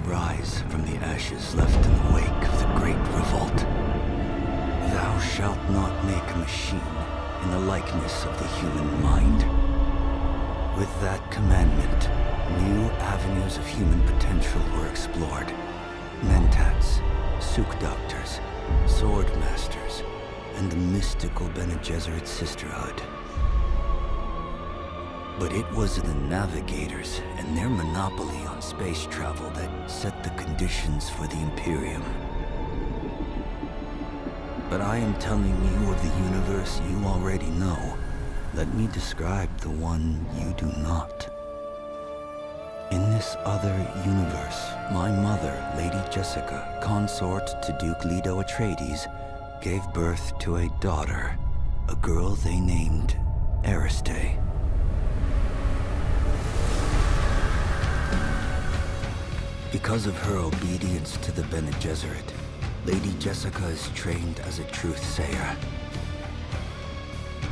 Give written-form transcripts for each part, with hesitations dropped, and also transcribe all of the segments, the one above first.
rise from the ashes left in the wake of the Great Revolt. Thou shalt not make a machine in the likeness of the human mind. With that commandment, new avenues of human potential were explored. Mentats, Suk Doctors, Sword Masters, and the mystical Bene Gesserit Sisterhood. But it was the Navigators and their monopoly on space travel that set the conditions for the Imperium. But I am telling you of the universe you already know. Let me describe the one you do not. In this other universe, my mother, Lady Jessica, consort to Duke Leto Atreides, gave birth to a daughter, a girl they named Ariste. Because of her obedience to the Bene Gesserit, Lady Jessica is trained as a truth-sayer.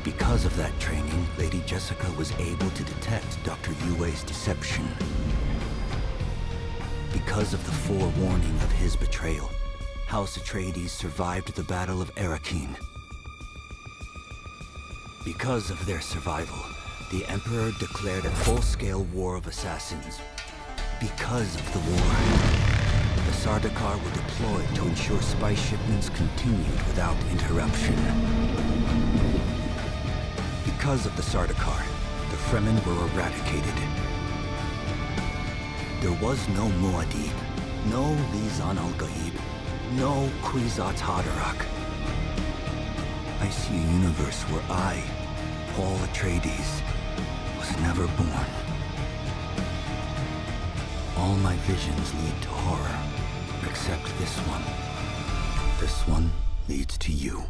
Because of that training, Lady Jessica was able to detect Dr. Yue's deception. Because of the forewarning of his betrayal, House Atreides survived the Battle of Arrakeen. Because of their survival, the Emperor declared a full-scale war of assassins. Because of the war, the Sardaukar were deployed to ensure spice shipments continued without interruption. Because of the Sardaukar, the Fremen were eradicated. There was no Muad'Dib, no Lisan al-Gaib, no Kwisatz Haderach. I see a universe where I, Paul Atreides, was never born. All my visions lead to horror, except this one. This one leads to you.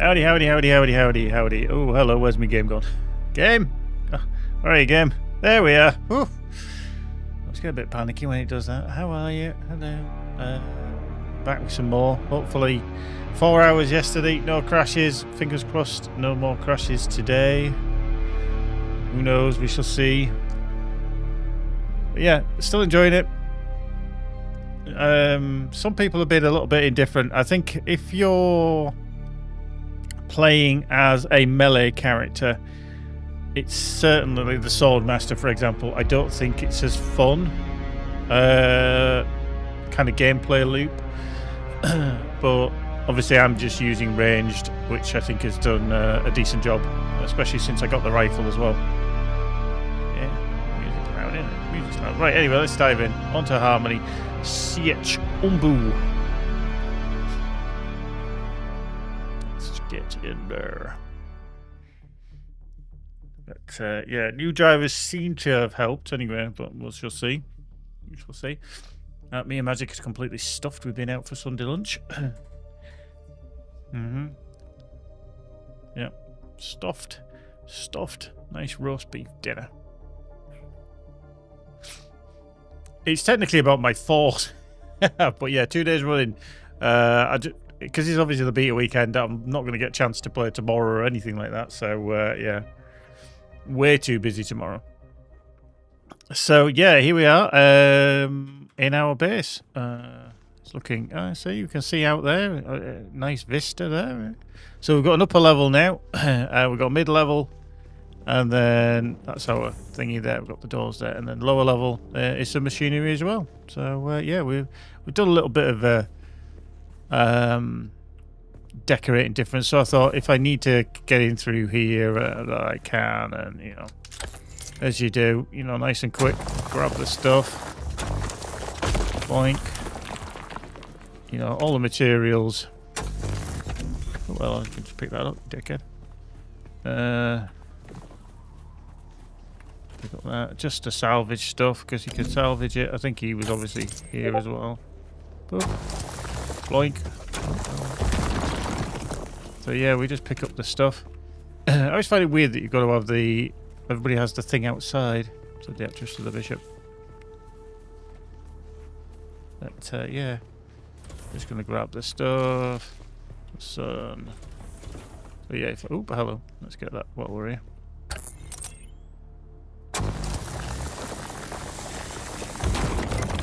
Howdy, howdy, howdy, howdy, howdy, howdy. Oh, hello, where's my game gone? Game? Oh, where are you, game? There we are. Whew. I was getting a bit panicky when it does that. How are you? Hello. Back with some more. Hopefully 4 hours yesterday, no crashes. Fingers crossed, no more crashes today. Who knows, we shall see. But yeah, still enjoying it. Some people have been a little bit indifferent. I think if you're playing as a melee character, it's certainly the Swordmaster, for example. I don't think it's as fun kind of gameplay loop. But obviously I'm just using ranged, which I think has done a decent job, especially since I got the rifle as well. Yeah, music's loud, isn't it? Music's loud. Right, anyway, let's dive in. Onto Harmony. Sietch Umbu. Let's get in there. But yeah, new drivers seem to have helped anyway, but we shall see. We shall see. Me and Magic is completely stuffed. We've been out for Sunday lunch. Yeah, stuffed. Nice roast beef dinner. It's technically about my fault, but yeah, 2 days running. Because it's obviously the beta weekend, I'm not going to get a chance to play tomorrow or anything like that. So yeah, way too busy tomorrow. So yeah, here we are in our base. It's looking. So you can see out there, nice vista there. So we've got an upper level now. We've got mid level, and then that's our thingy there. We've got the doors there, and then lower level is some machinery as well. So yeah, we've done a little bit of decorating different. So I thought if I need to get in through here, that I can, and you know. As you do, you know, nice and quick. Grab the stuff. Boink. You know, all the materials. Well, I can just pick that up, dickhead. Pick up that. Just to salvage stuff, because you can salvage it. I think he was obviously here as well. Boop. Boink. So yeah, we just pick up the stuff. I always find it weird that you've got to have the... Everybody has the thing outside. So the actress of the bishop. But yeah. Just gonna grab the stuff. Sun. So yeah, oh hello. Let's get that while we're here.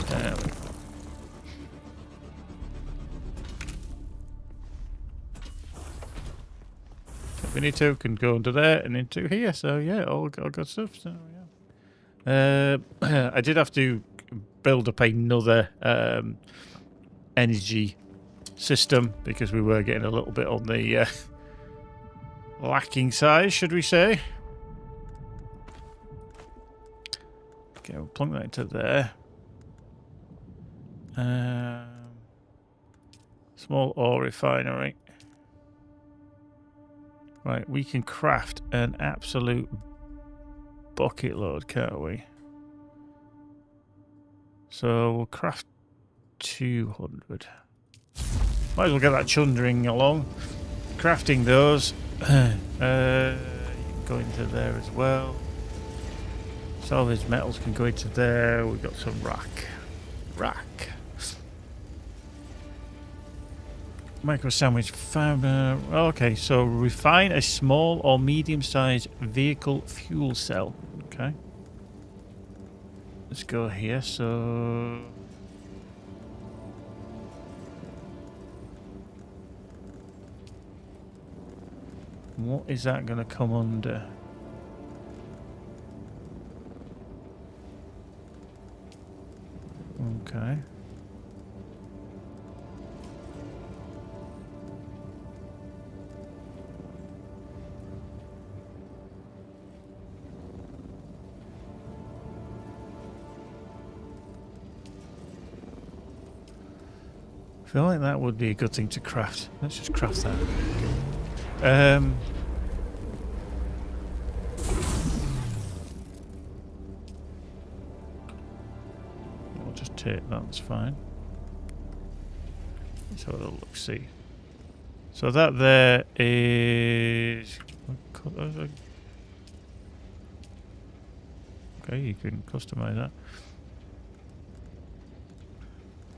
There we go. We need to can go under there and into here, so yeah, all good stuff. So yeah, I did have to build up another energy system because we were getting a little bit on the lacking side, should we say? Okay, we'll plunk that into there. Small ore refinery. Right, we can craft an absolute bucket load, can't we? So we'll craft 200. Might as well get that chundering along. Crafting those. You can go into there as well. Salvage metals can go into there. We've got some rack. Micro sandwich fiber. Okay, so refine a small or medium-sized vehicle fuel cell. Okay. Let's go here. So what is that going to come under? Okay. I feel like that would be a good thing to craft. Let's just craft that. Okay. I'll just take that, that's fine. Let's have a little look, see. So that there is... Okay, you can customize that.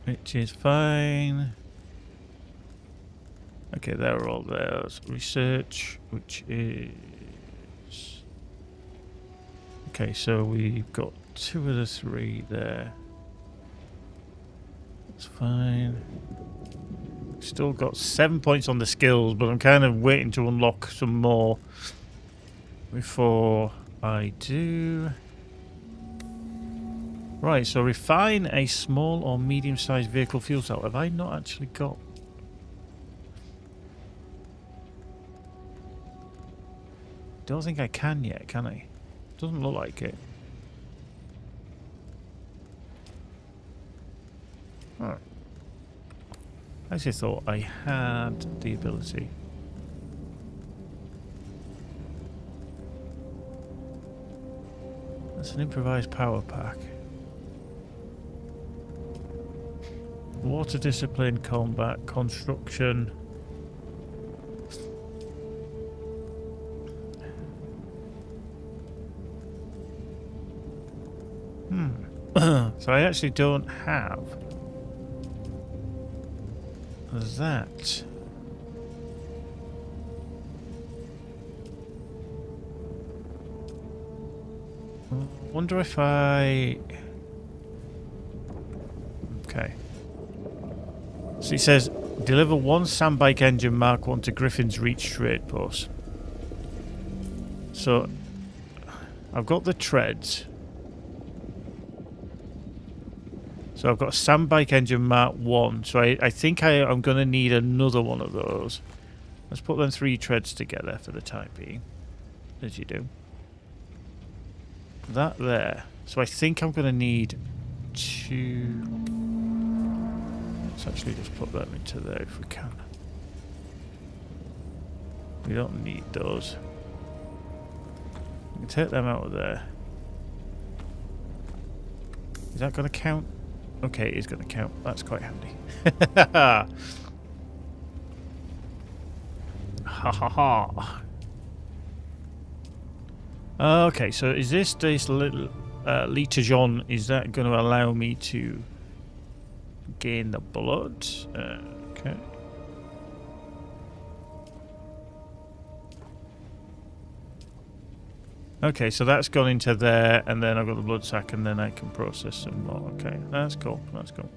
Which is fine. Okay, they're all there. Research, which is... Okay, so we've got 2 of the 3 there. That's fine. Still got 7 points on the skills, but I'm kind of waiting to unlock some more before I do. Right, so refine a small or medium-sized vehicle fuel cell. Have I not actually got... Don't think I can yet, can I? Doesn't look like it. Oh. I actually thought I had the ability. That's an improvised power pack. Water discipline, combat, construction. So I actually don't have that. Wonder if I... Okay. So he says, deliver 1 Sandbike engine Mark 1 to Griffin's Reach trade post. So I've got the treads. So I've got a Sandbike engine Mark 1. So I think I'm going to need another one of those. Let's put them 3 treads together for the time being. As you do. That there. So I think I'm going to need 2... Let's actually just put them into there if we can. We don't need those. We can take them out of there. Is that going to count? Okay, it is going to count. That's quite handy. Ha ha ha. Okay, so is this little Litajon, is that going to allow me to gain the blood? Okay. Okay, so that's gone into there, and then I've got the blood sac, and then I can process some more. Okay, that's cool. That's cool.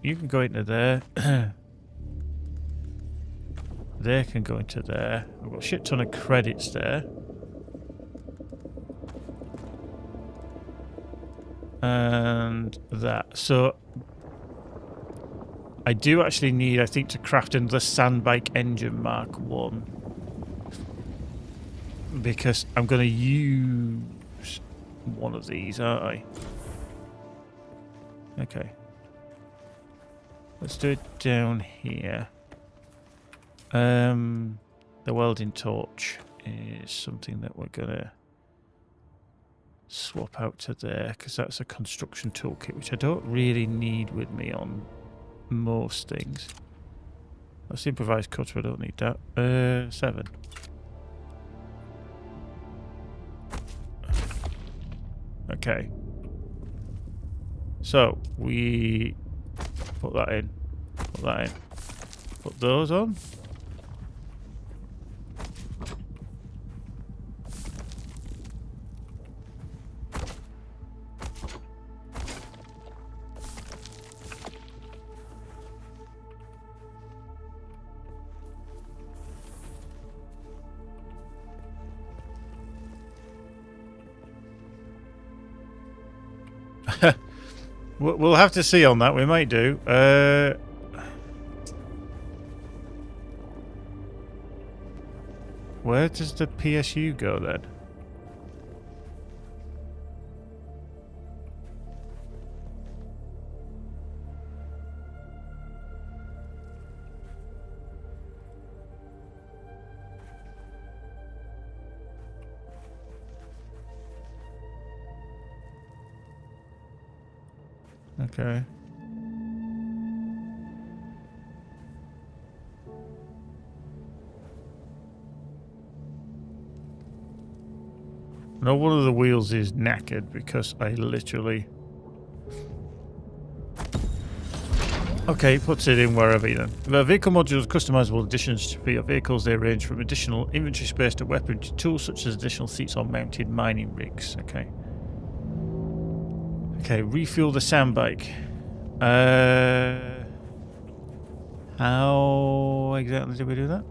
You can go into there. They can go into there. I've got a shit ton of credits there. And that. So I do actually need, I think, to craft another Sandbike engine Mark 1. Because I'm going to use one of these, aren't I? Okay. Let's do it down here. The welding torch is something that we're going to swap out to there, because that's a construction toolkit, which I don't really need with me on most things. That's the improvised cutter, I don't need that. 7. Okay. So, we put that in. Put that in. Put those on. We'll have to see on that. We might do. Where does the PSU go then? Okay. know one of the wheels is knackered because I literally... Okay, puts it in wherever then. The vehicle modules customizable additions for your vehicles. They range from additional inventory space to weapon tools such as additional seats on mounted mining rigs. Okay. Okay, refuel the sandbike. How exactly do we do that?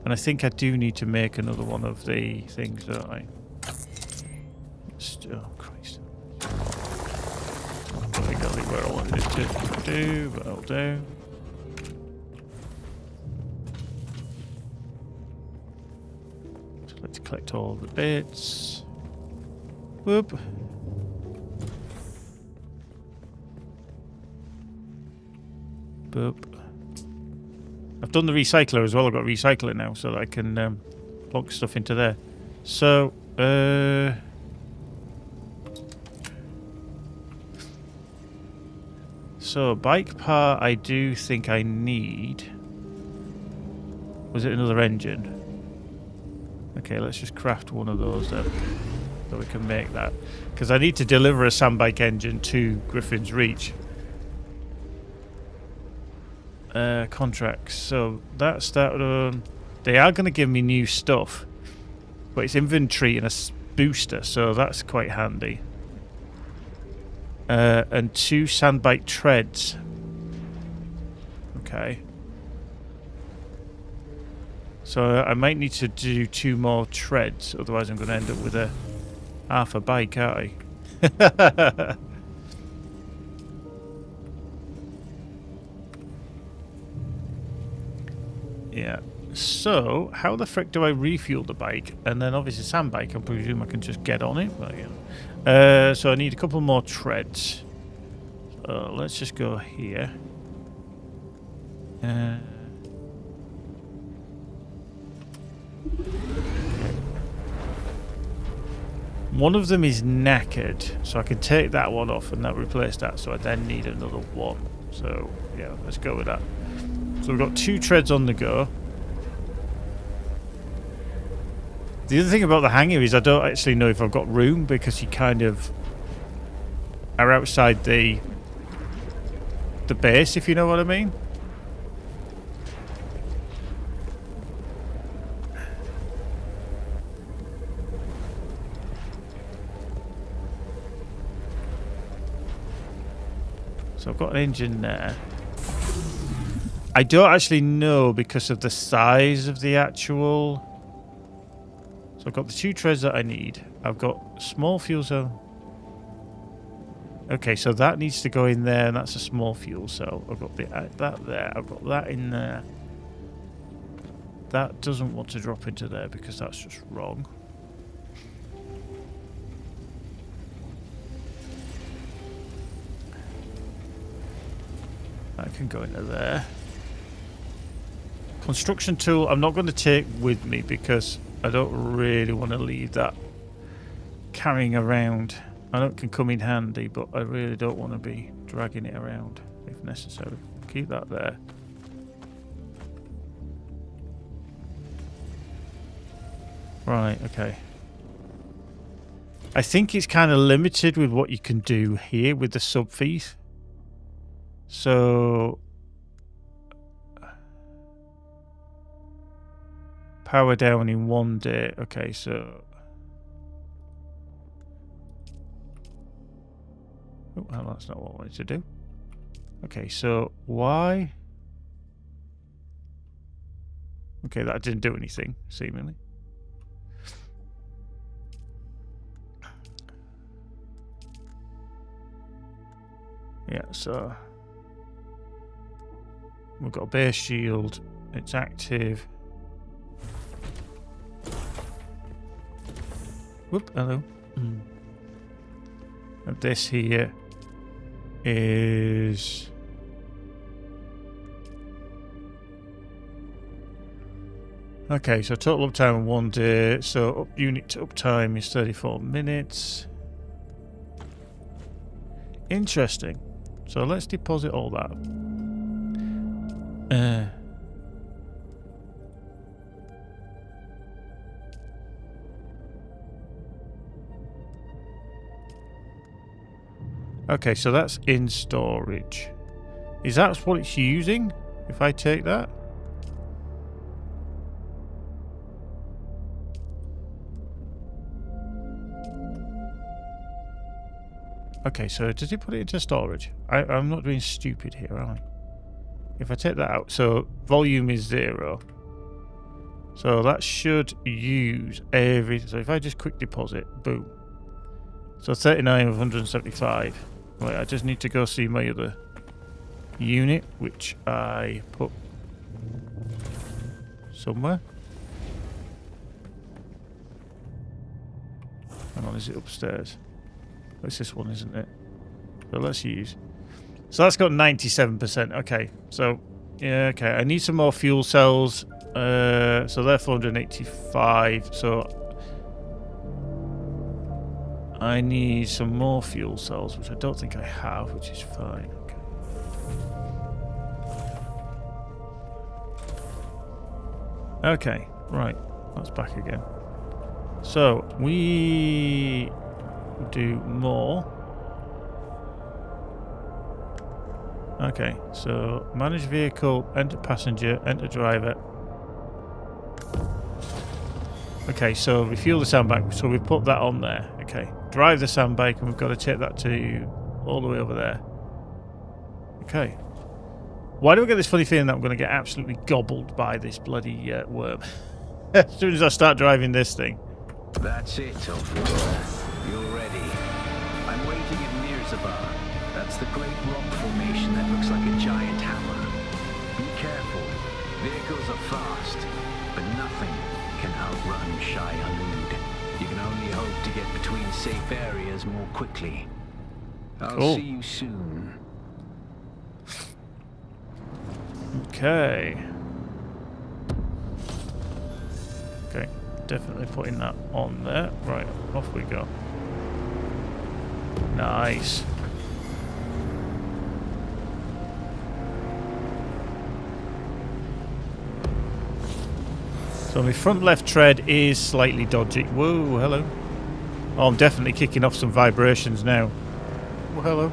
And I think I do need to make another one of the things, don't I? Oh, Christ. I think I'll leave where I wanted it to do, but I'll do. So let's collect all the bits. Whoop. Boop. I've done the recycler as well. I've got a recycler now so that I can plug stuff into there. So, so bike part I do think I need. Was it another engine? Okay, let's just craft one of those then. So we can make that. Because I need to deliver a sandbike engine to Griffin's Reach. Contracts. So that's that one. They are going to give me new stuff. But it's inventory and a booster, so that's quite handy. And 2 sandbike treads. Okay. So I might need to do 2 more treads, otherwise I'm going to end up with a half a bike, aren't I? Yeah. So, how the frick do I refuel the bike? And then obviously sandbike, I presume I can just get on it. But, yeah. So I need a couple more treads. So let's just go here. One of them is knackered, so I can take that one off and that replace that. So I then need another one. So yeah, let's go with that. So we've got 2 treads on the go. The other thing about the hangar is I don't actually know if I've got room because you kind of are outside the base, if you know what I mean. So I've got an engine there. I don't actually know because of the size of the actual... So I've got the 2 treads that I need. I've got small fuel cell. Okay, so that needs to go in there, and that's a small fuel cell. I've got that there. I've got that in there. That doesn't want to drop into there because that's just wrong. That can go into there. Construction tool I'm not going to take with me because I don't really want to leave that carrying around. I know it can come in handy, but I really don't want to be dragging it around if necessary. Keep that there. Right, okay. I think it's kind of limited with what you can do here with the sub fees. So... power down in 1 day. Okay, so... oh, well, that's not what I wanted to do. Okay, so why? Okay, that didn't do anything, seemingly. Yeah, so... we've got a base shield. It's active. Whoop, hello. And this here is... okay, so total uptime in 1 day. So unit uptime is 34 minutes. Interesting. So let's deposit all that. Okay, so that's in storage. Is that what it's using? If I take that? Okay, so does it put it into storage? I'm not being stupid here, am I? If I take that out, so volume is 0. So that should use every... So if I just quick deposit, boom. So 39 of 175. Right, I just need to go see my other unit, which I put somewhere. Hang on, is it upstairs? It's this one, isn't it? So let's use. So that's got 97%. Okay, so yeah, okay. I need some more fuel cells. So they're 485. So I need some more fuel cells, which I don't think I have, which is fine. Okay. Okay, right. That's back again. So we do more. Okay, so manage vehicle, enter passenger, enter driver. Okay, so refuel the sandbag. So we put that on there. Okay, drive the sandbag, and we've got to take that to all the way over there. Okay. Why do I get this funny feeling that I'm going to get absolutely gobbled by this bloody worm as soon as I start driving this thing? That's it, Ophelia. You're ready. I'm waiting at Mirzabar. That's the great rock formation that looks like a giant hammer. Be careful. Vehicles are fast, but nothing can outrun Shai Halud. You can only hope to get between safe areas more quickly. I'll see you soon. Okay. Okay, definitely putting that on there. Right, off we go. Nice. So my front left tread is slightly dodgy. Whoa, hello. Oh, I'm definitely kicking off some vibrations now. Oh, hello.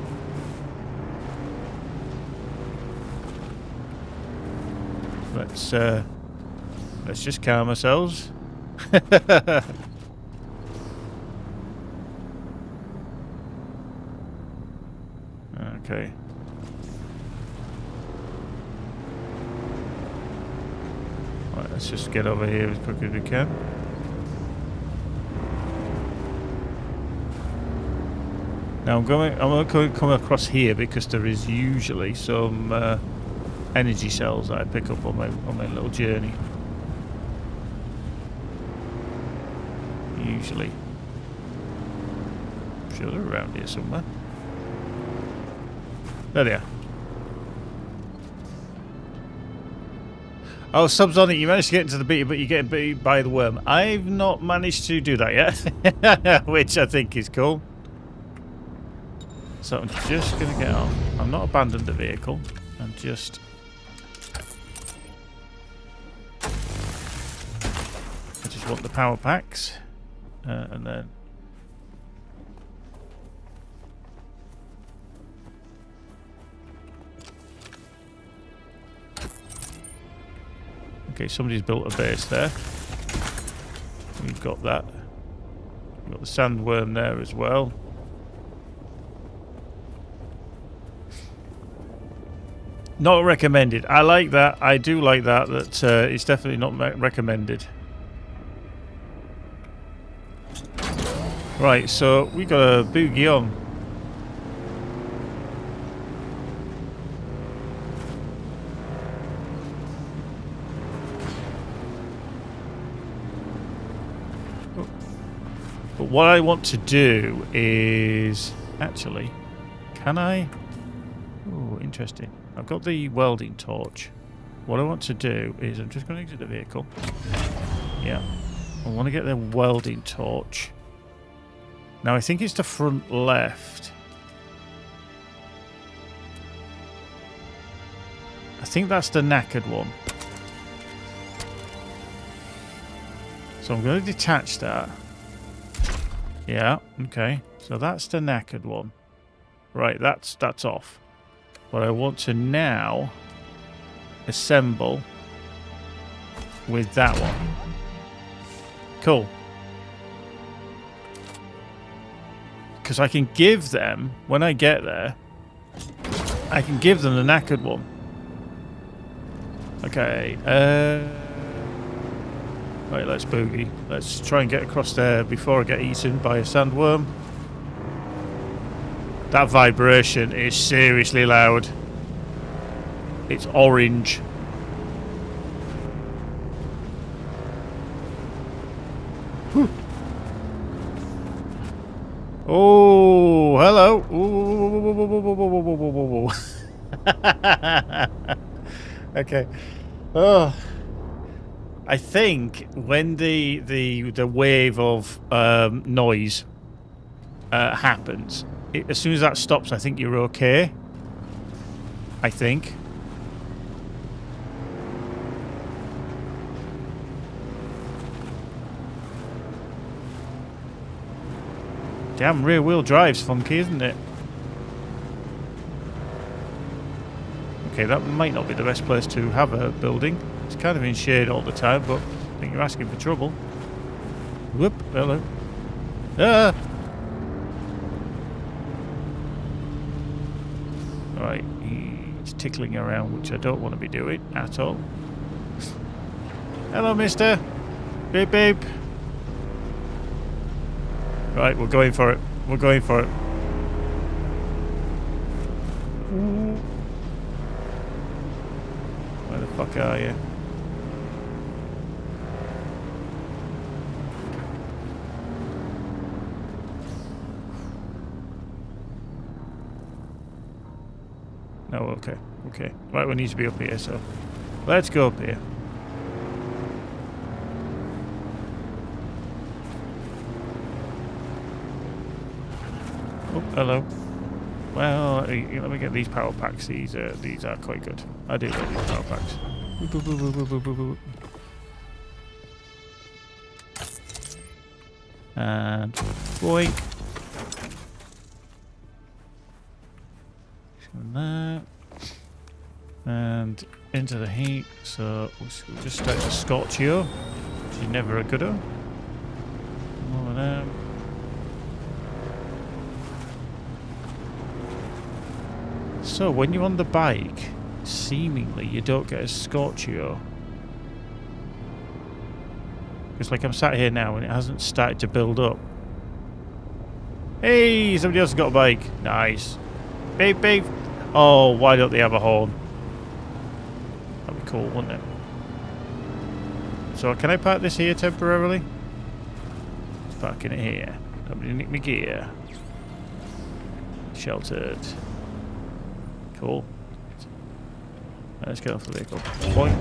Let's just calm ourselves. Okay. Right, let's just get over here as quick as we can. Now I'm going to come across here because there is usually some energy cells that I pick up on my little journey. Usually. I'm sure they're around here somewhere. There they are. Oh, Subsonic, you managed to get into the beta, but you're getting beat by the worm. I've not managed to do that yet, which I think is cool. So I'm just going to get off. I'm not abandoned the vehicle. I'm just... I just want the power packs. And then... Okay, somebody's built a base there. We've got that. We've got the sandworm there as well. Not recommended. I like that. I do like that. That it's definitely not recommended. Right, so we got a boogie on. But what I want to do is actually, can I? Oh, interesting. I've got the welding torch. What I want to do is I'm just going to exit the vehicle. Yeah, I want to get the welding torch. Now I think it's the front left. I think that's the knackered one. So I'm going to detach that. Yeah, okay. So that's the knackered one. Right, that's off. But I want to now assemble with that one. Cool. Because I can give them, when I get there, I can give them the knackered one. Okay. Right, let's boogie. Let's try and get across there before I get eaten by a sandworm. That vibration is seriously loud. It's orange. Whew. Oh, hello. Ooh. Okay. Oh. I think when the wave of noise happens, as soon as that stops, I think you're okay. I think. Damn, rear wheel drive's funky, isn't it? Okay, that might not be the best place to have a building. It's kind of in shade all the time, but I think you're asking for trouble. Whoop, hello. Ah! Right, he's tickling around, which I don't want to be doing at all. Hello, mister. Beep, beep. Right, we're going for it. We're going for it. Where the fuck are you? No, okay. Okay. Right, we need to be up here, so let's go up here. Oh, hello. Well, let me get these power packs. These are quite good. I do like these power packs. Boop, boop, boop, boop, boop, boop, boop. And boink. That. And into the heat. So we'll just start to scorch you, which is never a good one. More of them. So when you're on the bike, seemingly you don't get a scorchio. It's like I'm sat here now and it hasn't started to build up. Hey, somebody else has got a bike. Nice. Beep, beep. Oh, why don't they have a horn? That'd be cool, wouldn't it? So can I park this here temporarily? Let's park in it here. Nobody nick my gear. Sheltered. Cool. Let's get off the vehicle. Boink.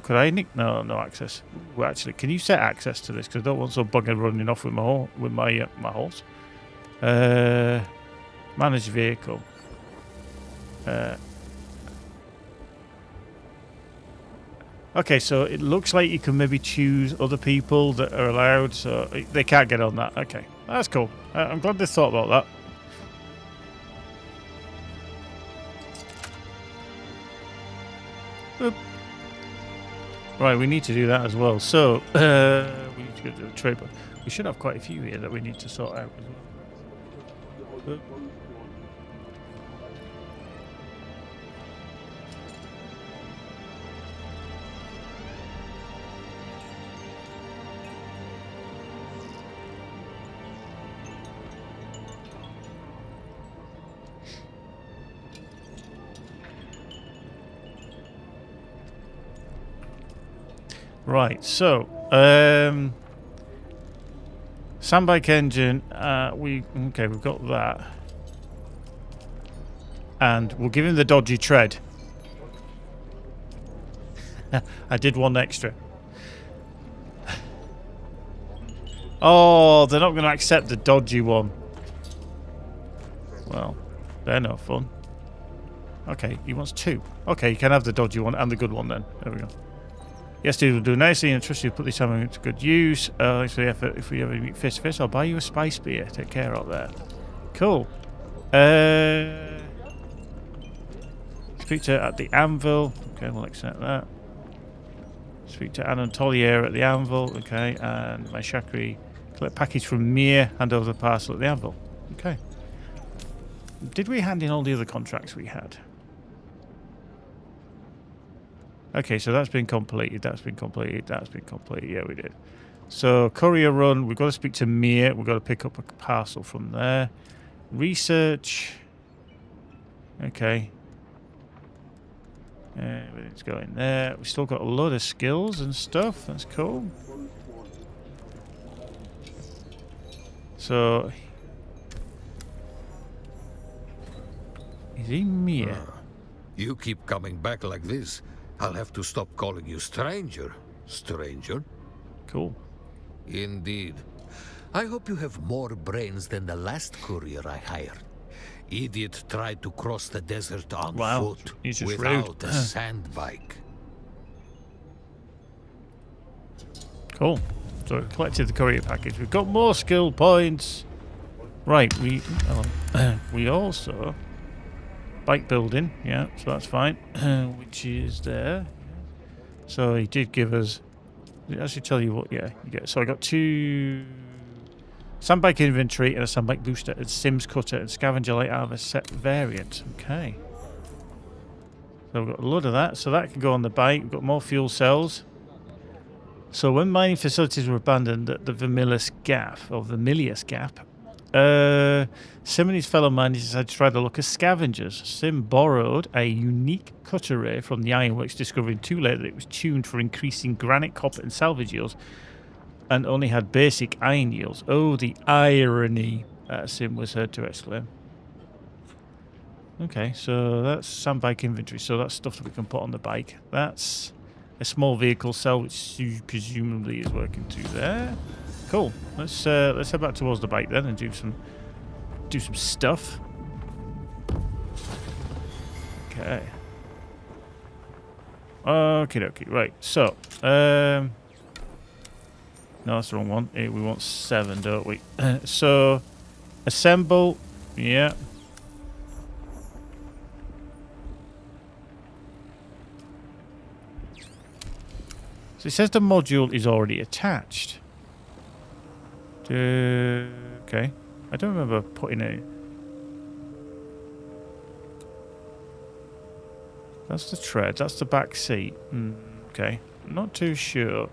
Could I nick? No, no access. Well, actually, can you set access to this? Because I don't want some bugger running off with my my horse. Manage vehicle. Okay, so it looks like you can maybe choose other people that are allowed, so they can't get on that. Okay, that's cool. I'm glad they thought about that. Oop. Right, we need to do that as well. So, we need to go to the trade, but we should have quite a few here that we need to sort out as well. Oop. Right, so sandbike engine. We've got that, and we'll give him the dodgy tread. I did one extra. Oh, they're not going to accept the dodgy one. Well, they're no fun. Okay, he wants two. Okay, you can have the dodgy one and the good one then. There we go. Yes, dude, we'll do nicely and trust you to put this time into good use. Thanks for the effort. If we ever meet face to face, I'll buy you a spice beer. Take care out there. Cool. Speak to at the anvil. Okay, we'll accept that. Speak to Anatolier at the anvil. Okay, and my Shakri. Collect package from Mir. Hand over the parcel at the anvil. Okay. Did we hand in all the other contracts we had? Okay, so that's been completed. That's been completed. That's been completed. Yeah, we did. So courier run. We've got to speak to Mir. We've got to pick up a parcel from there. Research. Okay. Everything's going there. We've still got a lot of skills and stuff. That's cool. So, is he Mir? You keep coming back like this. I'll have to stop calling you stranger. Stranger? Cool. Indeed. I hope you have more brains than the last courier I hired. Idiot tried to cross the desert on foot he's just without rude. a sand bike. Cool. So we've collected the courier package. We've got more skill points. Right, we also bike building, yeah, so that's fine. Which is there. So he did give us. Did it actually tell you what? Yeah, you get. So I got 2 sandbike inventory and a sandbike booster, and Sims cutter and scavenger light out of a set variant. Okay. So we've got a lot of that. So that can go on the bike. We've got more fuel cells. So when mining facilities were abandoned at the Vermilius Gap, Sim and his fellow miners decided to try the luck as scavengers. Sim borrowed a unique cutter ray from the ironworks, discovering too late that it was tuned for increasing granite, copper and salvage yields, and only had basic iron yields. Oh, the irony, Sim was heard to exclaim. Okay, so that's sandbike inventory, so that's stuff that we can put on the bike. That's a small vehicle cell, which presumably is working through there. Cool. Let's head back towards the bike then and do some stuff. Okay. Okie dokie. Right. So, no, that's the wrong one. We want 7, don't we? So, assemble. Yeah. So it says the module is already attached. Okay. I don't remember putting it. That's the tread. That's the back seat. Okay. Not too sure.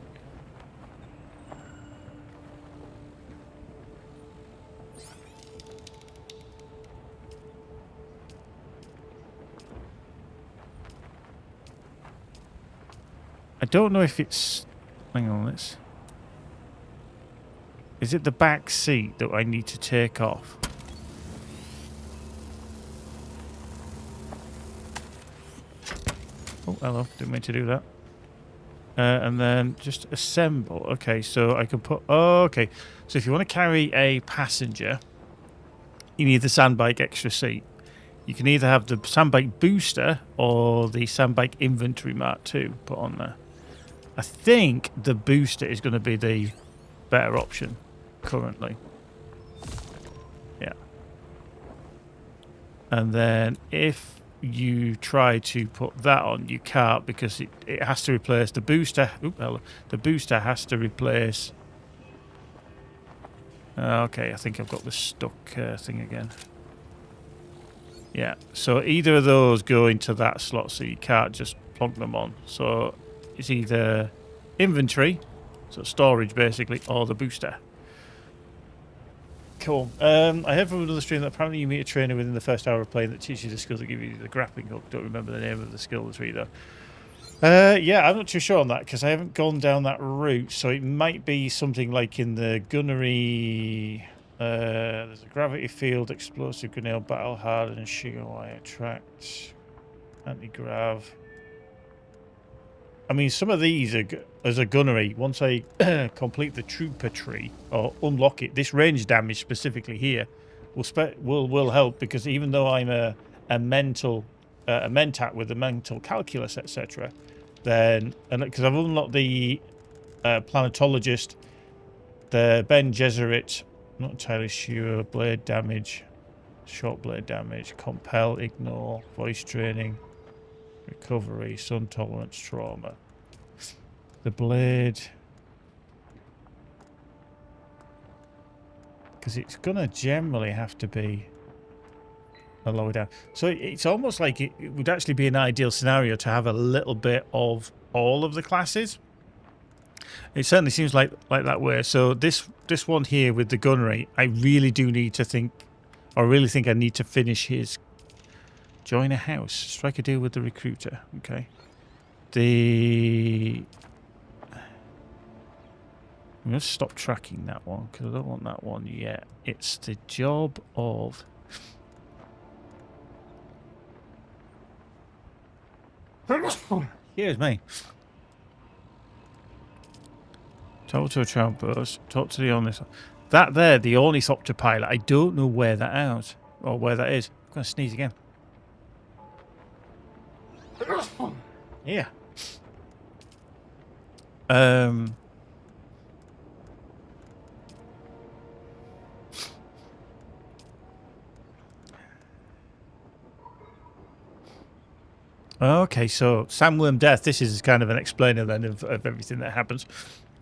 I don't know if it's... Hang on, let's... Is it the back seat that I need to take off? Oh, hello. Didn't mean to do that. And then just assemble. Okay, so I can put... Oh, okay. So if you want to carry a passenger, you need the sandbike extra seat. You can either have the sandbike booster or the sandbike inventory Mark 2 put on there. I think the booster is going to be the better option currently. Yeah. And then if you try to put that on, you can't because it has to replace the booster. The booster has to replace... Okay, I think I've got the stuck thing again. Yeah, so either of those go into that slot, so you can't just plonk them on. So it's either inventory, so storage basically, or the booster. Cool. I heard from another stream that apparently you meet a trainer within the first hour of playing that teaches you the skills that give you the grappling hook. Don't remember the name of the skill tree though. Yeah, I'm not too sure on that because I haven't gone down that route. So it might be something like in the gunnery. There's a gravity field, explosive grenade, battle hardened, and sugar wire tracked, anti-grav. I mean, some of these are as a gunnery. Once I complete the trooper tree or unlock it, this range damage specifically here will help because even though I'm a mental mentat with the mental calculus, etc., then, and because I've unlocked the planetologist, the Ben Gesserit, not entirely sure, blade damage, short blade damage, compel, ignore, voice training, recovery, sun tolerance, trauma. The blade, because it's gonna generally have to be a lower down. So it's almost like it would actually be an ideal scenario to have a little bit of all of the classes. It certainly seems like that way. So this one here with the gunnery, I really do need to think, or really think I need to finish his join a house, strike a deal with the recruiter. Okay. I'm going to stop tracking that one because I don't want that one yet. It's the job of... Here's me. Talk to a child burst. Talk to the honest... That there, the ornithopter pilot, I don't know where that is. Or where that is. I'm going to sneeze again. Yeah. Okay, so sandworm death. This is kind of an explainer then of everything that happens.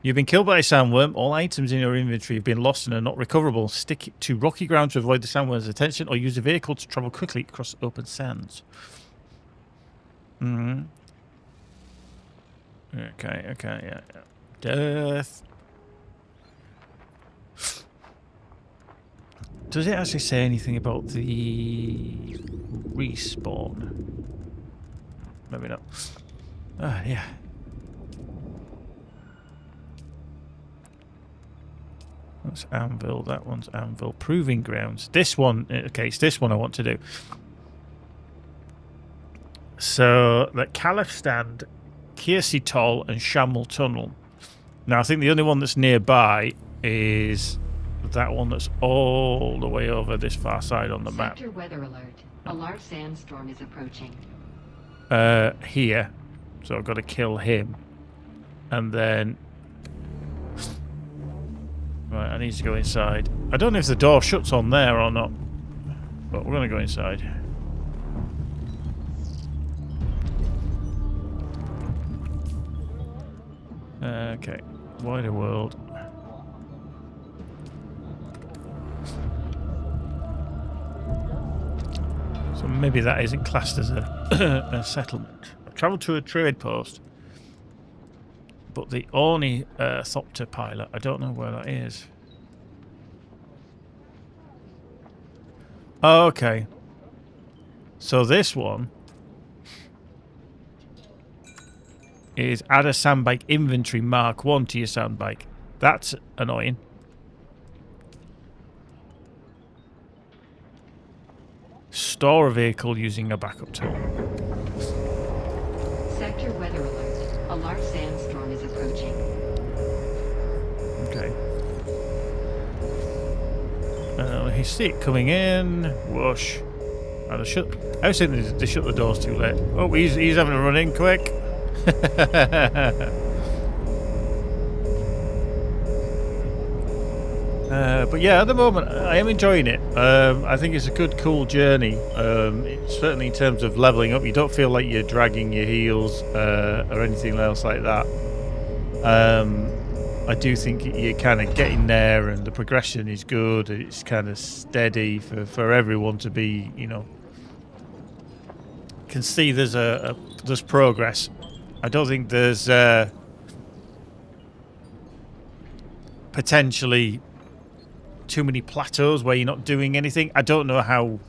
You've been killed by a sandworm. All items in your inventory have been lost and are not recoverable. Stick it to rocky ground to avoid the sandworm's attention, or use a vehicle to travel quickly across open sands. Okay, yeah. Death. Does it actually say anything about the respawn? Maybe not. Ah, yeah. That's anvil. That one's anvil. Proving grounds. This one, okay, it's this one I want to do. So, the Caliph Stand, Kiersey Toll, and Shamel Tunnel. Now, I think the only one that's nearby is that one that's all the way over this far side on the map. Sector weather alert. A large sandstorm is approaching. Here. So I've got to kill him. And then... Right, I need to go inside. I don't know if the door shuts on there or not. But we're going to go inside. Okay. Wider world. So maybe that isn't classed as a settlement. I've travelled to a trade post. But the ornithopter pilot, I don't know where that is. Oh, okay. So this one is add a sandbike inventory Mark 1 to your sandbike. That's annoying. Store a vehicle using a backup tool. Sector weather alert. A large sandstorm is approaching. Okay. He see it coming in. Whoosh. And I was thinking they shut the doors too late. Oh, he's having to run in quick. But yeah, at the moment I am enjoying it. I think it's a good, cool journey. Certainly in terms of leveling up, you don't feel like you're dragging your heels or anything else like that. I do think you're kind of getting there, and the progression is good. It's kind of steady for everyone to be, you know. Can see there's progress. I don't think there's potentially too many plateaus where you're not doing anything. I don't know how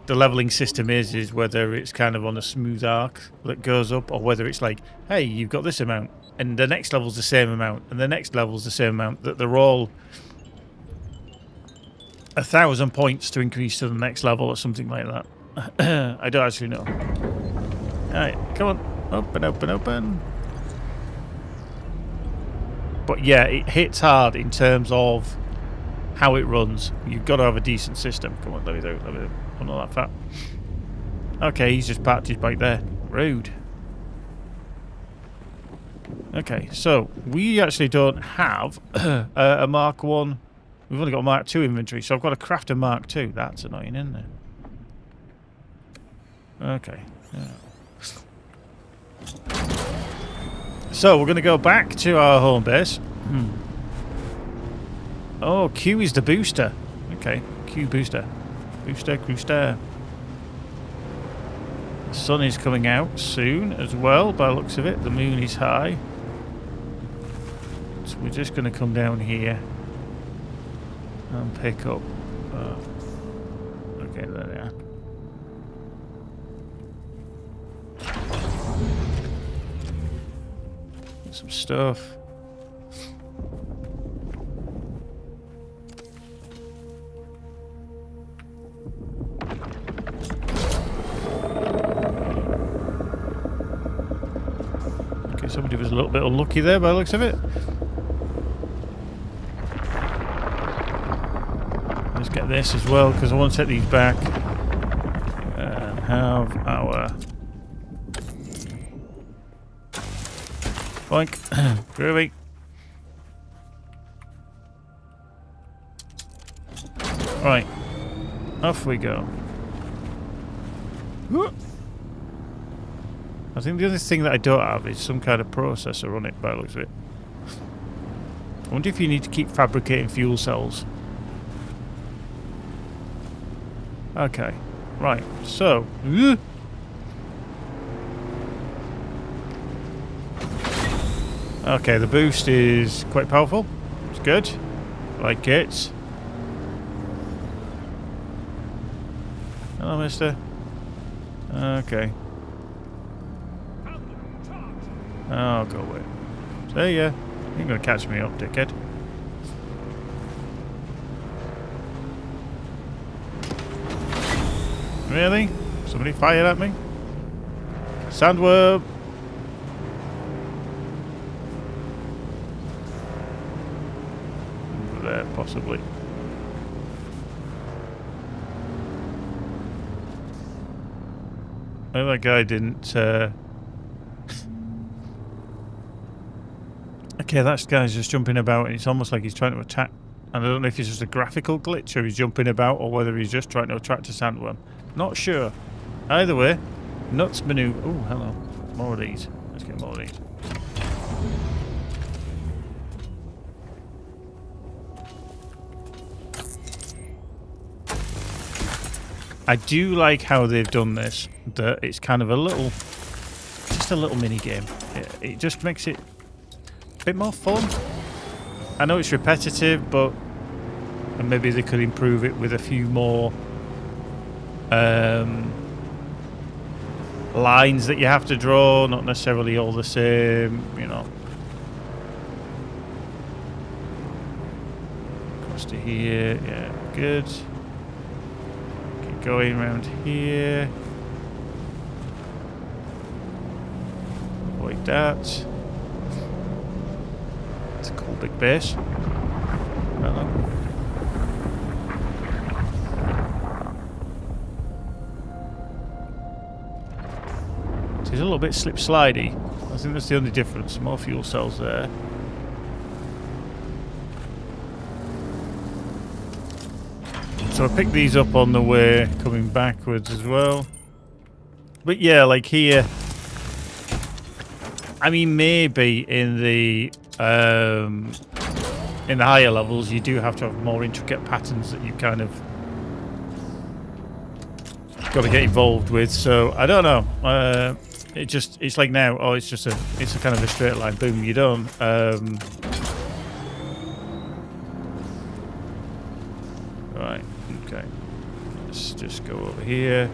the leveling system is whether it's kind of on a smooth arc that goes up, or whether it's like, hey, you've got this amount and the next level's the same amount and the next level's the same amount, that they're all 1,000 points to increase to the next level or something like that. I don't actually know. Alright, come on. Open, open, open. But yeah, it hits hard in terms of how it runs. You've got to have a decent system. Come on, let me do. I'm not that fat. Okay, he's just parked his bike there. Rude. Okay, so we actually don't have a Mark 1. We've only got a Mark 2 inventory, so I've got to craft a Mark 2. That's annoying, isn't it? Okay. Yeah. So we're going to go back to our home base. Oh, Q is the booster. Okay, Q booster. Booster. The sun is coming out soon as well, by the looks of it. The moon is high. So we're just going to come down here and pick up. Okay, there they are. Some stuff. Okay, somebody was a little bit unlucky there by the looks of it. Let's get this as well because I want to take these back and have our boink. Groovy. Right. Off we go. I think the other thing that I don't have is some kind of processor on it by the looks of it. I wonder if you need to keep fabricating fuel cells. Okay. Right. So. Okay, the boost is quite powerful. It's good. Like it. Hello, mister. Okay. I'll go away. See ya. You ain't gonna catch me up, dickhead. Really? Somebody fired at me? Sandworm! Over there, possibly. Oh, that guy didn't, Okay, that guy's just jumping about and it's almost like he's trying to attack. And I don't know if it's just a graphical glitch or he's jumping about or whether he's just trying to attract a sandworm. Not sure. Either way, nuts maneuver. Oh, hello. More of these. Let's get more of these. I do like how they've done this. That it's kind of a little, just a little mini game. It just makes it a bit more fun. I know it's repetitive, but and maybe they could improve it with a few more lines that you have to draw, not necessarily all the same, you know. Across to here, yeah, good. Keep going around here. Avoid that. It's a cool big base. Hello. It's a little bit slip-slidey. I think that's the only difference. More fuel cells there. So I picked these up on the way coming backwards as well. But yeah, like here, I mean, maybe in the higher levels, you do have to have more intricate patterns that you kind of got to get involved with. So I don't know. It's like now. Oh, it's a kind of a straight line. Boom, you're done. Right. Okay. Let's just go over here.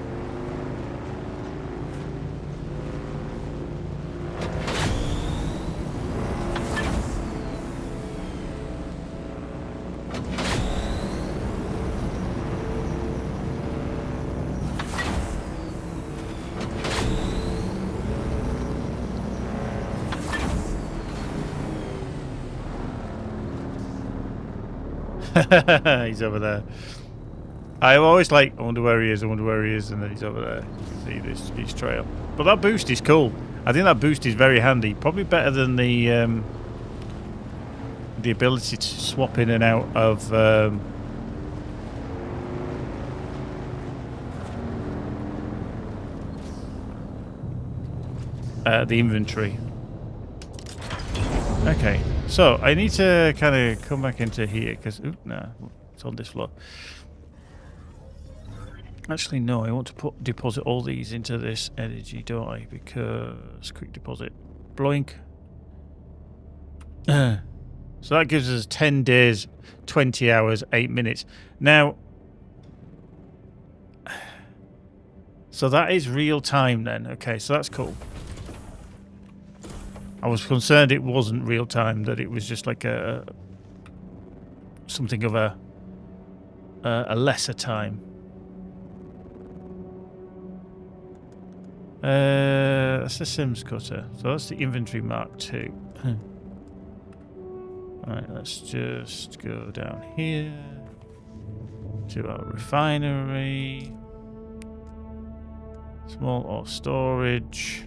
He's over there. I'm always like, I wonder where he is, and then he's over there. See this trail. But that boost is cool. I think that boost is very handy. Probably better than the ability to swap in and out of the inventory. Okay, so I need to kind of come back into here because no, it's on this floor. Actually, no, I want to deposit all these into this energy, don't I? Because quick deposit, bloink. So that gives us 10 days, 20 hours, 8 minutes. Now, so that is real time then. Okay, so that's cool. I was concerned it wasn't real time, that it was just like something of a lesser time. That's the Sims cutter. So that's the inventory mark 2. Alright, let's just go down here to our refinery. Small ore storage.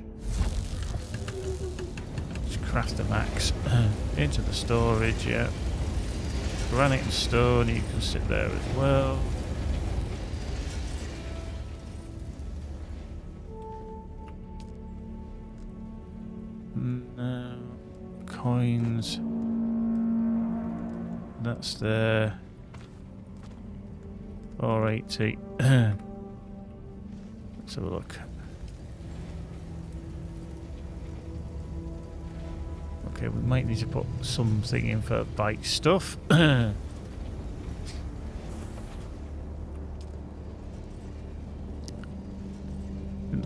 Just craft the max. Into the storage, yeah. Granite and stone, you can sit there as well. No. Coins. That's there. 480. Let's have a look. Okay, we might need to put something in for bike stuff. The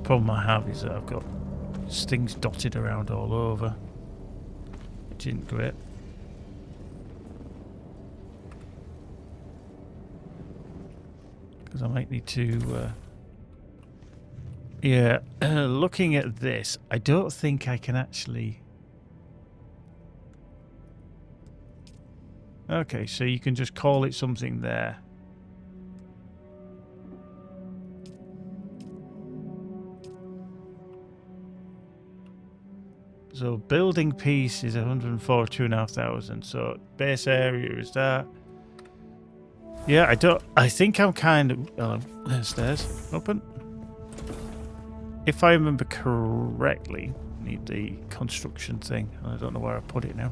problem I have is that I've got things dotted around all over, which isn't great. Because I might need to... yeah, looking at this, I don't think I can actually... Okay, so you can just call it something there. So building piece is 142,500. So base area is that. Yeah, I think I'm kind of... stairs. Open. If I remember correctly, I need the construction thing. I don't know where I put it now.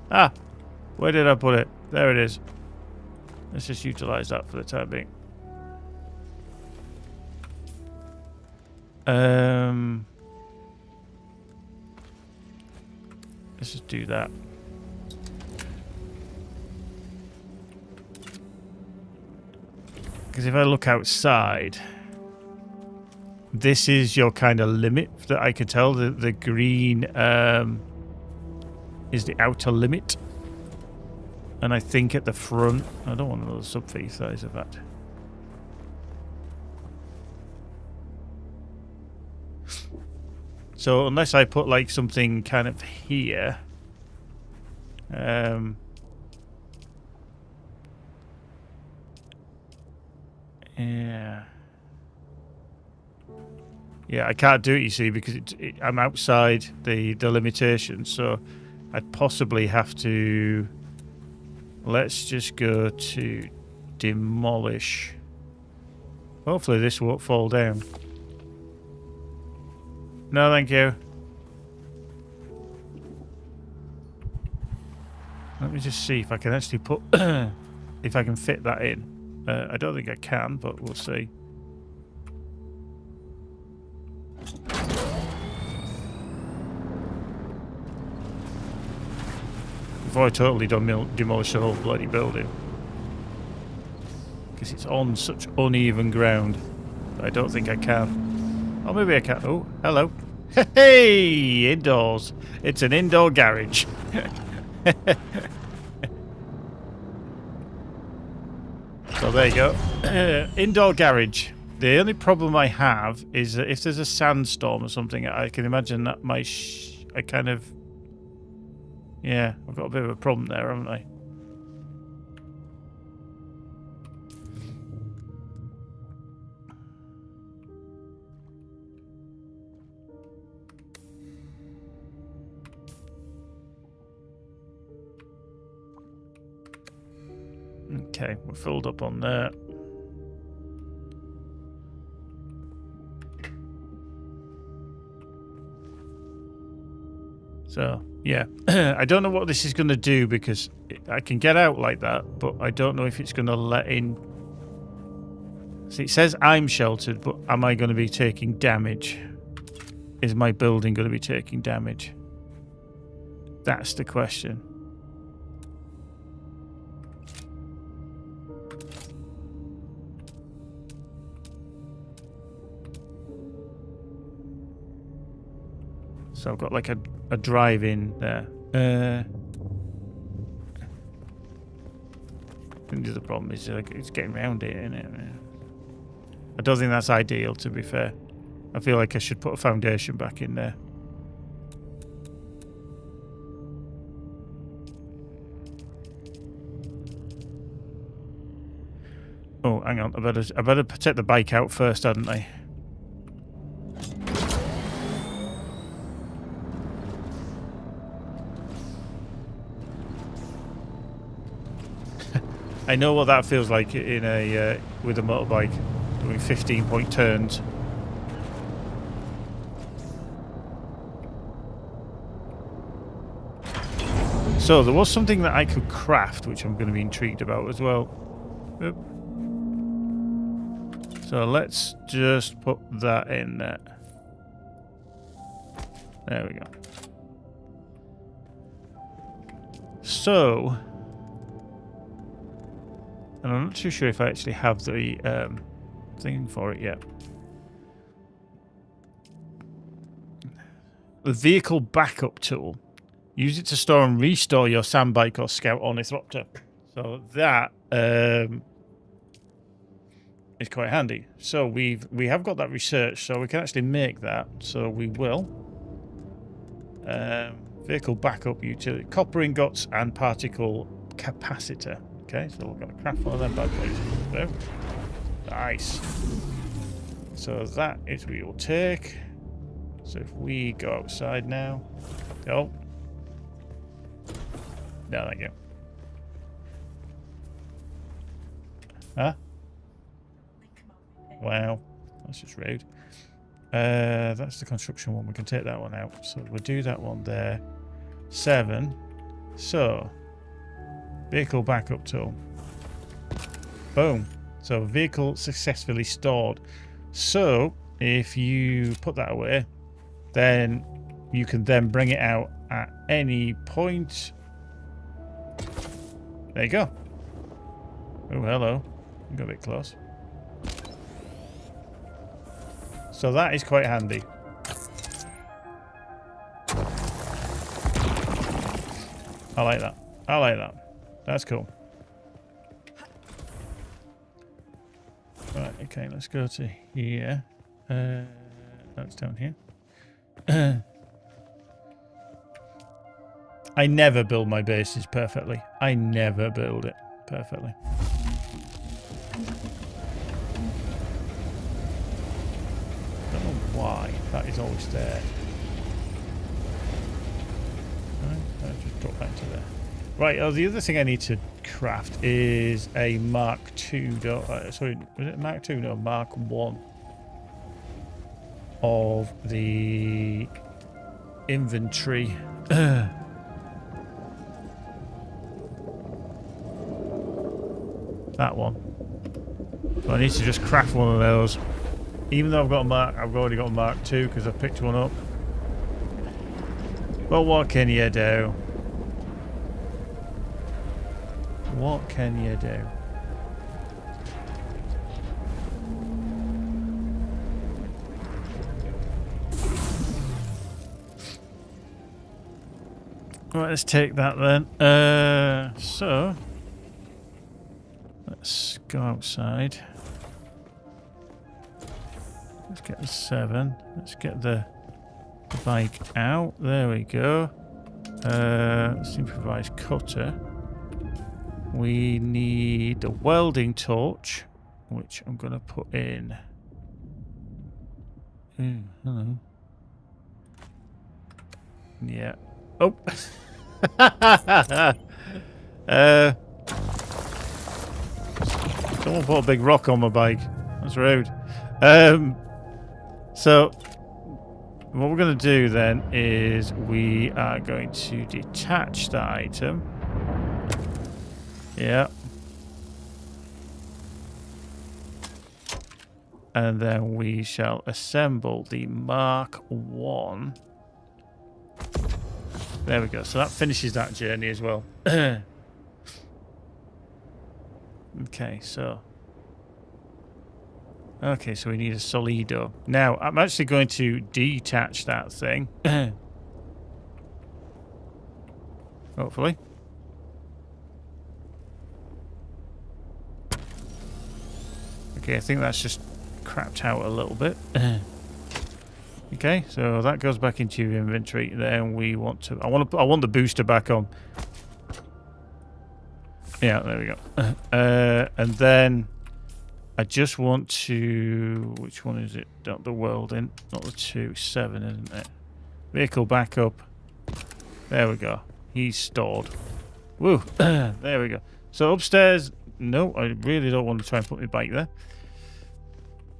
Ah! Where did I put it? There it is. Let's just utilize that for the time being. Let's just do that. Because if I look outside, this is your kind of limit that I can tell. The green is the outer limit. And I think at the front, I don't want another sub-face size of that. So unless I put like something kind of here, yeah, I can't do it, you see, because I'm outside the limitation. So I'd possibly have to. Let's just go to demolish. Hopefully this won't fall down. No, thank you. Let me just see if I can actually put... if I can fit that in. I don't think I can, but we'll see. Before I totally demolish the whole bloody building. Because it's on such uneven ground that I don't think I can. Oh, maybe I can. Oh, hello. Hey! Indoors. It's an indoor garage. So there you go. Indoor garage. The only problem I have is that if there's a sandstorm or something, I can imagine that my... I kind of... Yeah, I've got a bit of a problem there, haven't I? Okay, we're filled up on that. So, yeah. I don't know what this is going to do because I can get out like that, but I don't know if it's going to let in. See, it says I'm sheltered, but am I going to be taking damage? Is my building going to be taking damage? That's the question. So I've got like a drive in there. I think the other problem is it's getting around it, isn't it? I don't think that's ideal, to be fair. I feel like I should put a foundation back in there. Oh, hang on. I better take the bike out first, hadn't I? I know what that feels like in a with a motorbike doing 15-point turns. So there was something that I could craft, which I'm going to be intrigued about as well. Oop. So let's just put that in there. There we go. So, and I'm not too sure if I actually have the thing for it yet. The vehicle backup tool. Use it to store and restore your sandbike or scout ornithopter. So that is quite handy. So we have got that research, so we can actually make that. So we will. Vehicle backup utility, copper ingots and particle capacitor. Okay, so we're going to craft one of them bad boys. There. Nice. So that is what we'll take. So if we go outside now. Oh. No, thank you. Huh? Wow. That's just rude. That's the construction one. We can take that one out. So we'll do that one there. 7. So, vehicle backup tool. Boom. So, vehicle successfully stored. So, if you put that away, then you can then bring it out at any point. There you go. Oh, hello. I got a bit close. So that is quite handy. I like that. I like that. That's cool. Right, okay, let's go to here. That's down here. I never build my bases perfectly. I never build it perfectly. Don't know why that is always there. Right, I'll just drop that into there. Right, the other thing I need to craft is a Mark II. Sorry, was it Mark II? No, Mark 1 of the inventory. That one. So I need to just craft one of those. Even though I've already got a Mark II because I picked one up. But what can you do? What can you do? Right, let's take that then. So let's go outside. Let's get the 7. Let's get the bike out. There we go. Let's improvise cutter. We need a welding torch, which I'm going to put in. Ooh, hello. Yeah. Oh. Someone put a big rock on my bike. That's rude. So what we're going to do then is we are going to detach that item. Yeah. And then we shall assemble the Mark 1. There we go. So that finishes that journey as well. Okay, so we need a Solido. Now, I'm actually going to detach that thing. Hopefully. Okay, I think that's just crapped out a little bit. Okay, so that goes back into your inventory. Then we want to... I want the booster back on. Yeah, there we go. And then I just want to... Which one is it? Not the welding. Not the 2. 7, isn't it? Vehicle backup. There we go. He's stored. Woo. There we go. So upstairs... No, I really don't want to try and put my bike there.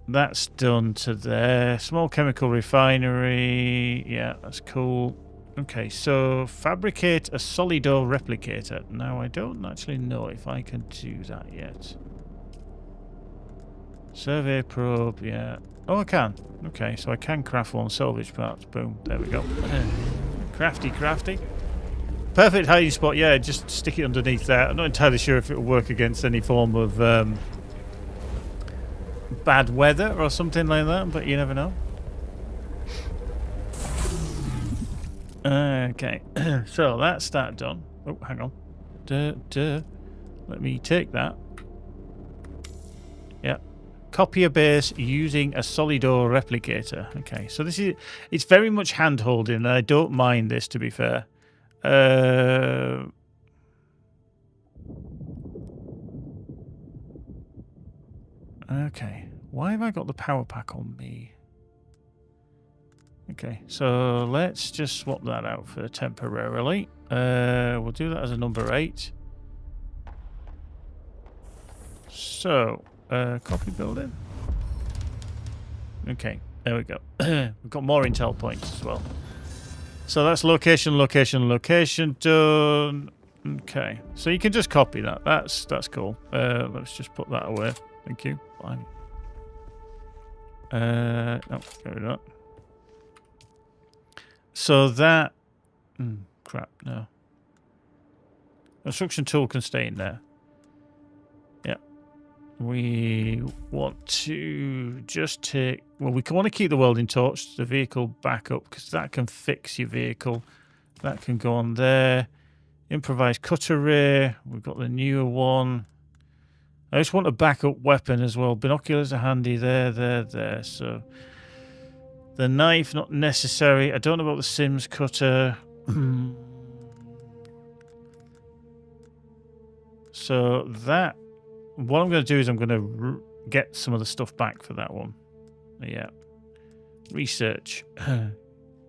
That's done to there. Small chemical refinery. Yeah, that's cool. Okay, so fabricate a Solido replicator. Now, I don't actually know if I can do that yet. Survey probe, yeah. Oh, I can. Okay, so I can craft one salvage parts. Boom, there we go. Crafty. Perfect hiding spot, yeah, just stick it underneath there. I'm not entirely sure if it will work against any form of bad weather or something like that, but you never know. Okay, so that's that done. Oh, hang on. Let me take that. Yeah. Copy a base using a Solido replicator. Okay, so this is... It's very much hand-holding, and I don't mind this, to be fair. Okay. Why have I got the power pack on me? Okay, so let's just swap that out for temporarily. We'll do that as a number 8. So, copy building. Okay, there we go. We've got more intel points as well. So that's location done. Okay, so you can just copy that. That's cool. Let's just put that away. Thank you. Fine. No, go with that. So that... crap, no. Construction tool can stay in there. Yeah. We want to just take... Well, we want to keep the welding torch, the vehicle backup, because that can fix your vehicle. That can go on there. Improvised cutter ray. We've got the newer one. I just want a backup weapon as well. Binoculars are handy there. So the knife, not necessary. I don't know about the Sims cutter. So that... What I'm going to do is I'm going to get some of the stuff back for that one. Yeah. Research.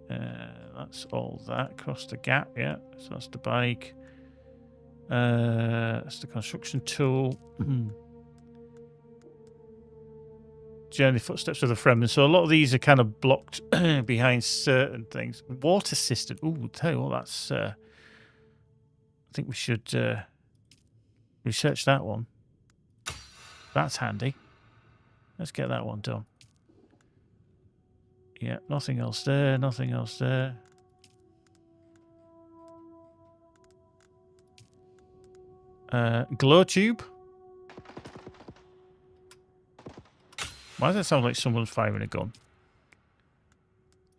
That's all that. Across the gap, yeah. So that's the bike. That's the construction tool. Journey footsteps of the Fremen. So a lot of these are kind of blocked behind certain things. Water system. Ooh, tell you what, that's... I think we should research that one. That's handy. Let's get that one done. Yeah, nothing else there. Glow tube. Why does that sound like someone's firing a gun?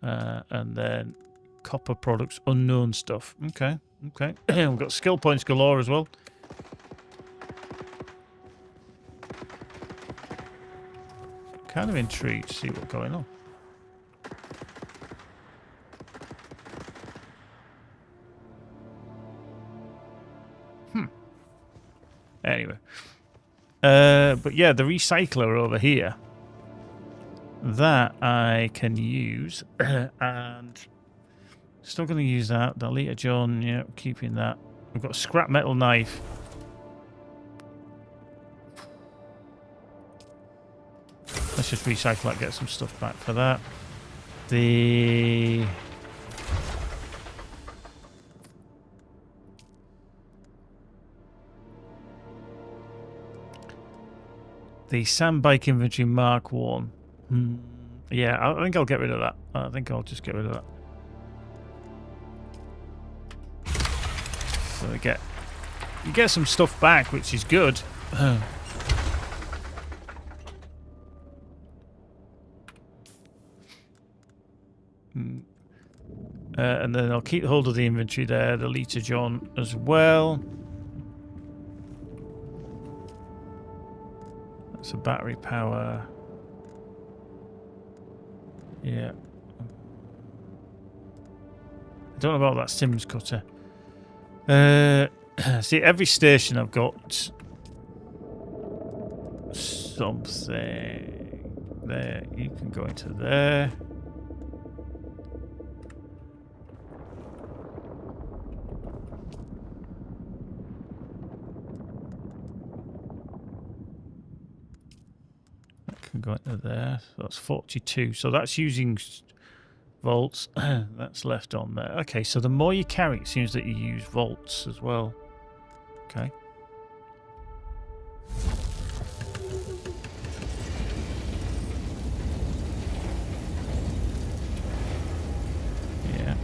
And then copper products, unknown stuff. Okay. We've got skill points galore as well. Kind of intrigued to see what's going on. Anyway. But yeah, the recycler over here. That I can use. And still going to use that. Delete John. Yeah, keeping that. We've got a scrap metal knife. Let's just recycle that, get some stuff back for that. The sandbike inventory Mark 1. Yeah, I think I'll get rid of that. I think I'll just get rid of that. So you get some stuff back, which is good. And then I'll keep hold of the inventory there, the Lita John as well. That's a battery power. Yeah. I don't know about that Sims cutter. See, every station I've got something. There, you can go into there. Can go into there. So that's 42. So that's using volts. That's left on there. Okay, so the more you carry, it seems that you use volts as well. Okay. Yeah.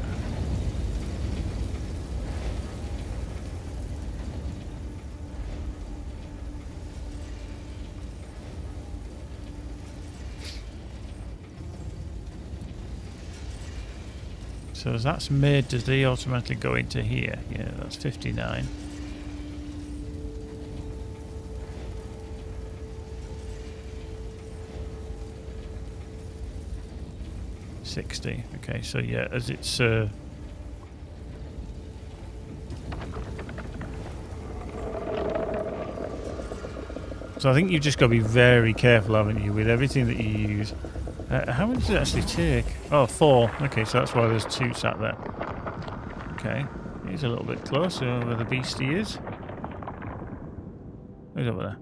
So as that's made, does they automatically go into here? Yeah, that's 59. $60. Okay, so yeah, as it's so I think you've just got to be very careful, haven't you, with everything that you use. How many does it actually take? Oh, 4. Okay, so that's why there's 2 sat there. Okay, he's a little bit closer where the beastie is. Who's over there?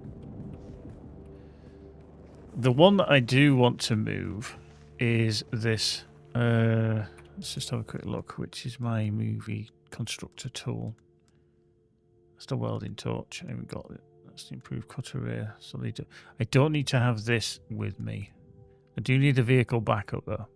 The one that I do want to move is this. Let's just have a quick look. Which is my movie constructor tool? That's the welding torch. I haven't got it. That's the improved cutter rear. So I don't need to have this with me. I do need a vehicle backup though.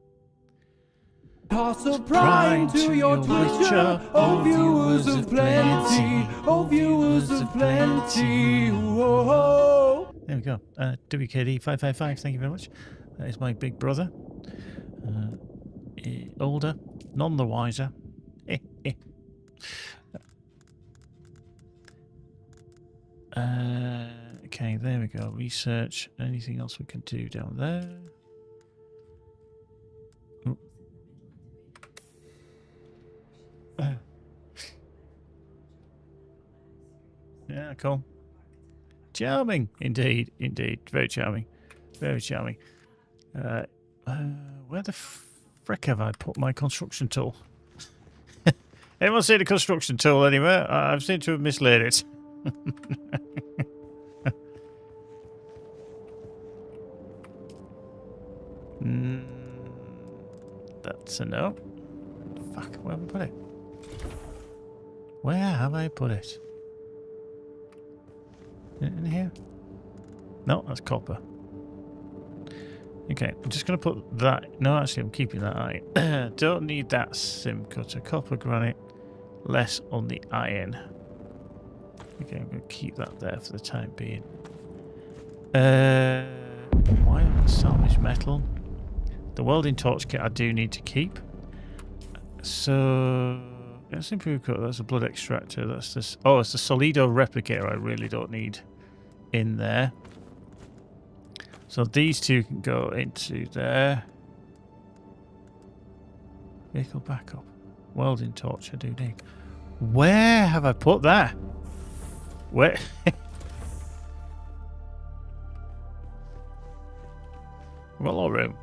Toss a prime to your Twitcher, oh viewers of plenty, oh viewers of plenty. Whoa. There we go. WKD555, thank you very much. That is my big brother. Older, none the wiser. Okay, there we go. Research. Anything else we can do down there? Yeah, cool. Charming, indeed, very charming, very charming. Where the frick have I put my construction tool? Anyone see the construction tool anywhere? I seem to have mislaid it. That's a no. Fuck, where have I put it? Where have I put it? In here? No, that's copper. Okay, I'm just going to put that. No, actually, I'm keeping that iron. Don't need that sim cutter. Copper, granite, less on the iron. Okay, I'm going to keep that there for the time being. Why not salvage metal? The welding torch kit I do need to keep. So let's improve. That's a blood extractor. That's this. Oh, it's the Solido replicator. I really don't need in there. So these two can go into there. Vehicle backup. Welding torch I do need. Where have I put that? Where? We've got a lot of room.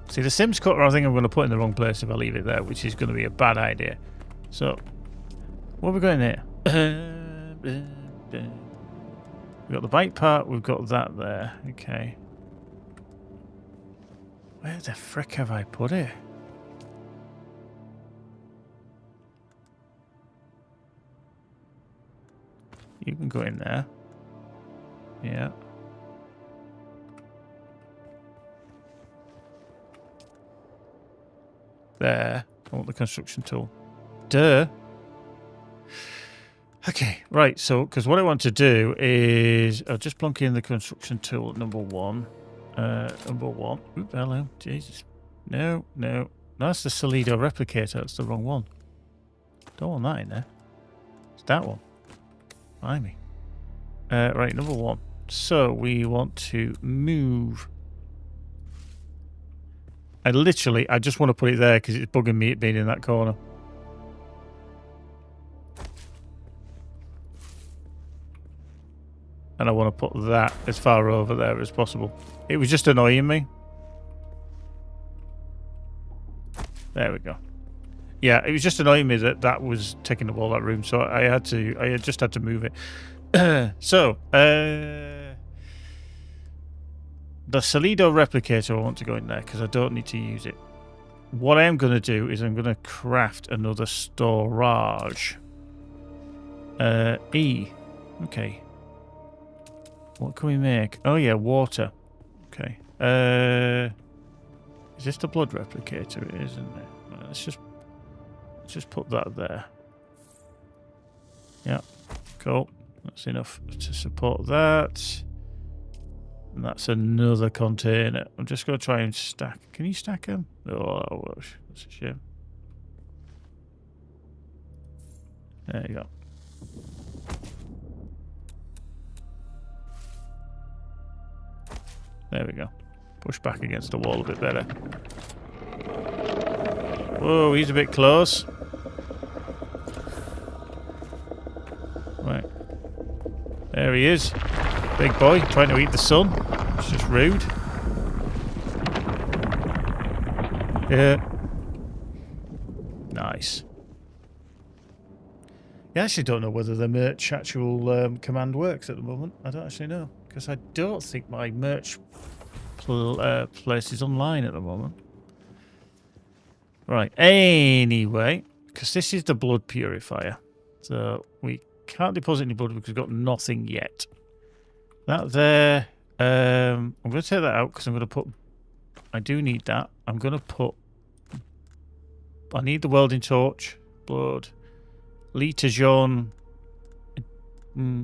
See, the Sims cutter I think I'm going to put in the wrong place if I leave it there, which is going to be a bad idea. So, where are we going here? We've got the bike part, we've got that there. Okay. Where the frick have I put it? You can go in there. Yeah. There. I want the construction tool. Duh. Okay, right. So, because what I want to do is I'll just plonk in the construction tool at number 1. Number 1. Oop, hello. Jesus. No. That's the Salido replicator. That's the wrong one. Don't want that in there. It's that one. Behind me. Right, number 1. So we want to move. I just want to put it there because it's bugging me it being in that corner. And I want to put that as far over there as possible. It was just annoying me. There we go. Yeah, it was just annoying me that that was taking up all that room, so I just had to move it. So, the Salido replicator I want to go in there because I don't need to use it. What I am going to do is I'm going to craft another storage. E. Okay. What can we make? Oh yeah, water. Okay. Is this the blood replicator? It is, isn't it? Let's just put that there. Yeah. Cool. That's enough to support that. And that's another container. I'm just going to try and stack. Can you stack them? Oh, that's a shame. There you go. There we go. Push back against the wall a bit better. Whoa, he's a bit close. Right. There he is. Big boy, trying to eat the sun. It's just rude. Yeah. Nice. I actually don't know whether the merch actual command works at the moment. I don't actually know. Because I don't think my merch place is online at the moment. Right. Anyway, because this is the blood purifier. So we can't deposit any blood because we've got nothing yet. That there. I'm going to take that out because I'm going to put... I do need that. I'm going to put... I need the welding torch. Blood. Lita jaune.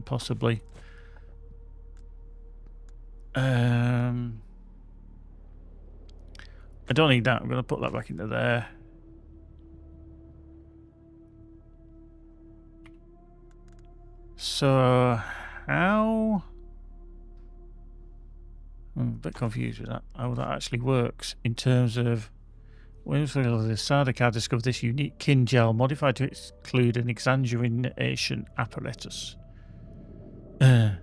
Possibly. I don't need that. I'm going to put that back into there. So, how... I'm a bit confused with that. How that actually works in terms of... When the Sardaukar discovered this unique kin gel modified to include an exanguination apparatus. So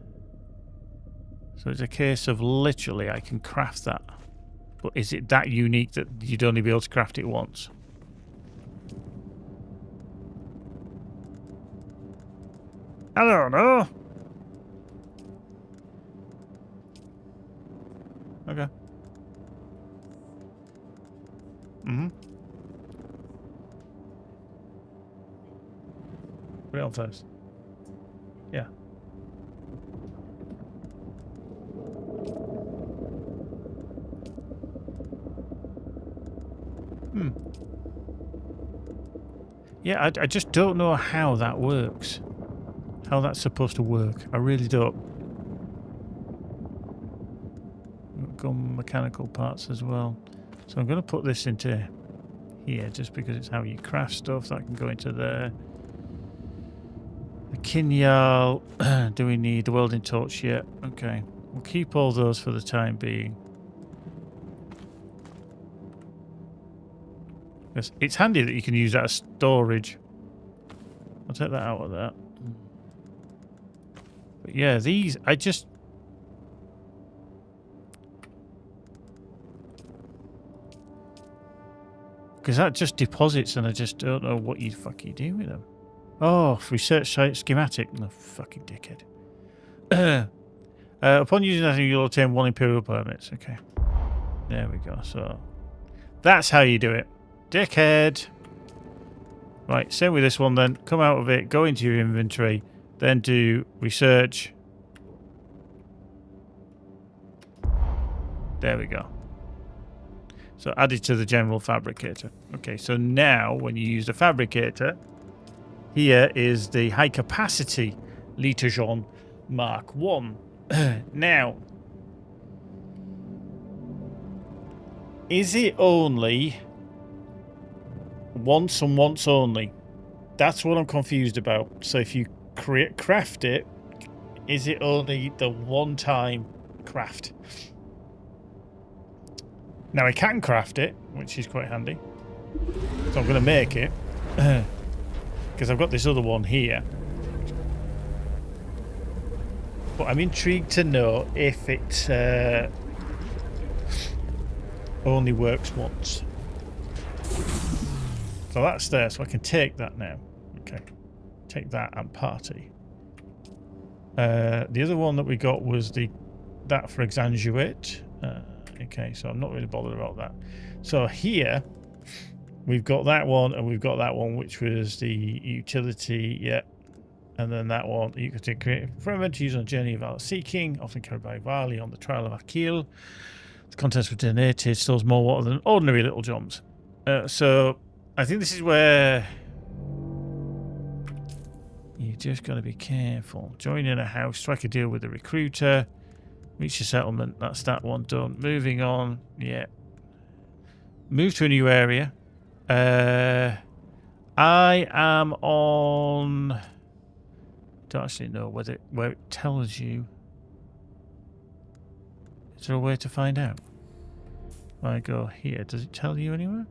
it's a case of literally I can craft that. But is it that unique that you'd only be able to craft it once? I don't know. Okay. Put it on first. Yeah. Yeah, I just don't know how that works. How that's supposed to work. I really don't. Got mechanical parts as well. So I'm going to put this into here just because it's how you craft stuff. That can go into there. The Kinyal. Do we need the welding torch yet? Okay. We'll keep all those for the time being. It's handy that you can use that as storage. I'll take that out of that. But yeah, these, I just... Because that just deposits and I just don't know what you fucking do with them. Oh, research site schematic. No fucking dickhead. Upon using that, you'll obtain 1 Imperial permits. Okay. There we go. So that's how you do it. Dickhead. Right, same with this one then. Come out of it, go into your inventory, then do research. There we go. So add it to the general fabricator. Okay, so now when you use the fabricator, here is the high capacity Litajon Mark 1. Now, is it only once and once only? That's what I'm confused about. So if you craft it, is it only the one time craft? Now I can craft it, which is quite handy. So I'm going to make it. Because I've got this other one here. But I'm intrigued to know if it only works once. So that's there, so I can take that now. Okay. Take that and party. The other one that we got was that for exanguate. Okay, so I'm not really bothered about that. So here, we've got that one, and we've got that one, which was the utility, yeah. And then that one, you can create a friend to use on a journey of valor seeking, often carried by Vali on the trial of Akil. The contents were donated, stores more water than ordinary little jobs. So I think this is where you just got to be careful. Join in a house, strike a deal with the recruiter, reach a settlement. That's that one done. Moving on, yeah. Move to a new area. I am on. Don't actually know where it tells you. Is there a way to find out? If I go here, does it tell you anywhere?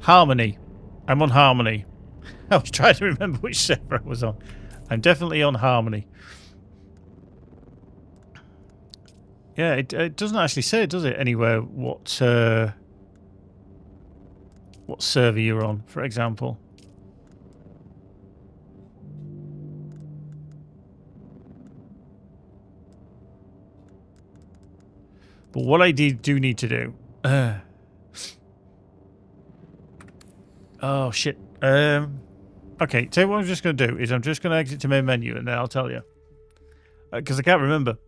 Harmony. I'm on Harmony. I was trying to remember which server I was on. I'm definitely on Harmony. Yeah, it doesn't actually say, does it, anywhere what server you're on, for example. But what I do need to do... oh, shit. Okay, tell you what I'm just going to do is I'm just going to exit to main menu and then I'll tell you. Because I can't remember.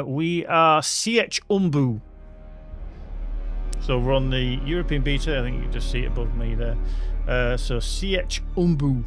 We are CH Umbu. So we're on the European beta. I think you can just see it above me there. So CH Umbu.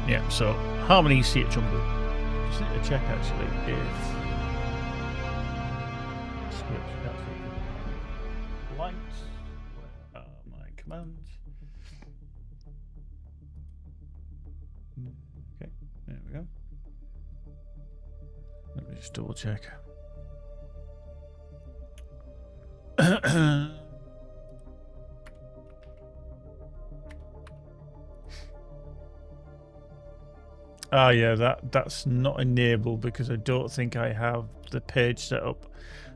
Yeah, so Harmony CH Umbu. Just need to check actually if script lights. Where are my commands? Okay, there we go. Let me just double check. Ah, yeah, that's not enabled because I don't think I have the page set up.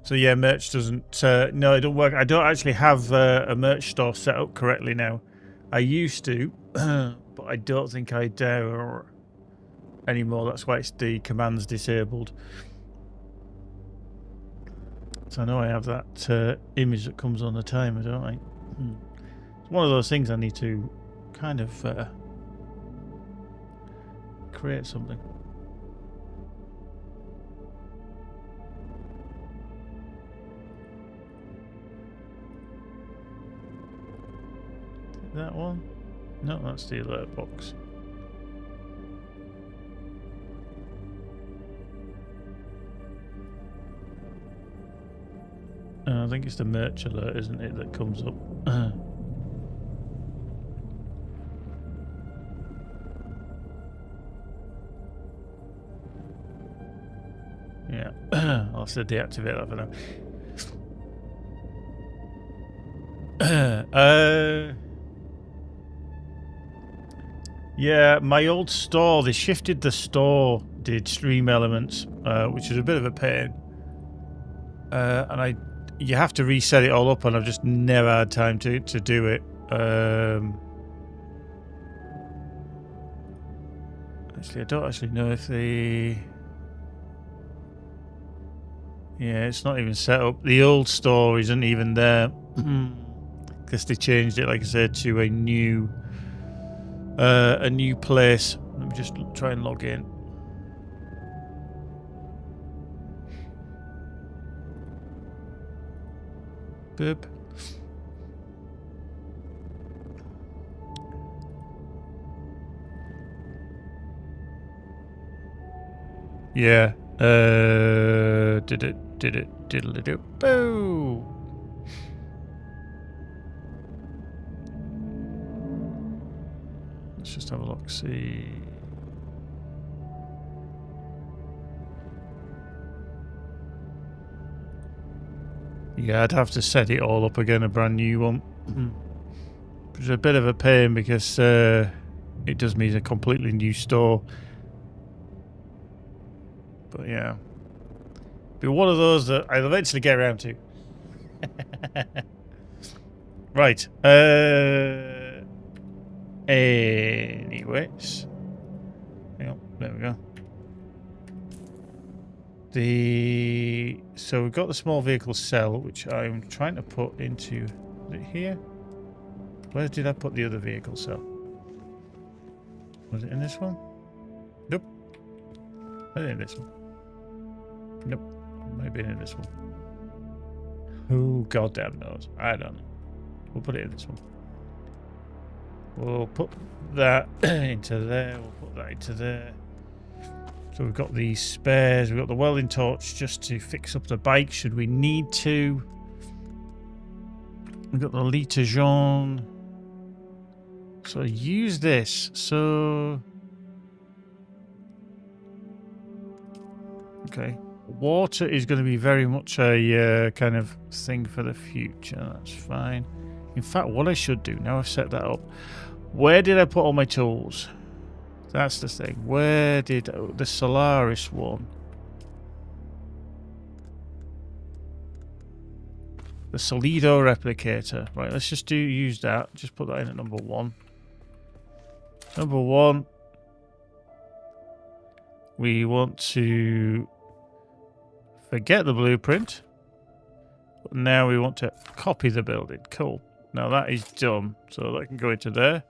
So yeah, merch doesn't. No, it don't work. I don't actually have a merch store set up correctly now. I used to, but I don't think I do anymore. That's why it's the commands disabled. So I know I have that image that comes on the timer, don't I? It's one of those things I need to kind of create something. That one? No, that's the alert box. I think it's the merch alert, isn't it, that comes up? Yeah, I'll have to deactivate that for now. Yeah, my old store, they shifted the store, did Stream Elements, which is a bit of a pain. And you have to reset it all up, and I've just never had time to do it. Actually, I don't actually know if they... Yeah, it's not even set up. The old store isn't even there. Because they changed it, like I said, to a new place. Let me just try and log in. Boop. Yeah. Did it. Boo! Let's just have a look, see. Yeah, I'd have to set it all up again, a brand new one. Which is a bit of a pain because it does mean a completely new store. But yeah. Be one of those that I'll eventually get around to. Right. Anyways. Hang on, there we go. So we've got the small vehicle cell, which I'm trying to put into... Is it here? Where did I put the other vehicle cell? Was it in this one? Nope. Was it in this one? Nope. Maybe in this one. Who goddamn knows? I don't know. We'll put it in this one. We'll put that into there. We'll put that into there. So we've got these spares. We've got the welding torch just to fix up the bike should we need to. We've got the litre jaune. So use this. So... Okay. Water is going to be very much a kind of thing for the future. That's fine. In fact, what I should do, now I've set that up, where did I put all my tools? That's the thing. Where did... the Solaris one. The Solido replicator. Right, let's just use that. Just put that in at number 1. Number 1. We want to forget the blueprint. But now we want to copy the building. Cool. Now that is done. So that can go into there.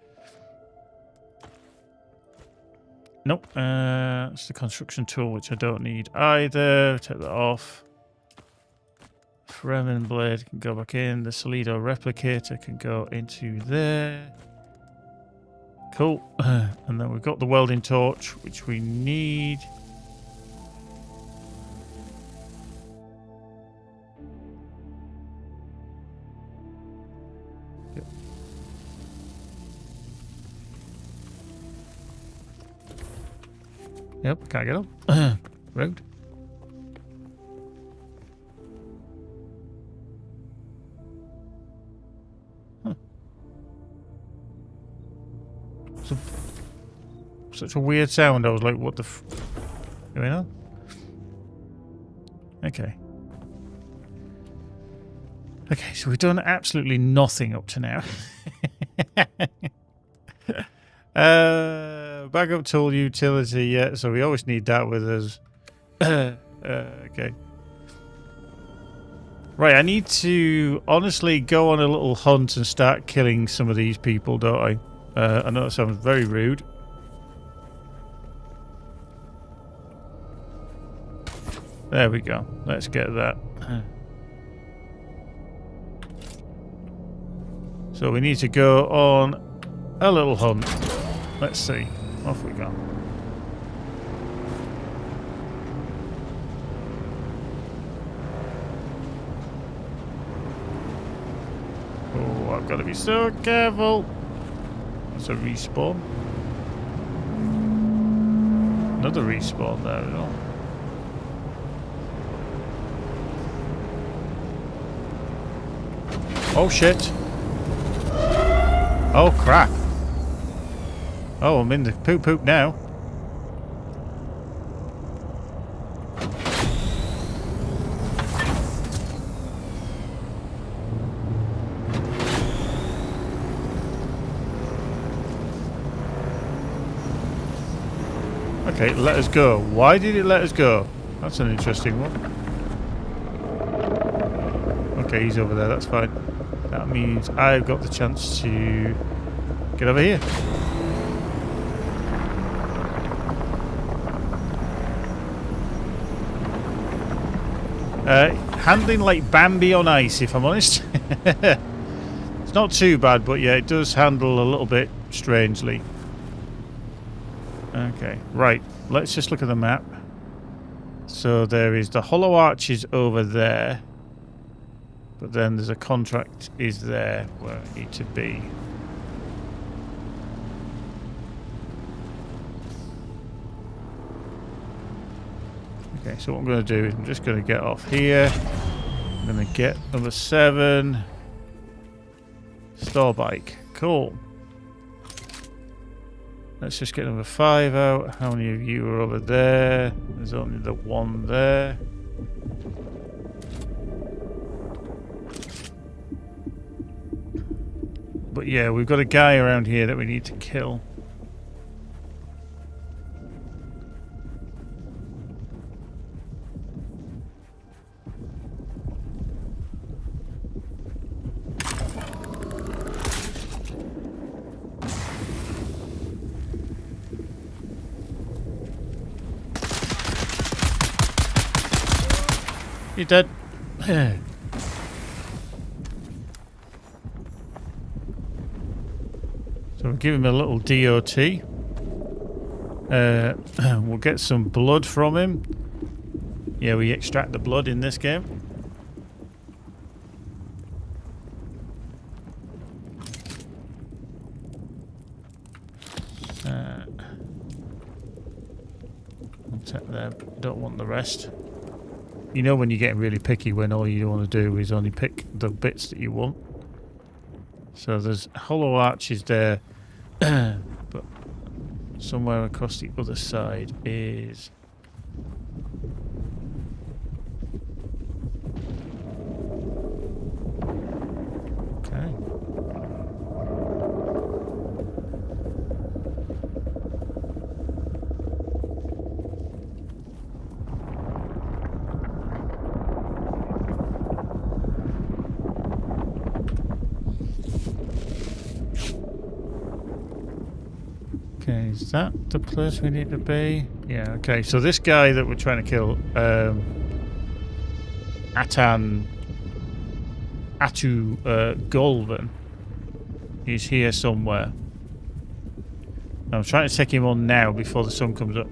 Nope. It's the construction tool, which I don't need either. Take that off. Fremen blade can go back in. The Solido replicator can go into there. Cool. And then we've got the welding torch, which we need. Yep. Yep, can't get up. Rude. Such a weird sound. I was like, what the f... going on? Okay. Okay, so we've done absolutely nothing up to now. Backup tool utility, yeah, so we always need that with us. Okay. Right, I need to honestly go on a little hunt and start killing some of these people, don't I? I know that sounds very rude. There we go. Let's get that. So we need to go on a little hunt. Let's see. Off we go. I've got to be so careful. That's a respawn. Another respawn there as well. Oh shit. Oh crap. Oh, I'm in the poop now. Okay, let us go. Why did it let us go? That's an interesting one. Okay, he's over there, that's fine. That means I've got the chance to get over here. Handling like Bambi on ice, if I'm honest. It's not too bad, but yeah, it does handle a little bit strangely. Okay, right. Let's just look at the map. So there is the Hollow Arches over there. But then there's a contract is there where I need to be. Okay, so what I'm going to do is I'm just going to get off here. I'm going to get number 7. Store bike. Cool. Let's just get number 5 out. How many of you are over there? There's only the one there. But yeah, we've got a guy around here that we need to kill. You're dead. So we'll give him a little DOT. We'll get some blood from him. Yeah, we extract the blood in this game. I'll take that. Don't want the rest. You know when you're getting really picky when all you want to do is only pick the bits that you want. So there's hollow arches there, but somewhere across the other side is... Okay. Okay, is that the place we need to be? Yeah, okay, so this guy that we're trying to kill, Atu Golden, he's here somewhere. I'm trying to take him on now before the sun comes up.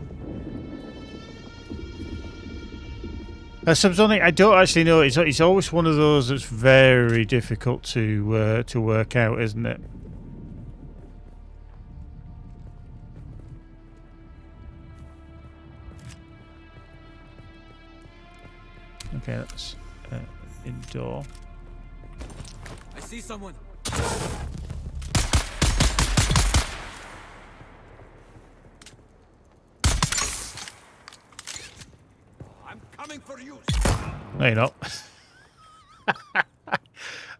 Subsonic, I don't actually know. It's always one of those that's very difficult to work out, isn't it? Okay, that's indoor. I see someone. I'm coming for you. No, you're not.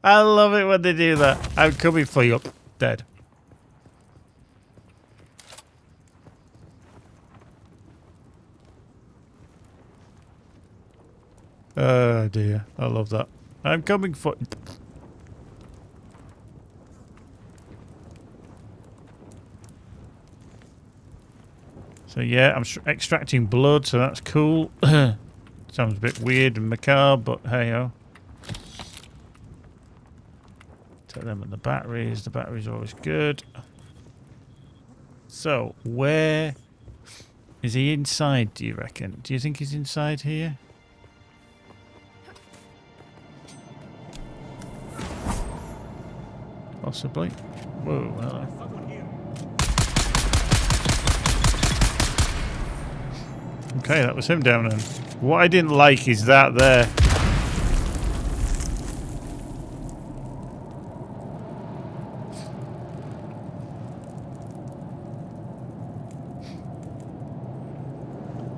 I love it when they do that. I'm coming for you. Dead. Oh dear, I love that. I'm coming for... So yeah, I'm extracting blood, so that's cool. Sounds a bit weird and macabre, but hey-ho. Take them at the batteries. The batteries are always good. So, where... Is he inside, do you reckon? Do you think he's inside here? Possibly. Whoa, hello. Someone here. Okay, that was him down then. What I didn't like is that there.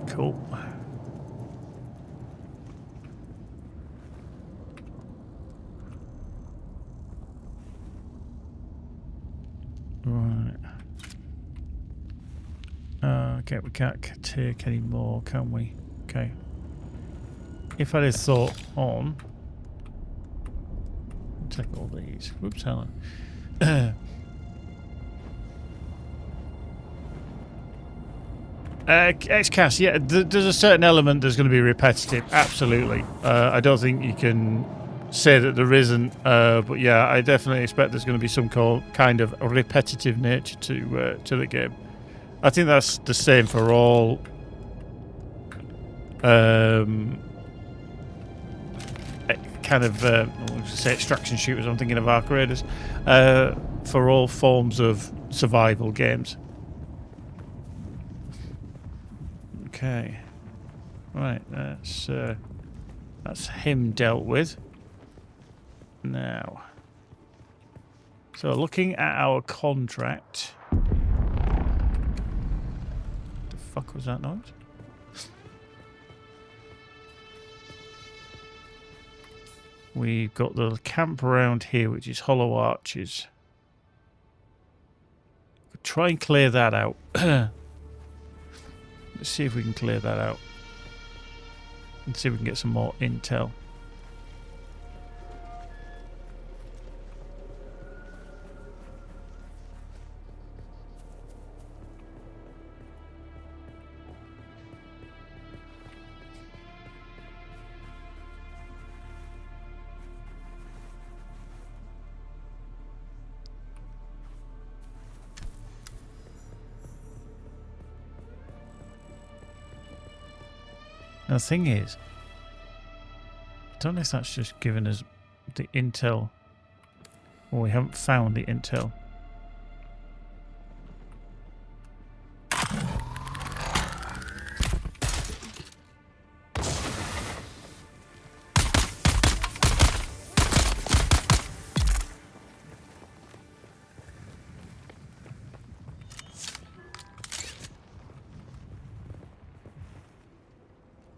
Cool. Right. Okay, we can't take any more, can we? Okay. If I had thought on... Take all these. Whoops, Helen. XCast, yeah, there's a certain element that's going to be repetitive, absolutely. I don't think you can say that there isn't, but yeah, I definitely expect there's going to be some kind of repetitive nature to the game. I think that's the same for all kind of, say extraction shooters, I'm thinking of Arc Raiders, for all forms of survival games. Okay, right, that's him dealt with. Now, so looking at our contract, the fuck was that noise? We've got the camp around here, which is Hollow Arches. We'll try and clear that out. Let's see if we can clear that out. And see if we can get some more intel. Now, the thing is, I don't know if that's just given us the intel, or we haven't found the intel.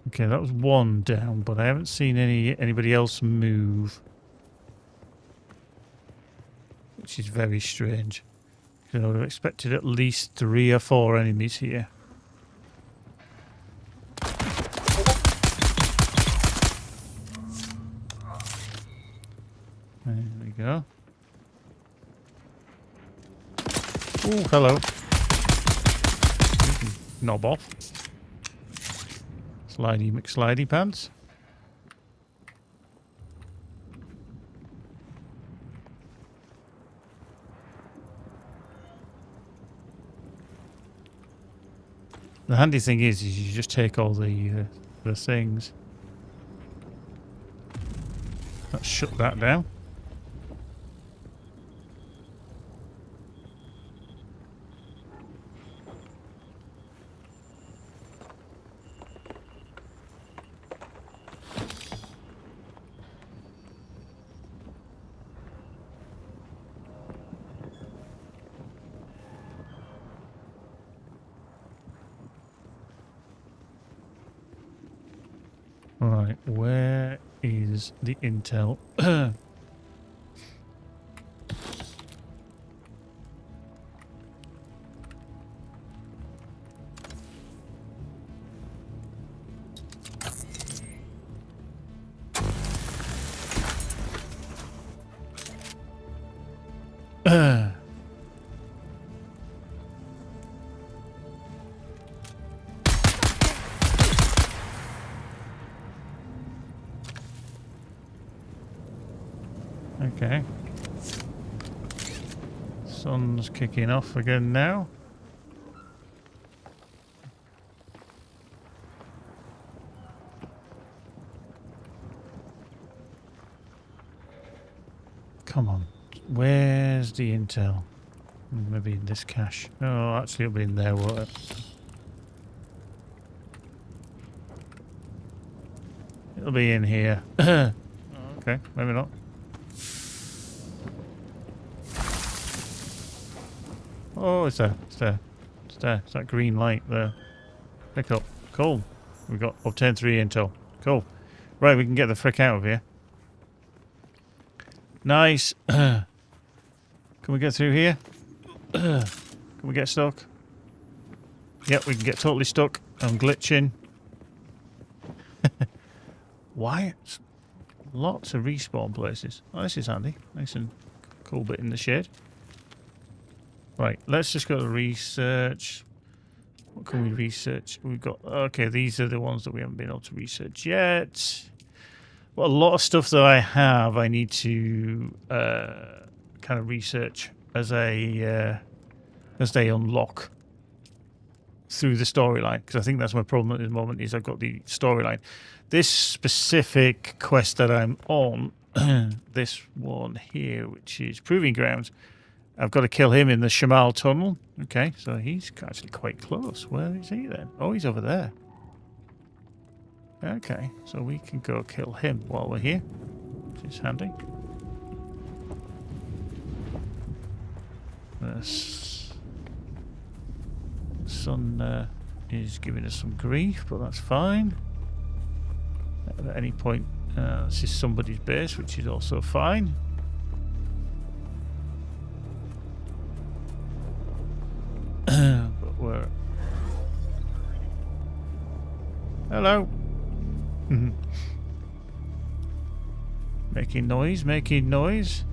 Okay, that was one down, but I haven't seen anybody else move, which is very strange. I would have expected at least 3 or 4 enemies here. There we go. Oh, hello. Knob off. Slidey McSlidey pants. The handy thing is you just take all the things. Let's shut that down. Right, where is the intel? Okay. Sun's kicking off again now. Come on. Where's the intel? Maybe in this cache. Oh, actually it'll be in there, won't it? It'll be in here. Oh, okay, maybe not. Oh, it's there. It's there. It's there. It's that green light there. Pick up. Cool. We've got obtain 3 intel. Cool. Right, we can get the frick out of here. Nice. Can we get through here? Can we get stuck? Yep, we can get totally stuck. I'm glitching. Why? Lots of respawn places. Oh, this is handy. Nice and cool bit in the shade. Right, let's just go to research. What can we research? We've got... Okay, these are the ones that we haven't been able to research yet. Well, a lot of stuff that I have, I need to kind of research as they unlock through the storyline. Because I think that's my problem at the moment, is I've got the storyline. This specific quest that I'm on, this one here, which is Proving Grounds, I've got to kill him in the Shamal Tunnel. Okay, so he's actually quite close. Where is he then? Oh, he's over there. Okay, so we can go kill him while we're here, which is handy. The sun is giving us some grief, but that's fine. At any point, this is somebody's base, which is also fine. But we're... Hello. Making noise, making noise.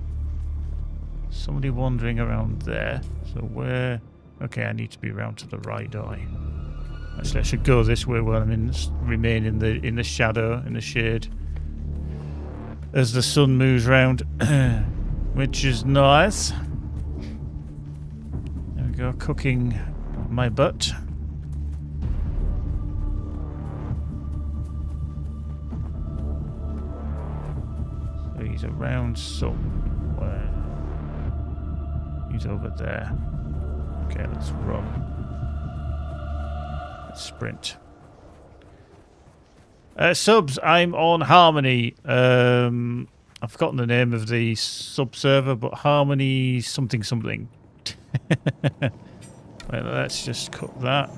Somebody wandering around there. So where... Okay, I need to be around to the right eye. Actually, I should go this way while I'm remain in the shadow, in the shade, as the sun moves round, which is nice. There we go, cooking my butt. So he's around somewhere. He's over there. Okay, let's run. Let's sprint. Subs, I'm on Harmony. I've forgotten the name of the sub server, but Harmony something something. Right, let's just cut that.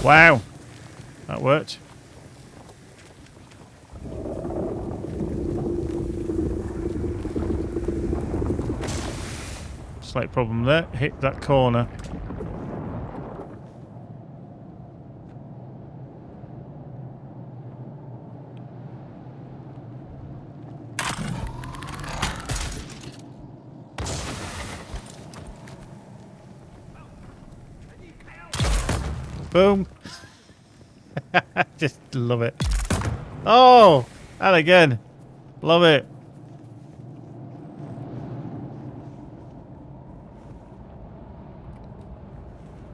Wow, that worked. Slight problem there. Hit that corner. Boom. Just love it. Oh, and again. Love it.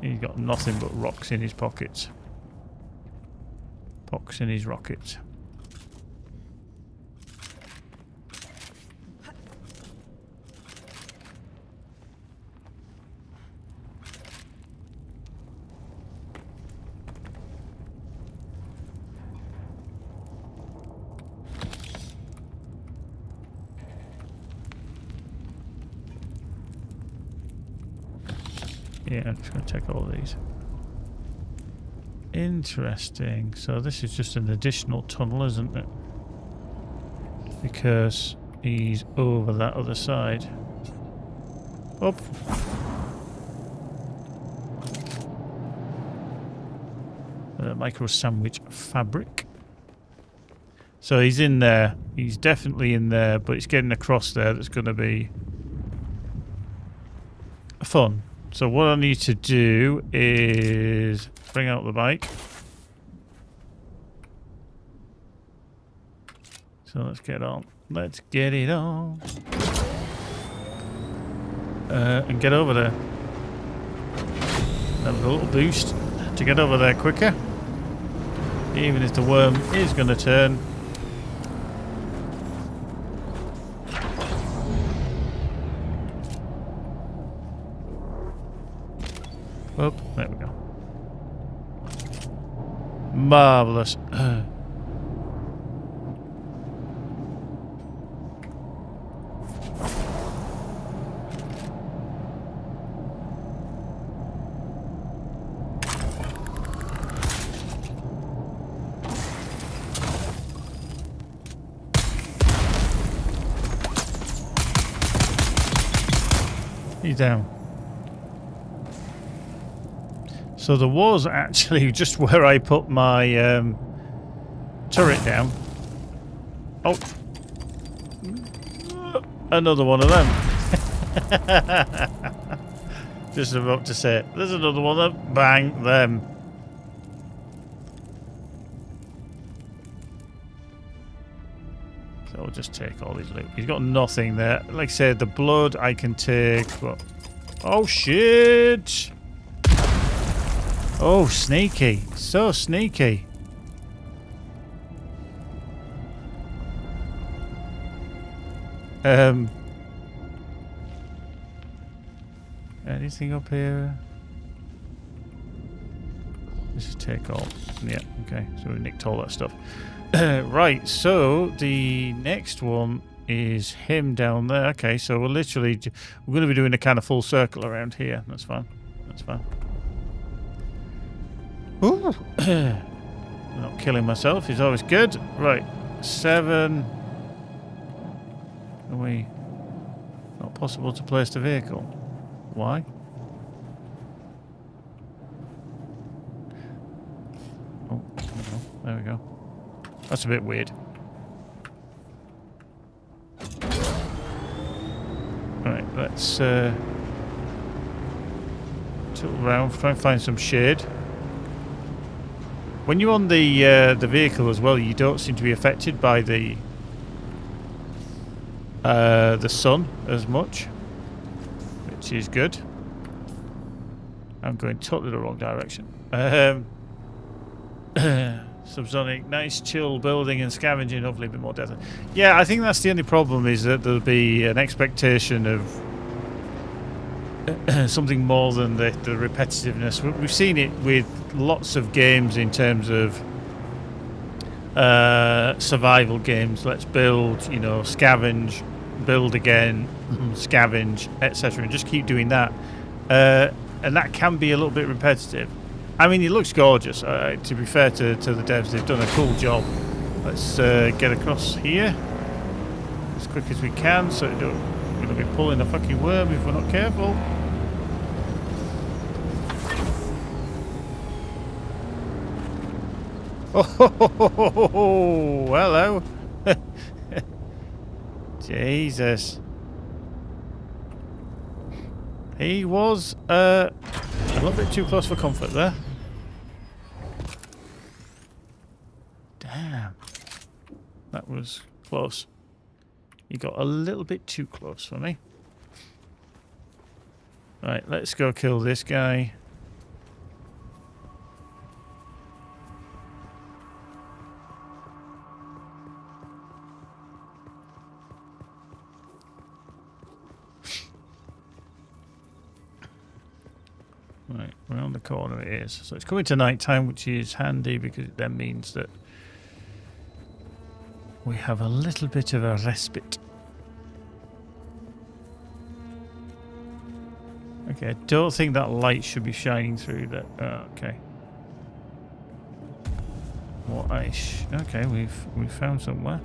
He's got nothing but rocks in his pockets. Pox in his rockets. Yeah, I'm just going to take all these. Interesting. So this is just an additional tunnel, isn't it? Because he's over that other side. Up. Micro sandwich fabric. So he's in there. He's definitely in there, but it's getting across there that's going to be fun. So what I need to do is bring out the bike. So let's get on. Let's get it on. And get over there. Have a little boost. to get over there quicker. Even if the worm is going to turn. Oh, there we go. Marvellous. He's down. So there was actually just where I put my turret down. Oh, another one of them. Just about to say it. There's another one of them. Bang them. So I'll just take all his loot. He's got nothing there. Like I said, the blood I can take. But... oh shit! Oh, sneaky. So sneaky. Anything up here? Let's just take all. Yeah, okay. So we nicked all that stuff. Right, so the next one is him down there. Okay, so we're literally... we're going to be doing a kind of full circle around here. That's fine. That's fine. Ooh. Not killing myself is always good. Right, 7. Are we... not possible to place the vehicle? Why? Oh, there we go. That's a bit weird. Right, let's tilt around, try and find some shade. When you're on the vehicle as well, you don't seem to be affected by the sun as much, which is good. I'm going totally the wrong direction. Subsonic, nice chill building and scavenging, hopefully a bit more death. Yeah, I think that's the only problem, is that there'll be an expectation of something more than the repetitiveness. We've seen it with lots of games in terms of survival games. Let's build, you know, scavenge, build again, scavenge, etc. and just keep doing that. And that can be a little bit repetitive. I mean, it looks gorgeous. To be fair to the devs, they've done a cool job. Let's get across here as quick as we can, so we're going to be pulling a fucking worm if we're not careful. Oh, hello. Jesus. He was a little bit too close for comfort there. Damn. That was close. You got a little bit too close for me. Right, let's go kill this guy. Right, around the corner it is. So it's coming to night time, which is handy because it then means that we have a little bit of a respite. Okay, I don't think that light should be shining through that. Oh, okay. What okay, we've found somewhere.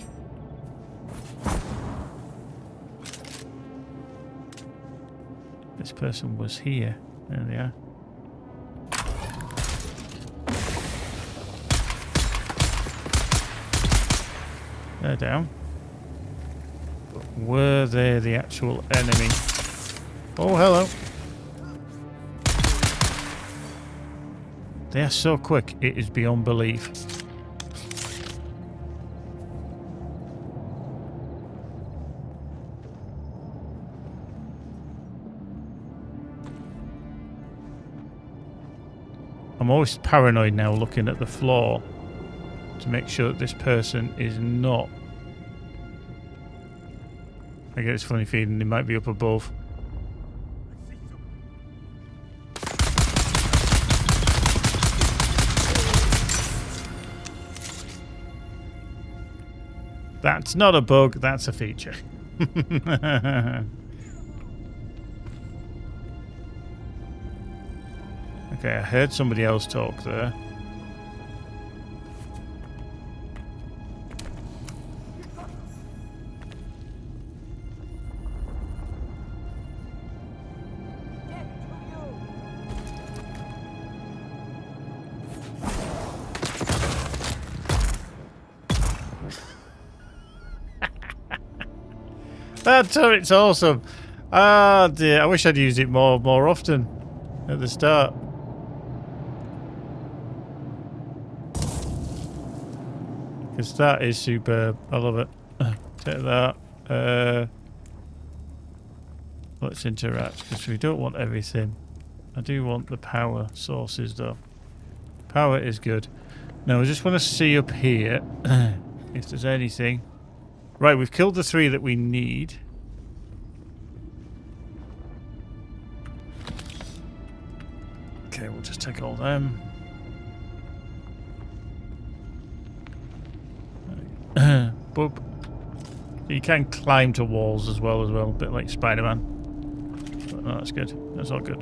This person was here. There they are. They're down. But were they the actual enemy? Oh, hello. They are so quick, it is beyond belief. I'm always paranoid now looking at the floor to make sure that this person is not. I get this funny feeling they might be up above. That's not a bug, that's a feature. Okay, I heard somebody else talk there. That turret's awesome. Ah dear, I wish I'd used it more often at the start. Because that is superb. I love it. Take that. Let's interact because we don't want everything. I do want the power sources though. Power is good. Now I just want to see up here if there's anything. Right, we've killed the 3 that we need. Okay, we'll just take all them. Boop. You can climb to walls as well, a bit like Spider-Man. But no, that's good. That's all good.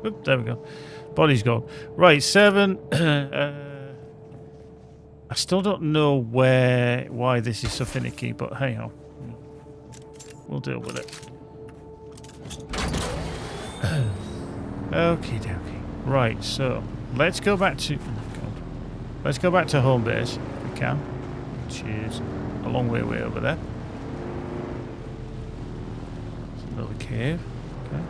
Whoop, there we go. Body's gone. Right, 7. I still don't know why this is so finicky, but hey ho. We'll deal with it. Okie dokie. Right, so let's go back to let's go back to home base if we can. Which is a long way over there. There's another cave. Okay.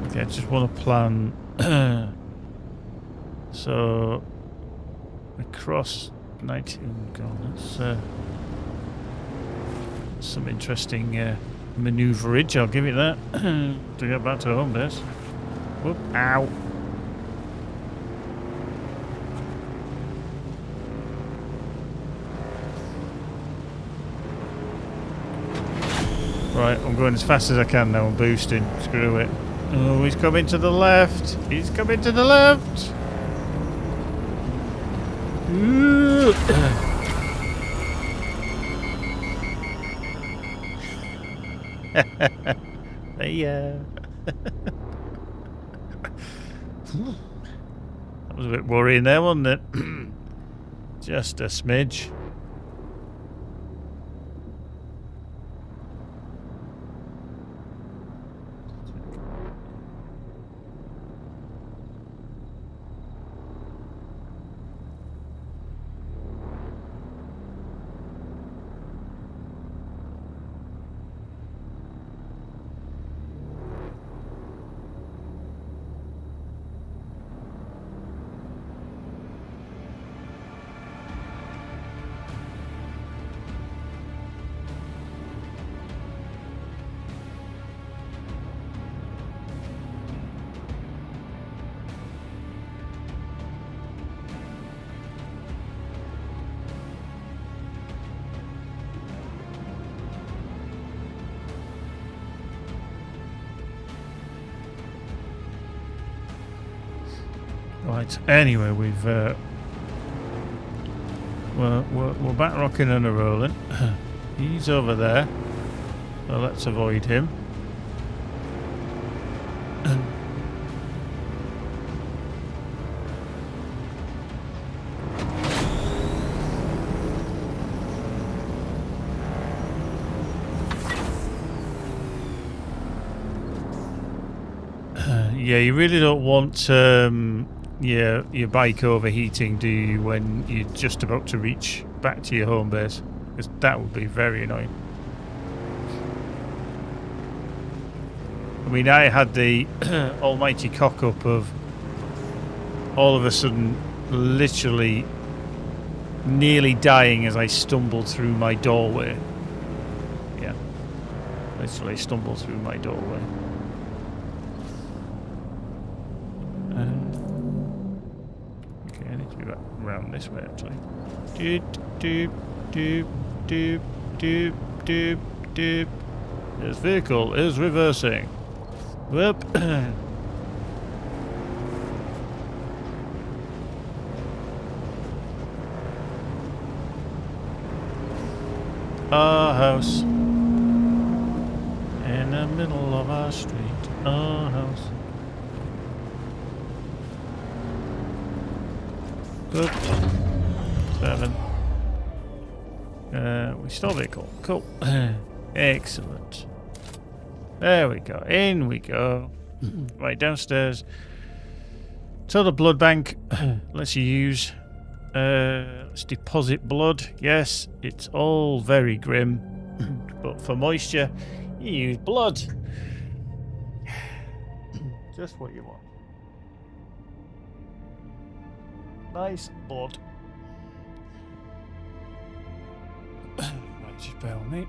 Okay, I just want to plan. So across 19. God, that's some interesting manoeuvrage. I'll give it that to get back to home base. Whoop! Ow! Right, I'm going as fast as I can now. I'm boosting. Screw it. Oh, he's coming to the left. He's coming to the left. Yeah. That was a bit worrying there, wasn't it? Just a smidge. Right. Anyway, we've we're back rocking and a rolling. He's over there, so let's avoid him. Yeah, you really don't want your bike overheating, do you, when you're just about to reach back to your home base? Because that would be very annoying. I mean, I had the almighty cock-up of all of a sudden literally nearly dying as I stumbled through my doorway. Yeah. Literally stumbled through my doorway. Okay, I need to be back around this way actually. Doop, doop, doop, doop, doop, doop, doop. This vehicle is reversing. Whoop. Our house in the middle of our street. Our house. Good. 7. We stole vehicle. Cool. Excellent. There we go. In we go. Right, downstairs. To the blood bank. Let's use. Let's deposit blood. Yes, it's all very grim. But for moisture, you use blood. Just what you want. Nice blood. Right, just bear with me.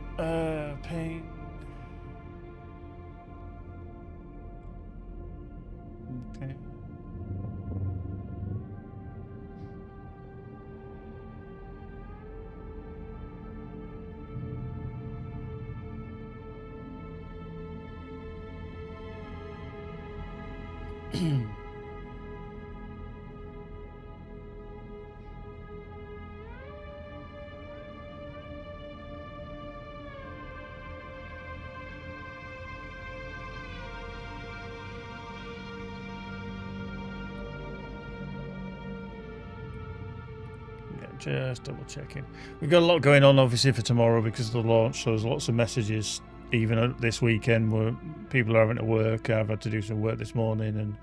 Pain. Okay. Just double checking. We've got a lot going on obviously for tomorrow because of the launch, so there's lots of messages even this weekend where people are having to work. I've had to do some work this morning and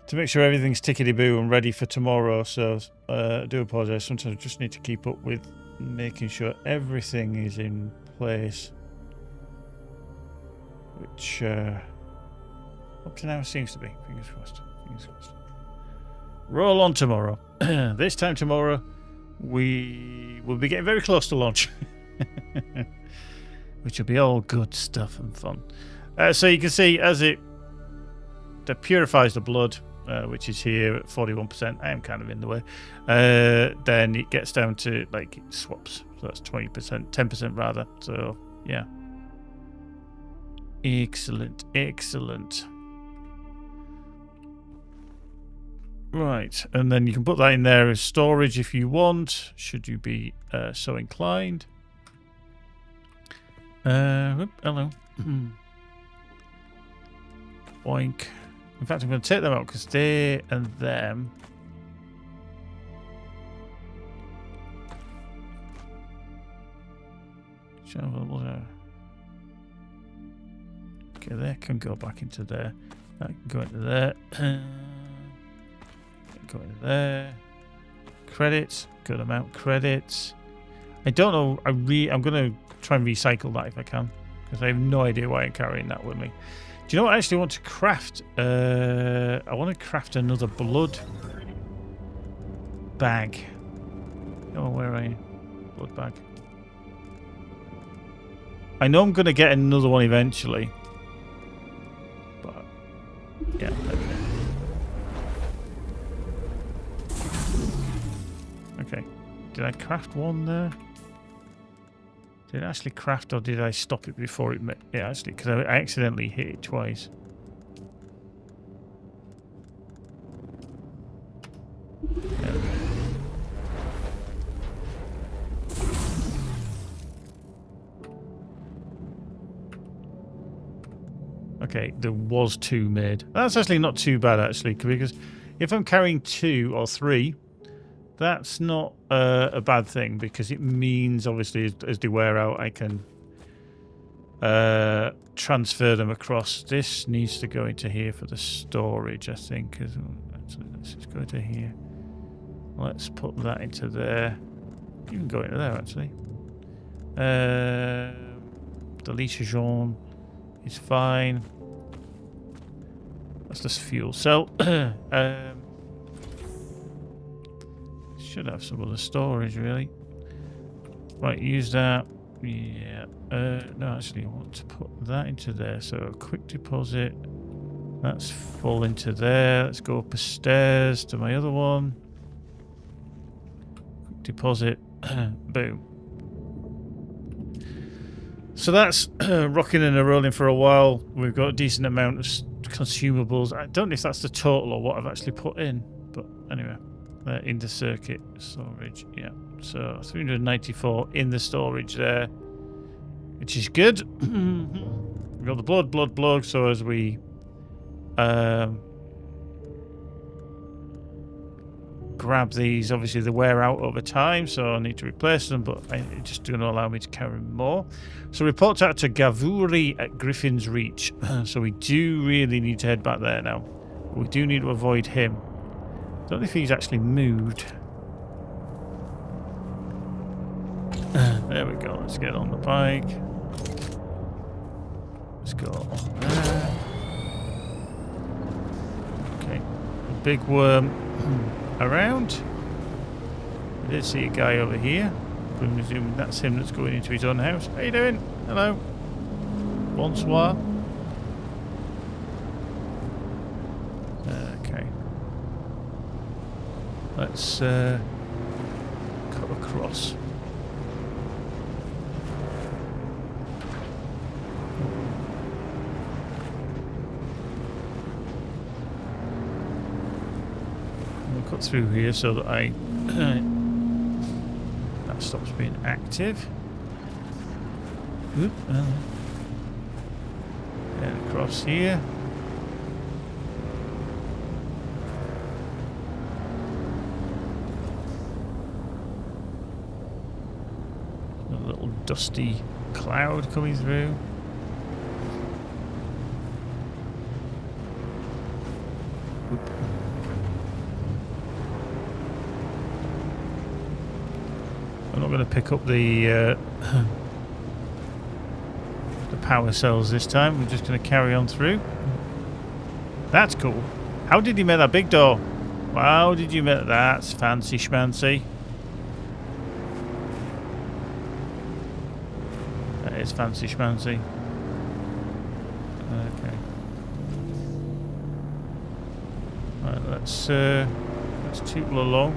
to make sure everything's tickety-boo and ready for tomorrow, so I do apologise. Sometimes I just need to keep up with making sure everything is in place, which up to now seems to be. Fingers crossed. Fingers crossed. Roll on tomorrow. This time tomorrow we will be getting very close to launch. Which will be all good stuff and fun. So you can see as it purifies the blood, which is here at 41%. I am kind of in the way. Then it gets down to, like, it swaps. So that's 20%, 10% rather. So, yeah. Excellent, excellent. Right, and then you can put that in there as storage if you want, should you be so inclined. Hello. Boink. In fact, I'm going to take them out because they and them. Okay, they can go back into there. That can go into there. Go into there. Credits. Good amount. Credits. I don't know. I'm going to try and recycle that if I can, because I have no idea why I'm carrying that with me. Do you know what I actually want to craft? I want to craft another blood bag. Oh, where are you? Blood bag. I know I'm going to get another one eventually. But, yeah, okay. Did I craft one there? Did I actually craft, or did I stop it before it... Yeah, actually, because I accidentally hit it twice. Yeah. Okay, there was 2 made. That's actually not too bad, actually, because if I'm carrying 2 or 3... that's not a bad thing, because it means, obviously, as they wear out, I can transfer them across. This needs to go into here for the storage, I think. Actually, let's just go into here. Let's put that into there. You can go into there, actually. The Lisa Jean is fine. That's just fuel. So, should have some other storage, really. Right, use that. Yeah. No, actually, I want to put that into there. So, a quick deposit. That's full into there. Let's go up the stairs to my other one. Quick deposit. Boom. So that's rocking and rolling for a while. We've got a decent amount of consumables. I don't know if that's the total or what I've actually put in. But anyway, in the circuit storage. Yeah. So 394 in the storage there, which is good. We've got the blood. So as we grab these, obviously they wear out over time, so I need to replace them, but it's just going to allow me to carry more. So reports out to Gavuri at Griffin's Reach. So we do really need to head back there now. We do need to avoid him. Don't know if he's actually moved. There we go. Let's get on the bike. Let's go on there. Okay. A big worm around. I did see a guy over here. I'm assuming that's him that's going into his own house. How you doing? Hello. Bonsoir. Okay. Let's cut across. We'll cut through here so that that stops being active. Oop, and across here. A little dusty cloud coming through. Oop. I'm not going to pick up the power cells this time. I'm just going to carry on through. That's cool. How did he make that big door? How did you make that? That's fancy schmancy. That is fancy schmancy. Okay. Right, let's tootle along.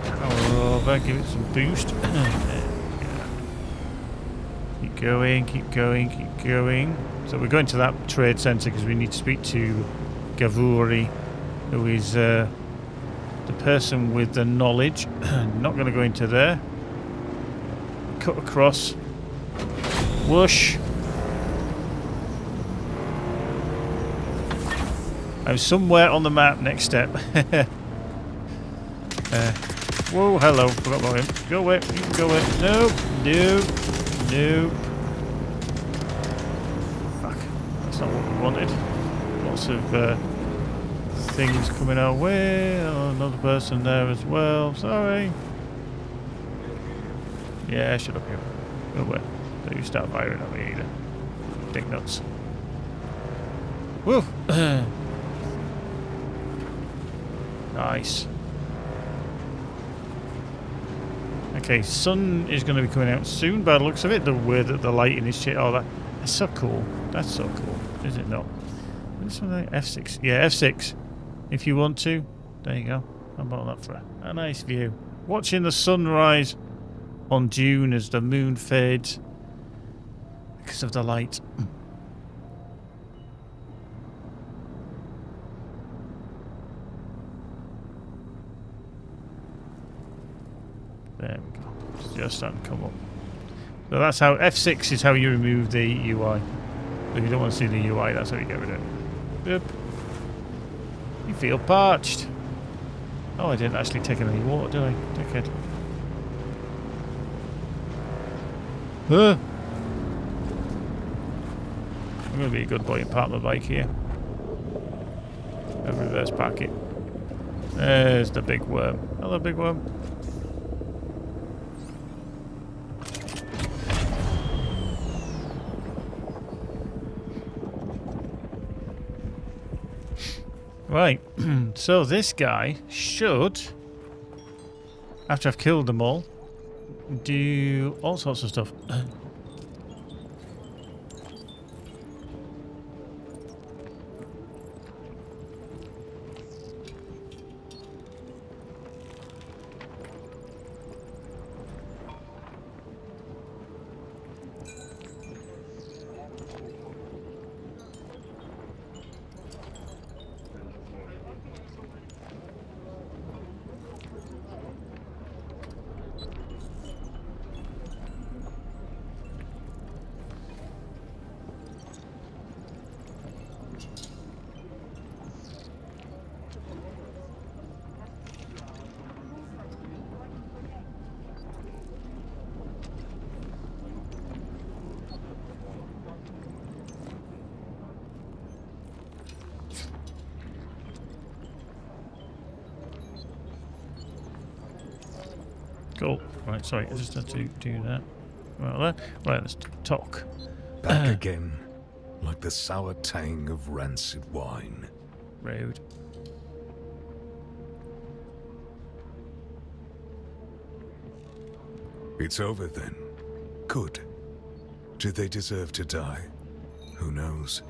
Power over, give it some boost. Keep going, keep going, keep going. So we're going to that trade centre because we need to speak to Gavuri, who is the person with the knowledge. Not going to go into there. Cut across. Whoosh. I'm somewhere on the map. Next step. Whoa, hello. Forgot about him. Go away. You can go away. Nope. Nope. Nope. Fuck. That's not what we wanted. Lots of things coming our way. Oh, another person there as well. Sorry. Yeah, shut up you. Go away. Don't you start firing at me either. Dick nuts. Woo! Nice. Okay, sun is going to be coming out soon by the looks of it. The way that the lighting is shit. Oh, that's so cool. That's so cool. Is it not? What's something? F6. Yeah, F6. If you want to. There you go. How about that for a nice view? Watching the sunrise on Dune as the moon fades because of the light. There we go. It's just starting to come up. So that's how F6 is how you remove the UI. If you don't want to see the UI, that's how you get rid of it. Yep. You feel parched. Oh, I didn't actually take any water, did I? Dickhead. I'm going to be a good boy and park my bike here. And reverse park it. There's the big worm. Hello, big worm. Right. So this guy should, after I've killed them all, do all sorts of stuff. Cool. Right, sorry, I just had to do that. Right, let's talk. Back again, like the sour tang of rancid wine. Rude. It's over then. Good. Did they deserve to die? Who knows?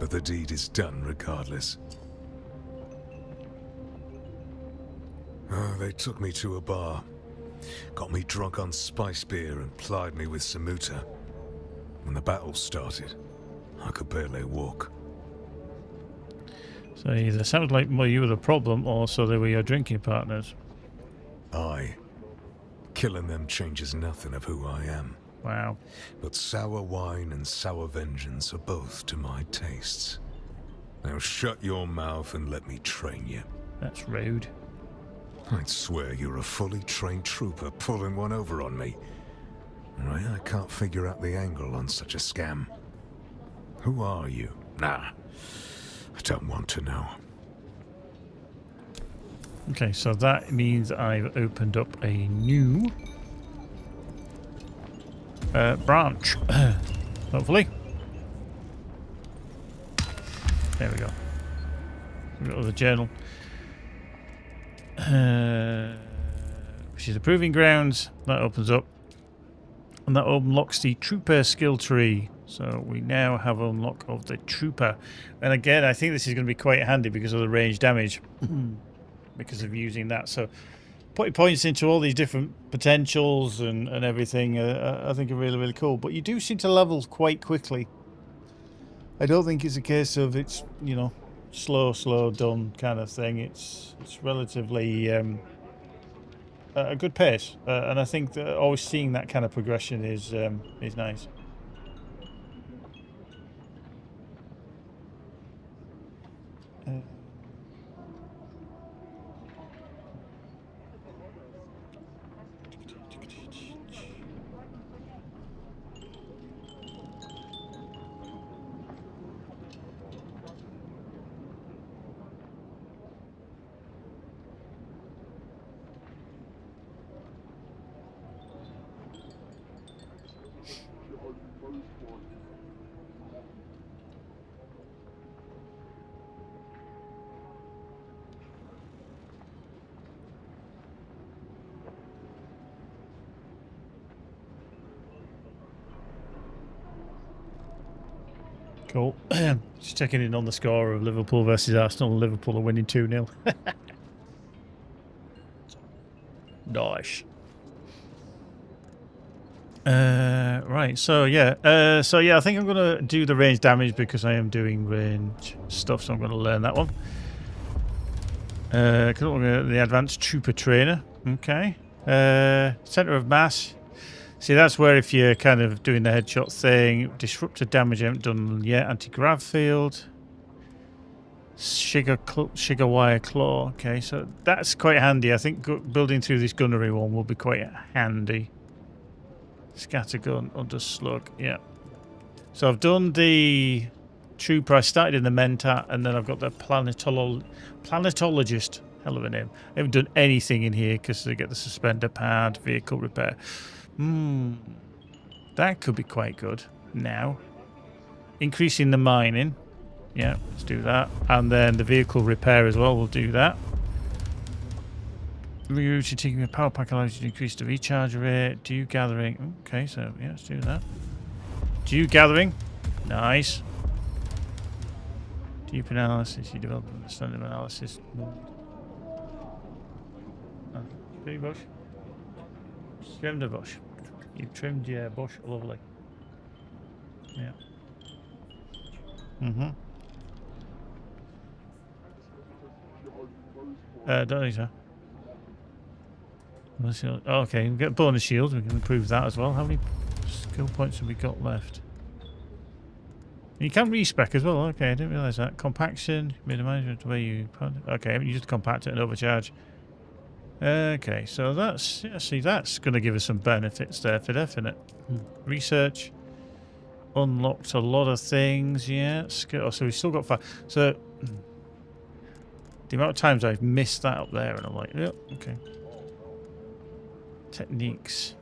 But the deed is done regardless. Oh, they took me to a bar. Got me drunk on spice beer and plied me with samuta. When the battle started, I could barely walk. So either sounds like well, you were the problem, or so they were your drinking partners. Aye. Killing them changes nothing of who I am. Wow. But sour wine and sour vengeance are both to my tastes. Now shut your mouth and let me train you. That's rude. I'd swear you're a fully trained trooper pulling one over on me. Right, I can't figure out the angle on such a scam. Who are you? Nah, I don't want to know. Okay, so that means I've opened up a new branch. Hopefully. There we go. We've got the journal. Which is the proving grounds. That opens up. And that unlocks the trooper skill tree. So we now have unlock of the trooper. And again, I think this is going to be quite handy because of the range damage. Because of using that. So putting points into all these different potentials and everything, I think are really, really cool. But you do seem to level quite quickly. I don't think it's a case of it's, you know, slow done kind of thing. It's relatively a good pace, and I think that always seeing that kind of progression is nice. Cool. Just checking in on the score of Liverpool versus Arsenal. Liverpool are winning 2-0. Nice. Right, so yeah, I think I'm going to do the range damage because I am doing range stuff, so I'm going to learn that one. The advanced trooper trainer. Okay. Center of mass. See, that's where if you're kind of doing the headshot thing, disruptor damage I haven't done yet. Anti-grav field. Sugar wire claw. Okay, so that's quite handy. I think building through this gunnery one will be quite handy. Scattergun, under slug, yeah. So I've done the trooper. I started in the Mentat, and then I've got the planetologist. Hell of a name. I haven't done anything in here because they get the suspender pad, vehicle repair. That could be quite good now. Increasing the mining. Yeah, let's do that. And then the vehicle repair as well, we'll do that. Rerouting taking a power pack allows you to increase the recharge rate. Dew gathering. Okay, so yeah, let's do that. Dew gathering. Nice. Deep analysis. You develop understanding of analysis. Tree bush. Trimmed a bush. You've trimmed your bush. Lovely. Yeah. Mm-hmm. Don't think so. Oh, okay, we get bonus shield. We can improve that as well. How many skill points have we got left? You can respec as well. Okay, I didn't realise that. Compaction, minimizement where you. Okay, you just compact it and overcharge. Okay, so that's see that's going to give us some benefits there for definite. Research unlocked a lot of things. Yeah, skill. So we've still got 5. So the amount of times I've missed that up there, and I'm like, yep, okay. Techniques.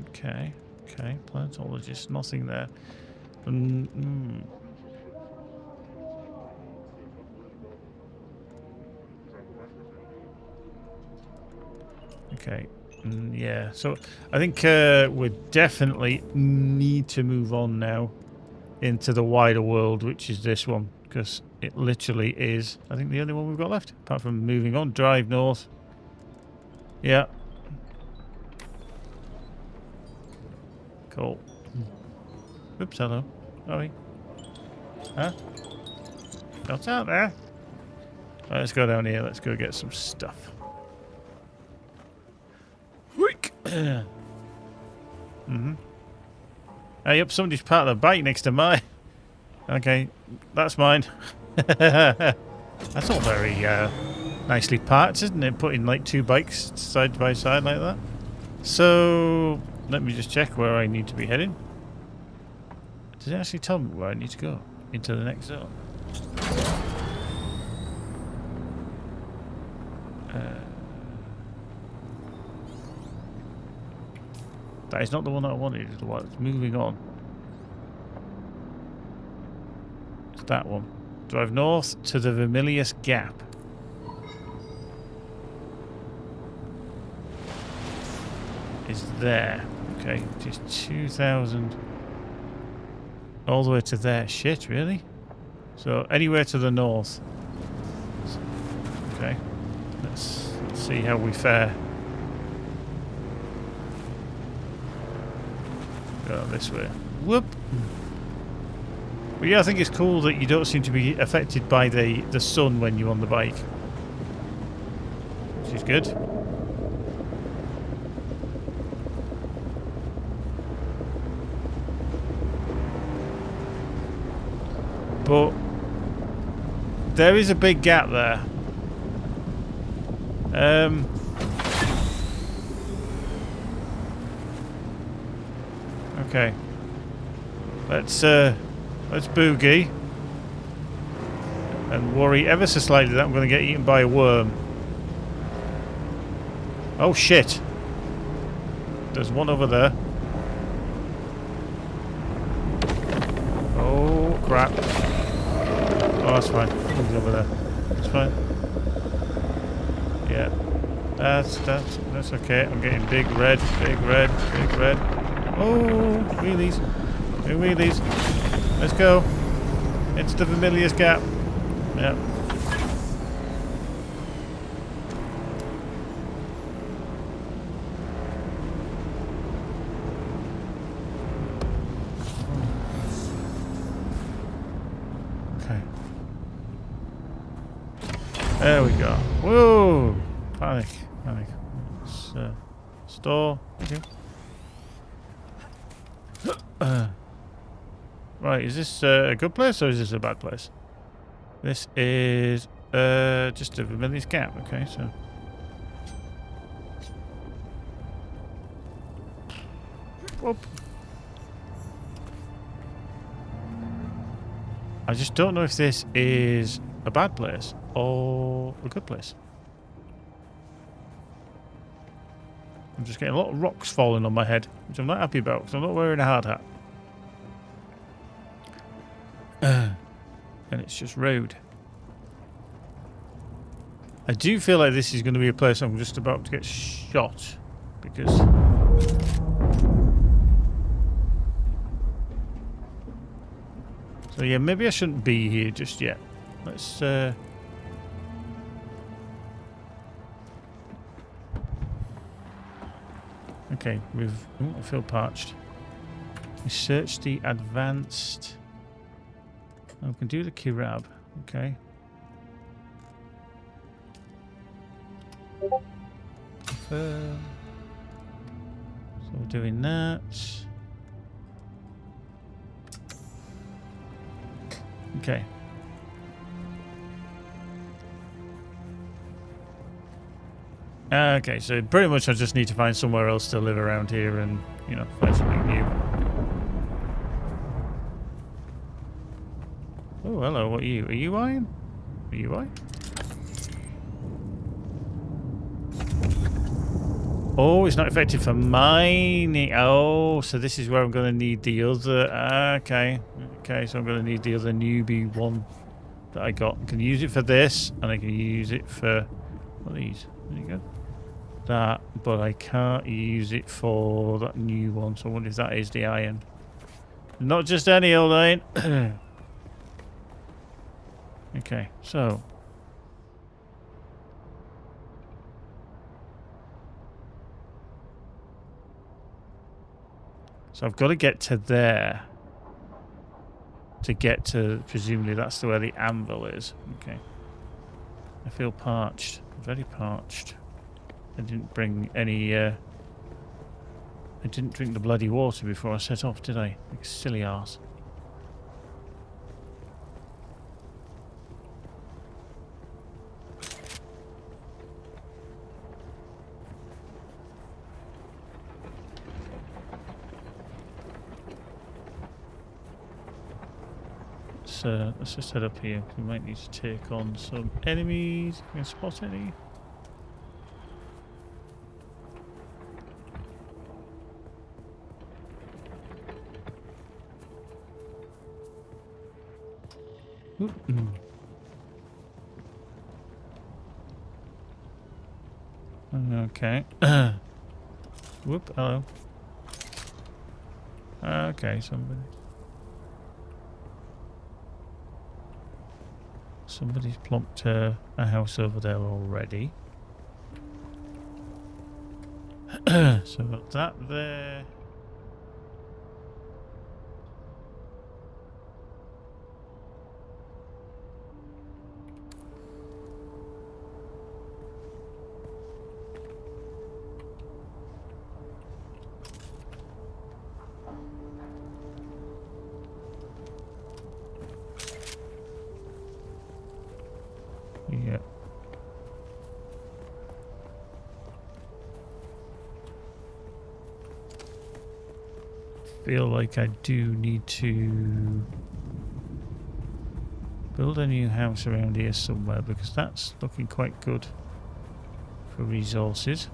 Okay. Plantologist. Nothing there. Okay. Yeah. So I think we definitely need to move on now into the wider world, which is this one, because it literally is, I think, the only one we've got left, apart from moving on. Drive north. Yeah. Cool. Oops, hello. Sorry. Huh? What's out there? Right, let's go down here. Let's go get some stuff. Yep, somebody's parked their bike next to mine. Okay, that's mine. That's all very nicely parked, isn't it? Putting like 2 bikes side by side like that. So let me just check where I need to be heading. Does it actually tell me where I need to go? Into the next zone. That is not the one that I wanted. It's the one that's moving on. It's that one. Drive north to the Vermilius Gap. Is there. Okay, just 2,000. All the way to there. Shit, really? So, anywhere to the north. Okay. Let's see how we fare. Go this way. Whoop! But yeah, I think it's cool that you don't seem to be affected by the sun when you're on the bike. Which is good. But there is a big gap there. Okay. Let's boogie. And worry ever so slightly that I'm going to get eaten by a worm. Oh shit. There's one over there. Oh crap. Oh, that's fine. He's over there. That's fine. Yeah. That's okay. I'm getting big red. Oh, wheelies. Two wheelies. Let's go. Into the Vermilius Gap. Yeah. Okay. There we go. Whoa! Panic. Let's, store. Okay. Right, is this a good place or is this a bad place? This is just a Vermilius Gap. Okay, so. Whoop. I just don't know if this is a bad place or a good place. I'm just getting a lot of rocks falling on my head, which I'm not happy about because I'm not wearing a hard hat. and it's just road. I do feel like this is going to be a place I'm just about to get shot, because so yeah, maybe I shouldn't be here just yet. Let's okay, I feel parched. Research the advanced. Oh, we can do the Kirab. Okay. Confirm. So we're doing that. Okay. Okay, so pretty much I just need to find somewhere else to live around here and, you know, find something new. Oh, hello, what are you? Are you iron? Are you iron? Oh, it's not effective for mining. Oh, so this is where I'm going to need the other. Okay. Okay, so I'm going to need the other newbie one that I got. I can use it for this, and I can use it for... What are these? There you go. That, but I can't use it for that new one, so I wonder if that is the iron. Not just any old iron. Okay, so... So I've got to get to there. To get to, presumably that's where the anvil is. Okay. I feel parched. Very parched. I didn't bring any, I didn't drink the bloody water before I set off, did I? Like a silly arse. Let's just head up here. We might need to take on some enemies. Can I spot any? Okay. Whoop, hello. Okay, somebody's plonked a house over there already. So got that there. Yeah. Feel like I do need to build a new house around here somewhere, because that's looking quite good for resources.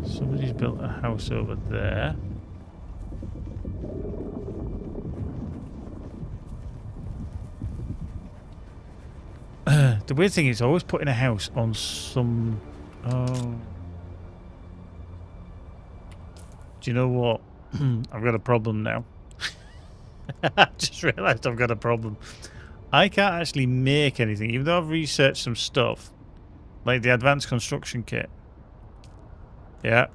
Somebody's built a house over there. The weird thing is, always putting a house on some... Oh. Do you know what? I've got a problem now. I just realised I've got a problem. I can't actually make anything, even though I've researched some stuff. Like the advanced construction kit. Yeah.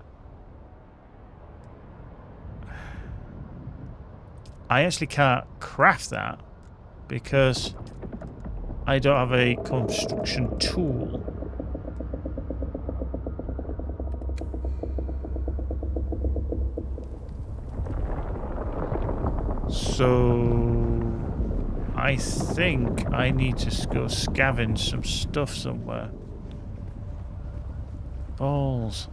I actually can't craft that because I don't have a construction tool. So I think I need to go scavenge some stuff somewhere. Balls.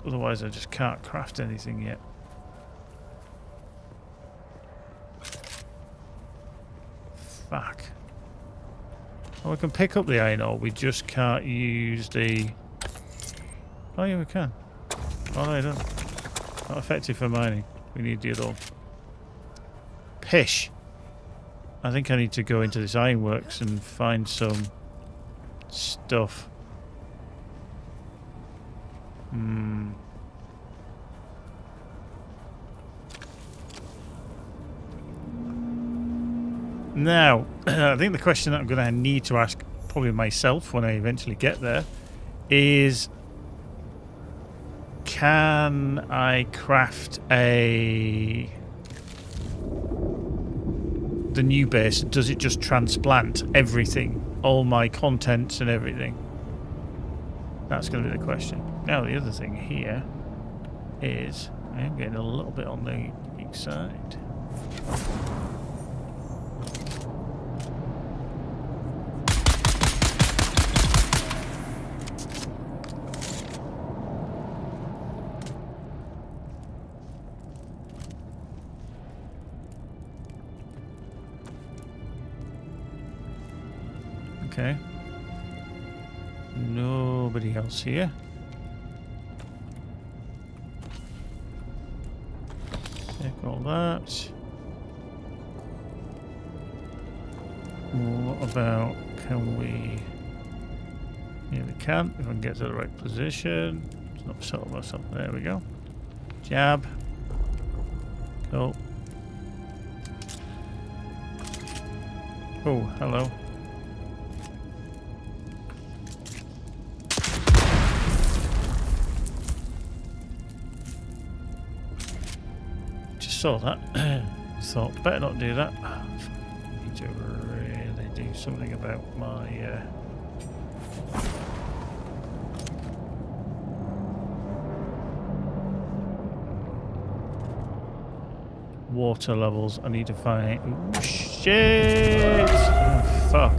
Otherwise I just can't craft anything yet. Fuck. Oh, we can pick up the iron ore, we just can't use the... Oh yeah, we can. Oh no, I don't. Not effective for mining. We need the other one. Pish! I think I need to go into this ironworks and find some stuff. Now, I think the question that I'm going to need to ask probably myself when I eventually get there is, can I craft the new base? Does it just transplant everything, all my contents and everything? That's going to be the question. Now the other thing here is I am getting a little bit on the weak side. Okay. Nobody else here. Take all that. What about, can we... Yeah, we can, if I can get to the right position. It's not settle myself. There we go. Jab. Cool. Oh, hello. Saw that. Thought better not do that. I need to really do something about my water levels. I need to find... Ooh, shit! Oh, fuck.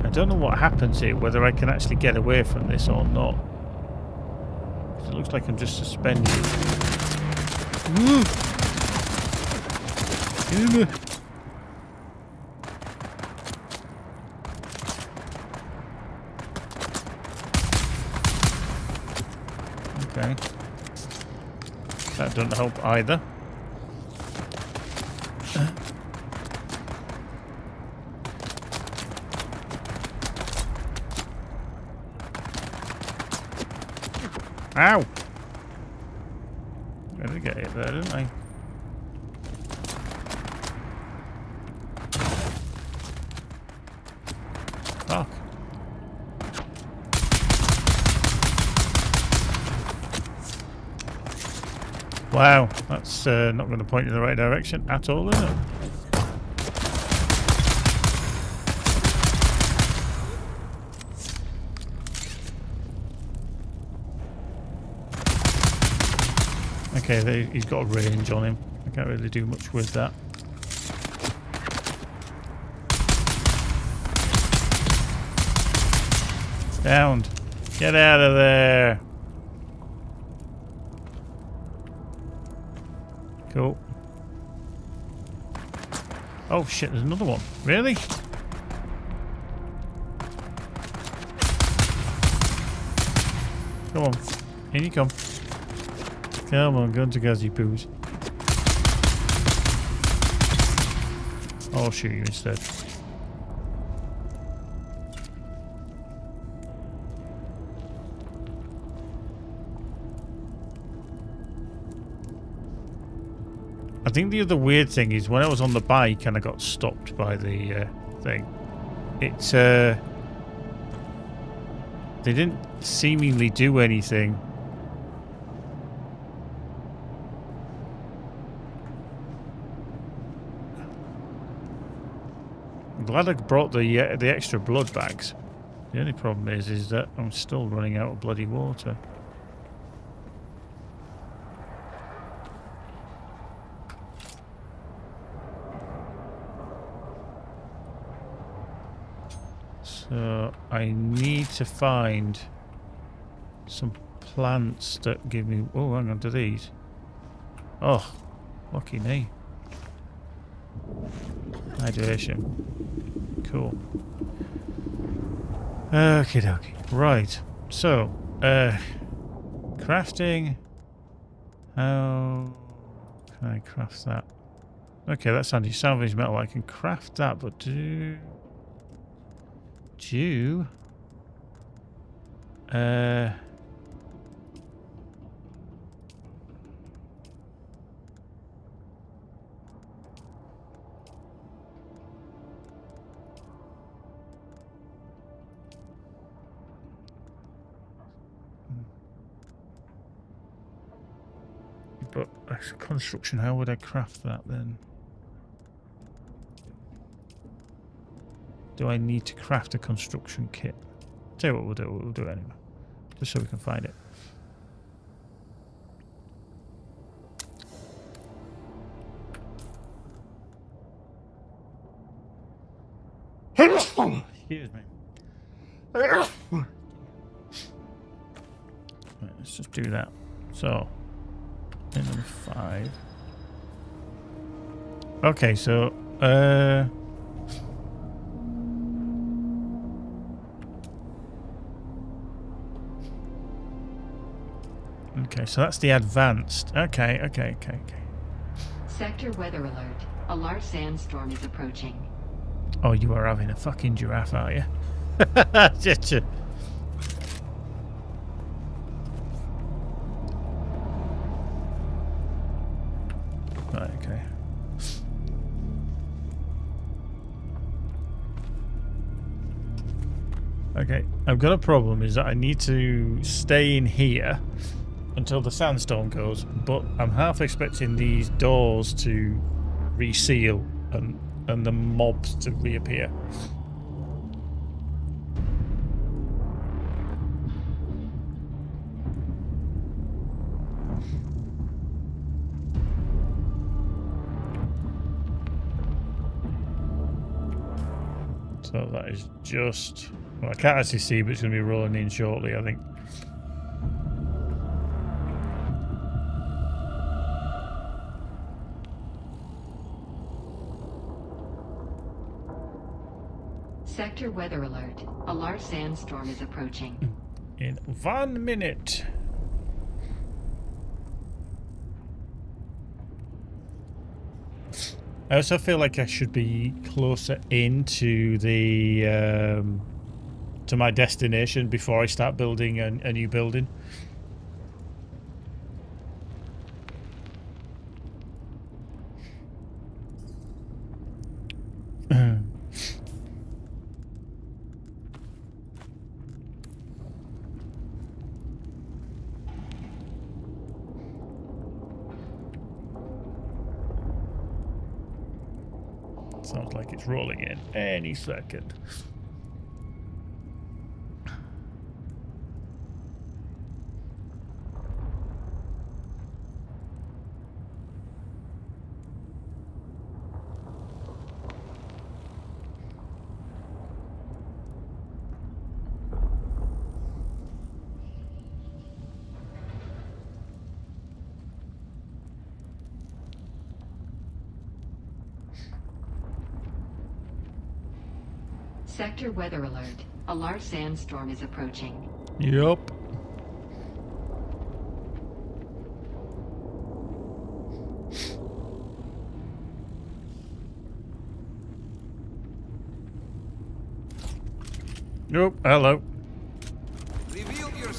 I don't know what happens here, whether I can actually get away from this or not. It looks like I'm just suspended. Woo! Okay. That doesn't help either. Ow! I did get hit there, didn't I? Fuck. Wow, that's not going to point in the right direction at all, is it? Okay, he's got a range on him. I can't really do much with that. Downed. Get out of there. Cool. Oh shit, there's another one. Really? Come on. In you come. Come on, gun to Gazzy Poos. I'll shoot you instead. I think the other weird thing is when I was on the bike and I got stopped by the thing, it's they didn't seemingly do anything. I'm glad I brought the extra blood bags. The only problem is that I'm still running out of bloody water. So I need to find some plants that give me... Oh, hang on to these. Oh, lucky me. Hydration. Cool. Okie dokie. Right. So, crafting. How can I craft that? Okay, that's handy. Salvage metal. I can craft that, but do... But construction, how would I craft that then? Do I need to craft a construction kit? Tell you what we'll do it anyway. Just so we can find it. Excuse me. Right, let's just do that. So, in number 5. Okay, so okay, so that's the advanced. Okay. Sector weather alert. A large sandstorm is approaching. Oh, you are having a fucking giraffe, are you? Right, okay. Okay, I've got a problem, is that I need to stay in here until the sandstorm goes, but I'm half expecting these doors to reseal and the mobs to reappear. So that is just... Well, I can't actually see, but it's going to be rolling in shortly, I think. Sector weather alert. A large sandstorm is approaching. In 1 minute. I also feel like I should be closer into the to my destination before I start building a new building. Sounds like it's rolling in any second. Sector weather alert. A large sandstorm is approaching. Yup. Nope. Hello. Reveal your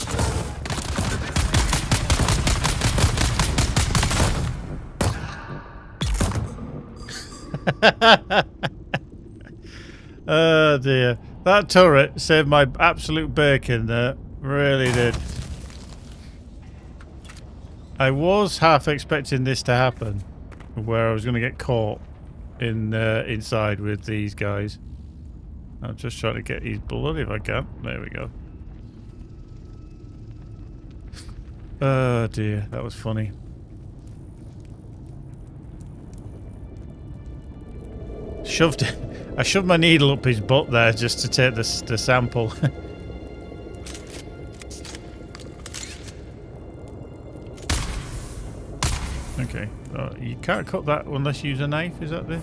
Oh dear. That turret saved my absolute bacon there. Really did. I was half expecting this to happen, where I was going to get caught in inside with these guys. I'm just trying to get his blood if I can. There we go. Oh dear, that was funny. I shoved my needle up his butt there just to take the sample. Okay. You can't cut that unless you use a knife, is that the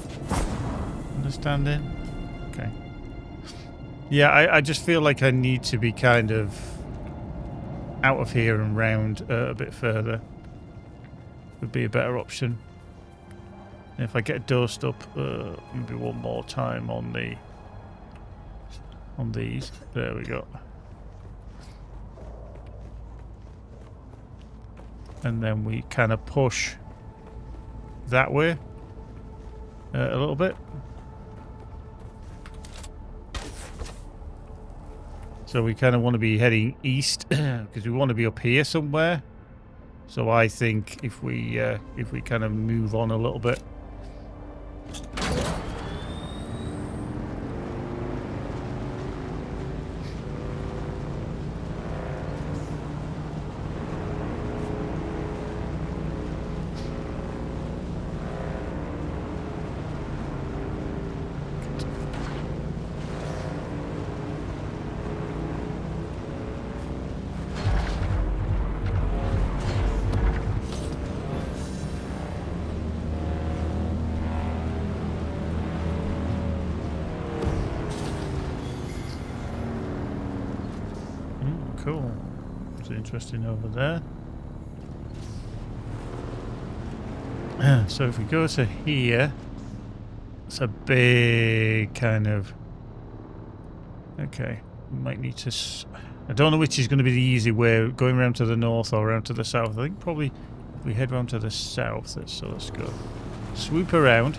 understanding? Okay. Yeah, I just feel like I need to be kind of out of here and round a bit further. Would be a better option. And if I get dosed up maybe one more time on these. There we go. And then we kind of push that way a little bit. So we kind of want to be heading east because we want to be up here somewhere. So I think if we kind of move on a little bit. Cool. It's interesting over there. So if we go to here, it's a big kind of... Okay, we might need to... I don't know which is going to be the easy way, going around to the north or around to the south. I think probably if we head round to the south, so let's go. Swoop around.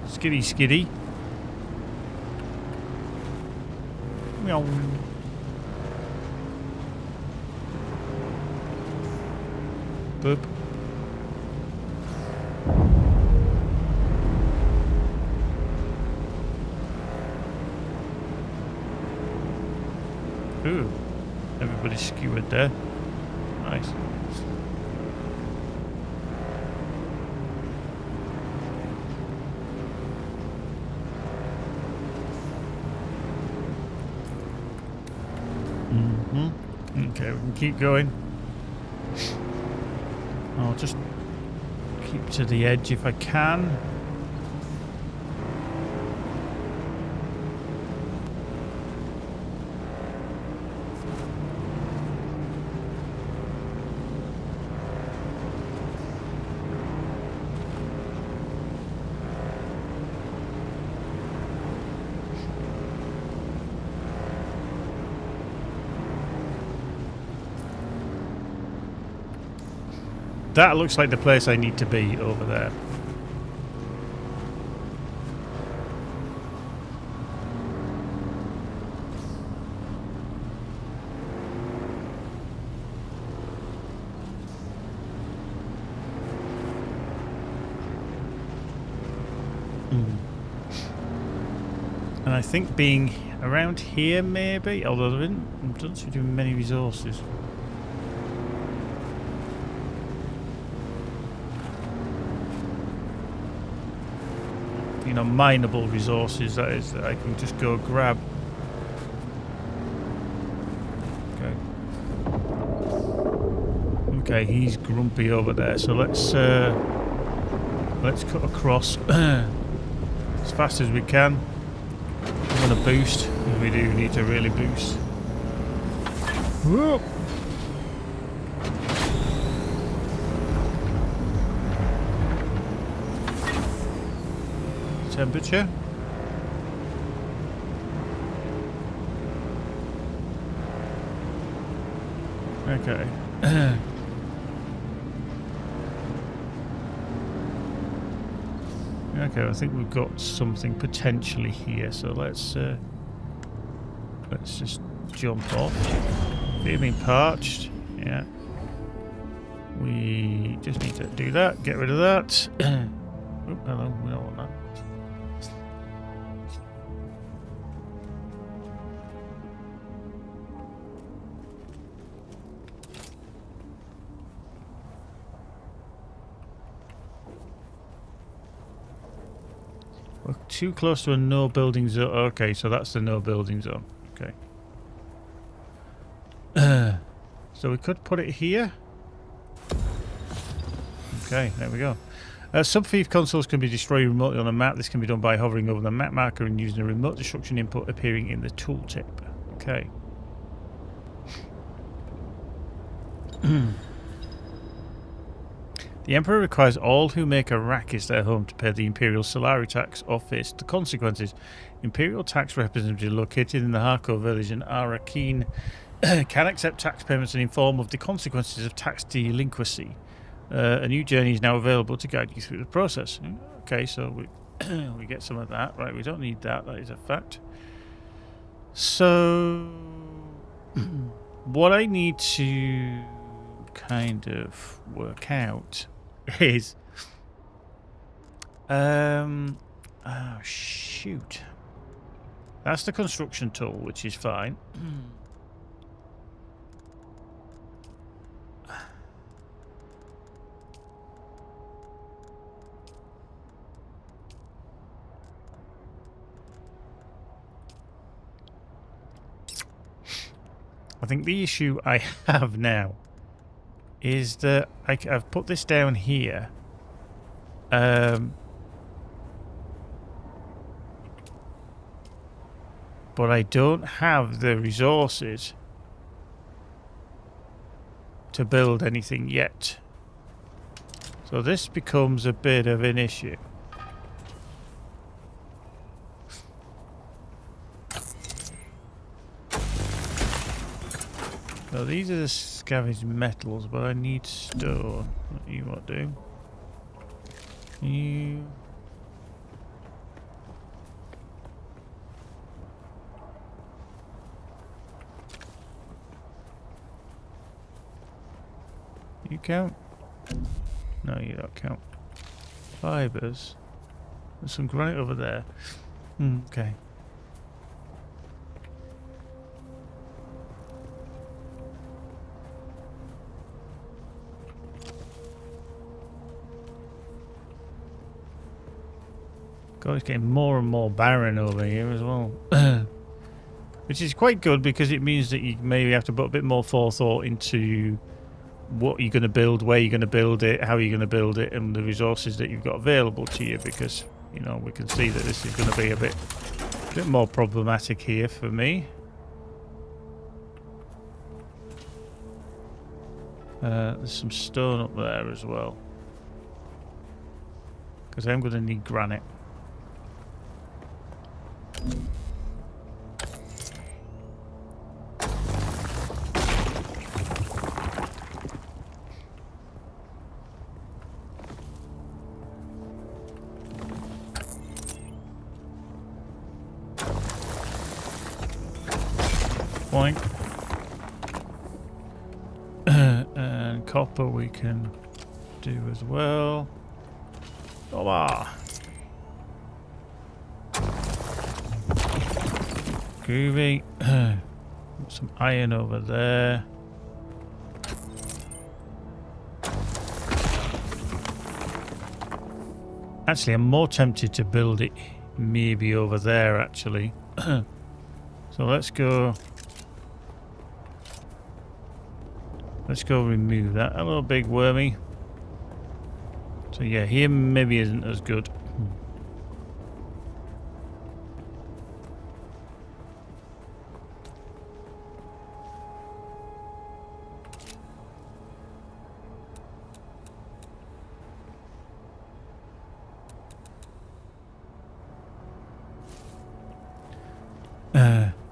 Skiddy skiddy. Meow. Boop. Ooh, everybody's skewered there. Nice. Okay, we can keep going. I'll just keep to the edge if I can. That looks like the place I need to be over there. And I think being around here maybe, although there doesn't seem to be many resources. You know, mineable resources, that is, that I can just go grab. Okay, he's grumpy over there, so let's cut across as fast as we can. I'm gonna boost, because we do need to really boost. Whoa. Temperature. Okay. Okay, I think we've got something potentially here, so let's just jump off. Feeling parched. Yeah. We just need to do that. Get rid of that. Oop, hello, we don't want that. We're too close to a no building zone. Okay, so that's the no building zone. Okay. So we could put it here. Okay, there we go. Sub-thief consoles can be destroyed remotely on a map. This can be done by hovering over the map marker and using a remote destruction input appearing in the tooltip. Okay. The Emperor requires all who make Arrakis their home to pay the Imperial Solari tax or face the consequences. Imperial tax representatives located in the Harco village in Arrakeen can accept tax payments and inform of the consequences of tax delinquency. A new journey is now available to guide you through the process. Okay, so we get some of that. Right, we don't need that. That is a fact. So, what I need to kind of work out is... oh, shoot. That's the construction tool, which is fine. I think the issue I have now is that I've put this down here. But I don't have the resources to build anything yet. So this becomes a bit of an issue. So these are the scavenged metals, but I need stone. What you want to do? You count? No, you don't count. Fibers. There's some granite over there. Okay. God, it's getting more and more barren over here as well. Which is quite good because it means that you maybe have to put a bit more forethought into what you're going to build, where you're going to build it, how you're going to build it, and the resources that you've got available to you, because, you know, we can see that this is going to be a bit more problematic here for me. There's some stone up there as well, because I'm going to need granite. Point. And copper we can do as well. Hola. Groovy. Some iron over there. Actually, I'm more tempted to build it maybe over there, actually. So let's go remove that. Hello, big wormy. So yeah, here maybe isn't as good.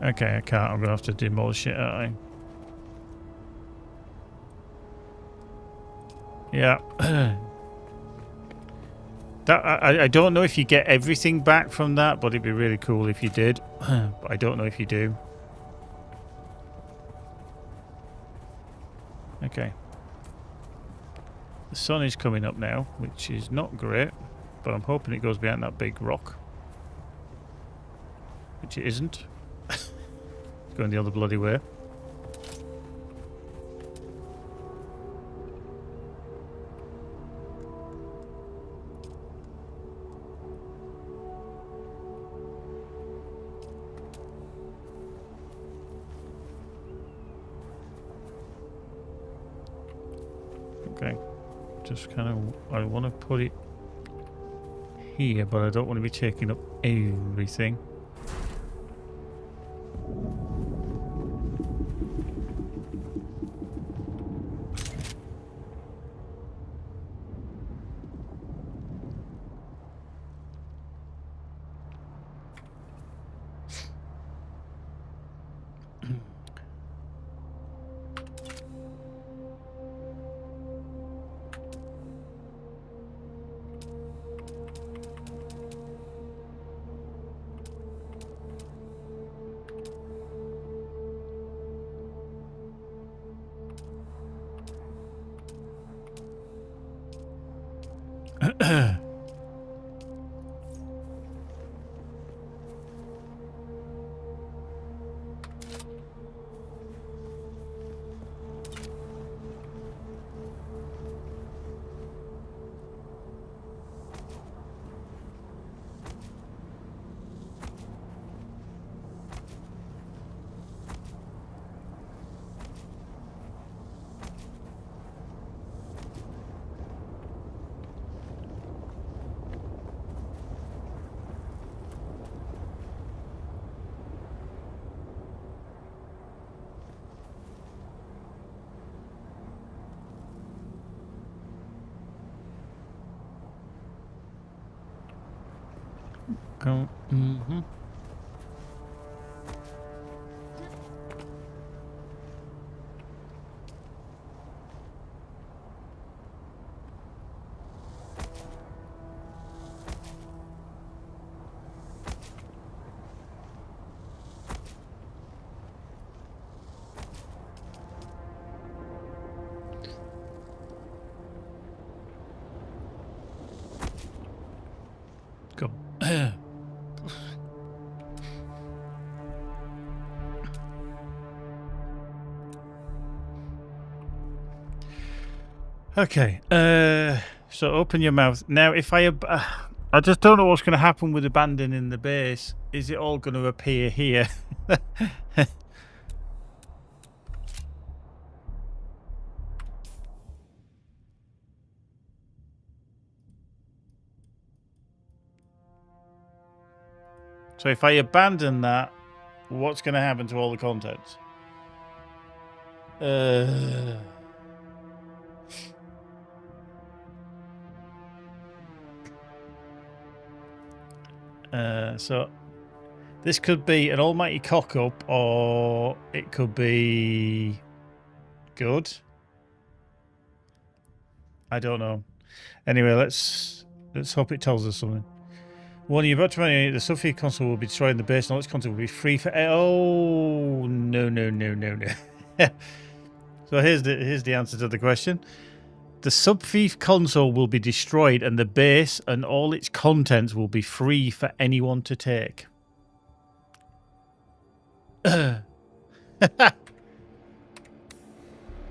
Okay, I can't. I'm gonna have to demolish it, aren't I? Yeah. That I don't know if you get everything back from that, but it'd be really cool if you did. But I don't know if you do. Okay. The sun is coming up now, which is not great, but I'm hoping it goes behind that big rock. Which it isn't. It's going the other bloody way. Okay. just kind of... I want to put it here, but I don't want to be taking up everything. Go. Mm-hmm. Go. Okay, so open your mouth. Now, if I just don't know what's going to happen with abandoning the base. Is it all going to appear here? So if I abandon that, what's going to happen to all the contents? So this could be an almighty cock up, or it could be good. I don't know. Anyway, let's hope it tells us something. Warning, you're about to run the Sophie console will be destroyed in the base, and all its content will be free for... Oh, no. So here's the answer to the question. The Subthief console will be destroyed, and the base and all its contents will be free for anyone to take. No.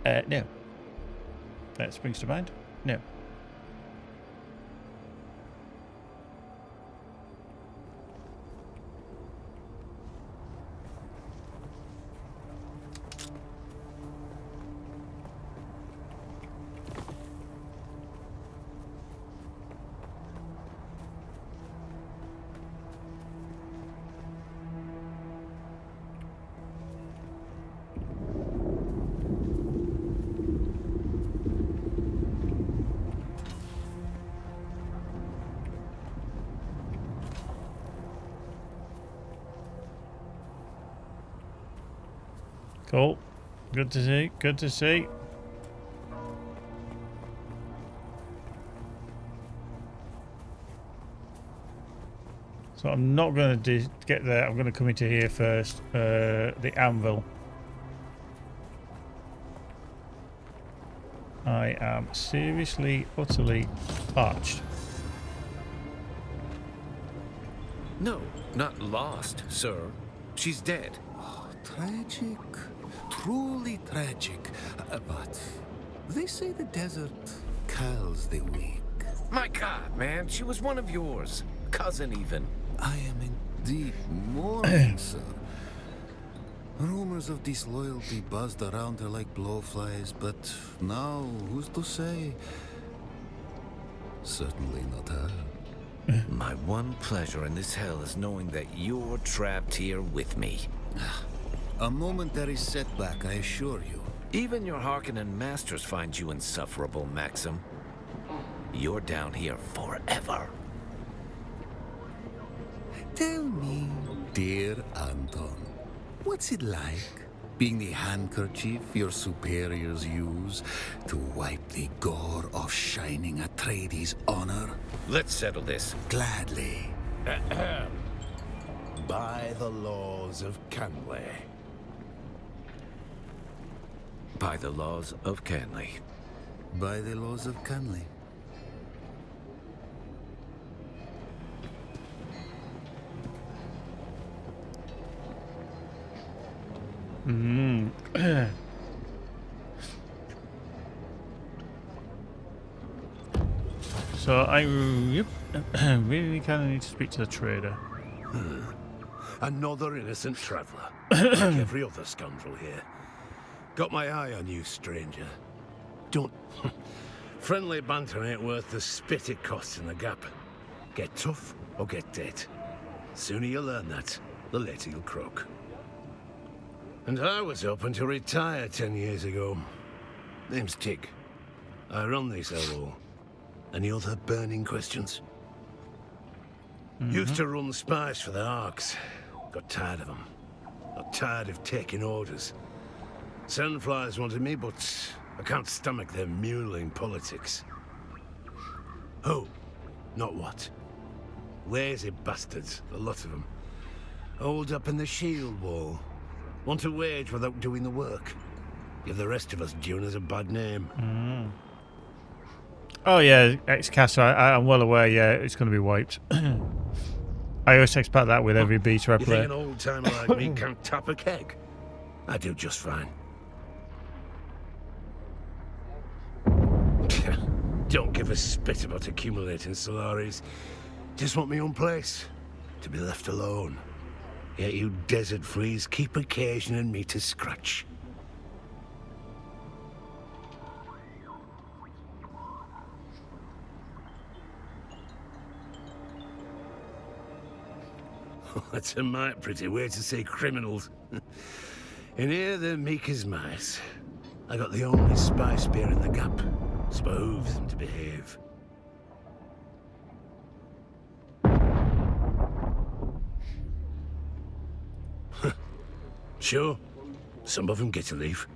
That springs to mind? No. Cool. Good to see. Good to see. So I'm not going to get there. I'm going to come into here first. The anvil. I am seriously, utterly parched. No, not lost, sir. She's dead. Oh, tragic. Truly tragic. But they say the desert kills the weak. My God, man, she was one of yours. Cousin, even. I am in deep mourning, sir. Rumors of disloyalty buzzed around her like blowflies, but now, who's to say? Certainly not her. My one pleasure in this hell is knowing that you're trapped here with me. A momentary setback, I assure you. Even your Harkonnen masters find you insufferable, Maxim. You're down here forever. Tell me, dear Anton, what's it like being the handkerchief your superiors use to wipe the gore off Shining Atreides' honor? Let's settle this. Gladly. By the laws of Canley. By the laws of Canley. By the laws of Canley. So I really kind of need to speak to the trader. Another innocent traveller, like every other scoundrel here. Got my eye on you, stranger. Don't... Friendly banter ain't worth the spit it costs in the gap. Get tough or get dead. Sooner you learn that, the later you'll croak. And I was hoping to retire 10 years ago. Name's Tig. I run this hellhole. Any other burning questions? Used to run spies for the Arks. Got tired of them. Got tired of taking orders. Sandflies wanted me, but I can't stomach their muling politics. Who? Not what. Lazy bastards, a lot of them. Hold up in the shield wall. Want to wage without doing the work. Give the rest of us Duners a bad name. Oh yeah, X-Cast, I'm well aware, yeah, it's going to be wiped. I always expect that with every beta I You play. think an old-timer like me can't tap a keg? I do just fine. Don't give a spit about accumulating Solaris. Just want my own place. To be left alone. Yet you desert fleas keep occasioning me to scratch. That's a mighty pretty way to say criminals. In here, they're meek as mice. I got the only spy spear in the gap. Behooves them to behave. Sure, some of them get to leave.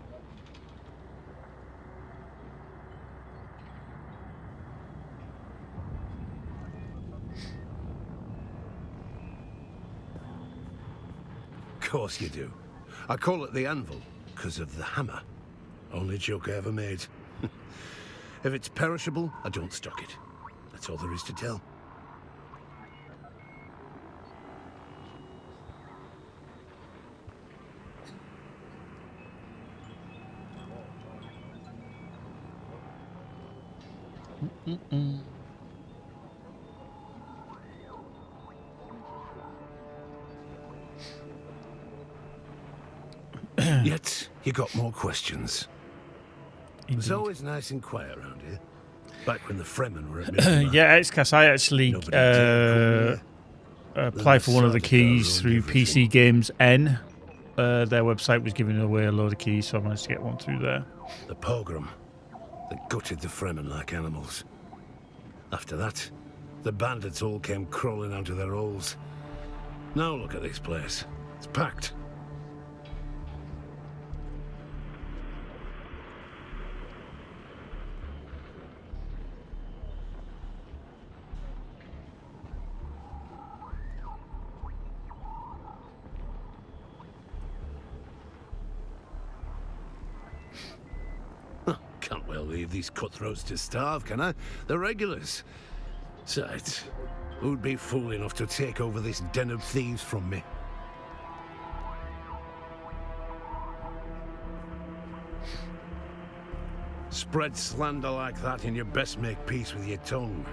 Of course you do. I call it the anvil, because of the hammer. Only joke I ever made. If it's perishable, I don't stock it. That's all there is to tell. Yet, you got more questions. It was always nice and quiet around here. Back when the Fremen were at Middlesbrough. Yeah, X-Cast, I actually applied for one of the keys through PC Games N. Their website was giving away a load of keys, so I managed to get one through there. The pogrom that gutted the Fremen like animals. After that, the bandits all came crawling out of their holes. Now look at this place. It's packed. Can't well leave these cutthroats to starve, can I? They're regulars. Besides, who'd be fool enough to take over this den of thieves from me? Spread slander like that and you best make peace with your tongue.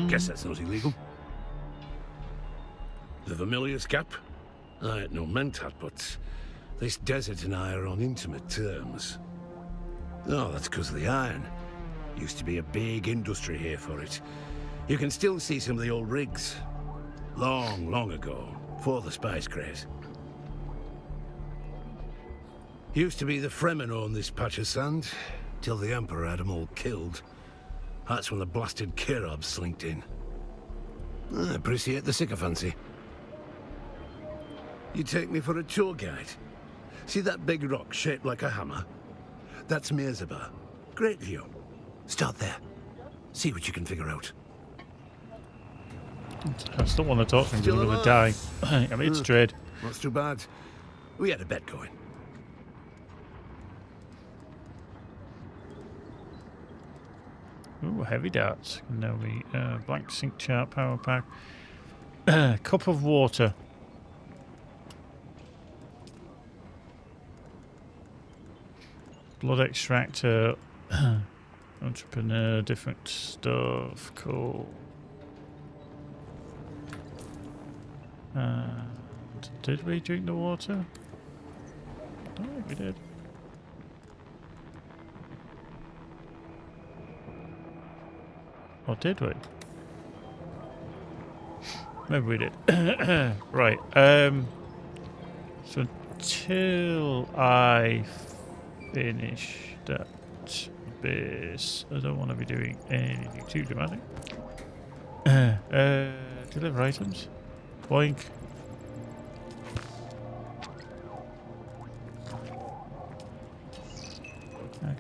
Guess that's not illegal. The Vermilius Gap? I ain't no mentat, but this desert and I are on intimate terms. Oh, that's because of the iron. Used to be a big industry here for it. You can still see some of the old rigs. Long, long ago, before the spice craze. Used to be the Fremen owned this patch of sand, till the Emperor had them all killed. That's when the blasted Kirobs slinked in. I appreciate the sycophancy. You take me for a tour guide. See that big rock shaped like a hammer? That's Mirzabar. Great view. Start there. See what you can figure out. I still want to talk to him because I'm going to die. I mean, it's trade. Not too bad. We had a bet going. Ooh, heavy darts. No, we blank sync chart power pack. Cup of water. Blood extractor. Entrepreneur, different stuff. Cool. And did we drink the water? I don't think we did. Or did we? Maybe we did. Right. So until I finish that base, I don't want to be doing anything too dramatic. Deliver items. Boink.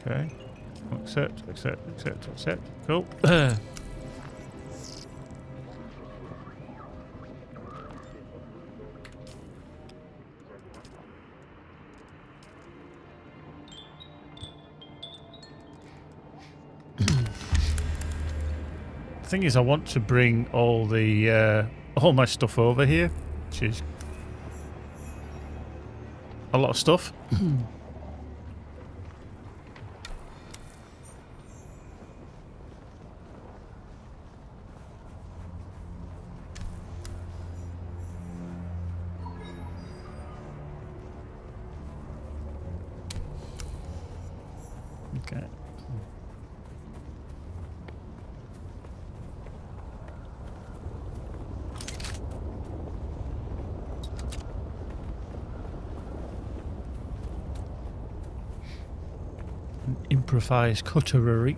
Okay. Accept. Cool. The thing is, I want to bring all the all my stuff over here, which is a lot of stuff. Okay. An improvised cutlery.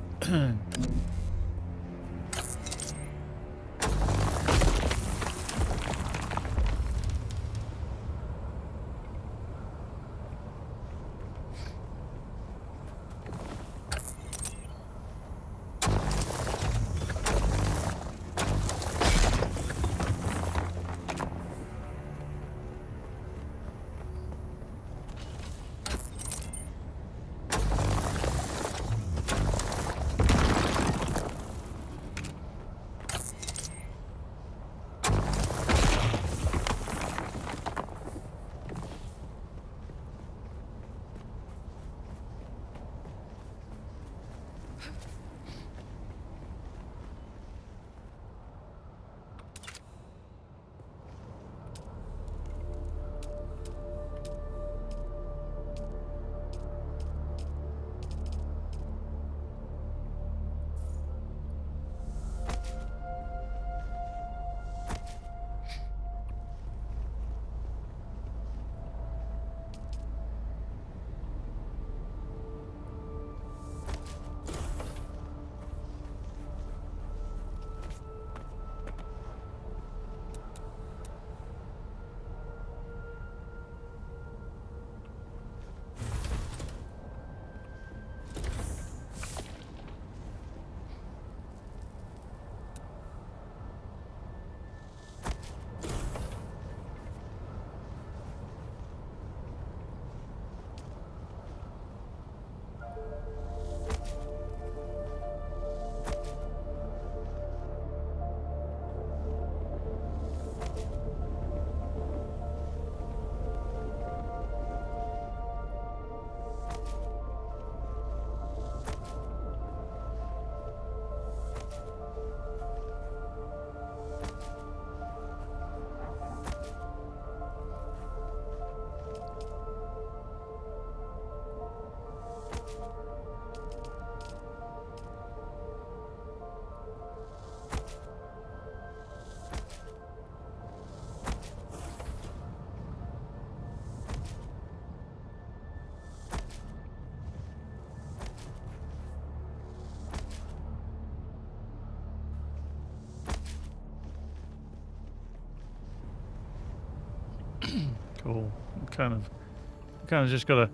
Cool. Kind of just got a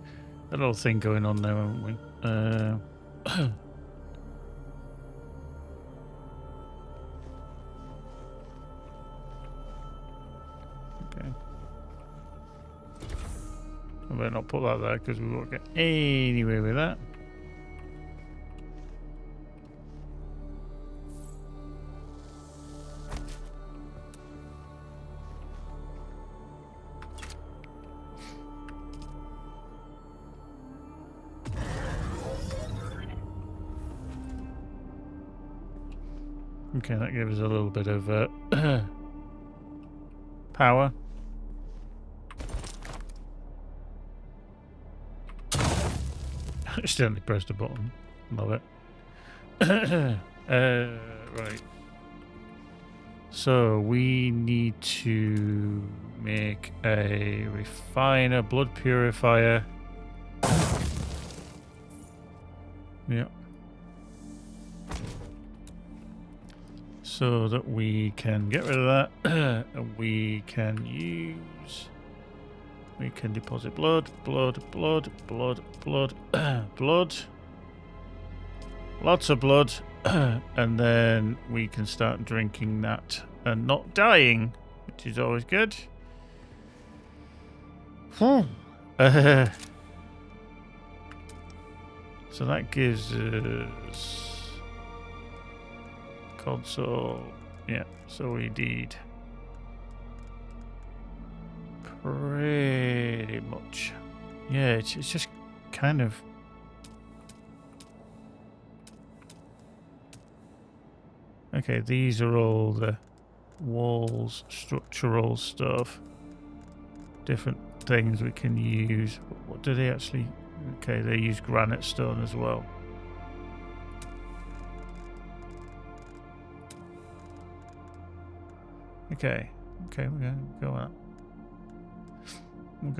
little thing going on now, haven't we? Okay. I better not put that there because we won't get anywhere with that. Okay, that gives us a little bit of power. I accidentally pressed a button. Love it. Right. So we need to make a refiner, blood purifier. Yeah. So that we can get rid of that. We can deposit blood. Lots of blood. And then we can start drinking that and not dying, which is always good. So that gives us console. Yeah, so we need pretty much. Yeah, it's just kind of. Okay, these are all the walls, structural stuff, different things we can use. What do they actually? Okay, they use granite stone as well. Okay, we're going to go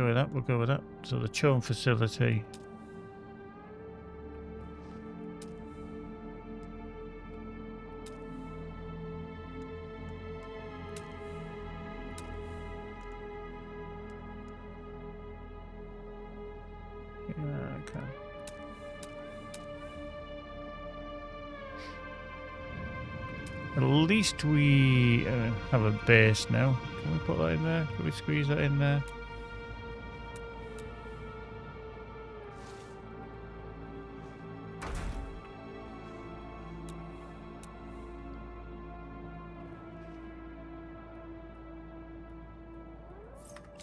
with that. We'll go with that. So the Chone facility. Okay. At least we have a base now. Can we put that in there? Can we squeeze that in there?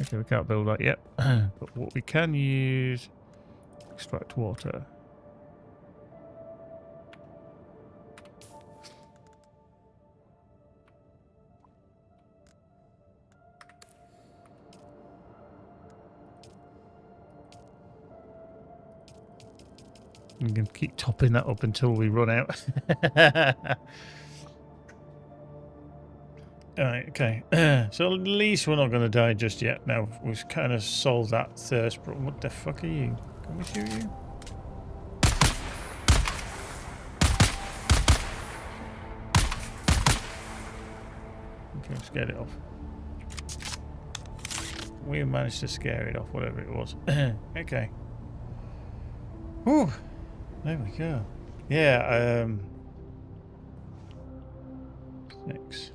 Okay, we can't build that yet. But what we can use, extract water. We can keep topping that up until we run out. Alright, okay. So at least we're not going to die just yet. Now we've kind of solved that thirst problem. What the fuck are you? Can we shoot you? Okay, we scared it off. We managed to scare it off, whatever it was. Okay. Whew. There we go. Yeah, 6.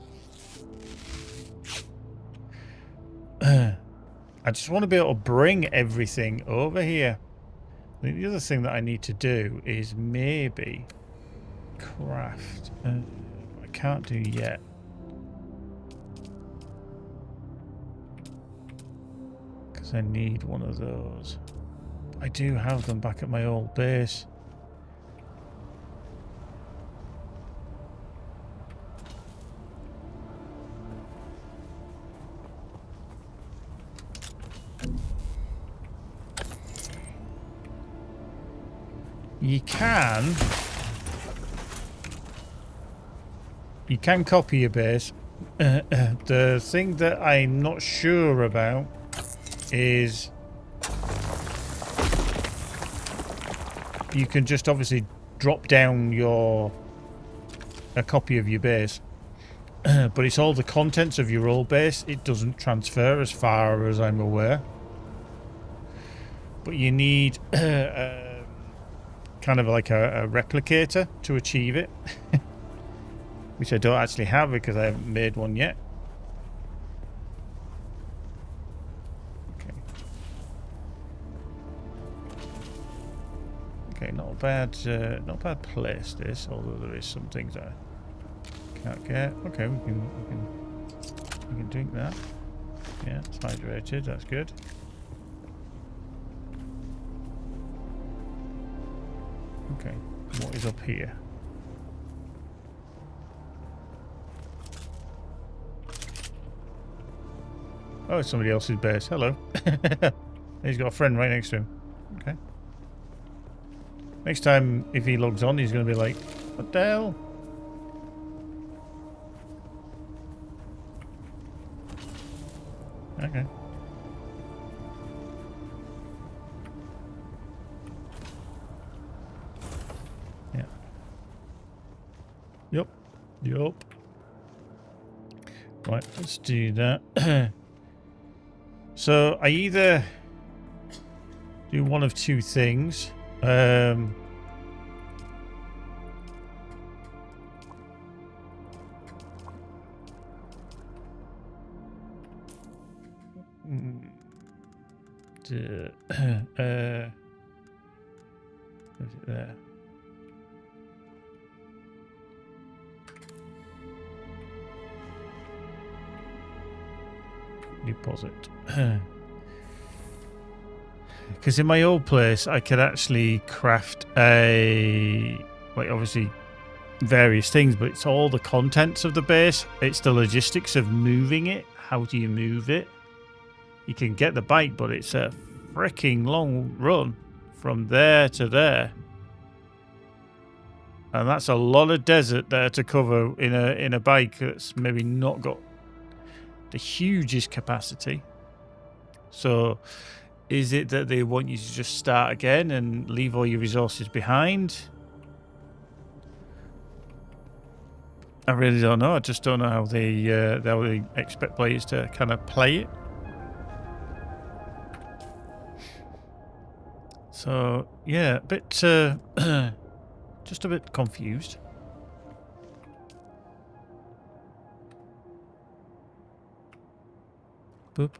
I just want to be able to bring everything over here. I think the other thing that I need to do is maybe craft. I can't do yet. Because I need one of those. I do have them back at my old base. You can copy your base. The thing that I'm not sure about is you can just obviously drop down a copy of your base. but it's all the contents of your old base. It doesn't transfer as far as I'm aware. But you need kind of like a replicator to achieve it. Which I don't actually have because I haven't made one yet. Okay. Okay, not a bad place this, although there is some things I can't get. Okay, we can drink that. Yeah, it's hydrated, that's good. Okay, what is up here? Oh, it's somebody else's base. Hello. He's got a friend right next to him. Okay. Next time, if he logs on, he's going to be like, what the hell? Okay. Yeah. Yup. Right, let's do that. So I either do one of two things. Is it there? Deposit. Because in my old place I could actually craft obviously various things, but it's all the contents of the base. It's the logistics of moving it. How do you move it? You can get the bike, but it's a freaking long run from there to there. And that's a lot of desert there to cover in a bike that's maybe not got the hugest capacity. So is it that they want you to just start again and leave all your resources behind? I really don't know. I just don't know how they expect players to kind of play it. So yeah, a bit just a bit confused. Boop.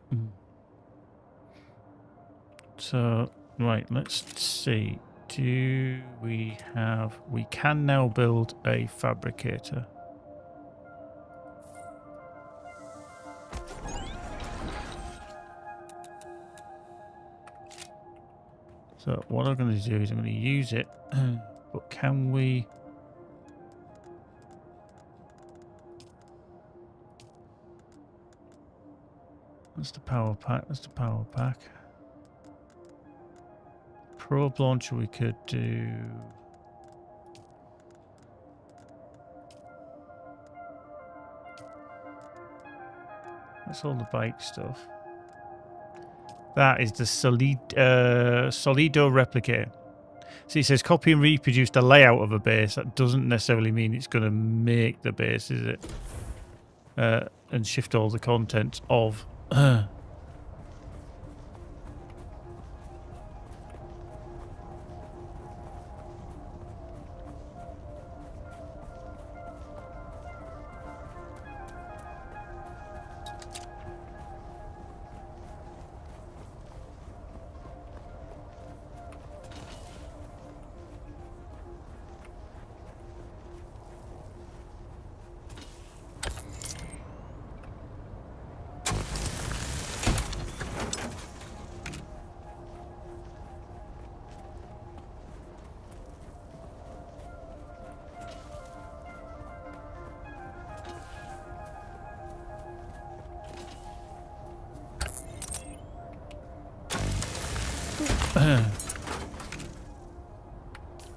So, right, let's see. Do we have... We can now build a fabricator. So, what I'm going to do is I'm going to use it. But can we... That's the power pack. That's the power pack. Probe launcher we could do. That's all the bike stuff. That is the Solido replicator. See, it says copy and reproduce the layout of a base. That doesn't necessarily mean it's going to make the base, is it? And shift all the content of...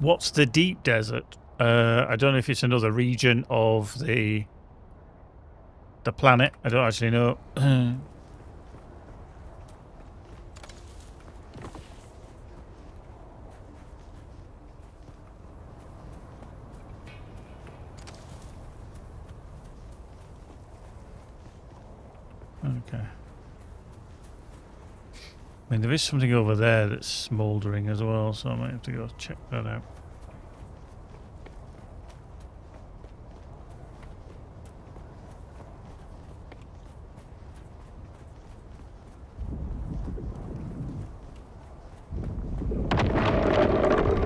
What's the deep desert? I don't know if it's another region of the planet. I don't actually know. Okay. I mean, there is something over there that's smouldering as well, so I might have to go check that out.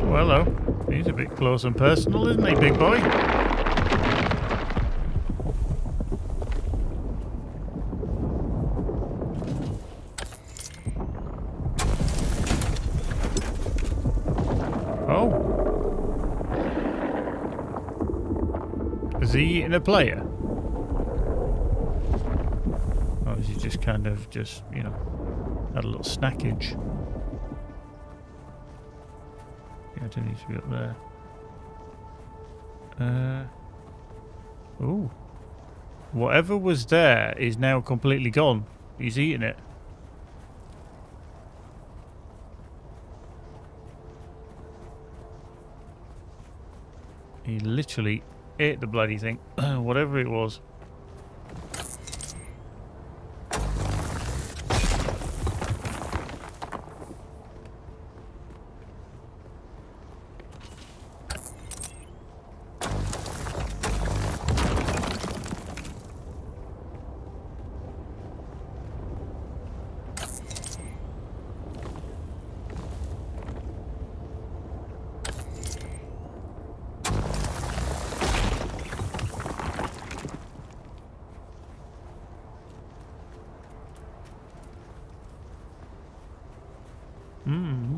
Oh, hello. He's a bit close and personal, isn't he, big boy? Is he eating a player? Or is he just kind of just, you know, had a little snackage? Yeah, I don't need to be up there. Ooh. Whatever was there is now completely gone. He's eating it. He literally ate the bloody thing. Whatever it was.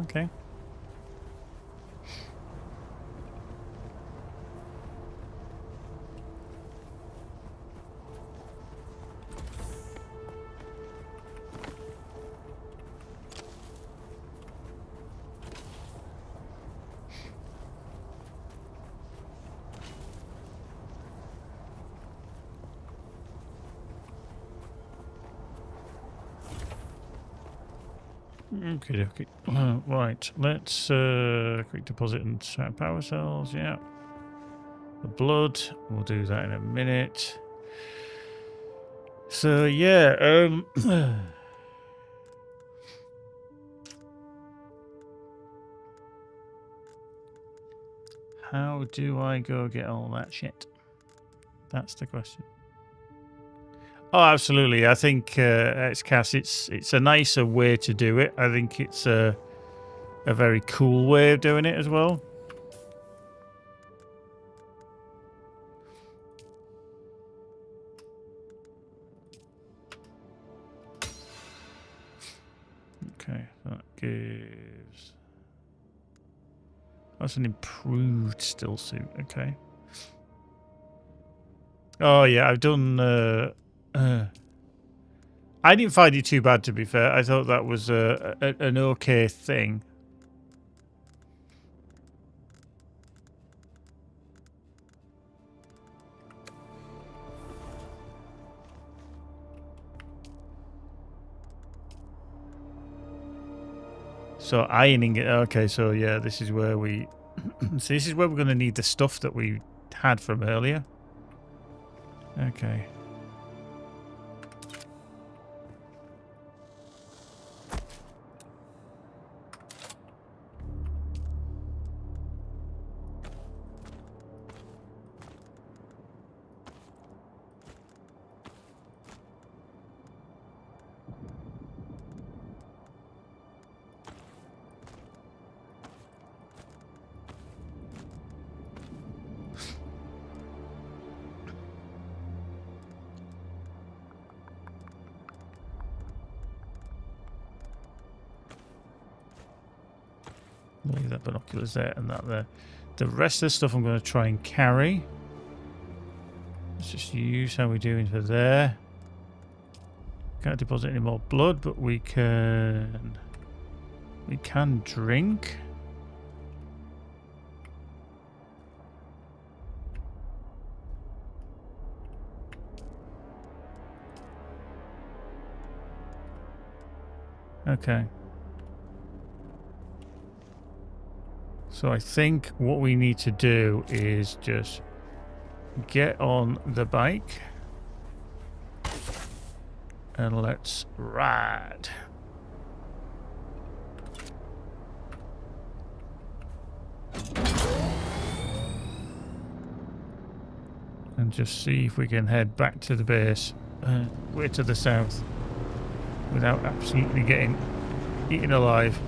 Okay. Okay. Right. Let's quick deposit and start power cells. Yeah. The blood. We'll do that in a minute. So yeah. How do I go get all that shit? That's the question. Oh, absolutely. I think XCAS, it's a nicer way to do it. I think it's a very cool way of doing it as well. Okay, that gives... That's an improved still suit. Okay. Oh, yeah, I've done... I didn't find it too bad, to be fair. I thought that was an okay thing. So ironing it. Okay, so yeah, this is where we... so this is where we're going to need the stuff that we had from earlier. Okay. Leave that binoculars there and that there. The rest of the stuff I'm going to try and carry. Let's just use how we're doing for there. Can't deposit any more blood, but we can drink. Okay. So I think what we need to do is just get on the bike. And let's ride. And just see if we can head back to the base, way to the south, without absolutely getting eaten alive.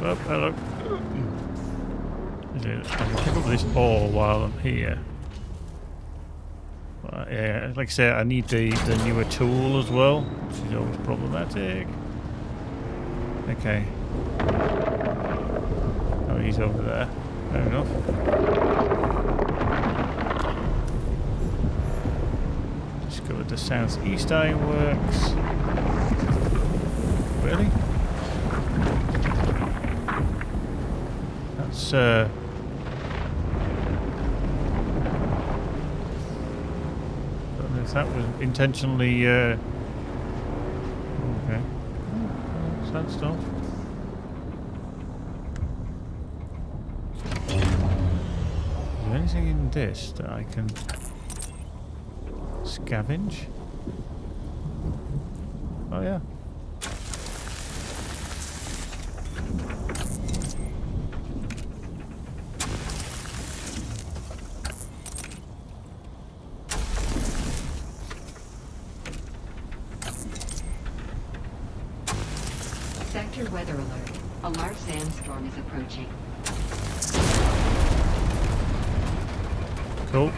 Oh, hello. I can pick up this ore while I'm here. But, yeah, like I say, I need the newer tool as well, which is always problematic. Okay. Oh, he's over there. Fair enough. Discovered the southeast ironworks. Really? That's don't know if that was intentionally okay. Sandstone. Is there anything in this that I can scavenge? Oh yeah. Sector weather alert. A large sandstorm is approaching. Cool.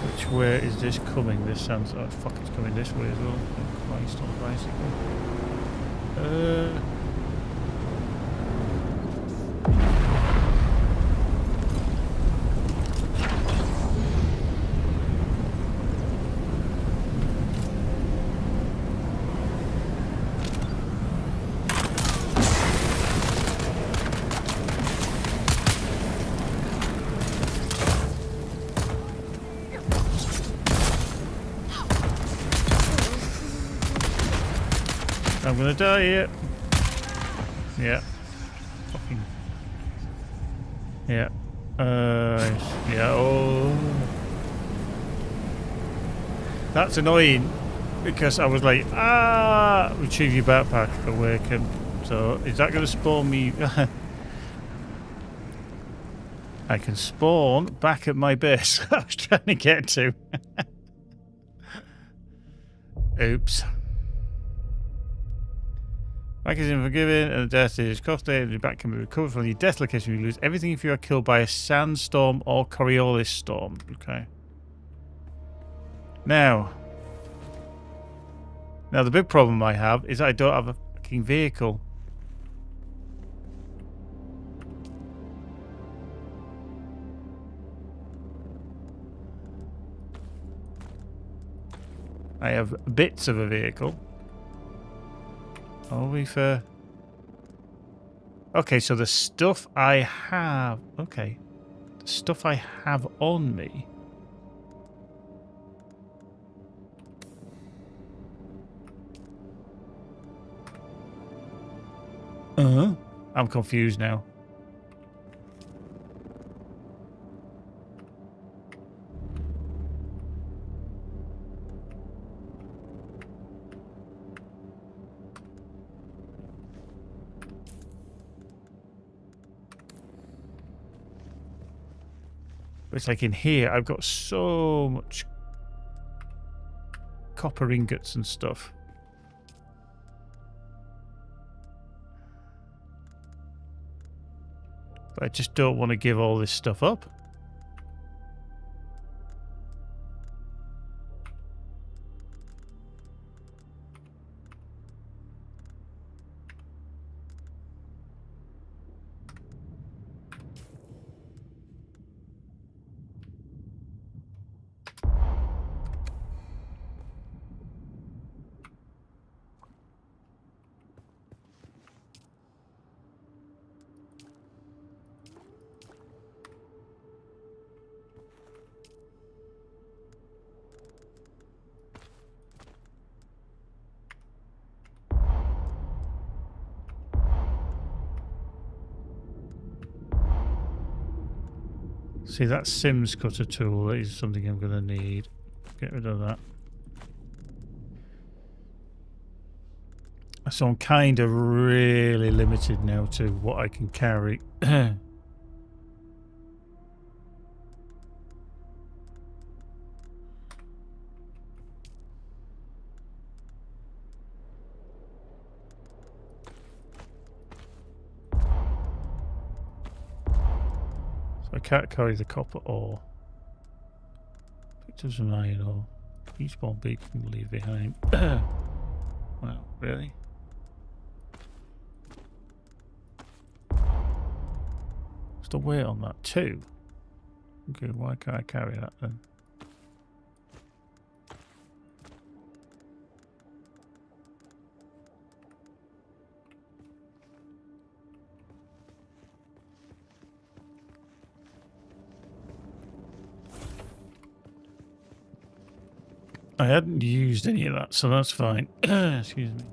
Which way is this coming? This sounds... Oh, fuck, it's coming this way as well. Oh, Christ on a bicycle. I'm gonna die here. Yeah. Fucking. Yeah. Yeah. Oh. That's annoying because I was like, retrieve your backpack, awaken. So is that gonna spawn me? I can spawn back at my base. I was trying to get to. Oops. Back is unforgiven, and the death is costly, and your back can be recovered from your death location. You lose everything if you are killed by a sandstorm or Coriolis storm. Okay. Now the big problem I have is I don't have a fucking vehicle. I have bits of a vehicle. Are we fair? Okay, so the stuff I have... Okay. The stuff I have on me... I'm confused now. It's like in here, I've got so much copper ingots and stuff. But I just don't want to give all this stuff up. See, that Sims cutter tool, that is something I'm going to need. Get rid of that. So I'm kind of really limited now to what I can carry. I can't carry the copper ore. Picked up some iron ore. Respawn beacon to leave behind. Wow, really? What's the weight on that too? Okay, why can't I carry that then? I hadn't used any of that, so that's fine. Excuse me.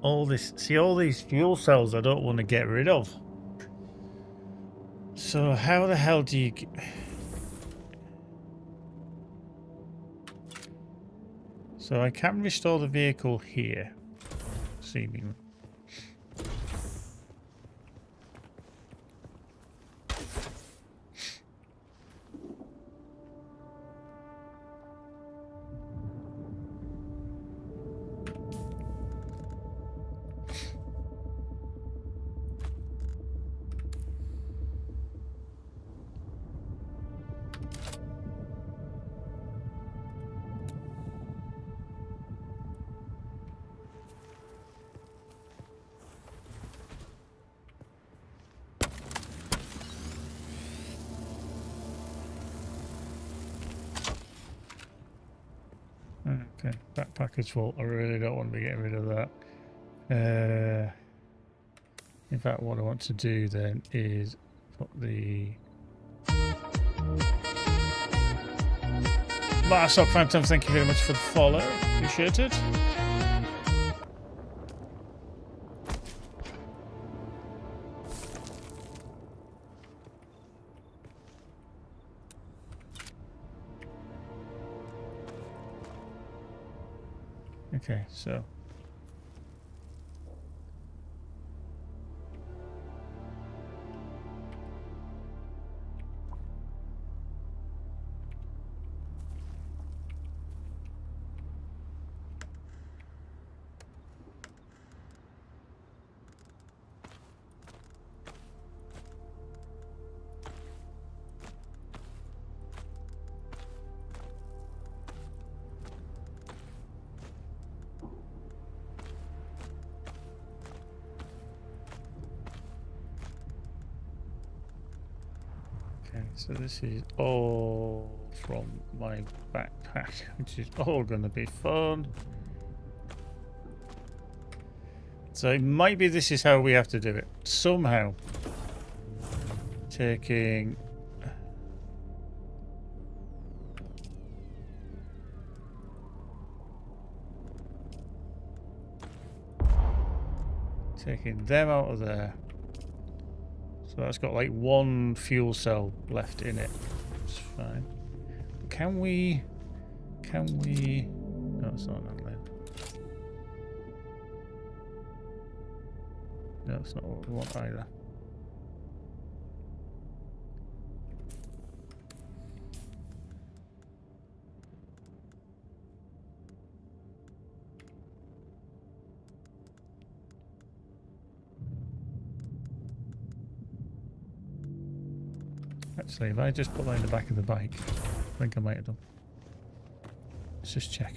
All this, see, all these fuel cells I don't want to get rid of. So how the hell do you... So I can restore the vehicle here, seemingly. Okay, backpackers full. I really don't want to be getting rid of that. In fact, what I want to do then is put the Marsock Phantom. Thank you very much for the follow. Appreciate it. Okay, so so this is all from my backpack, which is all going to be fun. So maybe this is how we have to do it. Somehow. Taking... Taking them out of there. So that's got like one fuel cell left in it. It's fine. Can we... No, it's not that then. No, it's not what we want either. Actually, if I just put that in the back of the bike, I think I might have done. Let's just check.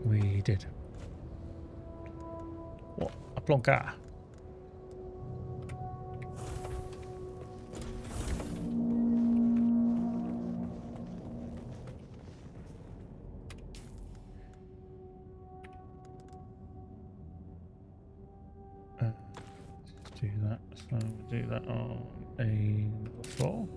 We did. What? A plonker. Let's do that. So we'll do that on a number 4.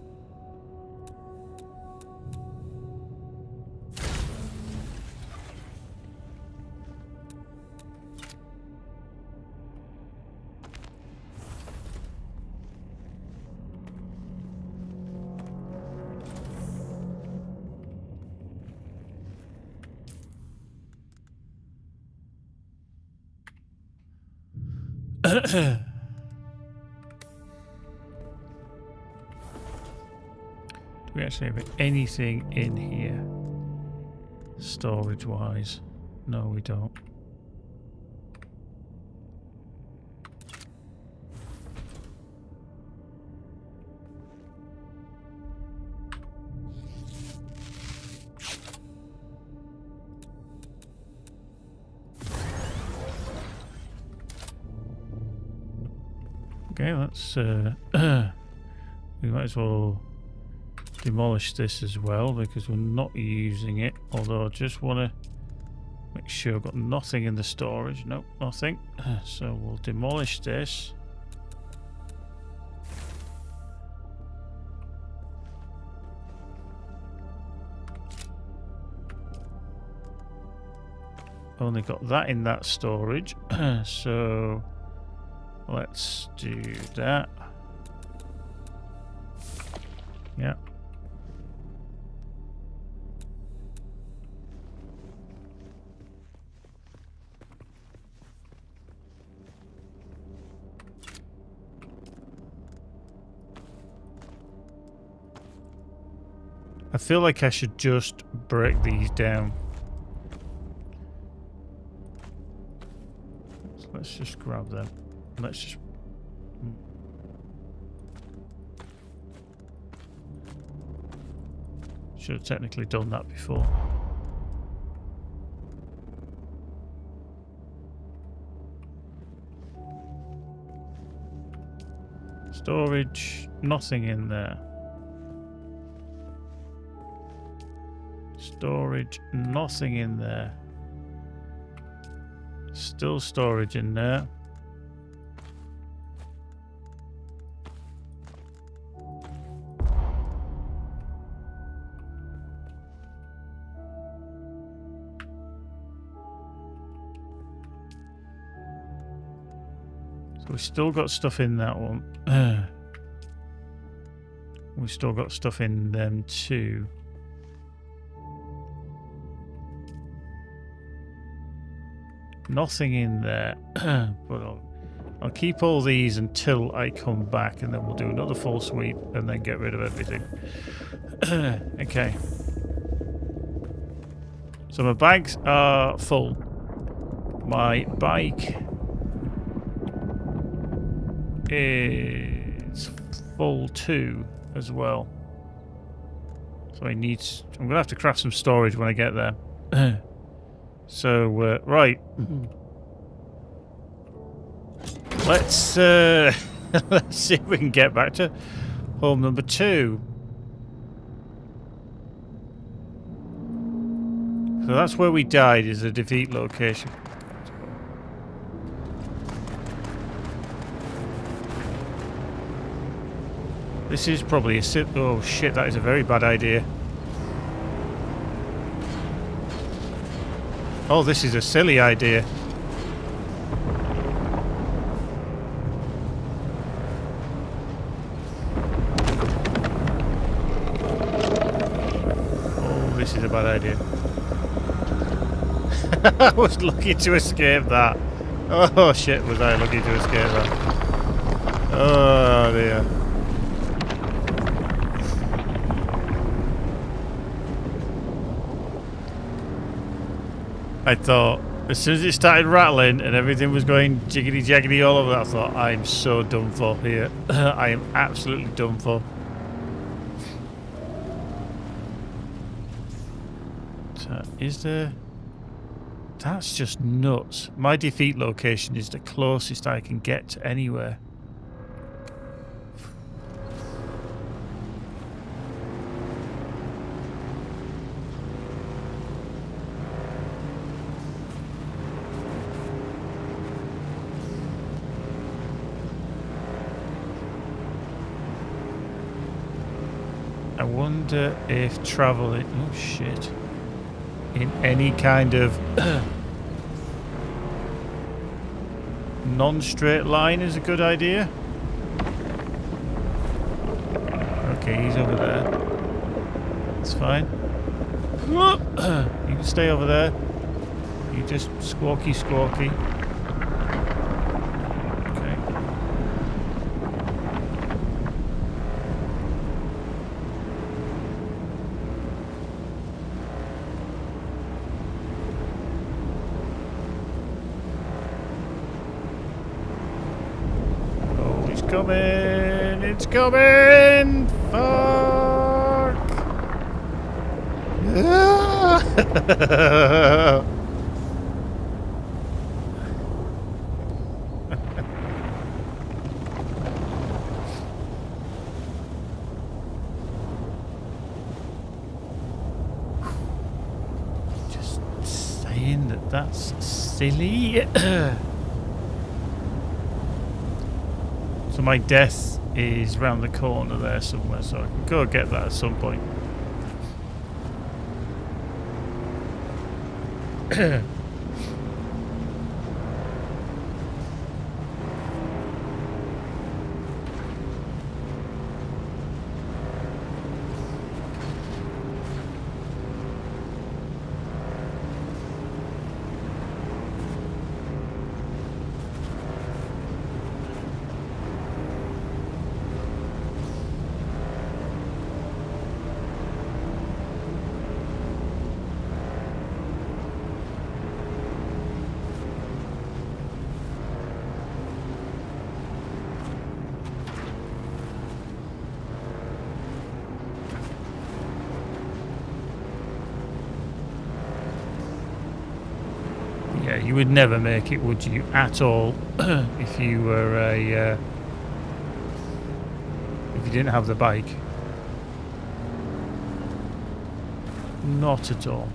Do we actually have anything in here storage wise? No, we don't. Okay, let's we might as well demolish this as well because we're not using it, although I just want to make sure I've got nothing in the storage. Nope, nothing. So we'll demolish this. Only got that in that storage. So let's do that. Yeah. I feel like I should just break these down. So let's just grab them. Let's just... Should have technically done that before. Storage, nothing in there. Storage, nothing in there. Still storage in there. We've still got stuff in that one. We've still got stuff in them too. Nothing in there. But I'll keep all these until I come back, and then we'll do another full sweep and then get rid of everything. Okay. So my bags are full. My bike is full too as well. So I'm gonna have to craft some storage when I get there. So right, let's let's see if we can get back to home number 2. So that's where we died, is the defeat location. This is probably a oh shit, that is a very bad idea. Oh, this is a silly idea. Oh, this is a bad idea. I was lucky to escape that. Oh shit, was I lucky to escape that. Oh dear. I thought, as soon as it started rattling and everything was going jiggity jaggedy all over, I thought, I'm so done for here. I am absolutely done for. So, is there... That's just nuts. My defeat location is the closest I can get to anywhere. I wonder if traveling... Oh, shit. In any kind of non-straight line is a good idea. Okay, he's over there. It's fine. You can stay over there. You just squawky. It's coming! Fuck! Just saying that's silly. So my death is round the corner there somewhere, so I can go get that at some point. Yeah, you would never make it, would you, at all, if you were a... if you didn't have the bike. Not at all.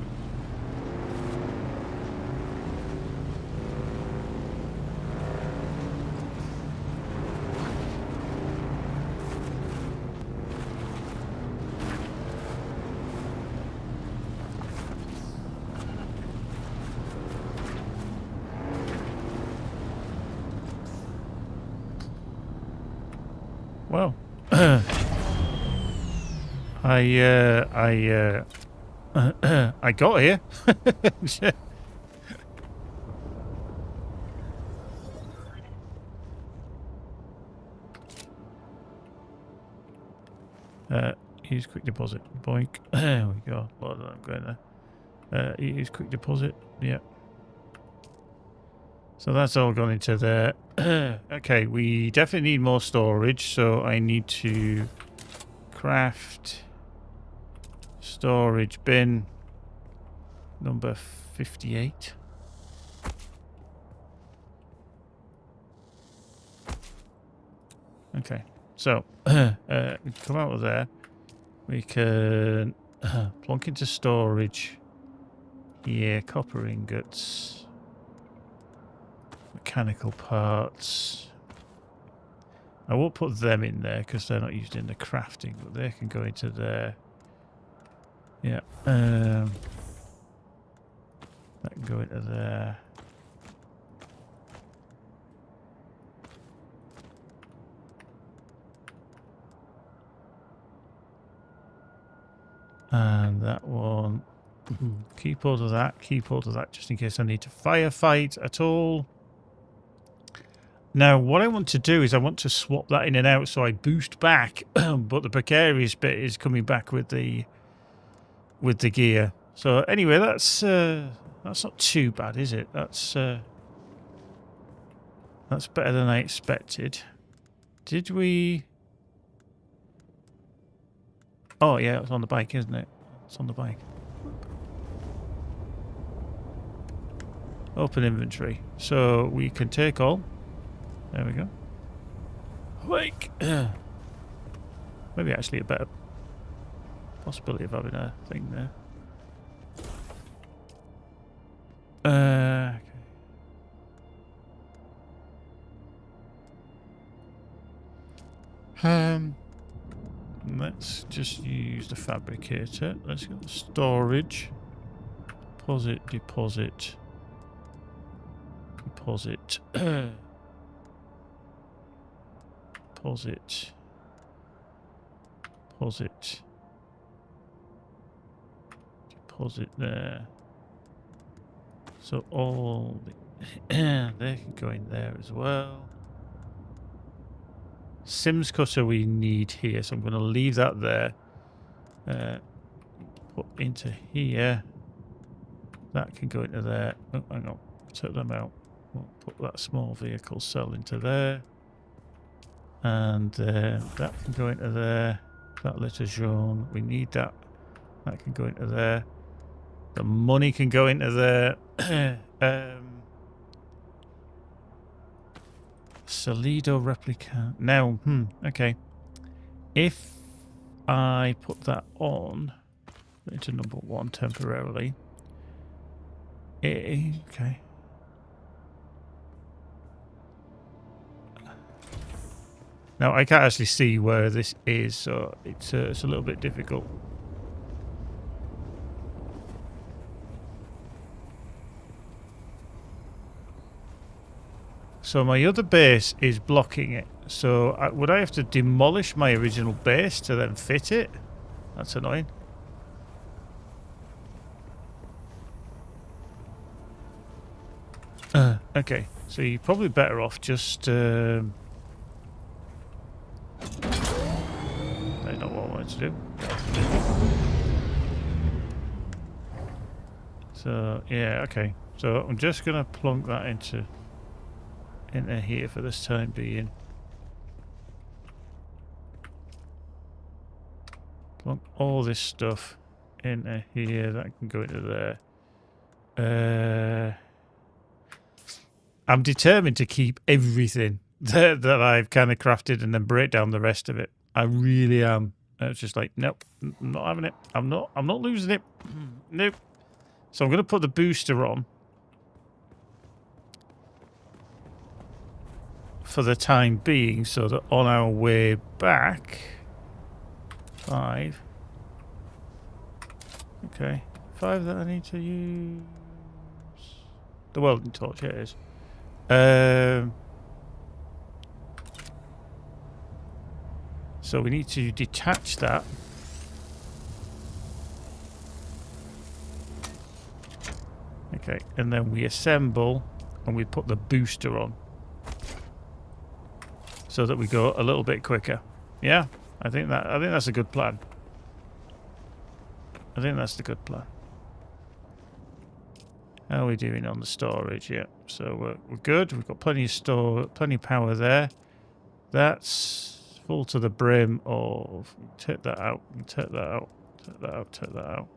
Well, I got here. Use quick deposit. Boink. There we go. A lot of that going there. Use quick deposit. Yeah. So that's all gone into there. Okay, we definitely need more storage, so I need to craft storage bin number 58. Okay, so come out of there. We can plonk into storage. Yeah, copper ingots. Mechanical parts. I won't put them in there because they're not used in the crafting, but they can go into there. Yeah. That can go into there. And that one. Keep hold of that. Keep hold of that just in case I need to firefight at all. Now, what I want to do is I want to swap that in and out so I boost back, but the precarious bit is coming back with the gear. So anyway, that's not too bad, is it? That's better than I expected. Did we? Oh yeah, it's on the bike, isn't it? It's on the bike. Open inventory, so we can take all. There we go. Like, maybe actually a better possibility of having a thing there. Okay. Let's just use the fabricator. Let's go to storage. Deposit, deposit, deposit. Deposit. Deposit. Deposit there. So all the they can go in there as well. Sims cutter we need here, so I'm going to leave that there. Put into here. That can go into there. Oh, hang on. Take them out. We'll put that small vehicle cell into there. And that can go into there. That letter jaune. We need that. That can go into there. The money can go into there. Solido replica. Now, okay. If I put that on into number 1 temporarily. Okay. Now, I can't actually see where this is, so it's a little bit difficult. So my other base is blocking it. So would I have to demolish my original base to then fit it? That's annoying. Okay, so you're probably better off just... That's not what I wanted to do. So, yeah, okay. So I'm just going to plunk that into here for this time being. Plunk all this stuff into here. That can go into there. I'm determined to keep everything that I've kind of crafted and then break down the rest of it. I really am. It's just like, nope, I'm not having it. I'm not losing it. Nope. So I'm going to put the booster on for the time being, so that on our way back, 5. Okay, 5 that I need to use. The welding torch, here it is. So we need to detach that. Okay, and then we assemble and we put the booster on so that we go a little bit quicker. Yeah, I think that's a good plan. I think that's the good plan. How are we doing on the storage? Yeah, so we're good. We've got plenty of power there. That's full to the brim of. Take that out. Take that out. Take that out. Take that out.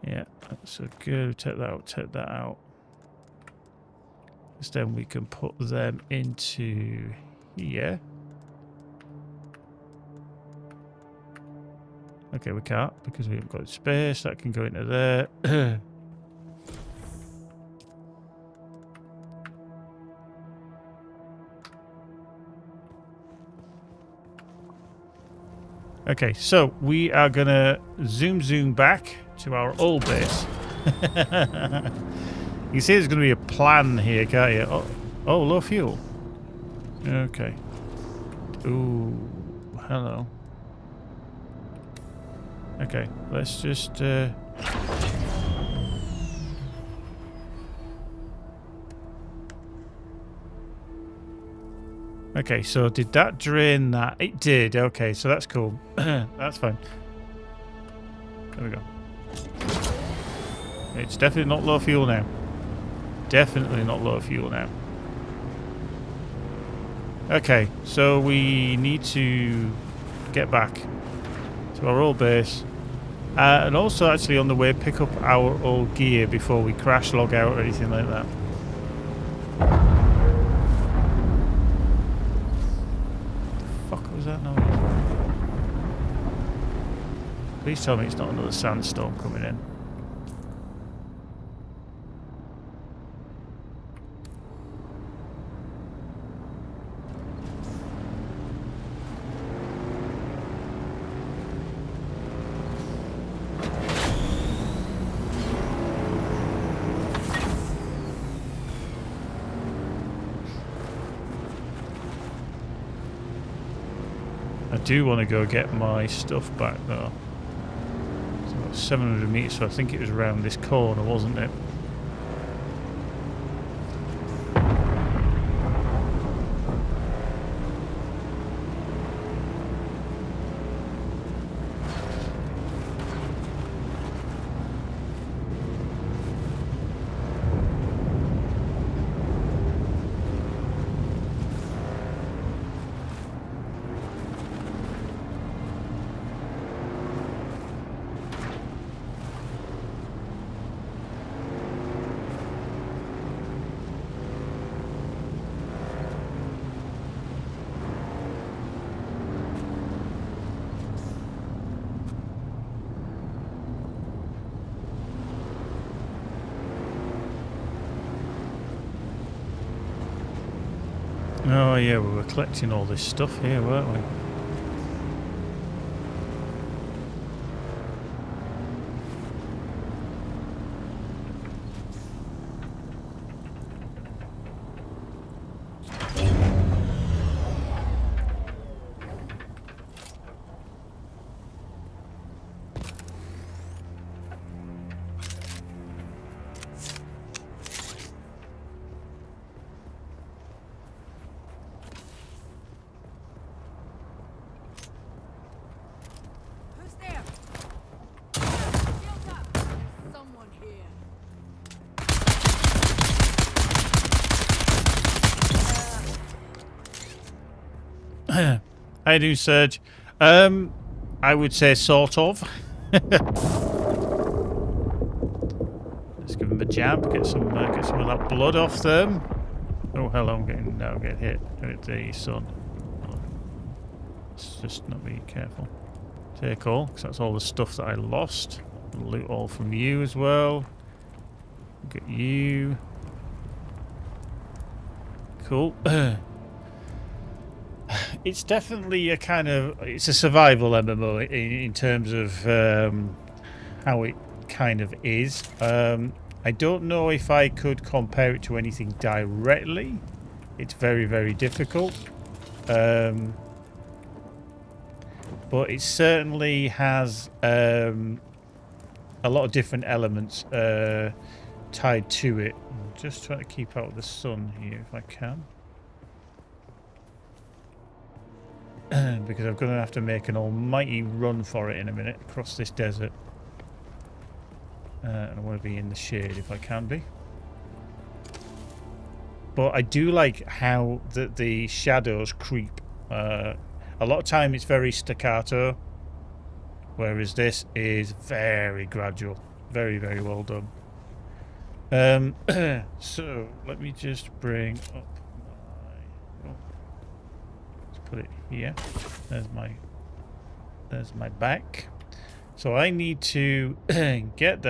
Yeah, that's so good. Take that out. Take that out. Because then we can put them into here. Okay, we can't because we haven't got space. That can go into there. Okay, so we are gonna zoom back to our old base. You see there's gonna be a plan here, can't you? Oh, low fuel. Okay. Ooh, hello. Okay, let's just okay, so did that drain that? It did. Okay, so that's cool. That's fine. There we go. It's definitely not low fuel now. Definitely not low fuel now. Okay, so we need to get back to our old base. And also actually on the way pick up our old gear before we crash log out or anything like that. What the fuck was that noise? Please tell me it's not another sandstorm coming in. I do want to go get my stuff back though. It's about 700 meters, so I think it was around this corner, wasn't it? Oh yeah, we were collecting all this stuff here, weren't we? How you doing, Serge? I would say sort of. Let's give him a jab, get some of that blood off them. Oh, hello, I'm getting hit with the sun. Let's just not be careful. Take all, because that's all the stuff that I lost. Loot all from you as well. Get you. Cool. It's definitely a kind of, it's a survival MMO in terms of how it kind of is. I don't know if I could compare it to anything directly. It's very, very difficult. But it certainly has a lot of different elements tied to it. I'm just trying to keep out of the sun here if I can. Because I'm going to have to make an almighty run for it in a minute across this desert. And I want to be in the shade if I can be. But I do like how the shadows creep. A lot of time it's very staccato, whereas this is very gradual. Very, very well done. So let me just bring up my... Oh, let's put it here. There's my back. So I need to get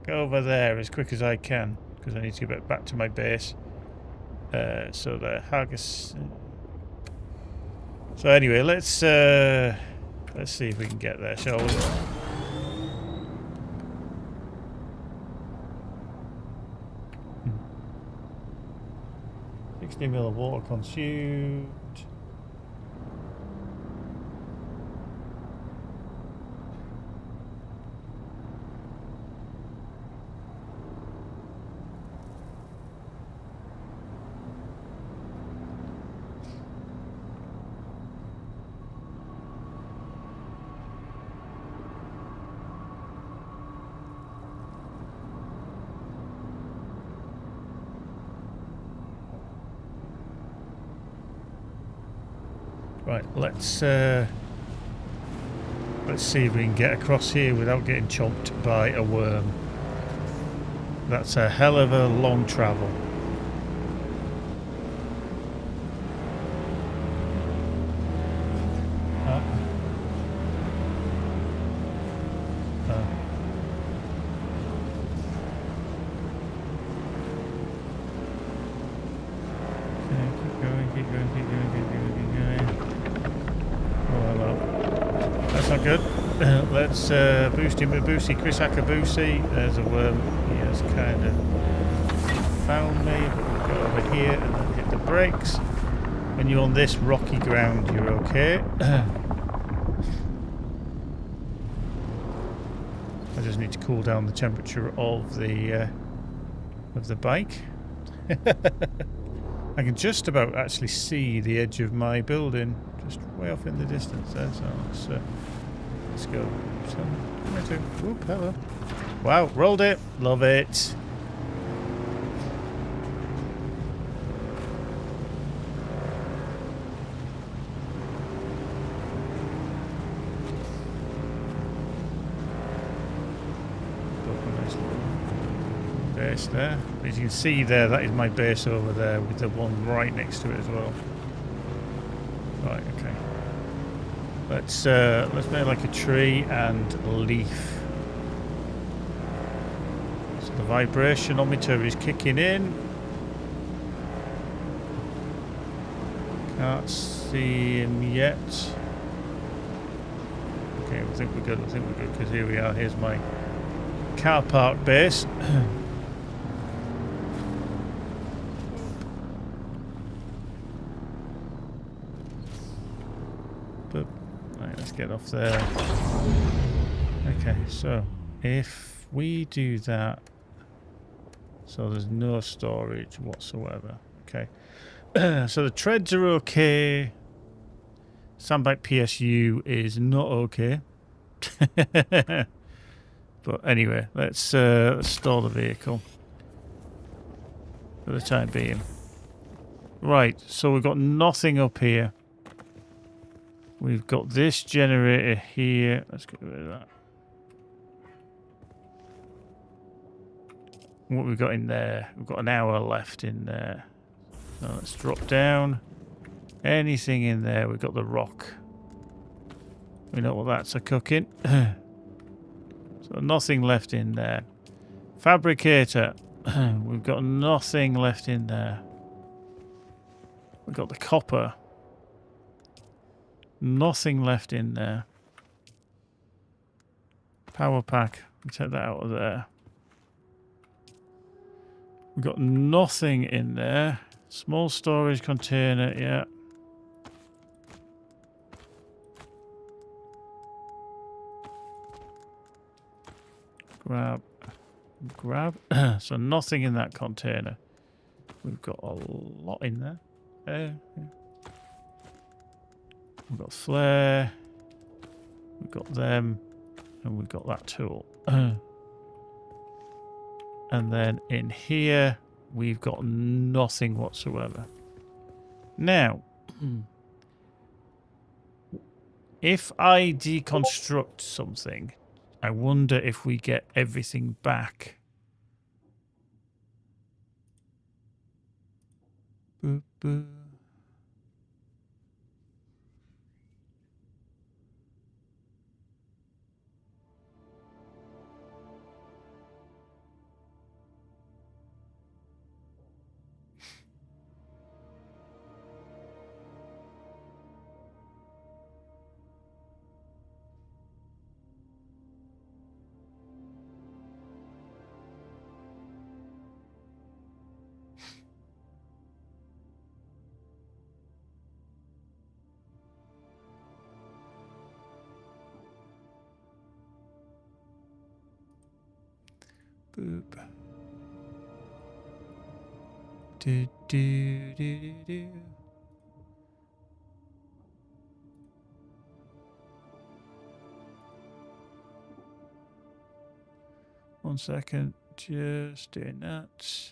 over there as quick as I can because I need to get back to my base. So the Haggis. So anyway, let's Let's see if we can get there, shall we? 60 ml of water consumed. Right, let's see if we can get across here without getting chomped by a worm. That's a hell of a long travel. Good. Let's boost him with Boosie. Chris Akabusi. There's a worm. He has kind of found me, but we'll go over here and then hit the brakes. When you're on this rocky ground, you're okay. I just need to cool down the temperature of the bike. I can just about actually see the edge of my building, just way off in the distance there. So let's go. So, whoop, hello. Wow, rolled it. Love it. Base there. As you can see there, that is my base over there with the one right next to it as well. Right, okay. Let's make like a tree and leaf. So the vibrationometer is kicking in. Can't see him yet. Okay, I think we're good. Because here we are. Here's my car park base. Right, let's get off there. Okay, so if we do that, so there's no storage whatsoever. Okay, so the treads are okay. Sandbag PSU is not okay. But anyway, let's store the vehicle for the time being. Right, so we've got nothing up here. We've got this generator here. Let's get rid of that. What we've got in there? We've got an hour left in there. So let's drop down. Anything in there? We've got the rock. We know what that's a cooking. So nothing left in there. Fabricator. We've got nothing left in there. We've got the copper. Nothing left in there. Power pack. We take that out of there. We've got nothing in there. Small storage container, yeah. Grab. So nothing in that container. We've got a lot in there. Yeah. We've got flare. We've got them. And we've got that tool. And then in here, we've got nothing whatsoever. Now, if I deconstruct something, I wonder if we get everything back. Boop, boop. Boop. Do, do, do, do, do. One second, just doing that.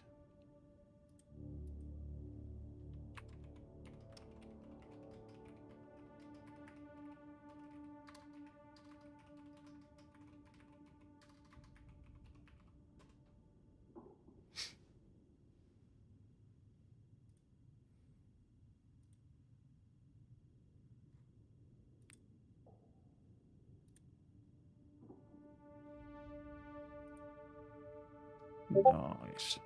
Nice.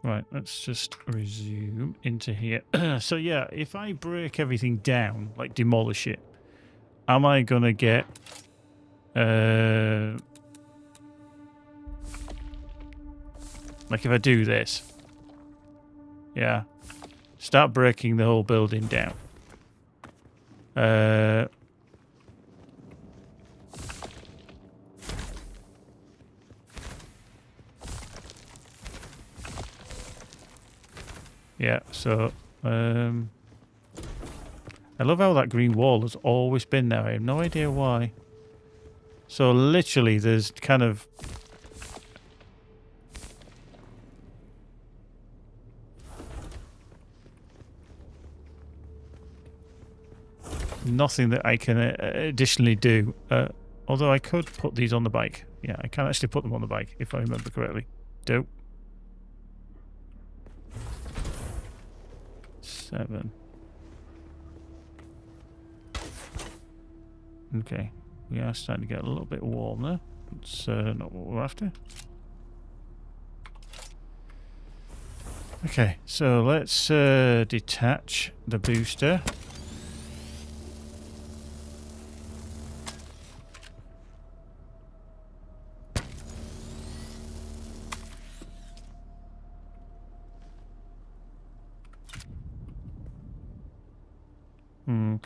Right, let's just resume into here. So yeah, if I break everything down, like demolish it, am I gonna get like if I do this, yeah, start breaking the whole building down. Yeah, so I love how that green wall has always been there. I have no idea why. So literally there's kind of nothing that I can additionally do. Although I could put these on the bike. Yeah, I can actually put them on the bike if I remember correctly. Dope. 7. Okay, we are starting to get a little bit warm there. It's not what we're after. Okay, so let's detach the booster.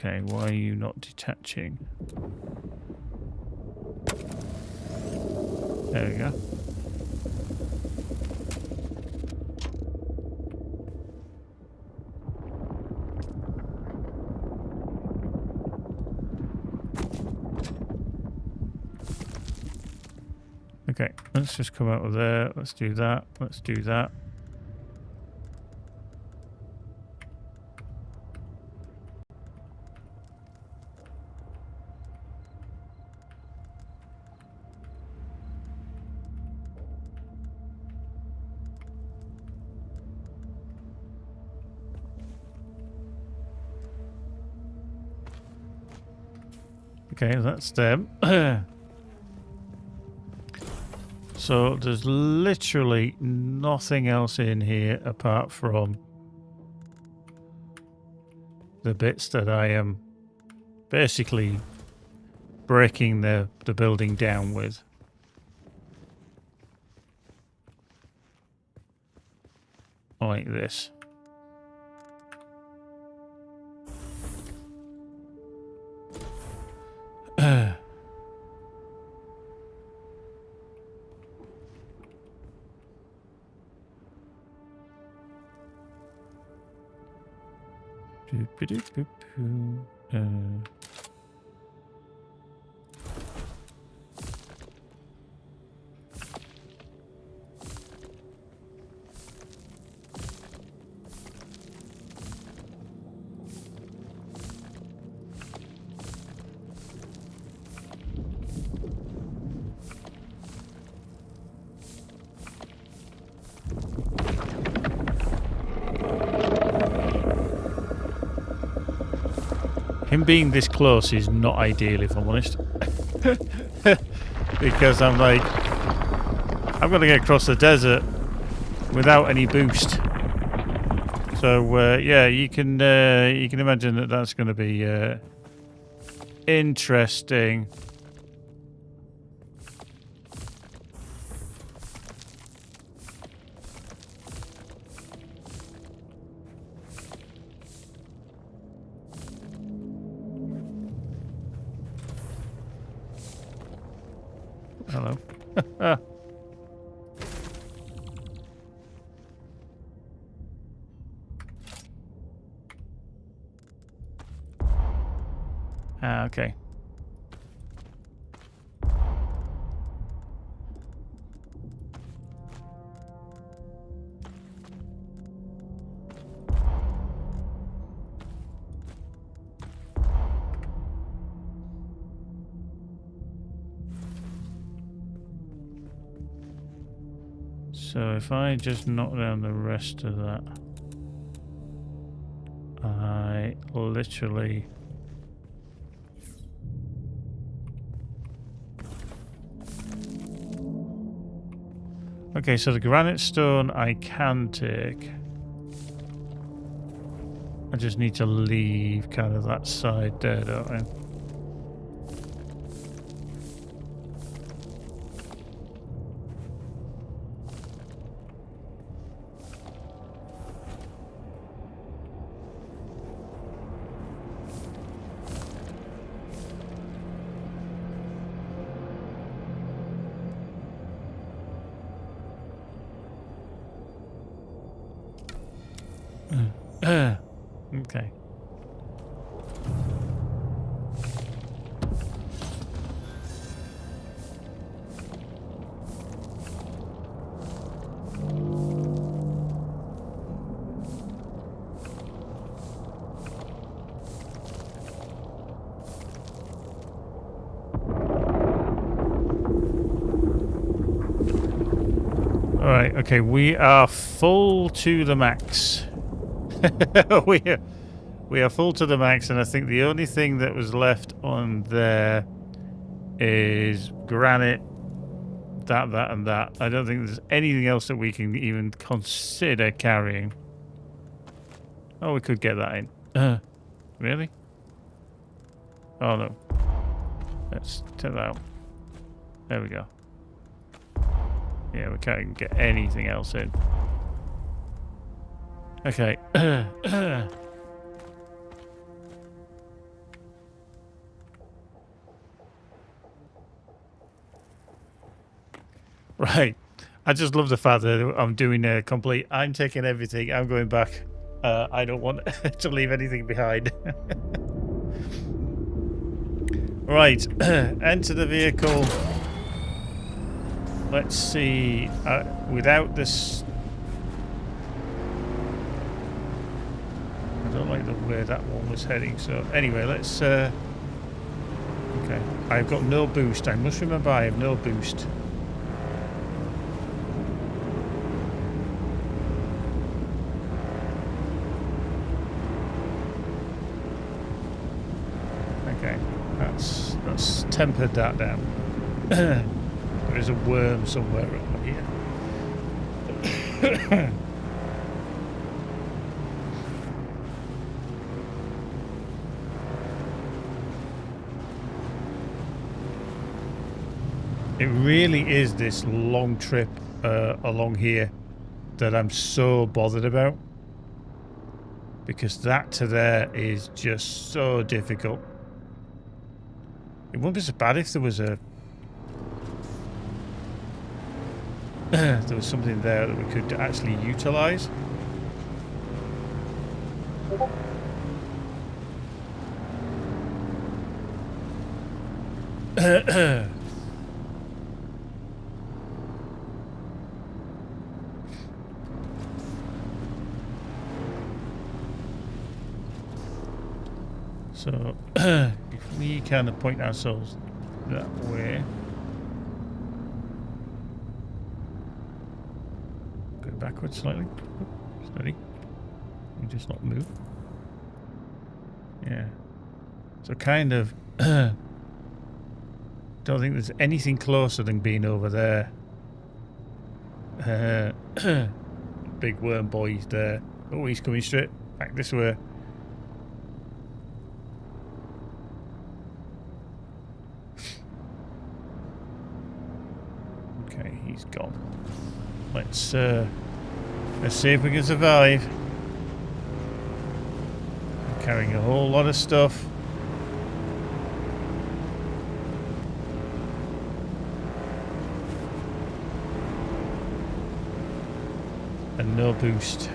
Okay, why are you not detaching? There we go. Okay, let's just come out of there. Let's do that. Let's do that. Okay, that's them. So there's literally nothing else in here apart from the bits that I am basically breaking the building down with. Like this. Him being this close is not ideal, if I'm honest. Because I'm like, I'm going to get across the desert without any boost. So yeah, you can imagine that that's going to be interesting. Hello. Okay. So if I just knock down the rest of that, I literally... Okay, so the granite stone I can take. I just need to leave kind of that side there, don't I? Okay. All right. Okay, we are full to the max. We are full to the max, and I think the only thing that was left on there is granite, that, and that. I don't think there's anything else that we can even consider carrying. Oh, we could get that in. Really? Oh, no. Let's take that out. There we go. Yeah, we can't get anything else in. Okay. Right. I just love the fact that I'm doing a complete... I'm taking everything. I'm going back. I don't want to leave anything behind. Right. Enter the vehicle. Let's see. Without this... I don't like the way that one was heading. So anyway, let's... Okay. I've got no boost. I must remember I have no boost. Okay. That's tempered that down. There is a worm somewhere up here. It really is this long trip along here that I'm so bothered about, because that to there is just so difficult. It wouldn't be so bad if there was a there was something there that we could actually utilize. So if we kind of point ourselves that way. Go backwards slightly. Steady. You just not move. Yeah. So kind of don't think there's anything closer than being over there. Big worm boy's there. Oh, he's coming straight back this way. Okay, he's gone. Let's see if we can survive. I'm carrying a whole lot of stuff. and no boost.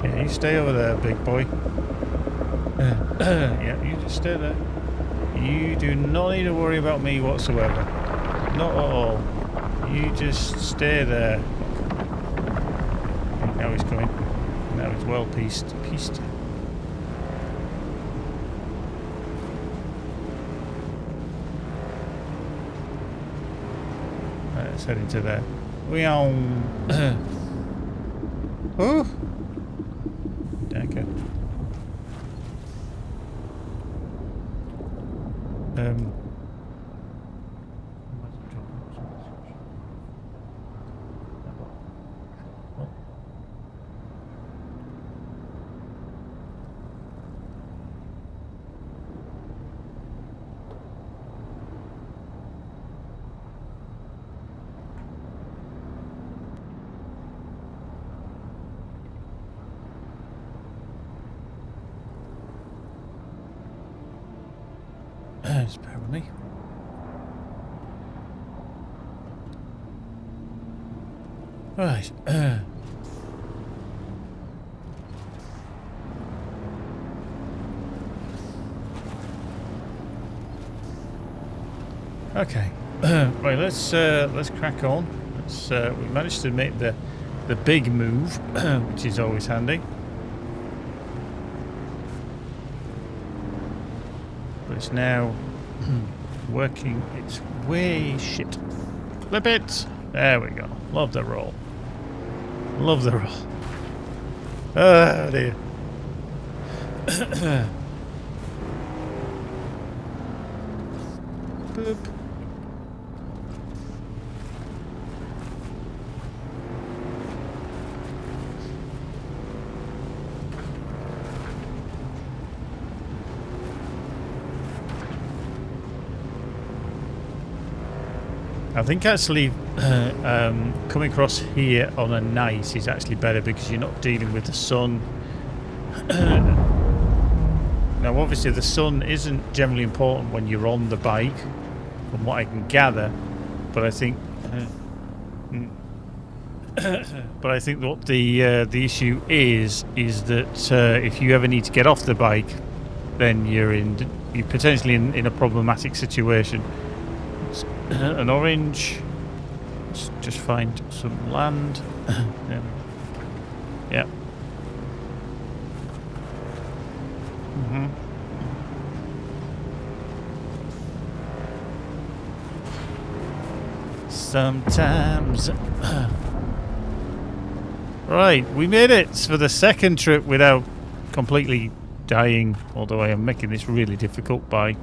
Yeah, you stay over there, big boy. Yeah, you just stay there. You do not need to worry about me whatsoever. Not at all. You just stay there. Now he's coming. Now he's well pieced. Right, let's head into there. Oh! Danke. Just bear with me. Right. Okay. Right. Let's crack on. We managed to make the big move, which is always handy. But it's now working its way. Shit. Flip it. There we go. Love the roll. Love the roll. Oh dear. Boop. I think actually coming across here on a night is actually better because you're not dealing with the sun. Now obviously the sun isn't generally important when you're on the bike, from what I can gather, but I think what the issue is that if you ever need to get off the bike, then you're potentially in a problematic situation. An orange. Let's just find some land. Yeah. Sometimes. Right, we made it for the second trip without completely dying, although I am making this really difficult by...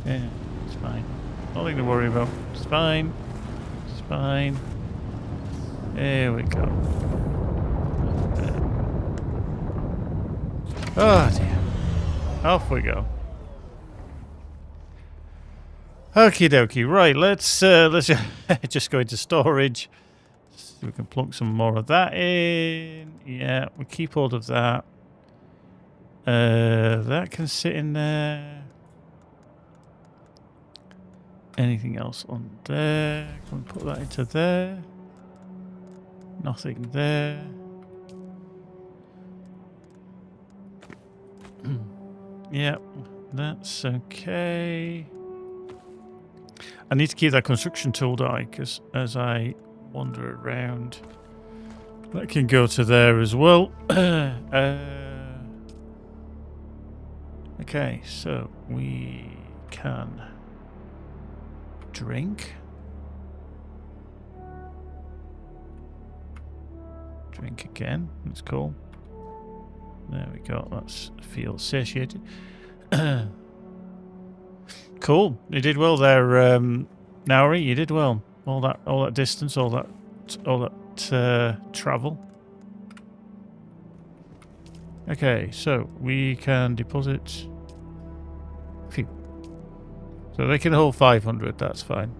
Yeah, it's fine. Nothing to worry about. It's fine. It's fine. There we go. Oh dear. Off we go. Okie dokie. Right, let's just go into storage. So we can plunk some more of that in. Yeah, we keep hold of that. That can sit in there. Anything else on there? Can we put that into there? Nothing there. Yeah, that's okay. I need to keep that construction tool, don't I? Because as I wander around, that can go to there as well. Okay, so we can drink. Drink again. That's cool. There we go. That's feel satiated. Cool. You did well there, Nauri. You did well. All that distance, all that travel. Okay, so we can deposit. Phew. So they can hold 500. That's fine.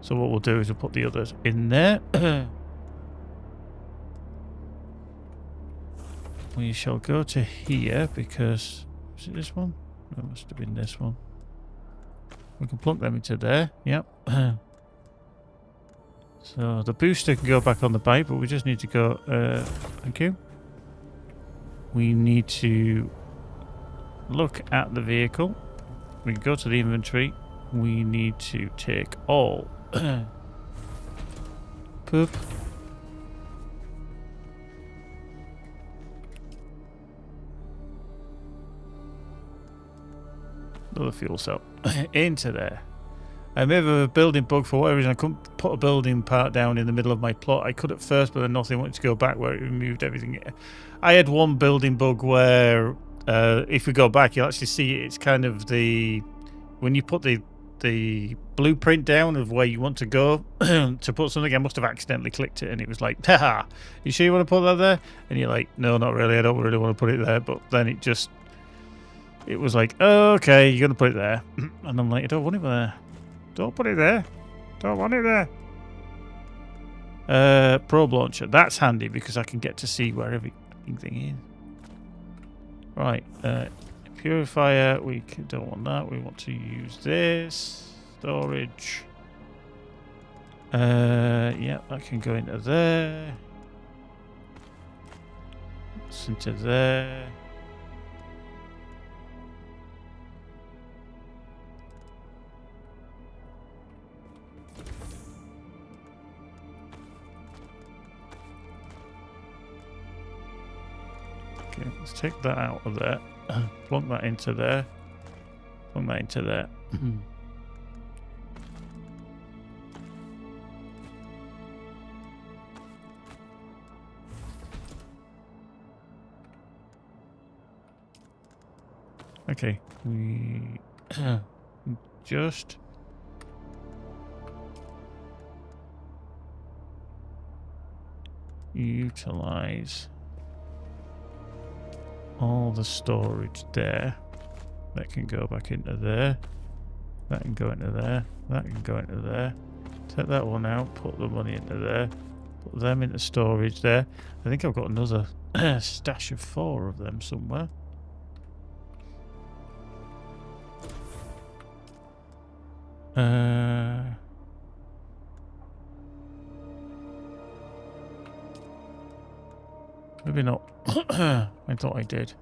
So what we'll do is we'll put the others in there. we shall go to here because... Is it this one? No, it must have been this one. We can plug them into there. Yep. So the booster can go back on the bike, but we just need to go... thank you. We need to look at the vehicle. We can go to the inventory. We need to take all... poop. Another fuel cell. Into there. I may have a building bug for whatever reason. I couldn't put a building part down in the middle of my plot. I could at first, but then nothing wanted to go back where it removed everything. I had one building bug where if we go back, you'll actually see it's kind of the... When you put the blueprint down of where you want to go to put something, I must have accidentally clicked it and it was like, haha, you sure you want to put that there? And you're like, no, not really. I don't really want to put it there. But then it was like, oh, okay, you're going to put it there. And I'm like, I don't want it there. Don't put it there. Don't want it there. Probe launcher. That's handy because I can get to see where everything is. Right. Purifier. We don't want that. We want to use this. Storage. Yeah, that can go into there. It's into there. Okay, let's take that out of there. Plunk that into there. Plunk that into there. Okay, we just utilize all the storage there. That can go back into there. That can go into there. That can go into there. Take that one out. Put the money into there. Put them into storage there. I think I've got another stash of 4 of them somewhere. Maybe not. I thought I did.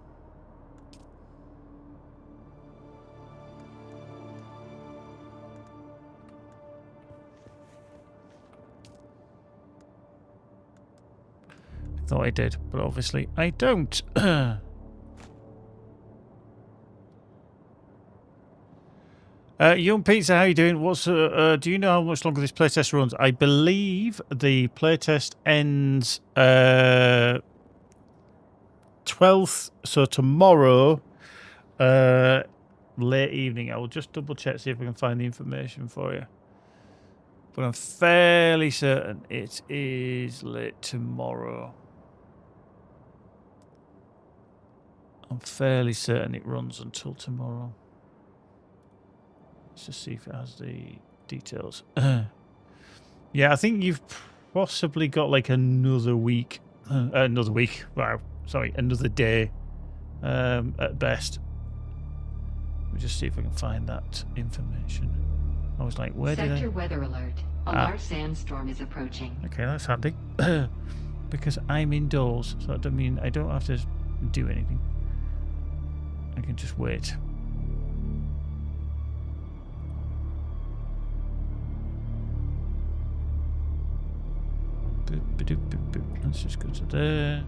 I thought I did, but obviously I don't. Young Pizza, how you doing? Do you know how much longer this playtest runs? I believe the playtest ends 12th, so tomorrow, late evening. I will just double check, see if we can find the information for you. But I'm fairly certain it is late tomorrow. I'm fairly certain it runs until tomorrow. Let's just see if it has the details. Yeah, I think you've possibly got like another week. Wow, sorry, another day at best. We'll just see if I can find that information. I was like, where did I... Sector weather alert. A large sandstorm is approaching. Okay, that's handy. Because I'm indoors, so that doesn't mean I don't have to do anything. I can just wait. Let's just go to there.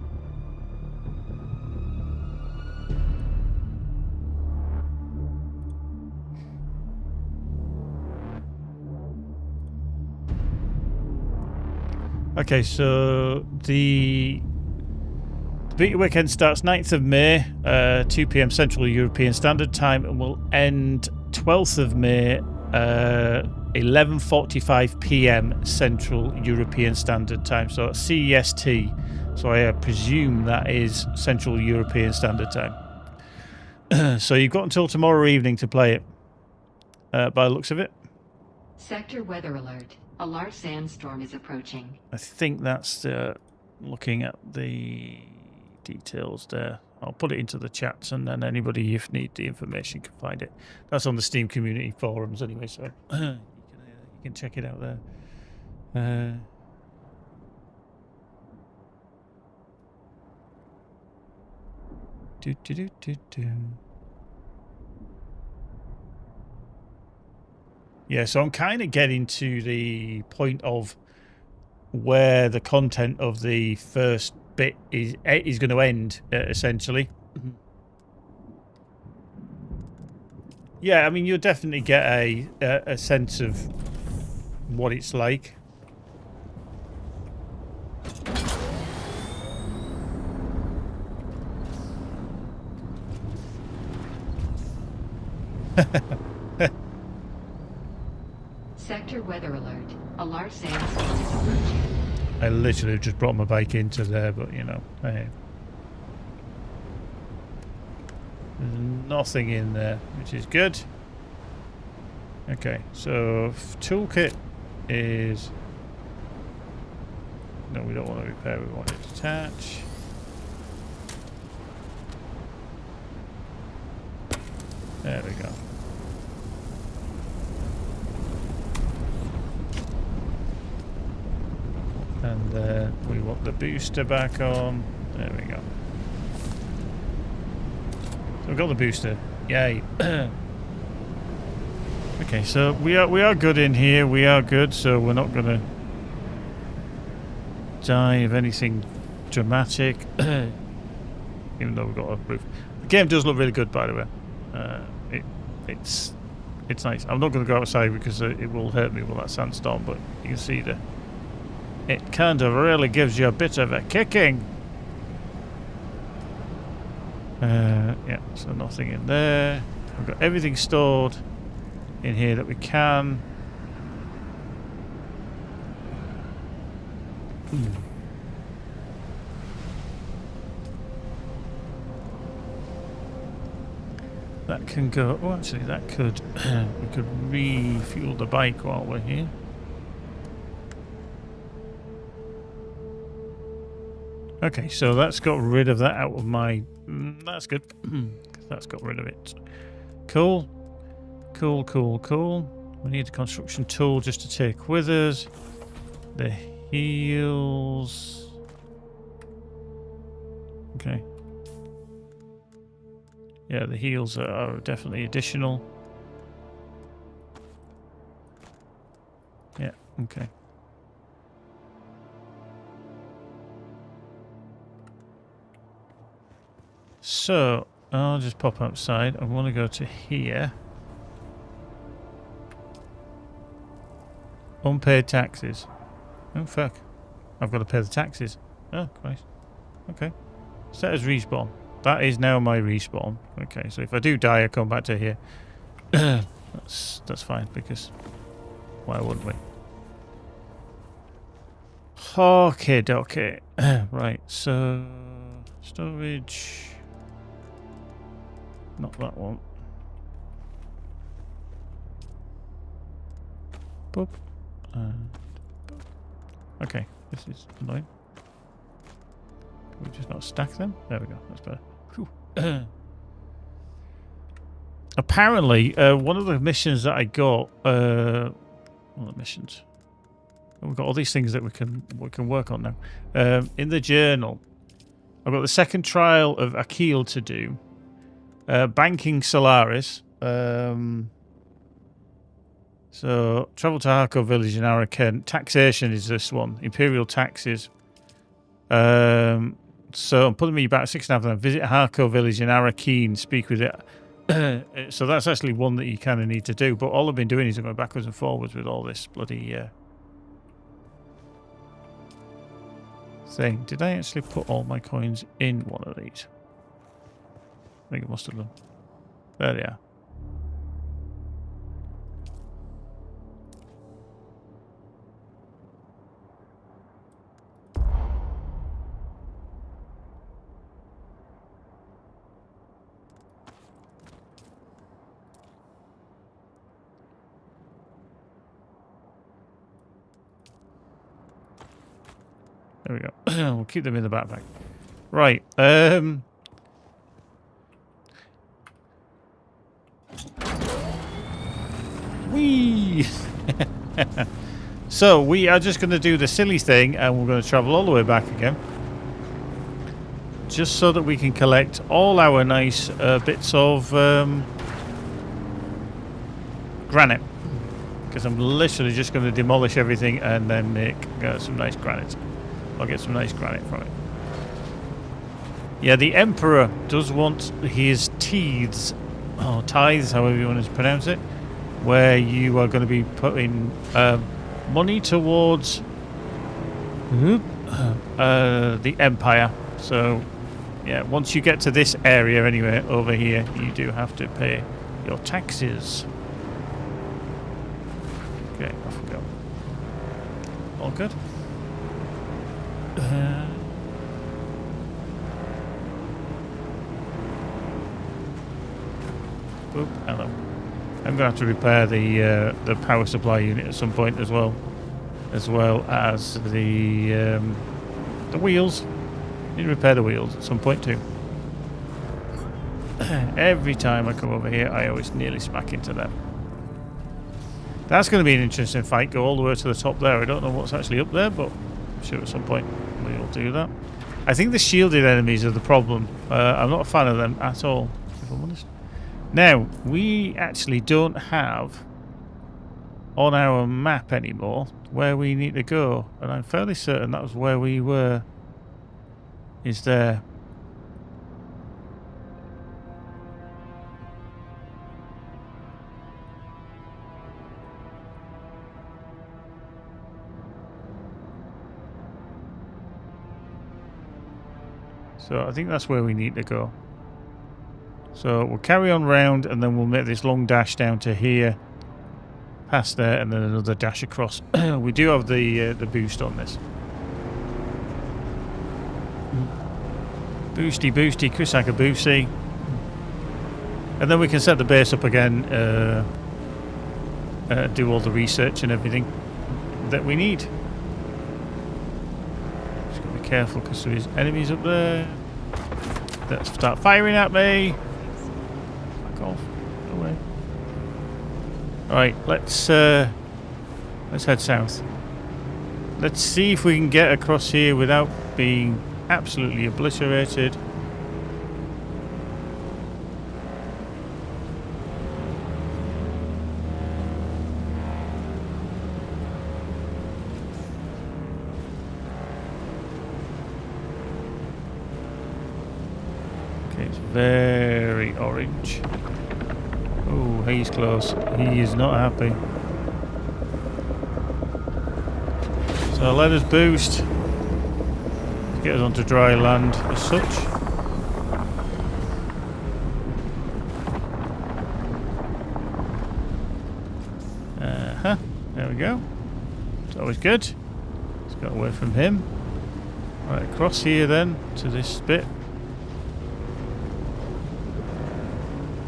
Okay, so the beta weekend starts 9th of May, 2 p.m. Central European Standard Time, and will end 12th of May, 11:45 p.m. Central European Standard Time. So CEST. So I presume that is Central European Standard Time. So you've got until tomorrow evening to play it, by the looks of it. Sector weather alert. A large sandstorm is approaching. I think that's looking at the details there. I'll put it into the chats, and then anybody, if need the information, can find it. That's on the Steam community forums anyway, so you can check it out there. Yeah, so I'm kind of getting to the point of where the content of the first bit is going to end, essentially. Yeah, I mean, you'll definitely get a sense of what it's like. Sector weather alert. A large sandstorm is approaching. I literally just brought my bike into there, but you know, hey. There's nothing in there, which is good. Okay, so toolkit is... No, we don't want to repair, we want to detach. There we go. And we want the booster back on. There we go. So we've got the booster. Yay. Okay, so we are good in here. We are good, so we're not gonna die of anything dramatic. Even though we've got a roof. The game does look really good, by the way. It's nice. I'm not gonna go outside because it will hurt me with that sandstorm, but you can see it kind of really gives you a bit of a kicking. Yeah, so nothing in there. We've got everything stored in here that we can. That can go... Oh, actually, that could... we could refuel the bike while we're here. Okay, so that's got rid of that out of my... that's good. That's got rid of it. Cool. Cool, cool, cool. We need a construction tool just to take with us. The heels... Okay. Yeah, the heels are definitely additional. Yeah, okay. So, I'll just pop outside. I want to go to here. Unpaid taxes. Oh, fuck. I've got to pay the taxes. Oh, Christ. Okay. Set as respawn. That is now my respawn. Okay, so if I do die, I come back to here. That's fine, because why wouldn't we? Okay, okay. Right, so storage. Not that one. Boop. And boop. Okay, this is annoying. Can we just not stack them? There we go. That's better. Apparently, one of the missions that I got. One of the missions. We've got all these things that we can work on now. In the journal, I've got the second trial of Akil to do. Banking Solaris. So, travel to Harco village in Araken. Taxation is this one. Imperial taxes. So, I'm putting me back 6.5 of them. Visit Harco village in Arakeen. Speak with it. So, that's actually one that you kind of need to do. But all I've been doing is going backwards and forwards with all this bloody thing. Did I actually put all my coins in one of these? I think I must have done. There they are. There we go. We'll keep them in the backpack. Right. Whee! So we are just going to do the silly thing, and we're going to travel all the way back again, just so that we can collect all our nice bits of granite. Because I'm literally just going to demolish everything and then make some nice granite. I'll get some nice granite from it. Yeah, the Emperor does want his tithes, or tithes, however you want to pronounce it, where you are going to be putting money towards the Empire. So, yeah, once you get to this area anyway, over here, you do have to pay your taxes. Okay, off we go. All good. Oop, hello. I'm going to have to repair the power supply unit at some point as well as the wheels. Need to repair the wheels at some point too. Every time I come over here, I always nearly smack into them. That's going to be an interesting fight. Go all the way to the top there. I don't know what's actually up there, but I'm sure at some point we'll do that. I think the shielded enemies are the problem. I'm not a fan of them at all, if I'm honest. Now, we actually don't have on our map anymore where we need to go, and I'm fairly certain that was where we were. Is there? So I think that's where we need to go. So we'll carry on round, and then we'll make this long dash down to here, past there, and then another dash across. We do have the boost on this. Boosty, boosty, Kusaka boosty. And then we can set the base up again, do all the research and everything that we need. Just gotta be careful because there's enemies up there that start firing at me. Fuck off. Go away. Alright, let's head south. Let's see if we can get across here without being absolutely obliterated. Okay, it's very orange. Oh, he's close. He is not happy. So let us boost. Get us onto dry land as such. There we go. It's always good. Let's get away from him. Right, across here then to this bit.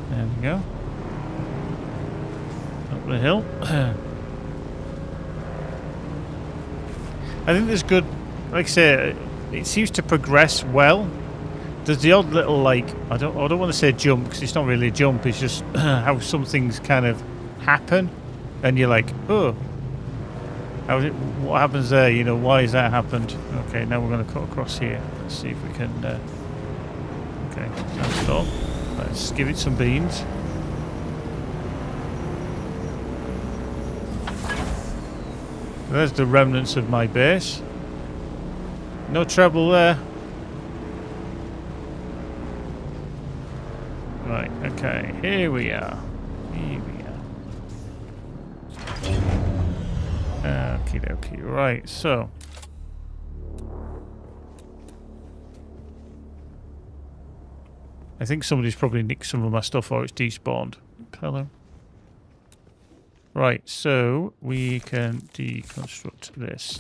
There we go. Up the hill. I think there's good, like I say, it seems to progress well. There's the odd little, like, I don't want to say jump, because it's not really a jump, it's just how some things kind of happen, and you're like, oh, what happens there, you know, why has that happened? Okay, now we're going to cut across here. Let's see if we can, okay, now stop. Let's give it some beans. There's the remnants of my base. No trouble there. Right, okay, here we are. Here we are. Okie dokie, right, so. I think somebody's probably nicked some of my stuff or it's despawned. Hello. Right, so we can deconstruct this.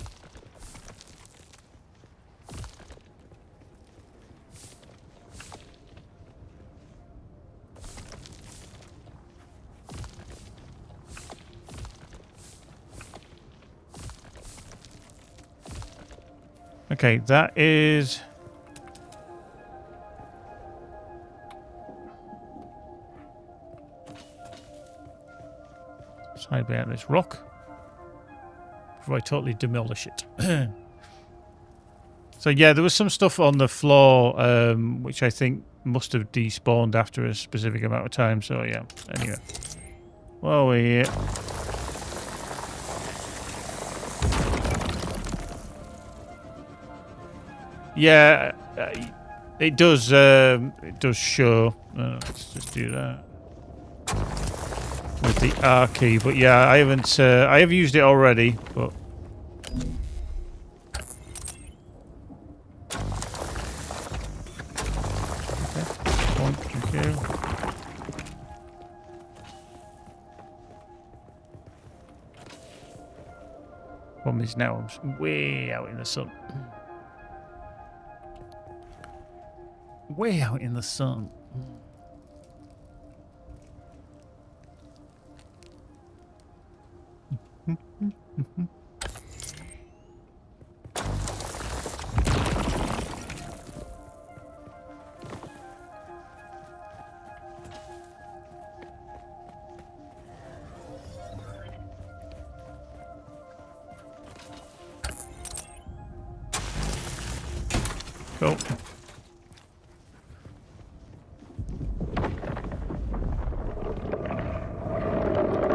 Okay, that is Let's hide behind this rock before I totally demolish it. So yeah, there was some stuff on the floor which I think must have despawned after a specific amount of time. So yeah, anyway. Well, we're here. Yeah, it does show. Let's just do that with the R key. But yeah, I haven't. I have used it already, but. Okay, problem is now I'm way out in the sun. Way out in the sun. Cool.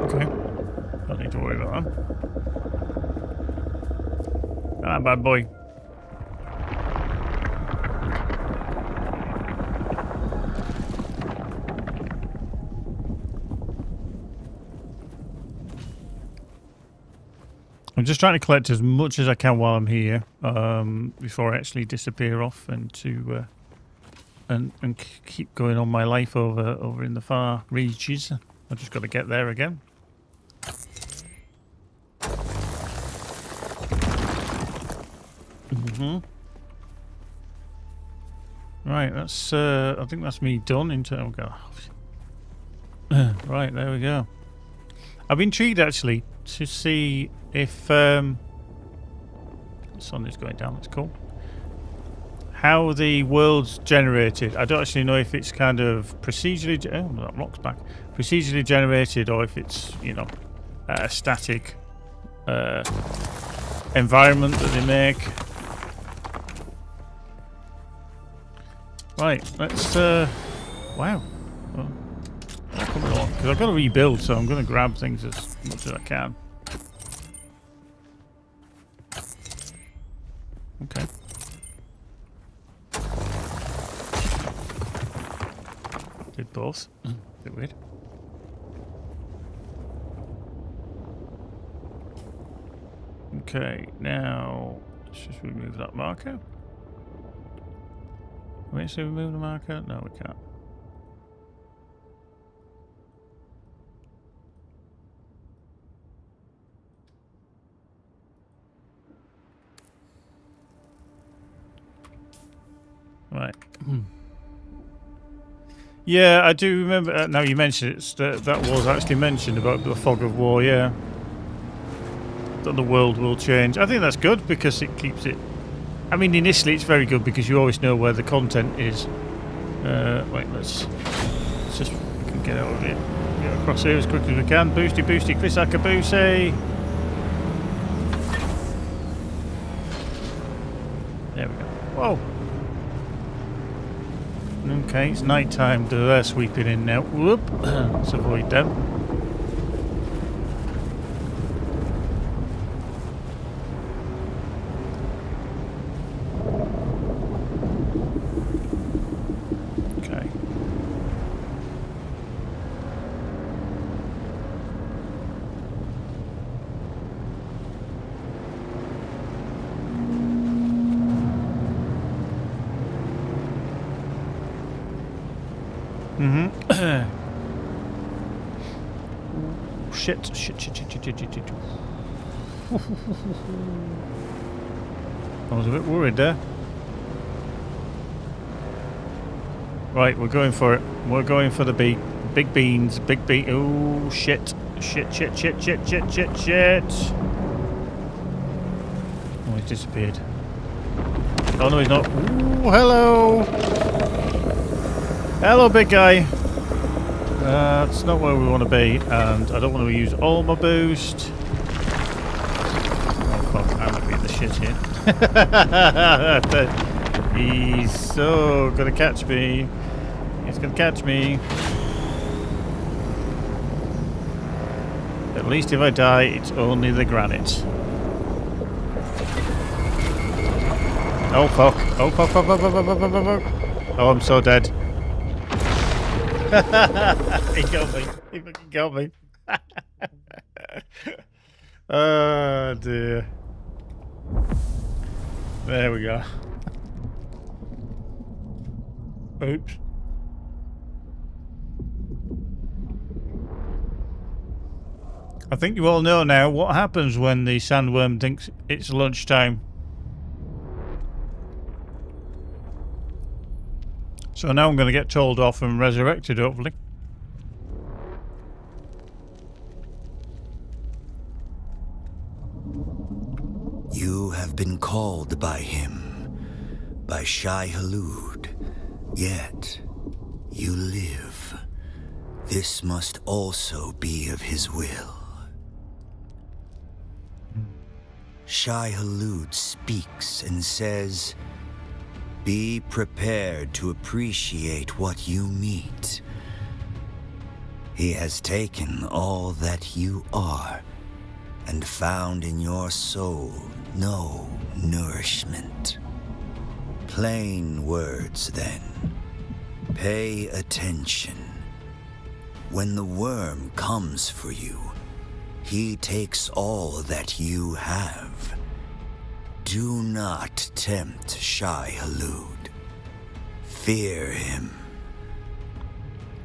Okay. Don't need to worry about that. Ah, bad boy. I'm just trying to collect as much as I can while I'm here, before I actually disappear off and to and keep going on my life over in the far reaches. I just got to get there again. Right, that's I think that's me done into. Oh god. Right, there we go. I've been intrigued actually to see if the sun is going down. That's cool. How the world's generated. I don't actually know if it's kind of procedurally. Oh, that rock's back. Procedurally generated, or if it's, you know, a static environment that they make. Right, let's. Wow. Well, come on, because I've got to rebuild, so I'm going to grab things as much as I can. Okay. Did both. Bit weird. Okay, now let's just remove that marker. Can we actually remove the marker? No, we can't. Right. Yeah, I do remember. Now you mentioned it, that was actually mentioned about the fog of war. Yeah, that the world will change. I think that's good because it keeps it. I mean, initially it's very good because you always know where the content is. Wait, let's just we can get out of here, get across here as quickly as we can. Boosty, boosty, Chris Akabuse. There we go. Whoa. Okay, it's night time. They're sweeping in now. Whoop. Let's avoid them. Okay. Shit. I was a bit worried there. Right, we're going for it. We're going for the big beans. Big bean. Oh, shit. Shit. Oh, he's disappeared. Oh, no, he's not. Ooh, hello. Hello, big guy. That's not where we want to be, and I don't want to use all my boost. Oh fuck, I'm gonna be in the shit here. He's so gonna catch me. He's gonna catch me. At least if I die, it's only the granite. Oh fuck. Oh fuck, fuck, fuck, fuck, fuck, fuck, fuck, fuck. Oh, I'm so dead. He got me. He fucking got me. Oh dear. There we go. Oops. I think you all know now what happens when the sandworm thinks it's lunchtime. So now I'm going to get told off and resurrected, hopefully. You have been called by him, by Shai Halud, yet you live. This must also be of his will. Shai Halud speaks and says, "Be prepared to appreciate what you meet." He has taken all that you are and found in your soul no nourishment. Plain words, then. Pay attention. When the worm comes for you, he takes all that you have. Do not tempt Shai Halud. Fear him,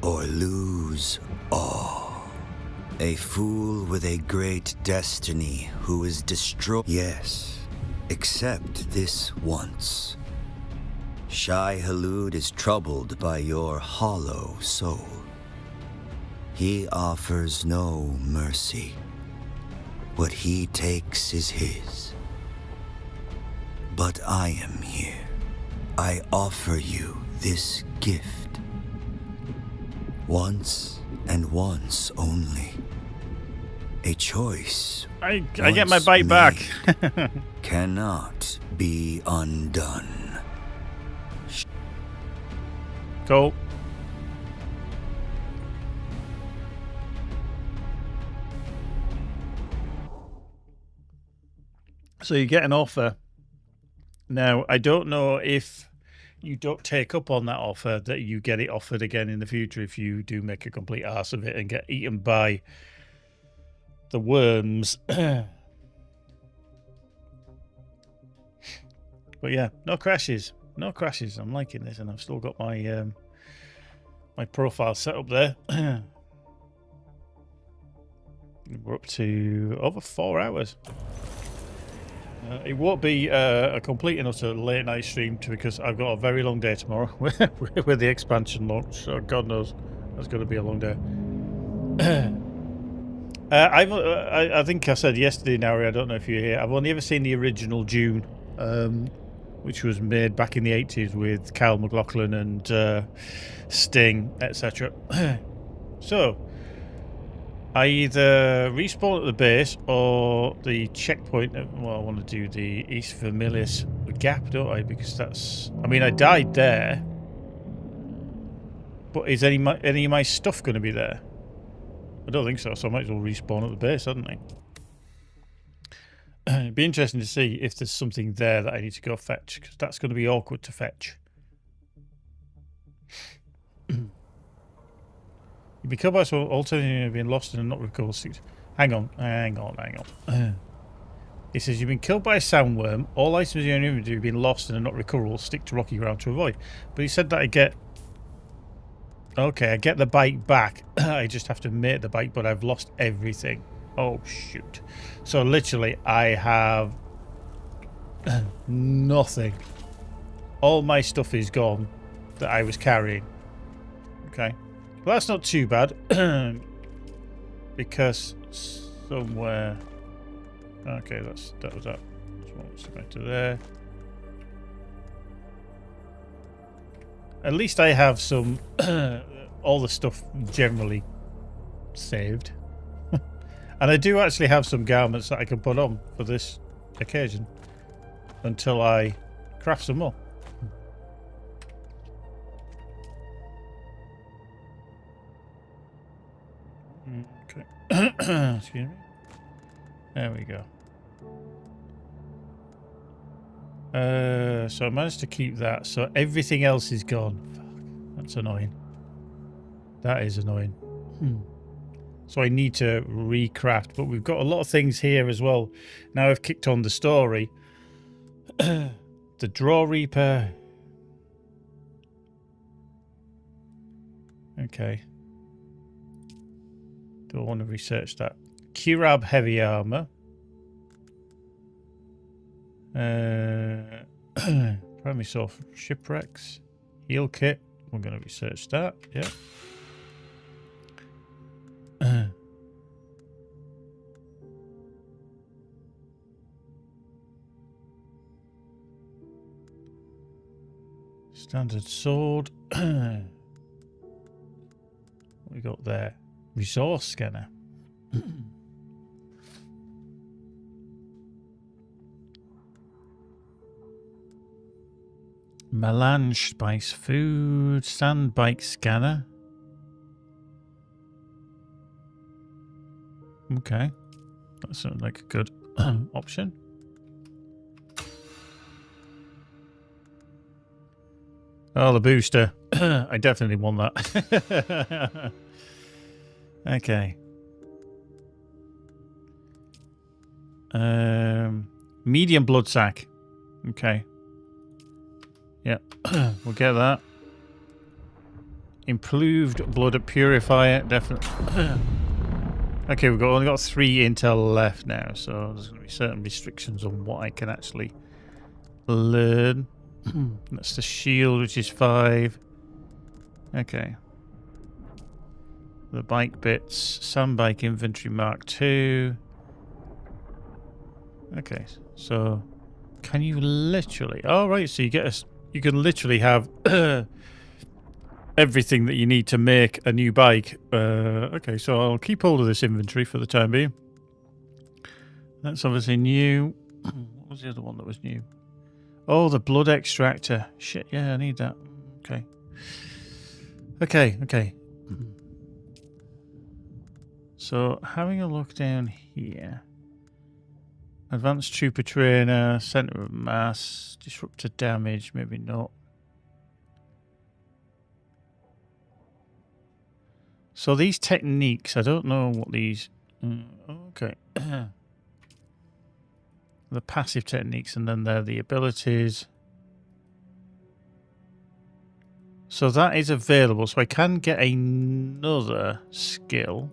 or lose all. A fool with a great destiny who is destroyed. Yes, except this once. Shai Halud is troubled by your hollow soul. He offers no mercy. What he takes is his. But I am here. I offer you this gift. Once and once only. A choice. I get my bite back. Cannot be undone. Cool. So you get an offer. Now, I don't know if you don't take up on that offer, that you get it offered again in the future if you do make a complete arse of it and get eaten by the worms. But yeah, no crashes. No crashes. I'm liking this, and I've still got my my profile set up there. We're up to over 4 hours. It won't be a complete and utter late night stream because I've got a very long day tomorrow with the expansion launch. So God knows that's going to be a long day. I think I said yesterday, Nari, I don't know if you're here, I've only ever seen the original Dune, which was made back in the 80s with Kyle MacLachlan and Sting, etc. So I either respawn at the base or the checkpoint. Well, I want to do the East Vermilius Gap, don't I? Because that's... I mean, I died there. But is any of my stuff going to be there? I don't think so, so I might as well respawn at the base, hadn't I? It'd be interesting to see if there's something there that I need to go fetch, because that's going to be awkward to fetch. You become by so alternating being lost and not recovered. Hang on. It says you've been killed by a sandworm. All items in your inventory have been lost and are not recoverable. Stick to rocky ground to avoid. But he said that I get... Okay, I get the bike back. I just have to make the bike, but I've lost everything. Oh, shoot. So literally, I have nothing. All my stuff is gone that I was carrying. Okay. Well, that's not too bad. Because somewhere... Okay, that was that. Let's go back to there. At least I have some all the stuff generally saved. And I do actually have some garments that I can put on for this occasion until I craft some more. Okay. Excuse me. There we go. So I managed to keep that. So everything else is gone. Fuck, that's annoying. That is annoying. So I need to recraft, but we've got a lot of things here as well. Now I've kicked on the story. The Draw Reaper. Okay. Do I want to research that? Kirab Heavy Armor. Primary Source Shipwrecks. Heal Kit. We're going to research that. Yeah. Standard sword. What we got there? Resource scanner. Melange spice food. Sand bike scanner. Okay. That sounds like a good option. Oh, the booster. I definitely want that. Okay. Medium blood sac. Okay. Yeah. We'll get that. Improved blood purifier. Definitely. Okay, we've only got 3 intel left now, so there's going to be certain restrictions on what I can actually learn. That's the shield, which is 5. Okay. The bike bits. Sand bike inventory mark 2. Okay, so can you literally... Oh, right, so you get a... You can literally have everything that you need to make a new bike. Okay, so I'll keep hold of this inventory for the time being. That's obviously new. What was the other one that was new? Oh, the blood extractor. Shit, yeah, I need that. Okay. Okay. So, having a look down here. Advanced Trooper Trainer, Center of Mass, Disruptor Damage, maybe not. So these techniques, I don't know what these... okay. The passive techniques, and then they're the abilities. So that is available, so I can get another skill.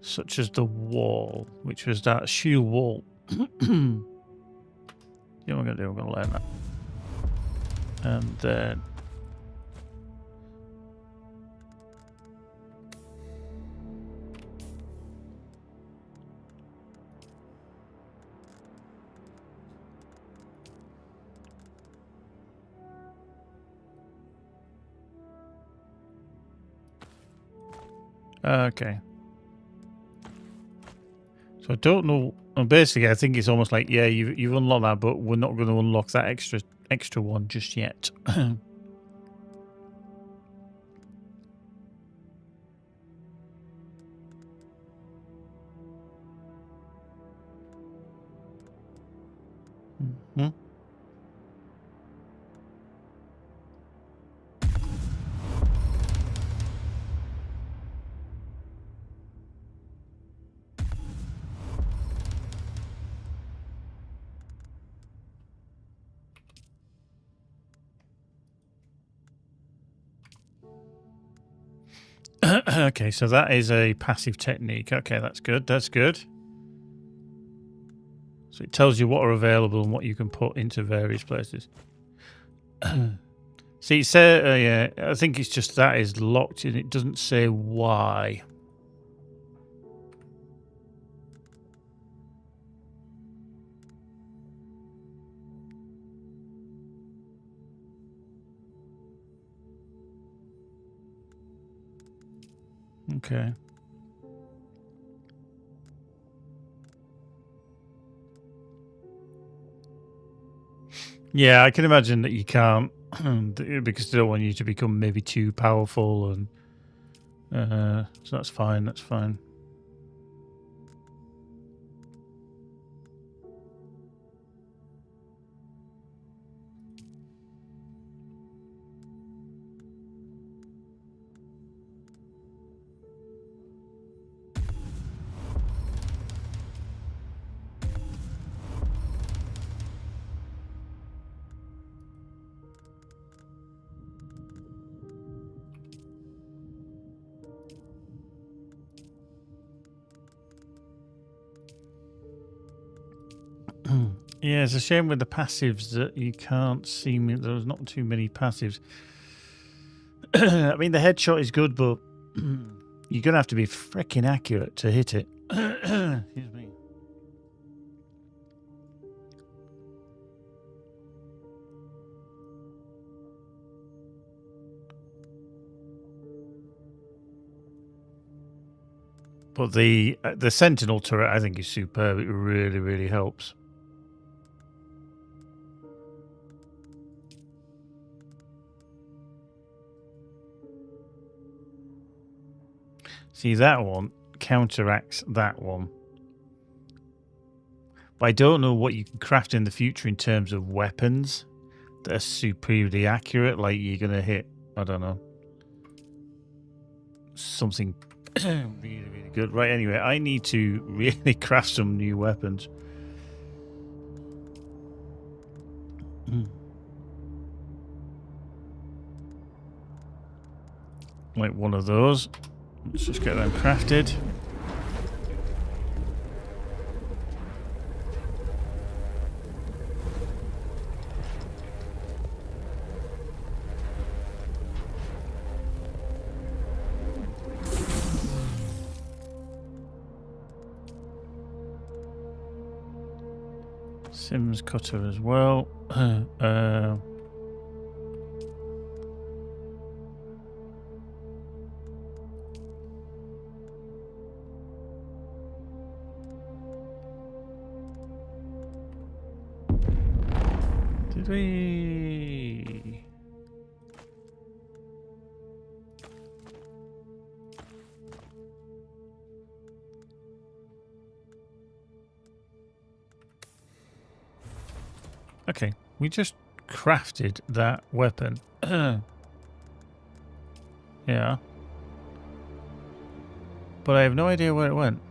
Such as the wall, which was that shield wall. You know what I'm going to do? I'm going to learn that. And then... okay. So I don't know. Well, basically, I think it's almost like, yeah, you've unlocked that, but we're not going to unlock that extra one just yet. Mm-hmm. Okay, so that is a passive technique. Okay, that's good. That's good. So it tells you what are available and what you can put into various places. See, it says, yeah, I think it's just that is locked and it doesn't say why. Okay. Yeah, I can imagine that you can't because they don't want you to become maybe too powerful, and so that's fine. That's fine. Yeah, it's a shame with the passives that you can't see me. There's not too many passives. I mean, the headshot is good, but you're going to have to be freaking accurate to hit it. Excuse me. But the Sentinel turret, I think, is superb. It really, really helps. See, that one counteracts that one. But I don't know what you can craft in the future in terms of weapons that are superiorly accurate. Like you're going to hit, I don't know, something really, really good. Right, anyway, I need to really craft some new weapons. Like one of those. Let's just get them crafted. Sims cutter as well. Did we? Okay, we just crafted that weapon. Yeah. But I have no idea where it went.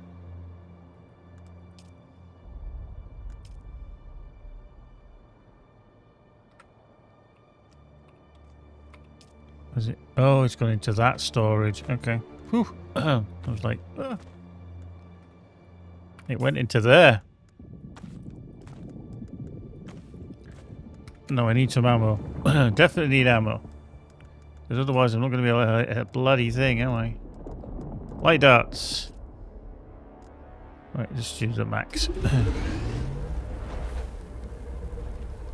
Was it? Oh, it's gone into that storage. Okay. Whew. I was like, it went into there. No, I need some ammo. Definitely need ammo. Because otherwise I'm not going to be able to hit a bloody thing, am I? Light darts. Right, just use a max.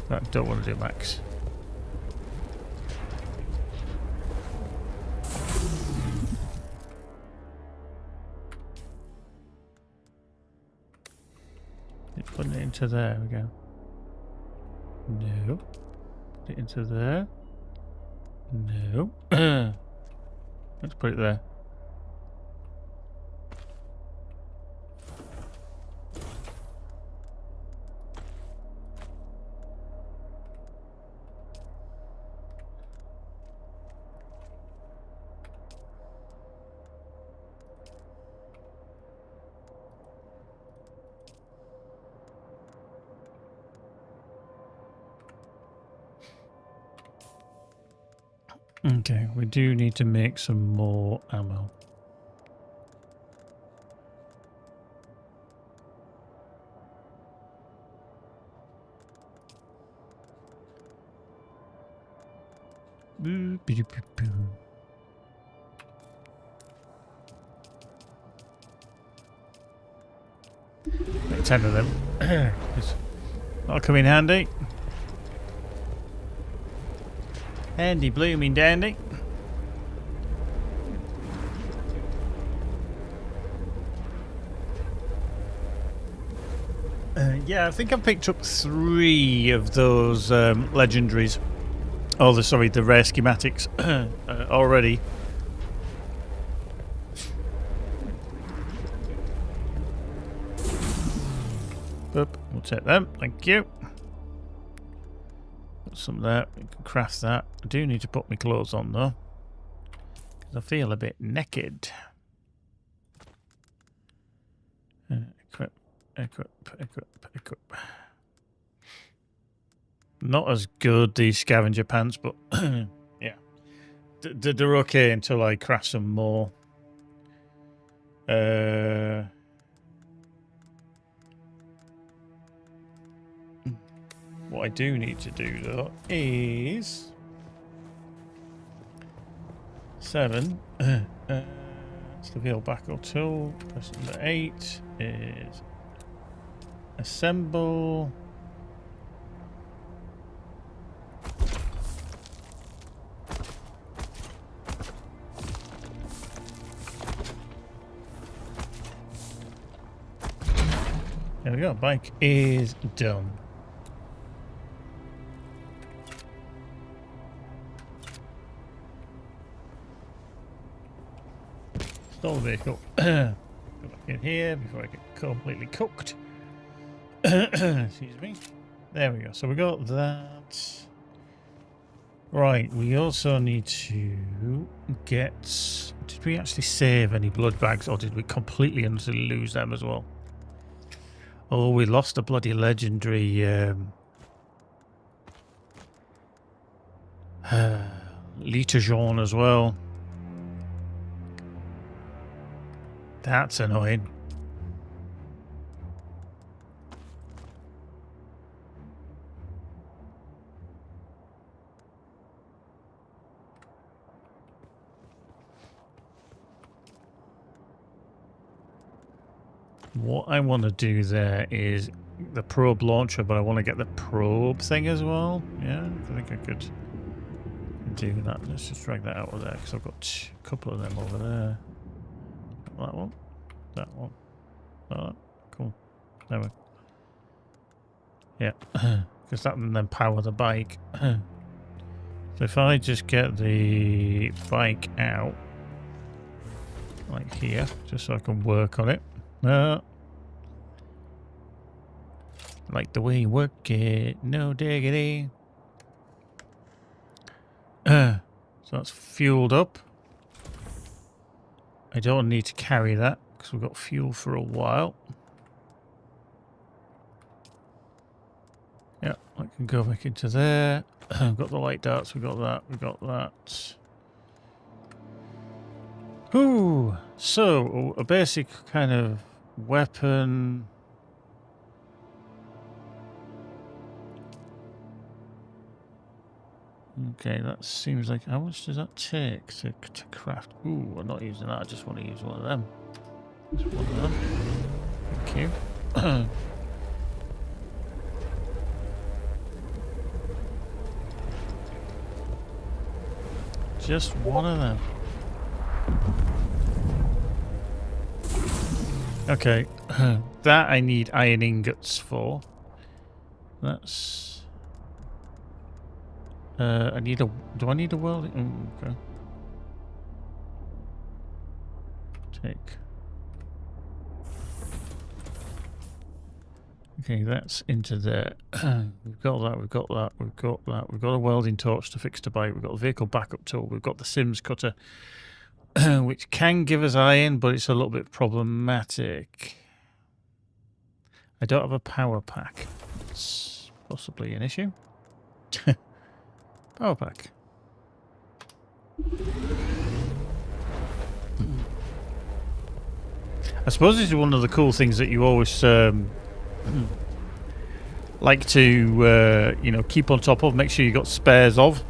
I don't want to do max. Putting it into there we go. No. Put it into there. No. Let's put it there. Okay, we do need to make some more ammo. Make 10 of them. That'll come in handy. Handy blooming dandy. Yeah, I think I've picked up 3 of those legendaries. Oh, the rare schematics already. Boop, we'll take them. Thank you. Got some there. We can craft that. I do need to put my clothes on though, because I feel a bit naked. Equip, equip, equip, equip. Not as good, these scavenger pants, but yeah. They're okay until I craft some more. What I do need to do, though, is... 7. It's the veil backle tool. Press number 8 is... Assemble... There we go, bike is done. Stall the vehicle. Go back in here before I get completely cooked. Excuse me. There we go. So we got that. Right, we also need to get... Did we actually save any blood bags, or did we completely and utterly lose them as well? Oh, we lost a bloody legendary Litajon as well. That's annoying. What I want to do there is the probe launcher, but I want to get the probe thing as well. Yeah, I think I could do that. Let's just drag that out of there, because I've got a couple of them over there. That one. That one. Oh, cool. There we go. Yeah, because that can then power the bike. So if I just get the bike out, like here, just so I can work on it. Like the way you work it, no diggity. So that's fueled up. I don't need to carry that because we've got fuel for a while. Yeah, I can go back into there. We've got the light darts, we got that, we got that. Ooh, so a basic kind of weapon. Okay, that seems like... How much does that take to craft? Ooh, I'm not using that. I just want to use one of them. Just one of them. Thank you. Just one of them. Okay, that I need iron ingots for. That's... I need a... Do I need a welding? Oh, okay. Take. Okay, that's into there. We've got that, we've got that, we've got that. We've got a welding torch to fix the bike. We've got a vehicle backup tool. We've got the Sims cutter, which can give us iron, but it's a little bit problematic. I don't have a power pack. It's possibly an issue. Power pack. I suppose this is one of the cool things that you always like to, you know, keep on top of. Make sure you got spares of.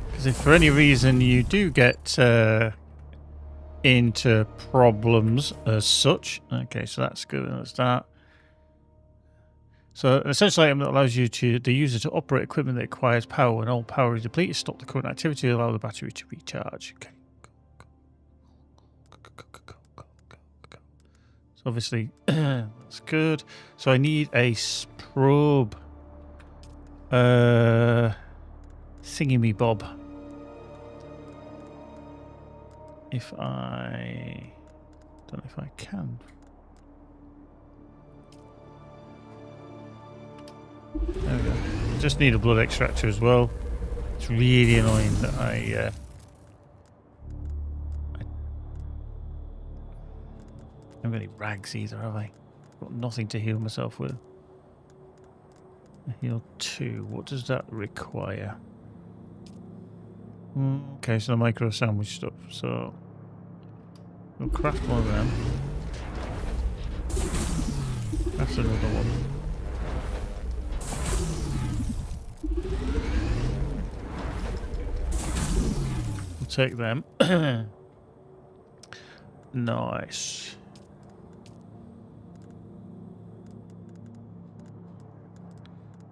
Because if for any reason you do get into problems as such. Okay, so that's good. That's that. So, an essential item that allows the user to operate equipment that requires power. When all power is depleted, stop the current activity and allow the battery to recharge. Okay. Go. So obviously that's good. So I need a probe. Thingy me bob. If I don't know if I can. There we go. Just need a blood extractor as well. It's really annoying that I haven't got any rags either, have I? Got nothing to heal myself with. Heal 2. What does that require? Okay, so the micro sandwich stuff. So we'll craft one of them. Craft another one. We'll take them. Nice.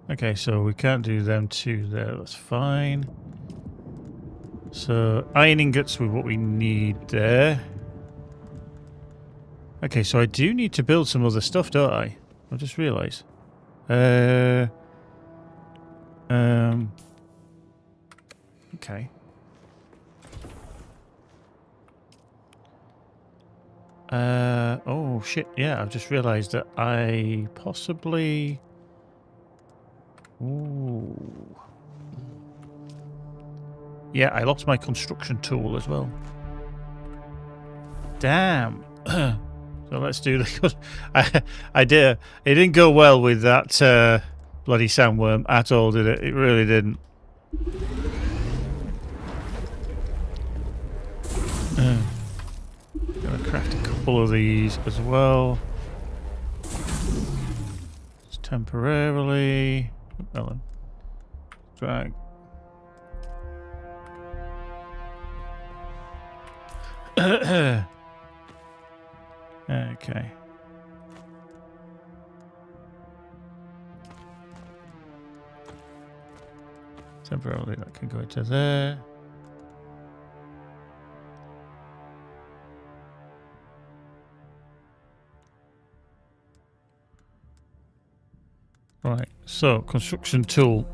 Okay, so we can't do them two there. That's fine. So iron ingots with what we need there. Okay, so I do need to build some other stuff, don't I? I just realised. Okay. Oh shit! Yeah, I've just realised that I possibly. Ooh. Yeah, I lost my construction tool as well. Damn. So let's do the. I did. It didn't go well with that bloody sandworm at all, did it? It really didn't. Gonna craft a couple of these as well. Just temporarily. Ellen. Drag. Okay. Temporarily that can go into there. Right, so construction tool.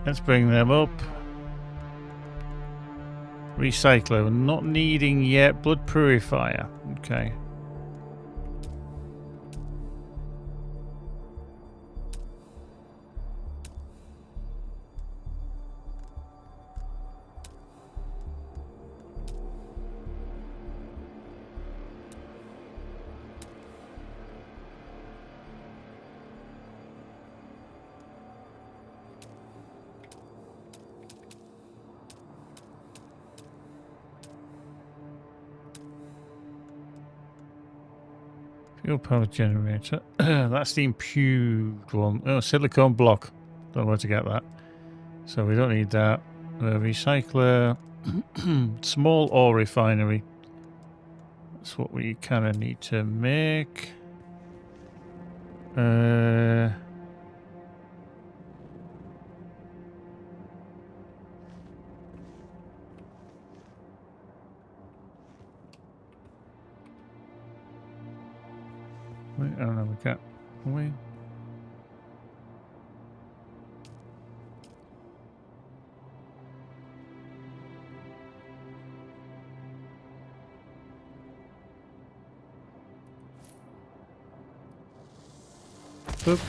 Let's bring them up. Recycler, we're not needing yet. Blood purifier. Okay. Fuel power generator. That's the improved one. Oh, silicone block. Don't know where to get that. So we don't need that. The recycler. Small ore refinery. That's what we kind of need to make. Wait, I don't know, we can't. Wait. Boop.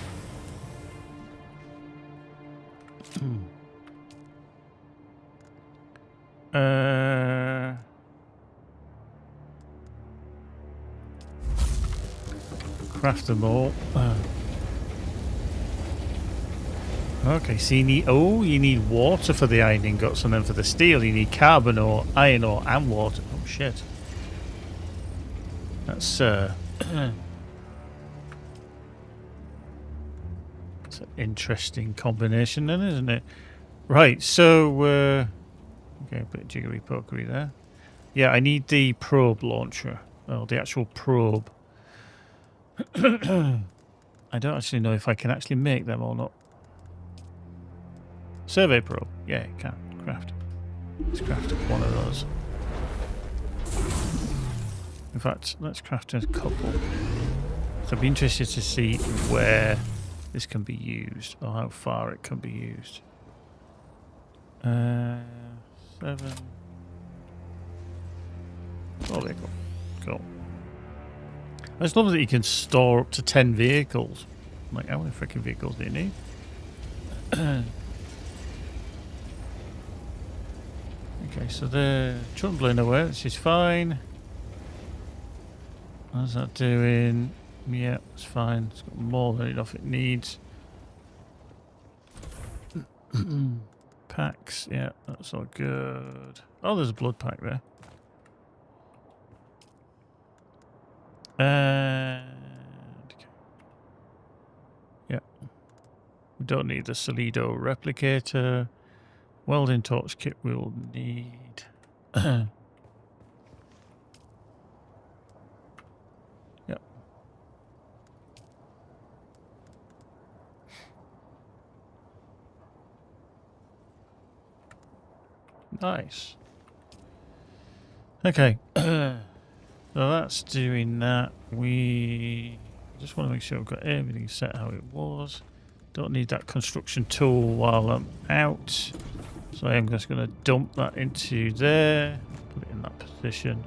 Craft them all. Okay, so you need you need water for the iron ingots, and then for the steel you need carbon ore, iron ore, and water. Oh shit. That's it's an interesting combination then, isn't it? Right, so okay, a bit jiggery pokery there. Yeah, I need the probe launcher. Oh, the actual probe. I don't actually know if I can actually make them or not. Survey probe. Yeah, it can. Craft. Let's craft one of those. In fact, let's craft a couple. So I'd be interested to see where this can be used, or how far it can be used. 7. Oh, vehicle. Cool. I just love that you can store up to 10 vehicles. Like, how many freaking vehicles do you need? Okay, so they're trundling away, which is fine. How's that doing? Yeah, it's fine. It's got more than enough it needs. Packs, yeah, that's all good. Oh, there's a blood pack there. And yeah, we don't need the Solido replicator. Welding torch kit we'll need. Yep. Nice. Okay. So that's doing that. We just want to make sure we've got everything set how it was. Don't need that construction tool while I'm out. So I'm just going to dump that into there. Put it in that position.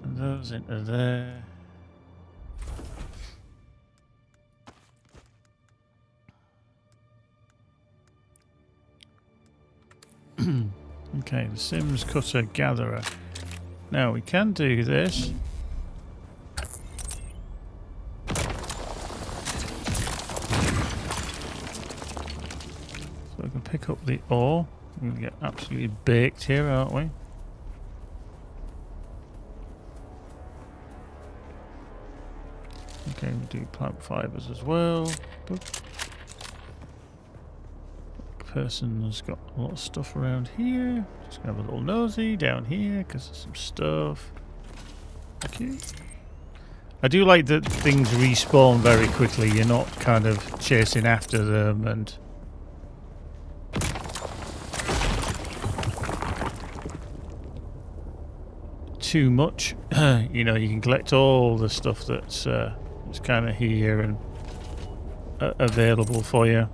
And those into there. Okay, the Sims Cutter Gatherer. Now we can do this. So we can pick up the ore. We're going to get absolutely baked here, aren't we? Okay, we'll do plant fibers as well. Boop. Person has got a lot of stuff around here. Just gonna have a little nosy down here because there's some stuff. Okay. I do like that things respawn very quickly. You're not kind of chasing after them and too much. You know, you can collect all the stuff that's kind of here and available for you.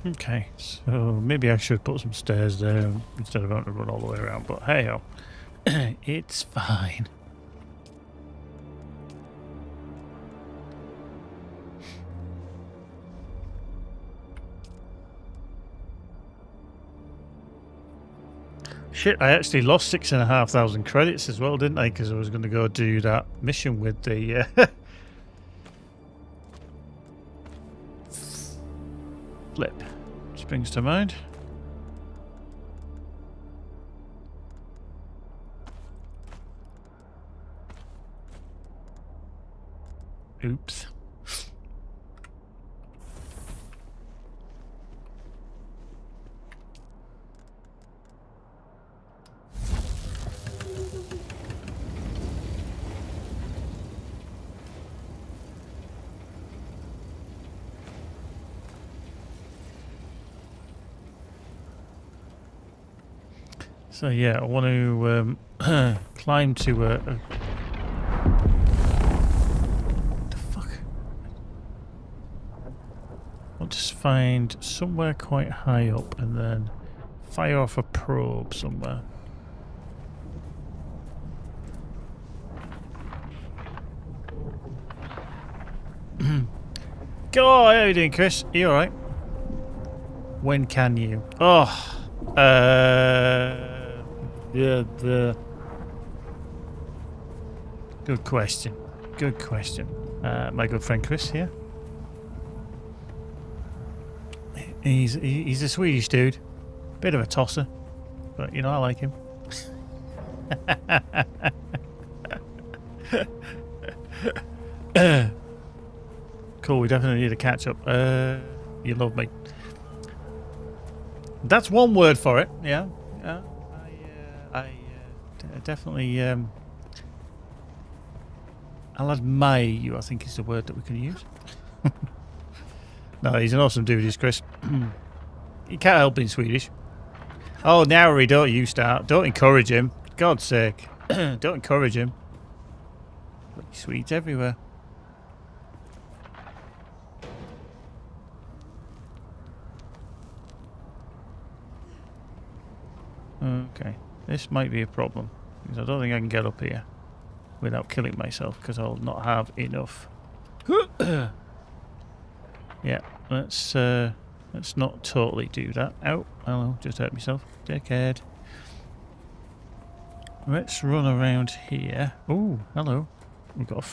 Okay, so maybe I should put some stairs there instead of having to run all the way around, but hey ho, it's fine. Shit, I actually lost 6,500 credits as well, didn't I? Because I was going to go do that mission with the... flip. Springs to mind. Oops. So yeah, I want to climb to a... The fuck? I want to find somewhere quite high up and then fire off a probe somewhere. Go on, how are you doing, Chris? Are you alright? When can you? Oh, yeah, good question. Good question. My good friend Chris here. He's a Swedish dude. Bit of a tosser. But, you know, I like him. Cool, we definitely need to catch up. You love me. That's one word for it. Yeah. Definitely. I'll admire you, I think is the word that we can use. No, he's an awesome dude, he's Chris. You can't help being Swedish. Oh, Nowry, don't you start. Don't encourage him. For God's sake. Don't encourage him. Swedes everywhere. Okay. This might be a problem. Because I don't think I can get up here without killing myself, because I'll not have enough. Yeah, let's not totally do that. Oh, hello, just hurt myself. Dickhead. Let's run around here. Oh, hello. We've got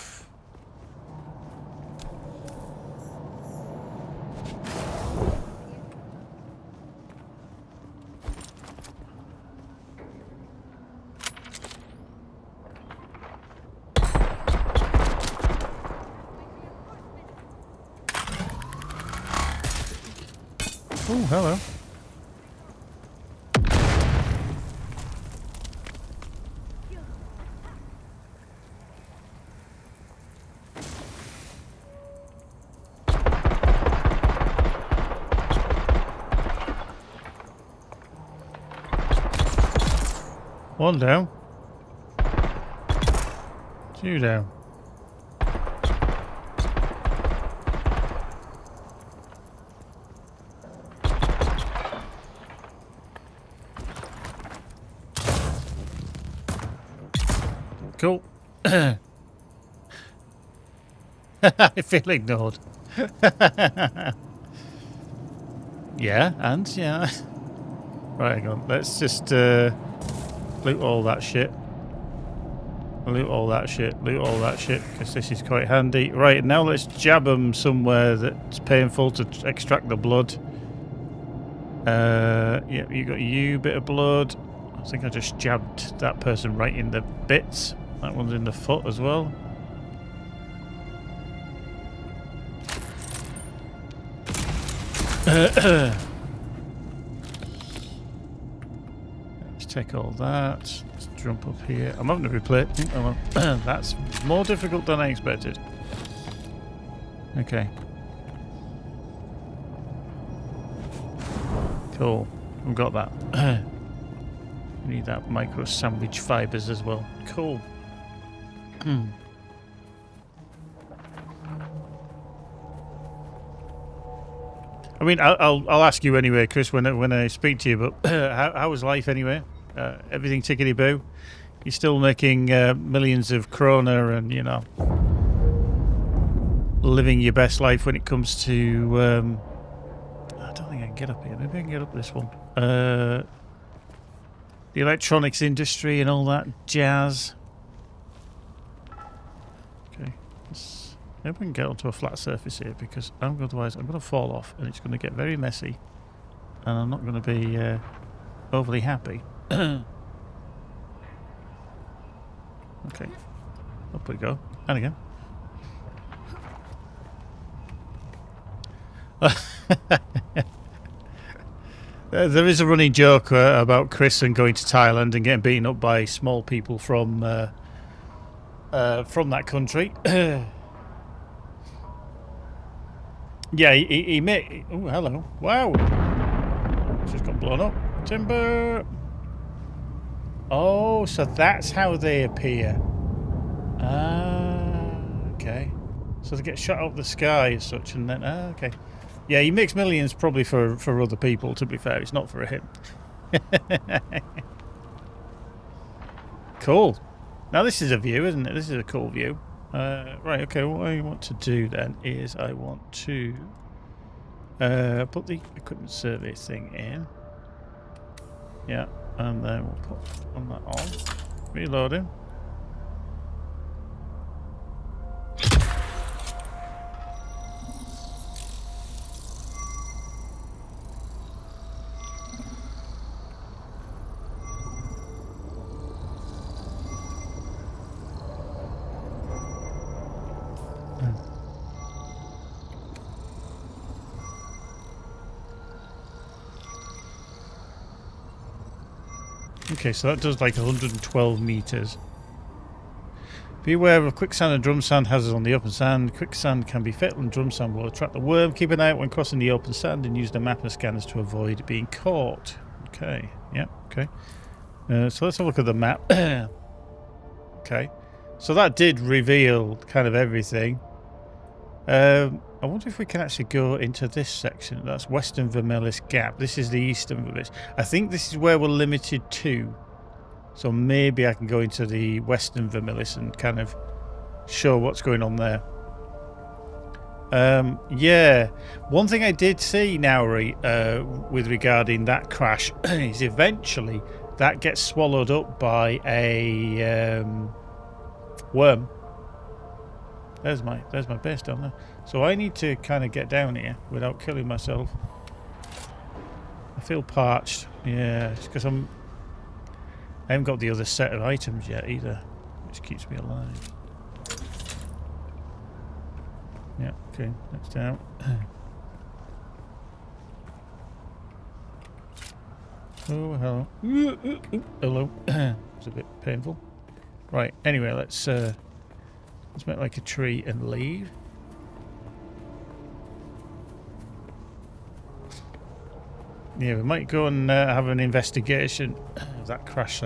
oh, hello. One down. Two down. Cool. I feel ignored. Yeah, and yeah. Right, hang on. Let's just loot all that shit. Loot all that shit. Loot all that shit, because this is quite handy. Right, now let's jab them somewhere that's painful to extract the blood. Yeah, you got you, bit of blood. I think I just jabbed that person right in the bits. That one's in the foot as well. Let's take all that. Let's jump up here. I'm having to replay. Oh, well. That's more difficult than I expected. Okay. Cool. We've got that. We need that micro sandwich fibers as well. Cool. I mean, I'll ask you anyway, Chris, when I speak to you. But how was life anyway? Everything tickety boo? You're still making millions of krona, and you know, living your best life when it comes to. I don't think I can get up here. Maybe I can get up this one. The electronics industry and all that jazz. Okay, maybe we can get onto a flat surface here, because otherwise I'm going to fall off and it's going to get very messy, and I'm not going to be overly happy. Okay, up we go, and again. There is a running joke about Chris and going to Thailand and getting beaten up by small people from that country. Yeah, he made. Oh, hello! Wow, just got blown up. Timber. Oh, so that's how they appear. Ah, okay. So they get shot out of the sky as such, and then okay. Yeah, he makes millions probably for other people, to be fair. It's not for him. Cool. Now this is a view, isn't it? This is a cool view. Right, okay, what I want to do then is I want to put the equipment survey thing in. Yeah, and then we'll put that on. Reloading. Okay, so that does like 112 meters. Be aware of quicksand and drum sand hazards on the open sand. Quicksand can be fatal and drum sand will attract the worm. Keep an eye out when crossing the open sand and use the map and scanners to avoid being caught. Okay, yeah, okay. So let's have a look at the map. Okay, so that did reveal kind of everything. I wonder if we can actually go into this section. That's Western Vermelis Gap. This is the Eastern Vermelis. I think this is where we're limited to. So maybe I can go into the Western Vermelis and kind of show what's going on there. Yeah. One thing I did see, Nauri, with regarding that crash is eventually that gets swallowed up by a worm. There's my base down there. So I need to kind of get down here without killing myself. I feel parched. Yeah, it's because I haven't got the other set of items yet either, which keeps me alive. Yeah, okay, that's down. Oh, hello. Hello. It's a bit painful. Right, anyway, let's make like a tree and leave. Yeah, we might go and have an investigation of that crash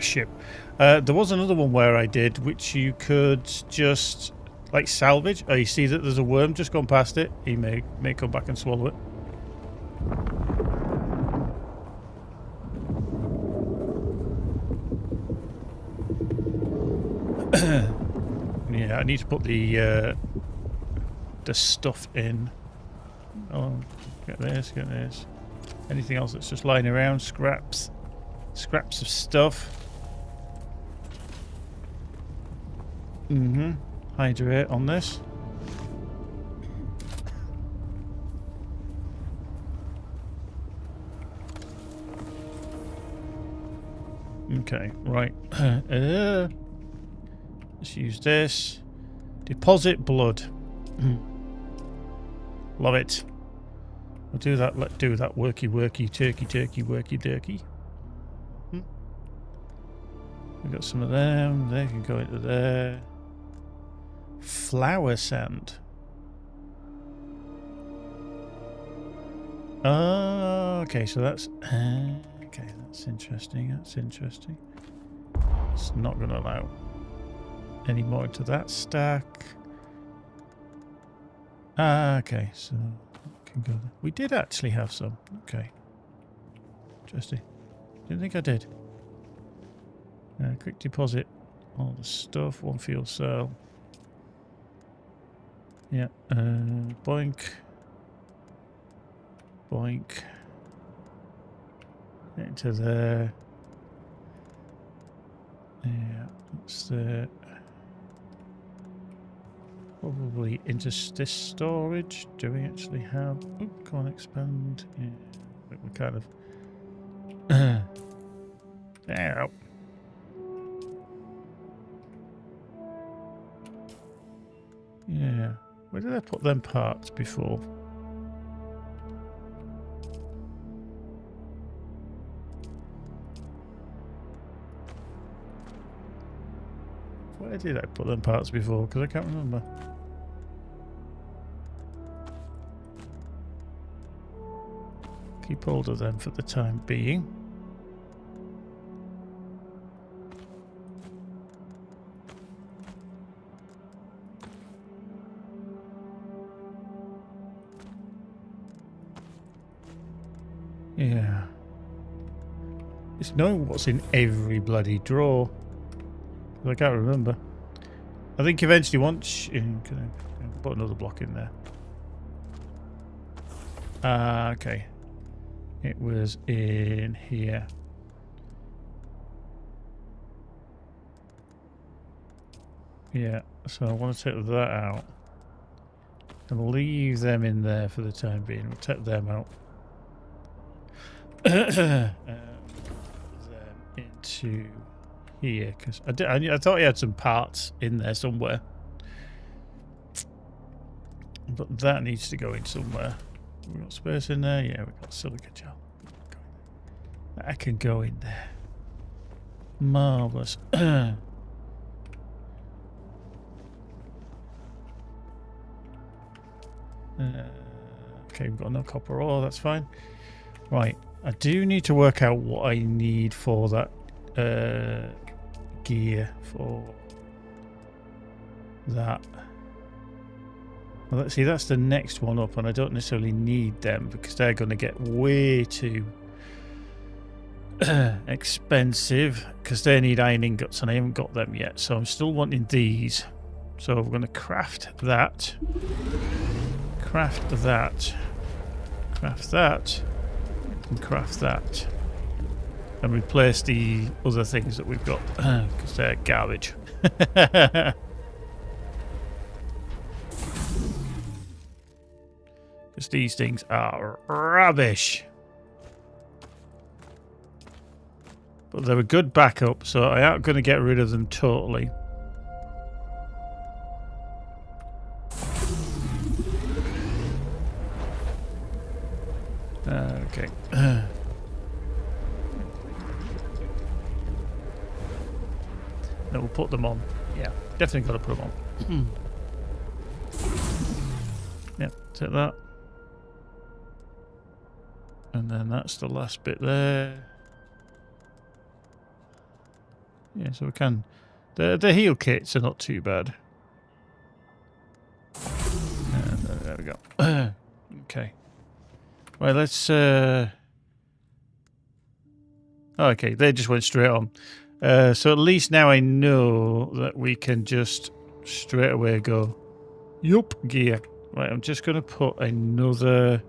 ship. There was another one where I did, which you could just like salvage. Oh, you see that there's a worm just gone past it. He may come back and swallow it. Yeah, I need to put the stuff in. Oh, get this. Anything else that's just lying around? Scraps of stuff. Hydrate on this. Okay, right. Let's use this. Deposit blood. Love it. We'll do that. Let's do that. Worky, turkey. We've got some of them. They can go into there. Flower sand. Oh, okay. So that's okay. That's interesting. It's not going to allow any more into that stack. Okay. So can go there. We did actually have some. Okay. Interesting. Didn't think I did. Quick deposit all the stuff. One fuel cell. Yeah. Boink. Into there. Yeah. That's there. Probably into this storage. Do we actually have... Oh, come on, expand. Yeah. I think we're kind of... There. Yeah. Where did I put them parts before? Where did I put them parts before? Because I can't remember. Keep hold of them for the time being. Yeah. It's knowing what's in every bloody drawer. I can't remember. I think eventually once... Can I put another block in there? Okay. It was in here. Yeah, so I want to take that out. And leave them in there for the time being. We'll take them out. Them into here, because I thought he had some parts in there somewhere, but that needs to go in somewhere. We've got space in there. Yeah, we've got silica gel. I can go in there. Marvellous. Okay, we've got no copper ore, that's fine. Right, I do need to work out what I need for that gear for that. Well, let's see, that's the next one up, and I don't necessarily need them because they're going to get way too expensive because they need iron ingots and I haven't got them yet, so I'm still wanting these. So we're going to craft that. Craft that, craft that, and craft that, and replace the other things that we've got because they're garbage. Because these things are rubbish. But they're a good backup, so I aren't going to get rid of them totally. Okay. No, we'll put them on. Yeah, definitely got to put them on. Yep, take that. And then that's the last bit there. Yeah, so we can... The heal kits are not too bad. And there we go. Okay. Right, let's... Okay, they just went straight on. So at least now I know that we can just straight away go... Yup, gear. Right, I'm just going to put another...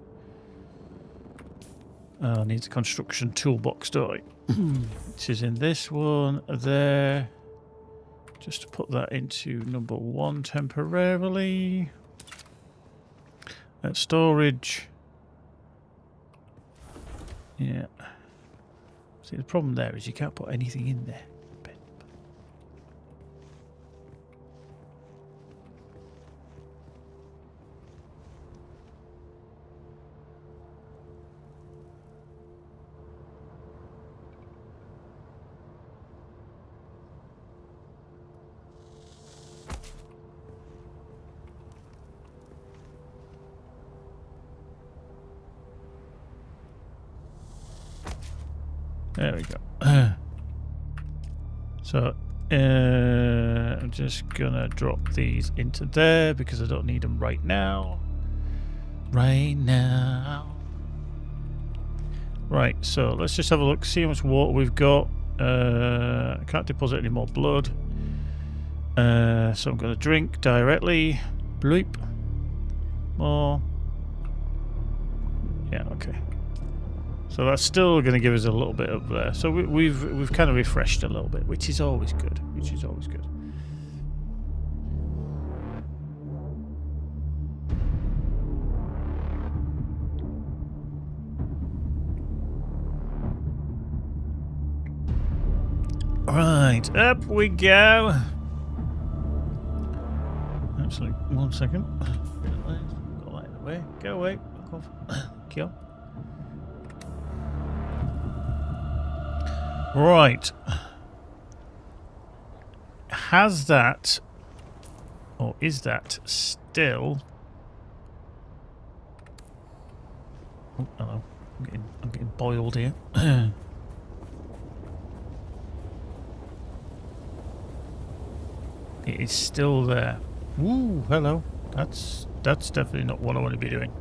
I need the construction toolbox, don't I? This is in this one, there. Just to put that into number 1 temporarily. Storage. Yeah. See, the problem there is you can't put anything in there. There we go. So, I'm just gonna drop these into there because I don't need them right now. Right now. Right, so let's just have a look, see how much water we've got. I can't deposit any more blood. So I'm gonna drink directly. Bleep. More. Yeah, okay. So that's still going to give us a little bit up there. So we've kind of refreshed a little bit, which is always good. Which is always good. Right, up we go. Actually, 1 second. Go out of the way. Go away. Back off. Kill. Right. Has that, or is that still... Oh, hello. I'm getting boiled here. It is still there. Ooh, hello. That's definitely not what I want to be doing.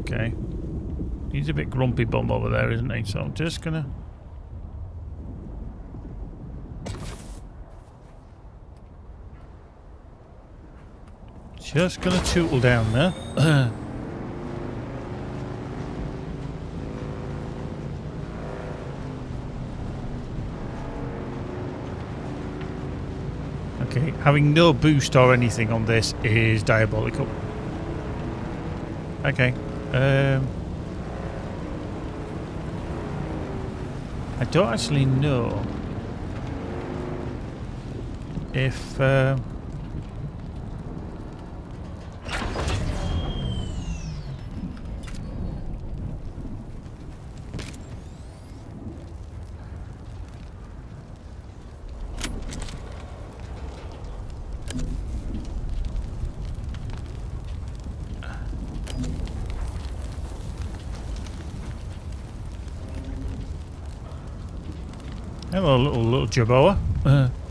Okay. He's a bit grumpy bum over there, isn't he? So I'm just gonna... Just gonna tootle down there. Okay, having no boost or anything on this is diabolical. Okay. I don't actually know if Hello, little Jaboa.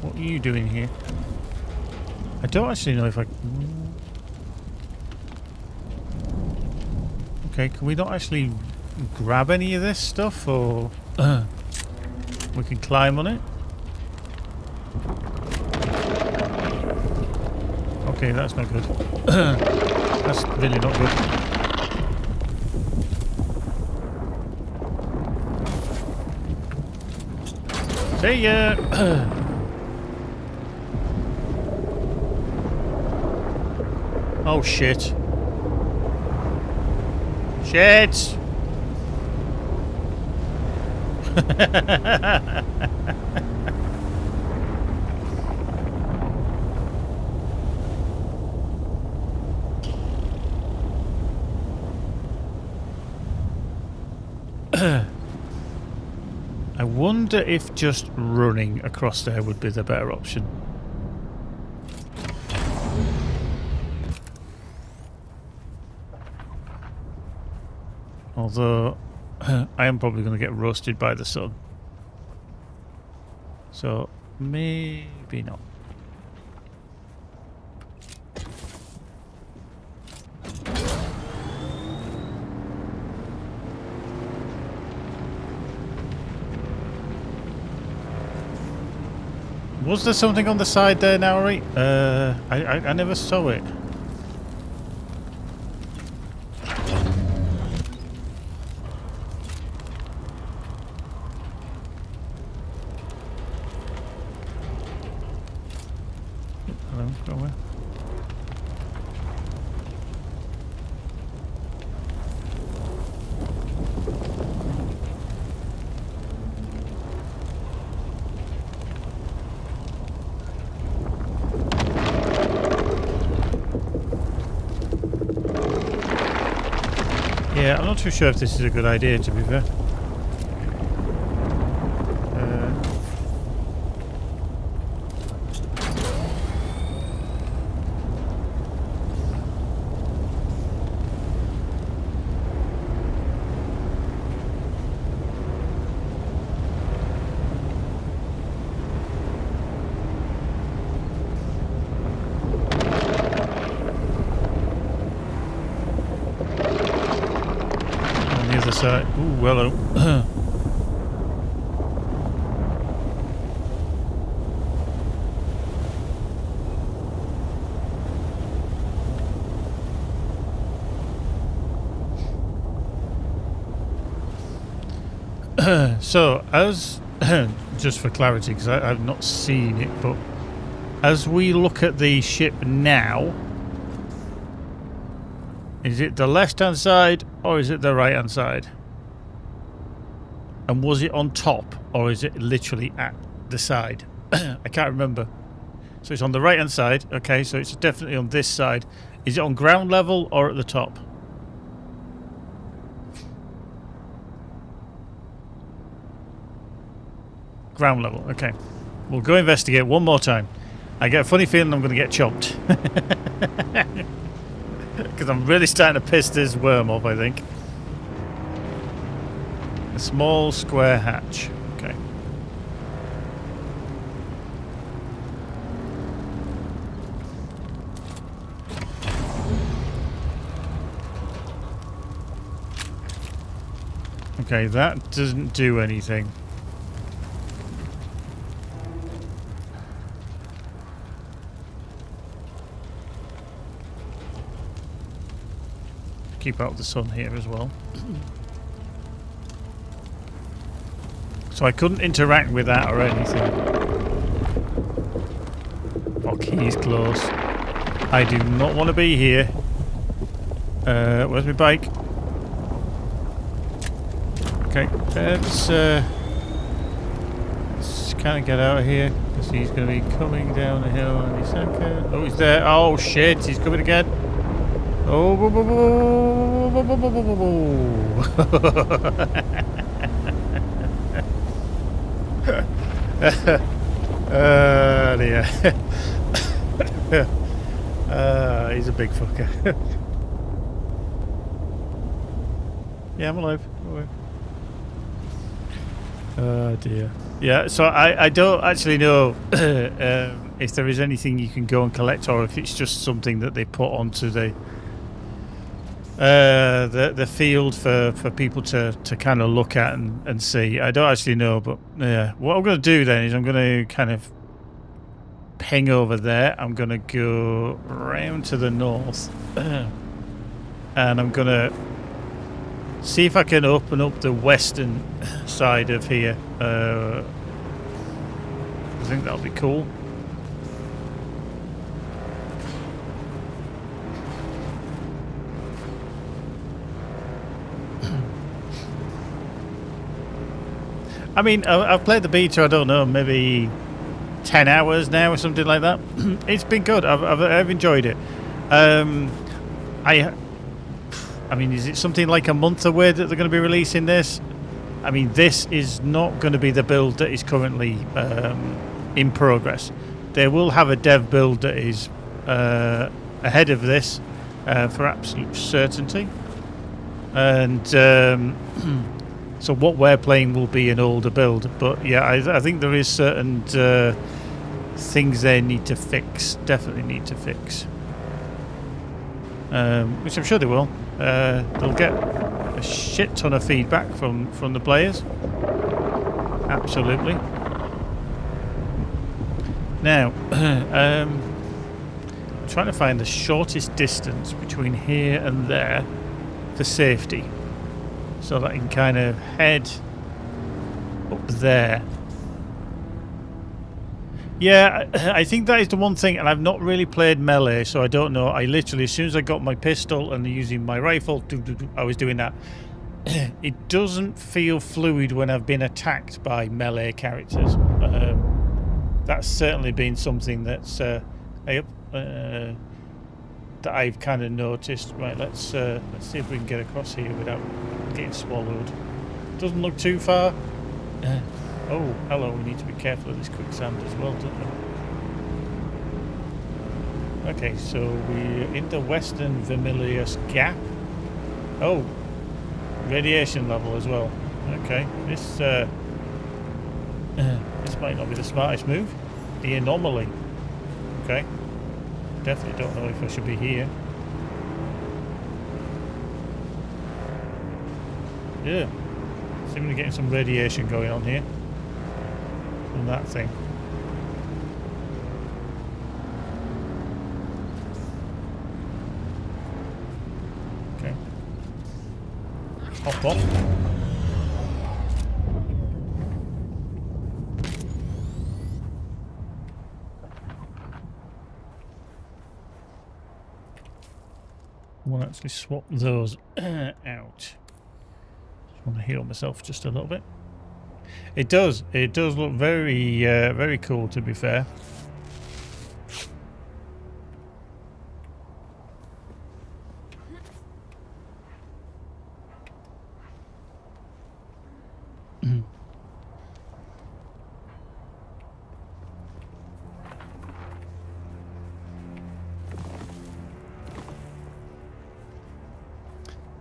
What are you doing here? I don't actually know if I... Okay, can we not actually grab any of this stuff, or... we can climb on it? Okay, that's not good. That's really not good. See ya! Oh shit. Shit! I wonder if just running across there would be the better option. Although, I am probably going to get roasted by the sun. So, maybe not. Was there something on the side there, Nauri? I never saw it. Hello, go away. Yeah, I'm not too sure if this is a good idea, to be fair. Side. Ooh, hello. So, as just for clarity, because I've not seen it, but as we look at the ship now, is it the left-hand side or is it the right-hand side? And was it on top or is it literally at the side? I can't remember. So it's on the right-hand side. Okay, so it's definitely on this side. Is it on ground level or at the top? Ground level. Okay. We'll go investigate one more time. I get a funny feeling I'm going to get chopped. Because I'm really starting to piss this worm off, I think. A small square hatch. Okay. Okay, that doesn't do anything. Keep out the sun here as well. So I couldn't interact with that or anything. Fuck, he's close. I do not want to be here. Where's my bike? Okay, let's kind of get out of here because he's going to be coming down the hill any second. Oh, he's there. Oh shit, he's coming again. Oh, boo, boo, boo, boo, boo, boo, boo, boo. Dear. He's a big fucker. Yeah, I'm alive. Oh dear. Yeah, so I don't actually know if there is anything you can go and collect, or if it's just something that they put onto the field for people to kind of look at and see. I don't actually know, but yeah. What I'm going to do then is I'm going to kind of ping over there. I'm going to go round to the north, and I'm going to see if I can open up the western side of here. I think that'll be cool. I mean, I've played the beta, I don't know, maybe 10 hours now or something like that. It's been good. I've enjoyed it. I mean, is it something like a month away that they're going to be releasing this? I mean, this is not going to be the build that is currently in progress. They will have a dev build that is ahead of this for absolute certainty. And so what we're playing will be an older build. But yeah, I think there is certain things they need to fix. Definitely need to fix. Which I'm sure they will. They'll get a shit ton of feedback from the players. Absolutely. Now, I'm trying to find the shortest distance between here and there for safety, so that I can kind of head up there. Yeah, I think that is the one thing, and I've not really played melee, so I don't know. I literally, as soon as I got my pistol and using my rifle, I was doing that. It doesn't feel fluid when I've been attacked by melee characters. That's certainly been something that's that I've kind of noticed. Right, let's see if we can get across here without getting swallowed. Doesn't look too far. Oh, hello, we need to be careful of this quicksand as well, don't we? Okay, so we're in the Western Vermilius Gap. Oh, radiation level as well. Okay, this might not be the smartest move. The anomaly. Okay. Definitely don't know if I should be here. Yeah. Seemingly getting some radiation going on here. From that thing. Okay. Hop on. We'll actually swap those out. Just want to heal myself just a little bit. It does look very, very cool, to be fair.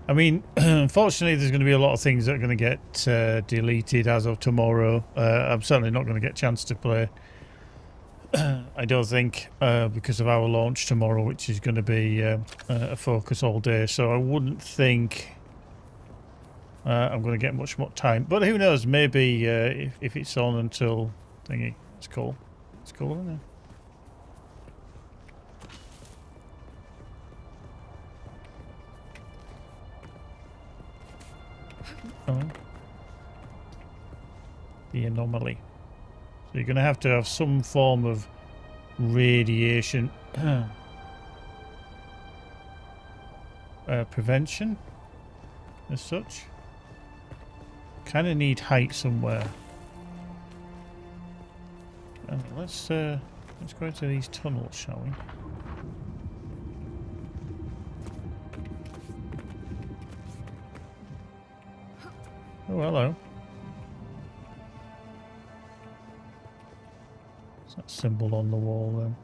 I mean, unfortunately, there's going to be a lot of things that are going to get deleted as of tomorrow. I'm certainly not going to get a chance to play. I don't think, because of our launch tomorrow, which is going to be a focus all day. So I wouldn't think I'm going to get much more time. But who knows? Maybe if it's on until thingy, it's cool. It's cool, isn't it? Oh. The anomaly. So you're going to have some form of radiation prevention as such. Kind of need height somewhere. Let's go into these tunnels, shall we? Oh, hello. What's that symbol on the wall then?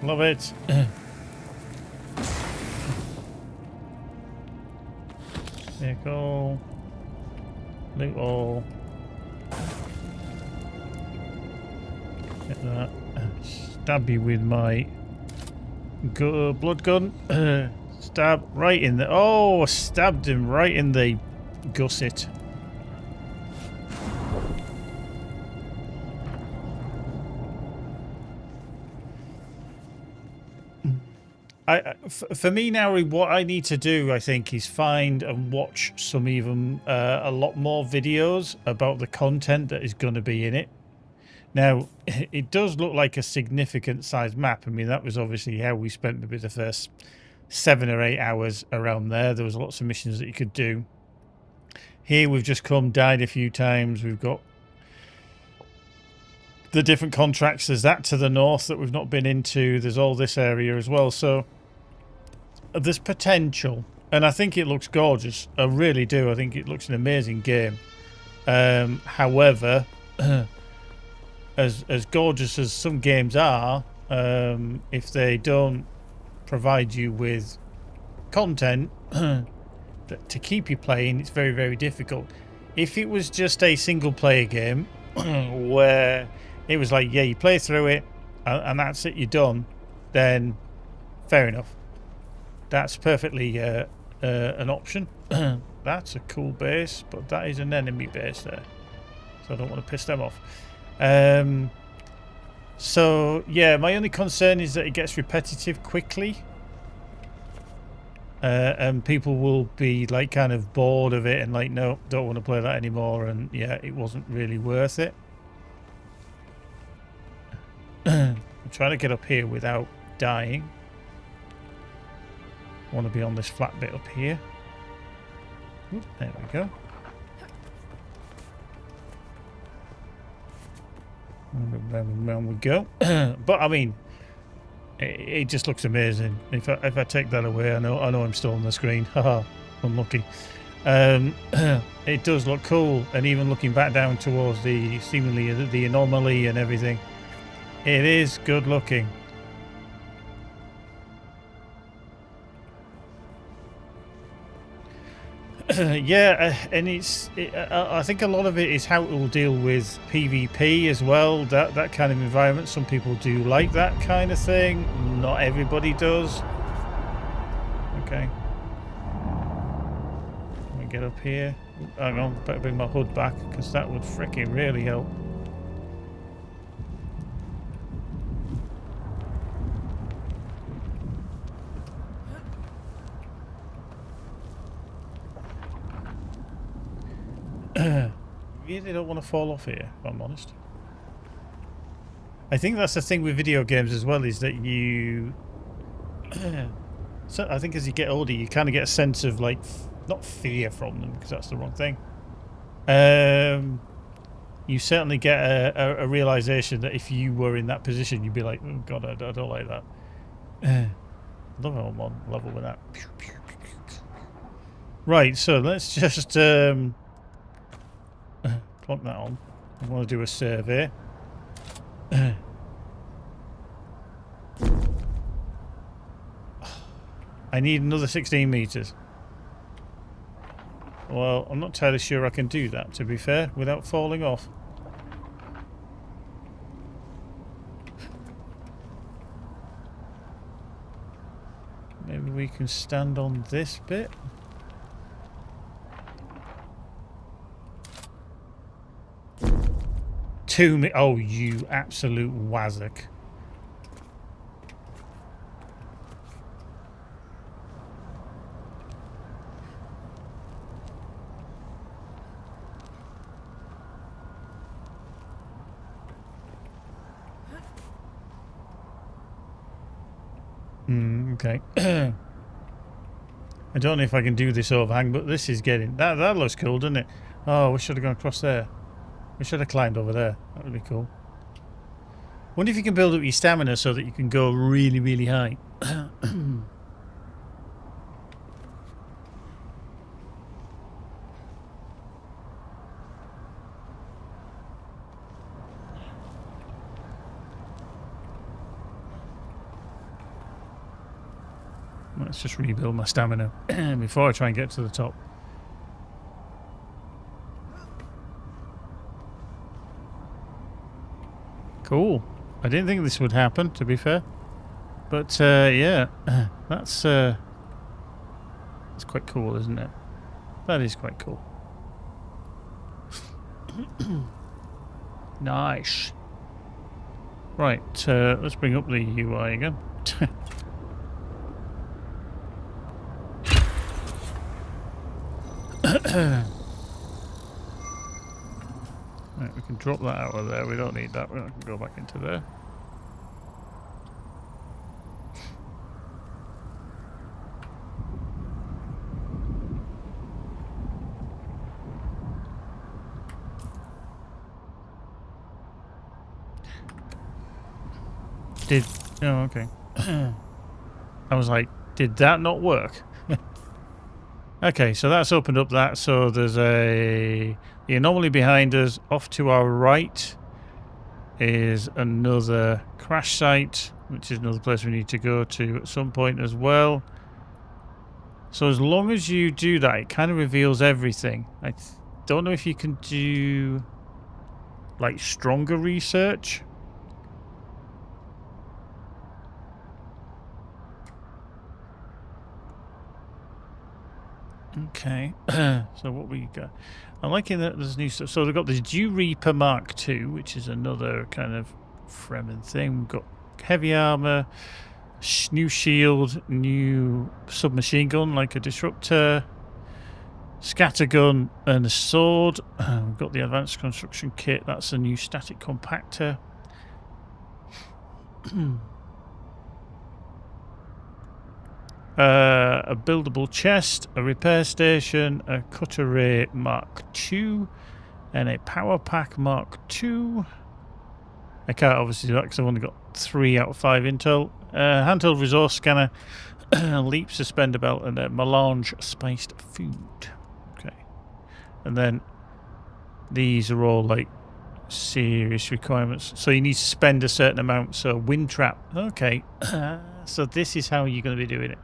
Love it. Vehicle. Loot all. Get that. Stab you with my blood gun. Stab right in the... Oh, stabbed him right in the gusset. For me now, what I need to do, I think, is find and watch some even a lot more videos about the content that is going to be in it. Now, it does look like a significant size map. I mean, that was obviously how we spent maybe the first 7 or 8 hours around there. There was lots of missions that you could do. Here we've just come, died a few times. We've got the different contracts. There's that to the north that we've not been into. There's all this area as well. So there's potential, and I think it looks gorgeous. I really do. I think it looks an amazing game. However, as gorgeous as some games are, if they don't provide you with content to keep you playing, it's very, very difficult. If it was just a single player game where it was like, yeah, you play through it and that's it, you're done, then fair enough. That's perfectly an option. That's a cool base, but that is an enemy base there, so I don't want to piss them off. So yeah, my only concern is that it gets repetitive quickly, and people will be like kind of bored of it and like, no, don't want to play that anymore, and yeah, it wasn't really worth it. I'm trying to get up here without dying. I want to be on this flat bit up here. Ooh, there we go. Round we go. But I mean, it just looks amazing. If I take that away, I know I'm still on the screen. Haha, unlucky. It does look cool, and even looking back down towards the seemingly the anomaly and everything, it is good looking. Yeah, and I think a lot of it is how it will deal with PvP as well. That kind of environment. Some people do like that kind of thing. Not everybody does. Okay. Let me get up here. Hang on, better bring my hood back because that would freaking really help. Really don't want to fall off here, if I'm honest. I think that's the thing with video games as well, is that you... So I think as you get older, you kind of get a sense of, like, not fear from them, because that's the wrong thing. You certainly get a realization that if you were in that position, you'd be like, oh god, I don't like that. Love how I'm on level with that. Right, so let's just... plonk that on. I want to do a survey. I need another 16 meters. Well, I'm not entirely sure I can do that, to be fair, without falling off. Maybe we can stand on this bit. Oh, you absolute wazzock. Okay. I don't know if I can do this overhang, but this is getting... That looks cool, doesn't it? Oh, we should have gone across there. We should have climbed over there. That would be cool. Wonder if you can build up your stamina so that you can go really, really high. Let's just rebuild my stamina before I try and get to the top. Cool. I didn't think this would happen, to be fair. But, yeah. That's quite cool, isn't it? That is quite cool. Nice. Right, let's bring up the UI again. Right, we can drop that out of there. We don't need that. We can go back into there. Oh, okay. I was like, did that not work? Okay, so that's opened up that. So there's the anomaly behind us. Off to our right is another crash site, which is another place we need to go to at some point as well. So as long as you do that, it kind of reveals everything. I don't know if you can do like stronger research. Okay, so what we got? I'm liking that there's new stuff. So we've got this Dew Reaper Mark II, which is another kind of Fremen thing. We've got heavy armor, new shield, new submachine gun like a disruptor, scattergun, and a sword. We've got the advanced construction kit. That's a new static compactor. A buildable chest, a repair station, a cutter ray Mark II, and a power pack Mark II. I can't obviously do that because I've only got 3 out of 5 intel. Handheld resource scanner, leap suspender belt, and a melange spiced food. Okay. And then these are all like serious requirements. So you need to spend a certain amount. So wind trap. Okay. So this is how you're going to be doing it.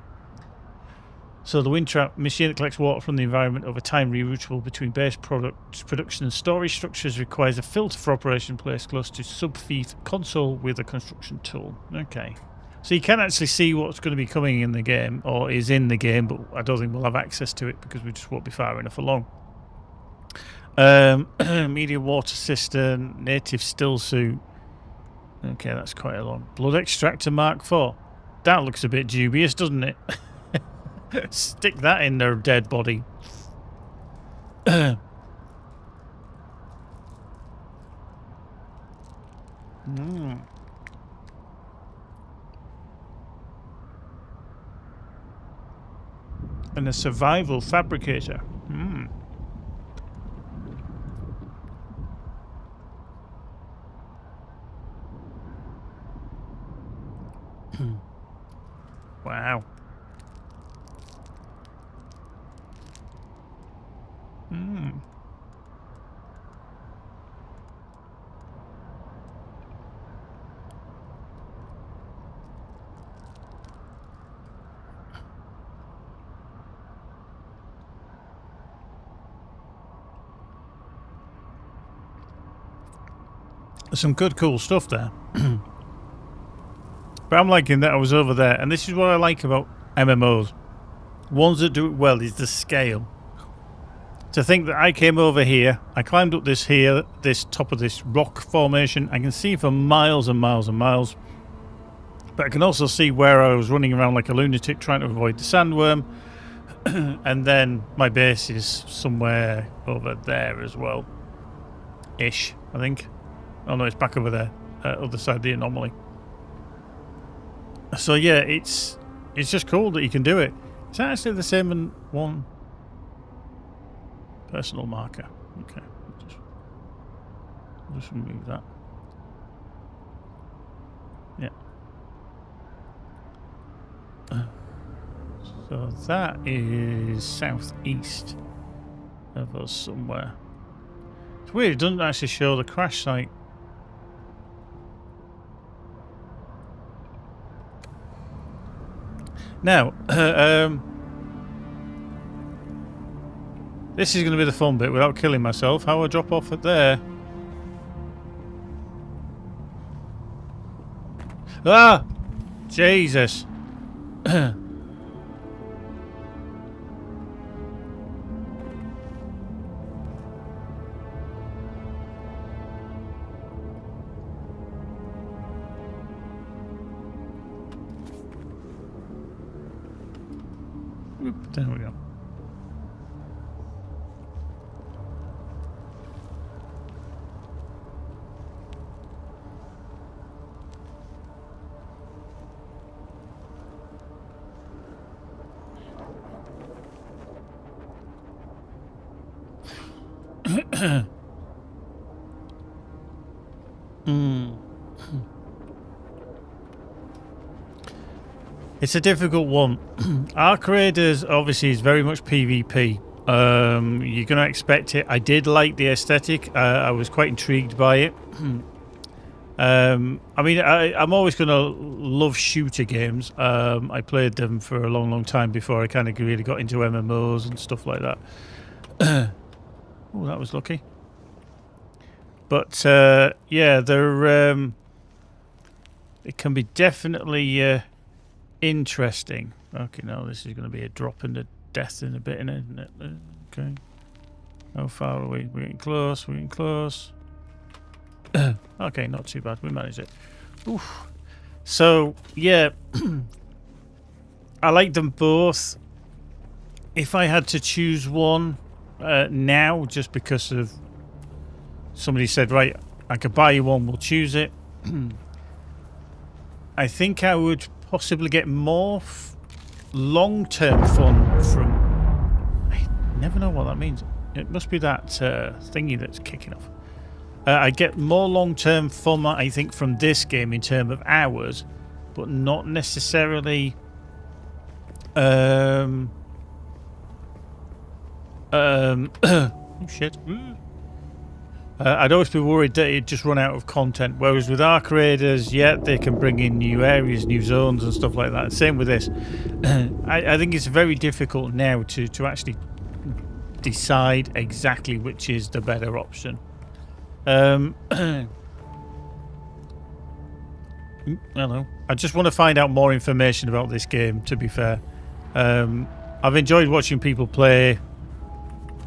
So the wind trap machine that collects water from the environment over time, reroutable between base production and storage structures, requires a filter for operation placed close to subfeed console with a construction tool. Okay. So you can actually see what's going to be coming in the game, or is in the game, but I don't think we'll have access to it because we just won't be far enough along. Medium water cistern, native still suit. Okay, that's quite a long. Blood extractor Mark IV. That looks a bit dubious, doesn't it? Stick that in their dead body. And a survival fabricator. Wow. Some good cool stuff there. But I'm liking that I was over there, and this is what I like about MMOs. Ones that do it well is the scale. To think that I came over here, I climbed up this top of this rock formation. I can see for miles and miles and miles. But I can also see where I was running around like a lunatic trying to avoid the sandworm. And then my base is somewhere over there as well. Ish, I think. Oh no, it's back over there. Other side of the anomaly. So yeah, it's just cool that you can do it. It's actually the same in one personal marker. Okay, I'll just remove that. Yeah. So that is southeast of us somewhere. It's weird, it doesn't actually show the crash site. Now, this is going to be the fun bit without killing myself. How I drop off at there? Ah! Jesus. There we go. It's a difficult one. Arc Raiders obviously is very much PvP. You're going to expect it. I did like the aesthetic. I was quite intrigued by it. I mean, I'm always going to love shooter games. I played them for a long, long time before I kind of really got into MMOs and stuff like that. Oh, that was lucky. But yeah, they're it can be definitely interesting. Okay, now this is going to be a drop into death in a bit, isn't it? Okay. How far are we? We're getting close. We're getting close. Okay, not too bad. We managed it. Oof. So yeah, I like them both. If I had to choose one now, just because of somebody said, right, I could buy you one, we'll choose it. I think I would possibly get more long-term fun from... I never know what that means. It must be that thingy that's kicking off. I get more long-term fun, I think, from this game in terms of hours, but not necessarily... oh, shit. I'd always be worried that it'd just run out of content, whereas with Arc Raiders, yeah, they can bring in new areas, new zones and stuff like that. Same with this. I think it's very difficult now to actually decide exactly which is the better option. Hello. I just want to find out more information about this game, to be fair. I've enjoyed watching people play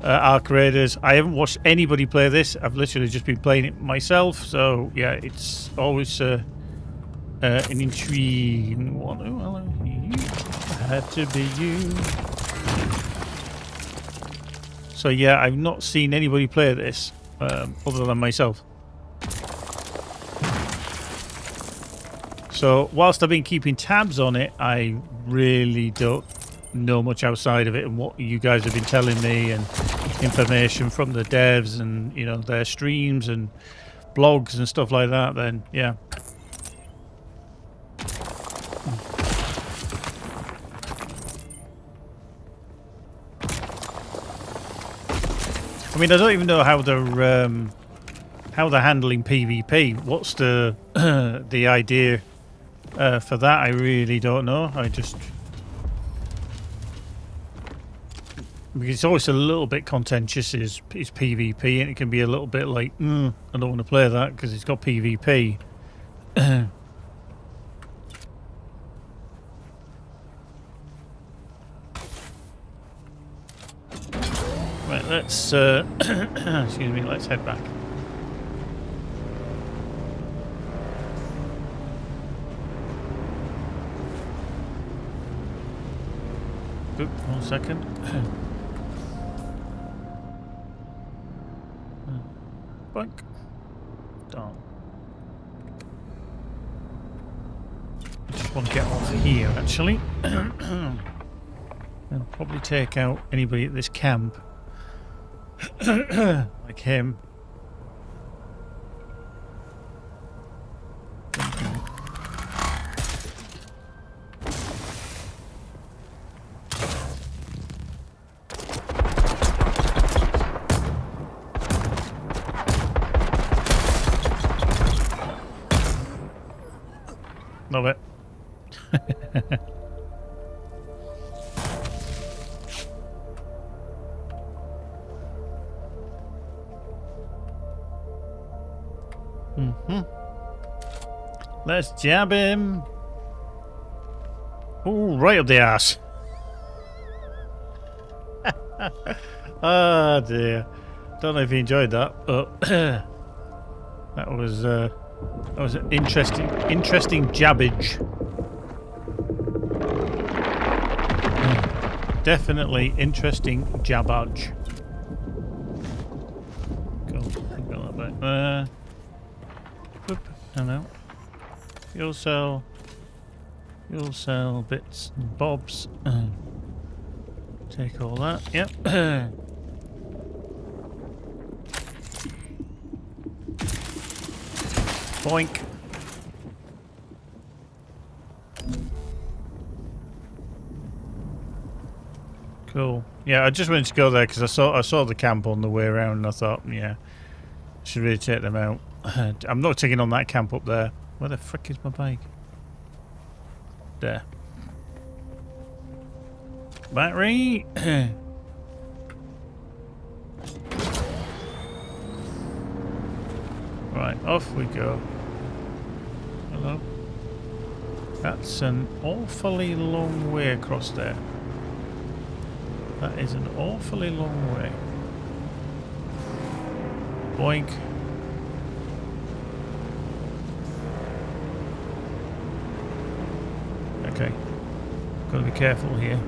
Arc Raiders. I haven't watched anybody play this. I've literally just been playing it myself. So yeah, it's always an intriguing one. Oh, hello. Had to be you. So yeah, I've not seen anybody play this other than myself. So whilst I've been keeping tabs on it, I really don't know much outside of it and what you guys have been telling me and information from the devs and, you know, their streams and blogs and stuff like that, then yeah. I mean, I don't even know how they're handling PvP. What's the the idea for that? I really don't know. I just... Because it's always a little bit contentious is PvP, and it can be a little bit like, I don't want to play that because it's got PvP. Right, let's excuse me, let's head back. Oop, 1 second. Boink. Down. I just want to get off here, actually. I'll probably take out anybody at this camp. Like him. Love it. Let's jab him. Ooh, right up the ass. Oh dear. Don't know if you enjoyed that, but that was an interesting jabbage. Definitely interesting jabbage. Go that back there. Whoop, hello. Fuel cell bits and bobs. Take all that. Yep. Boink. Cool. Yeah, I just wanted to go there because I saw the camp on the way around, and I thought, yeah, I should really take them out. I'm not taking on that camp up there. Where the frick is my bike? There. Battery. Right, off we go. Hello. That's an awfully long way across there. That is an awfully long way. Boink. Okay. Gotta be careful here.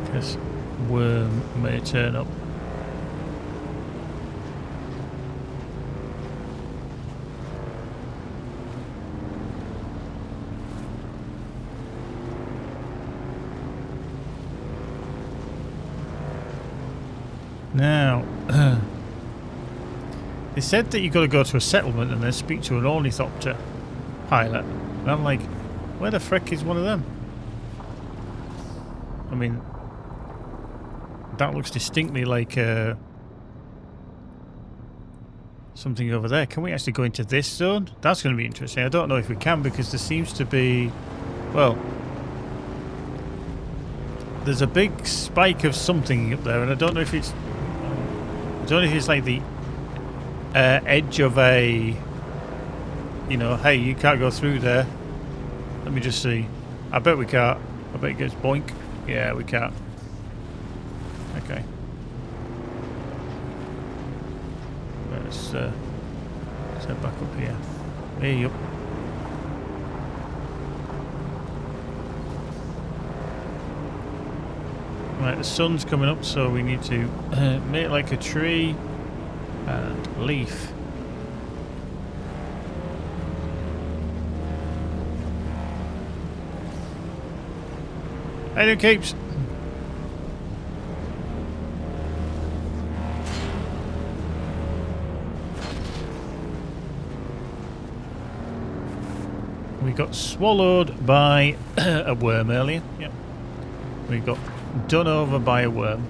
Because worm may turn up. Now, they said that you've got to go to a settlement and then speak to an ornithopter pilot. And I'm like, where the frick is one of them? I mean, that looks distinctly like something over there. Can we actually go into this zone? That's going to be interesting. I don't know if we can because there seems to be, well, there's a big spike of something up there, and I don't know if it's like the edge of a, you know, hey, you can't go through there. Let me just see. I bet we can't. I bet it goes boink. Yeah, we can't. Okay. Let's head back up here. Hey, up. Right, the sun's coming up, so we need to make like a tree and leaf. Hey there, Capes. We got swallowed by a worm earlier. Yep. We got done over by a worm.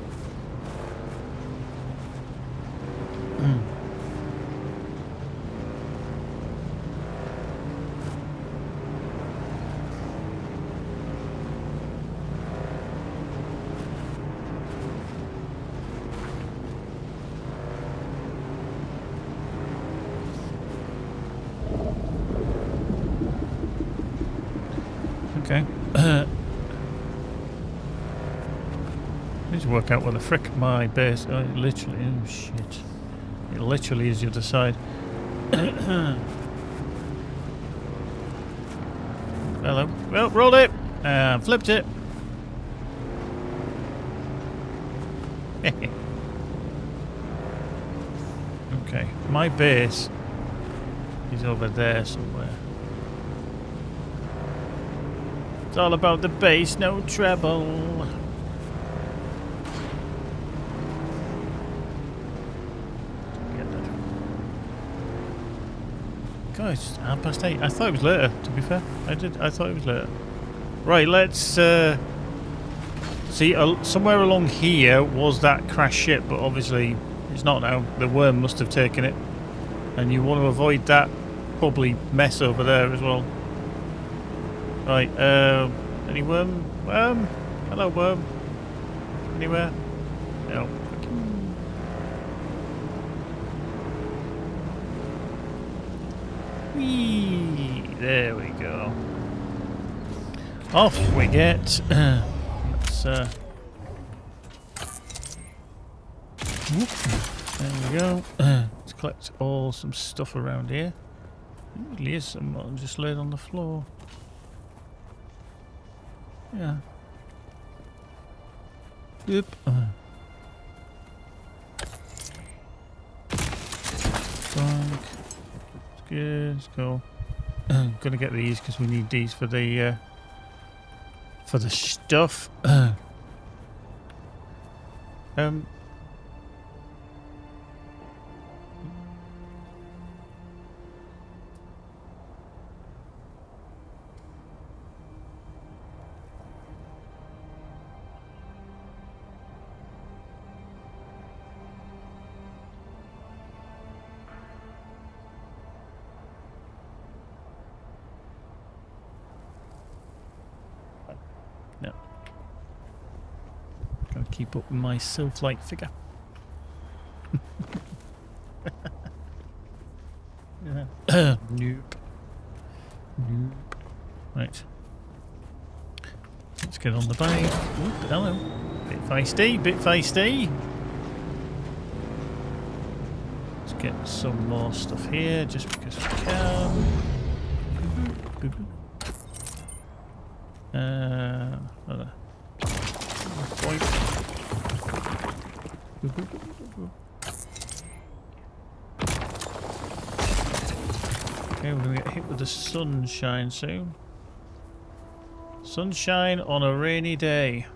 Okay. Need to work out where the frick my base. Oh, it literally. Oh shit! It literally is the other side. Hello. Well, rolled it. Flipped it. Okay, my base is over there somewhere. It's all about the bass, no treble. God, it's 8:30. I thought it was later, to be fair. I thought it was later. Right, let's see. Somewhere along here was that crash ship, but obviously it's not now. The worm must have taken it. And you want to avoid that probably mess over there as well. Right, any worm? Worm? Hello, worm. Anywhere? No. Whee! There we go. Off we get. Let's, whoop. There we go. Let's collect some stuff around here. There is some just laid on the floor. Yeah. Yep. It's good. Let's go. Gonna get these because we need these for the stuff. No. Gotta keep up with my sylph-like figure. Yeah. Nope. Nope. Right. Let's get on the bike. Oop, hello. Bit feisty, bit feisty. Let's get some more stuff here just because we can. Okay, we're going to get hit with the sunshine soon. Sunshine on a rainy day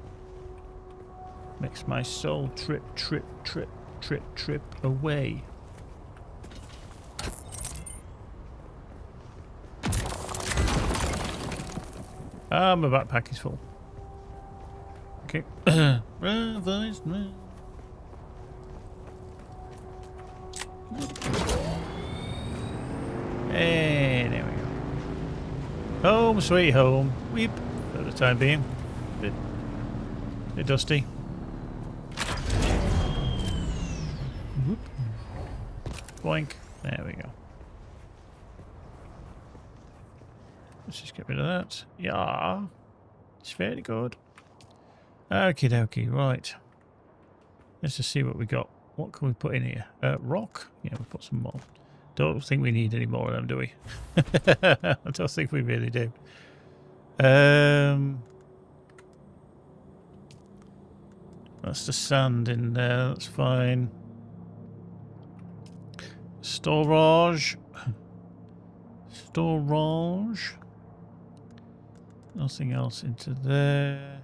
makes my soul trip, trip, trip, trip, trip away. Ah, my backpack is full. Okay. Hey, there we go. Home, sweet home. Weep. For the time being. Bit dusty. Whoop. Boink. There we go. Let's just get rid of that. Yeah. It's very good. Okie dokie, right. Let's just see what we got. What can we put in here? Rock? Yeah, we'll put some more. Don't think we need any more of them, do we? I don't think we really do. That's the sand in there, that's fine. Storage. Storage. Nothing else into there.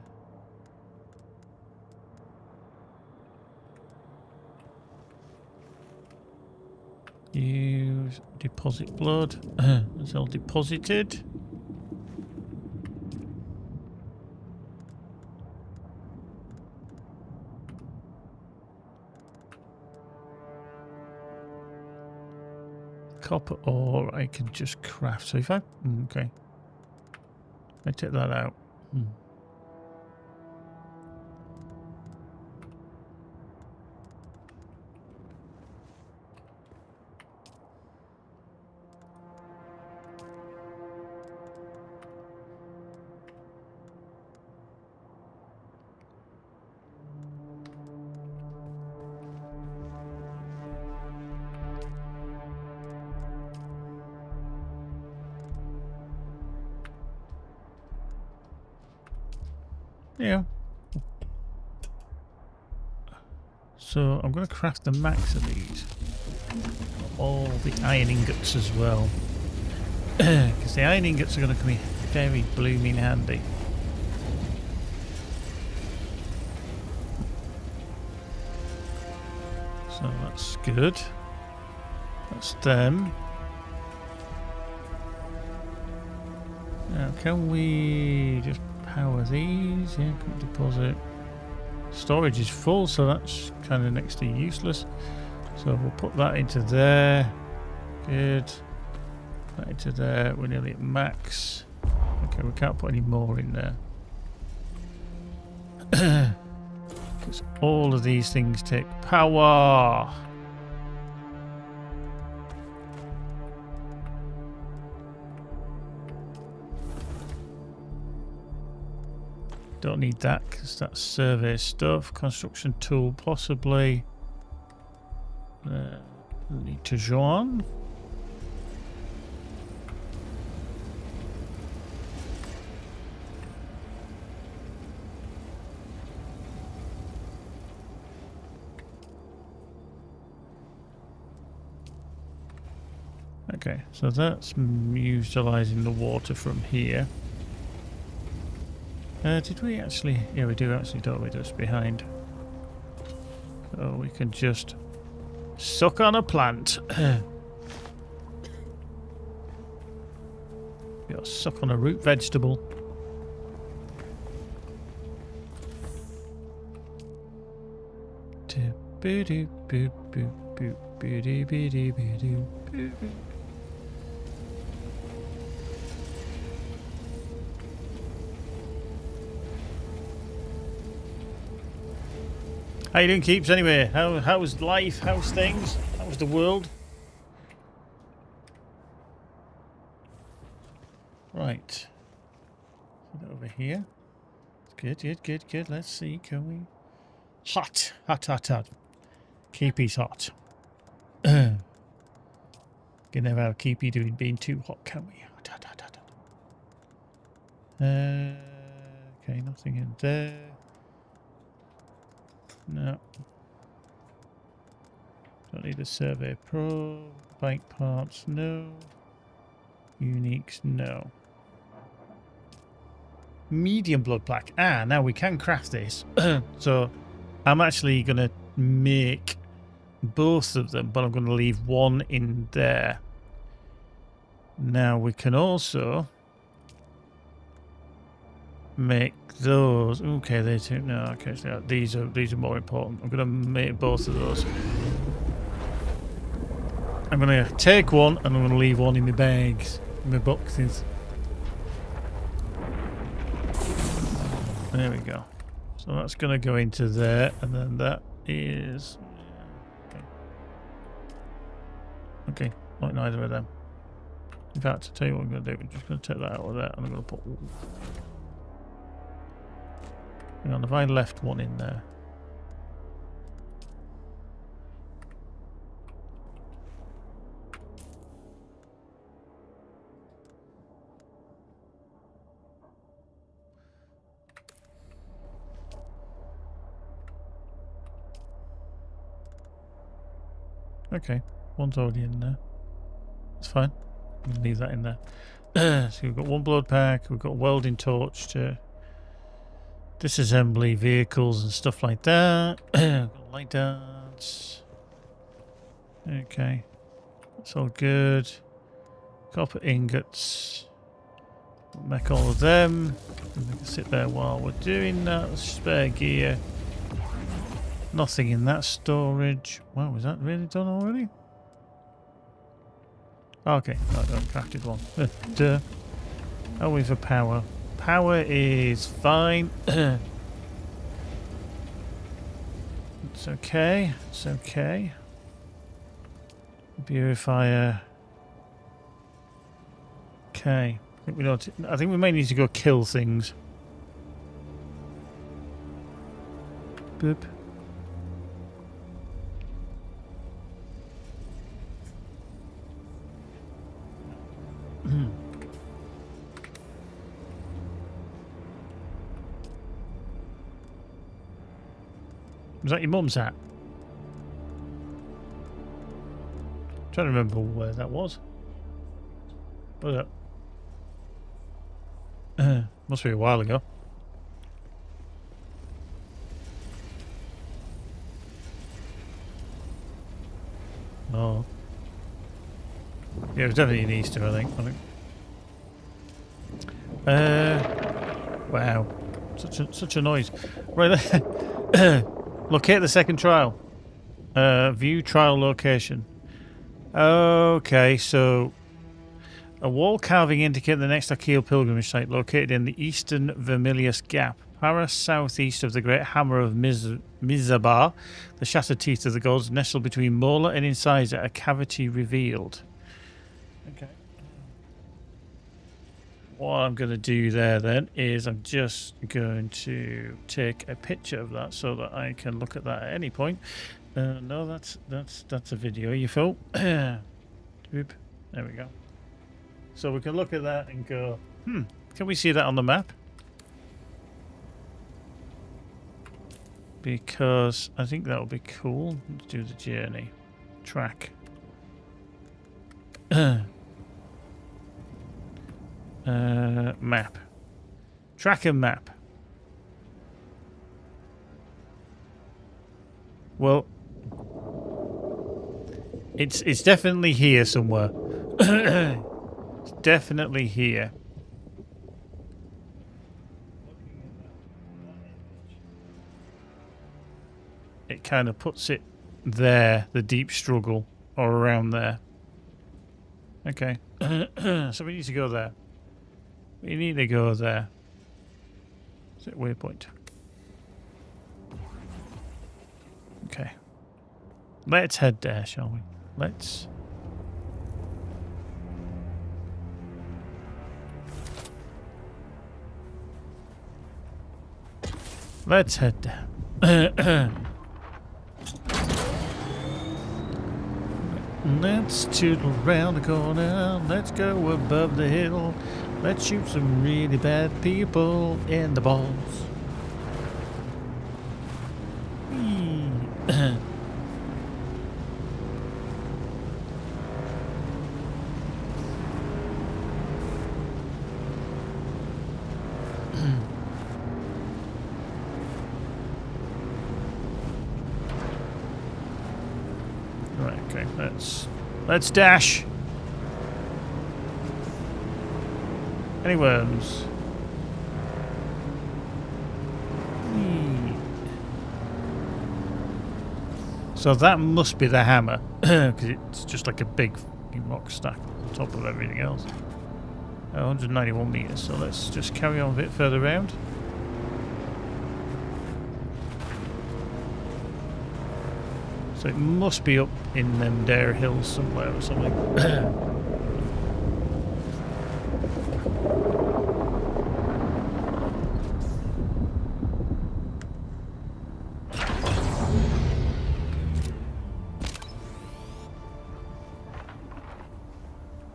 Use deposit blood. It's all deposited. Copper ore I can just craft. So if I okay. I take that out. Yeah. So I'm going to craft the max of these. All the iron ingots as well. Because the iron ingots are going to come in very blooming handy. So that's good. That's them. Now can we just power these? Yeah, quick deposit. Storage is full, so that's kind of next to useless. So we'll put that into there. Good. That into there. We're nearly at max. Okay, we can't put any more in there. Because all of these things take power. Don't need that because that's survey stuff. Construction tool, possibly. Need to Jean. Okay, so that's utilising the water from here. Did we actually... Yeah, we do actually, don't we? Just behind. So we can just suck on a plant. You'll suck on a root vegetable. How you doing, Keeps? Anyway, how's life? How's things? How's the world? Right. Over here. Good. Let's see. Can we? Hot. Keepy's hot. Can never have Keepy being too hot, can we? Hot. Okay, nothing in there. No. Don't need a survey probe. Bike parts, no. Uniques, no. Medium blood plaque. Ah, now we can craft this. So I'm actually going to make both of them, but I'm going to leave one in there. Now we can also make those. Okay, they two. No, okay, so these are more important. I'm going to make both of those. I'm going to take one and I'm going to leave one in my bags, in my boxes. There we go. So that's going to go into there, and then that is... Okay, like neither of them. In fact, I'll tell you what I'm going to do. I'm just going to take that out of there, and I'm going to put... Hang on, if I left one in there... Okay, one's already in there. It's fine. We can leave that in there. So we've got one blood pack, we've got a welding torch to disassembly vehicles and stuff like that. Got light darts. Okay. That's all good. Copper ingots. Make all of them. And we can sit there while we're doing that. Spare gear. Nothing in that storage. Wow, was that really done already? Okay, I've crafted one. Duh. Oh, we for power. Power is fine. It's okay. It's okay. Purifier. Okay. I think we may need to go kill things. Boop. Was that your mum's hat? I'm trying to remember where that was. What was that? Must be a while ago. Oh. Yeah, it was definitely an Easter, I think. Wow. Such a noise. Right there. Locate the second trial. View trial location. Okay, so a wall carving indicates the next Akil pilgrimage site located in the eastern Vermilius Gap, Paris, southeast of the Great Hammer of Mizabar, the shattered teeth of the gods, nestled between molar and incisor, a cavity revealed. Okay. what I'm going to do there then is I'm just going to take a picture of that so that I can look at that at any point. No, that's a video, you fool. Oop. There we go. So we can look at that and go, can we see that on the map? Because I think that would be cool. Let's do the journey. Track. Map. Track and map. Well, it's definitely here somewhere. It's definitely here. It kind of puts it there, the deep struggle, or around there. Okay. So we need to go there. We need to go there. Set waypoint. Okay. Let's head there, shall we? Let's. Let's head there. Let's tootle around the corner. Let's go above the hill. Let's shoot some really bad people in the balls. Right, okay, let's dash. Any worms? So that must be the hammer, because it's just like a big fucking rock stack on top of everything else. 191 meters, so let's just carry on a bit further round. So it must be up in them Dare Hills somewhere or something.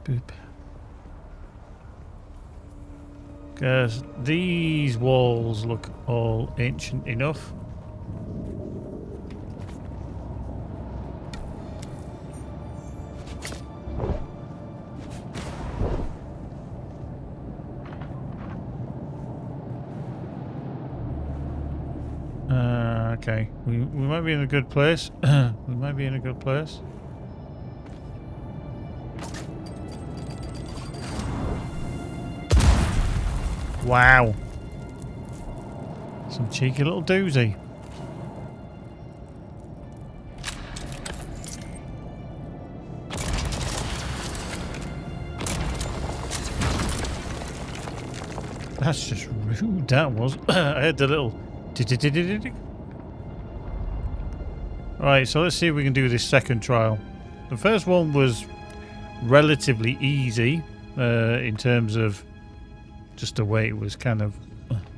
Boop. Because these walls look all ancient enough. Okay, we might be in a good place. We might be in a good place. Wow. Some cheeky little doozy. That's just rude, that was. I had the little... Right, so let's see if we can do this second trial. The first one was relatively easy in terms of just the way it was kind of,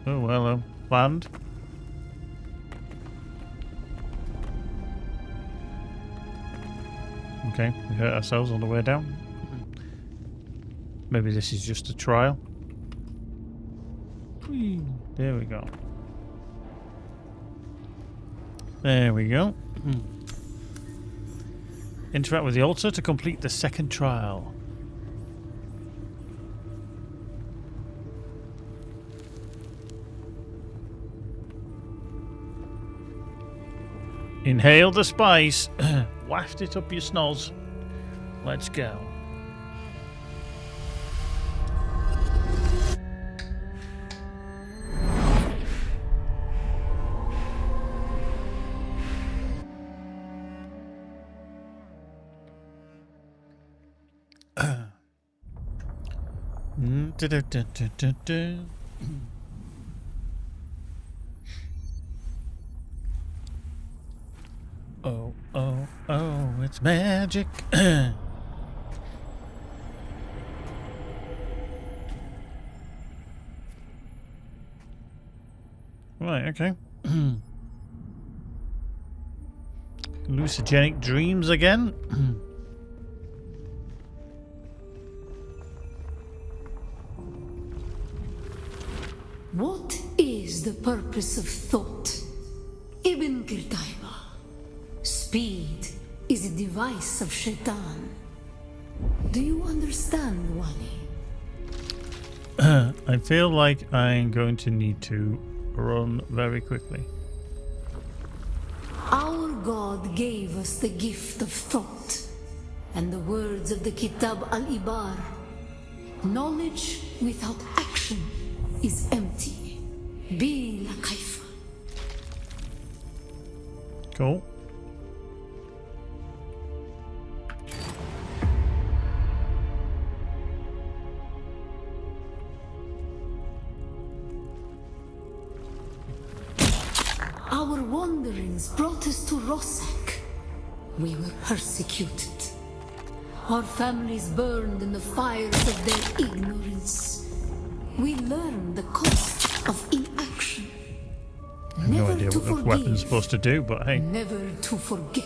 oh well, planned. Okay, we hurt ourselves on the way down. Maybe this is just a trial. Whee, there we go. There we go. Interact with the altar to complete the second trial. Inhale the spice. Waft it up your snoz. Let's go. Oh, oh, oh, it's magic. Right, okay. Hallucinogenic dreams again. What is the purpose of thought? Ibn Qutayba. Speed is a device of Shaitan. Do you understand, Wali? I feel like I'm going to need to run very quickly. Our God gave us the gift of thought, and the words of the Kitab al-Ibar. Knowledge without action is empty. Bila kaifa. Cool. Our wanderings brought us to Rossak. We were persecuted. Our families burned in the fires of their ignorance. We learned the cost of inaction. No Never idea to what the forgive, weapon's supposed to do, but hey. never to forget.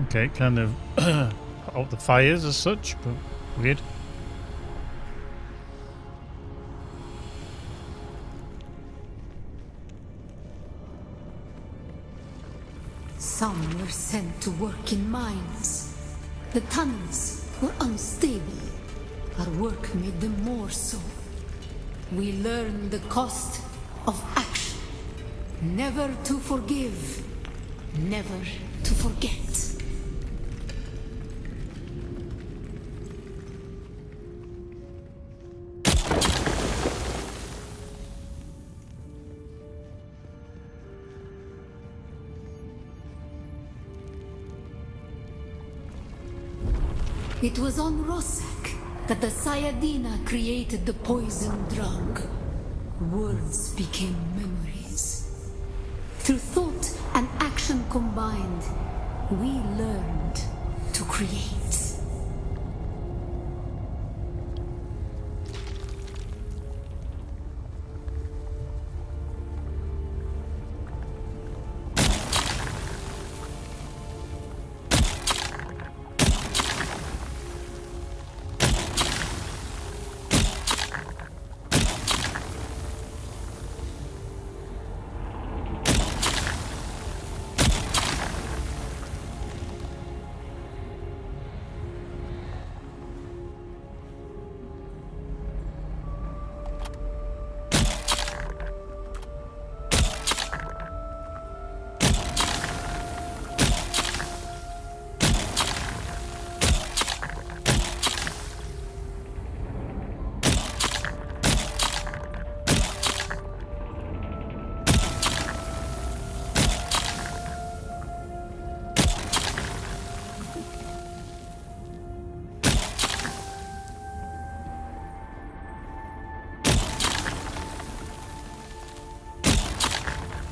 Okay, kind of out the fires as such, but weird. Some were sent to work in mines. The tunnels were unstable. Our work made them more so. We learned the cost of action. Never to forgive. Never to forget. It was on Rossak that the Sayadina created the poison drug. Words became memories. Through thought and action combined, we learned to create.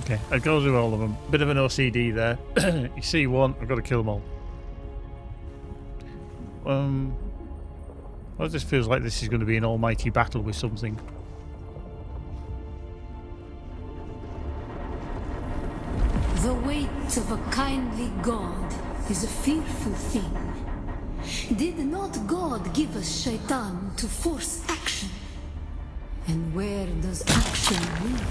Okay, I go through all of them. Bit of an OCD there. You see one, I've got to kill them all. Well, this feels like this is going to be an almighty battle with something. The weight of a kindly God is a fearful thing. Did not God give us Shaitan to force action? And where does action lead?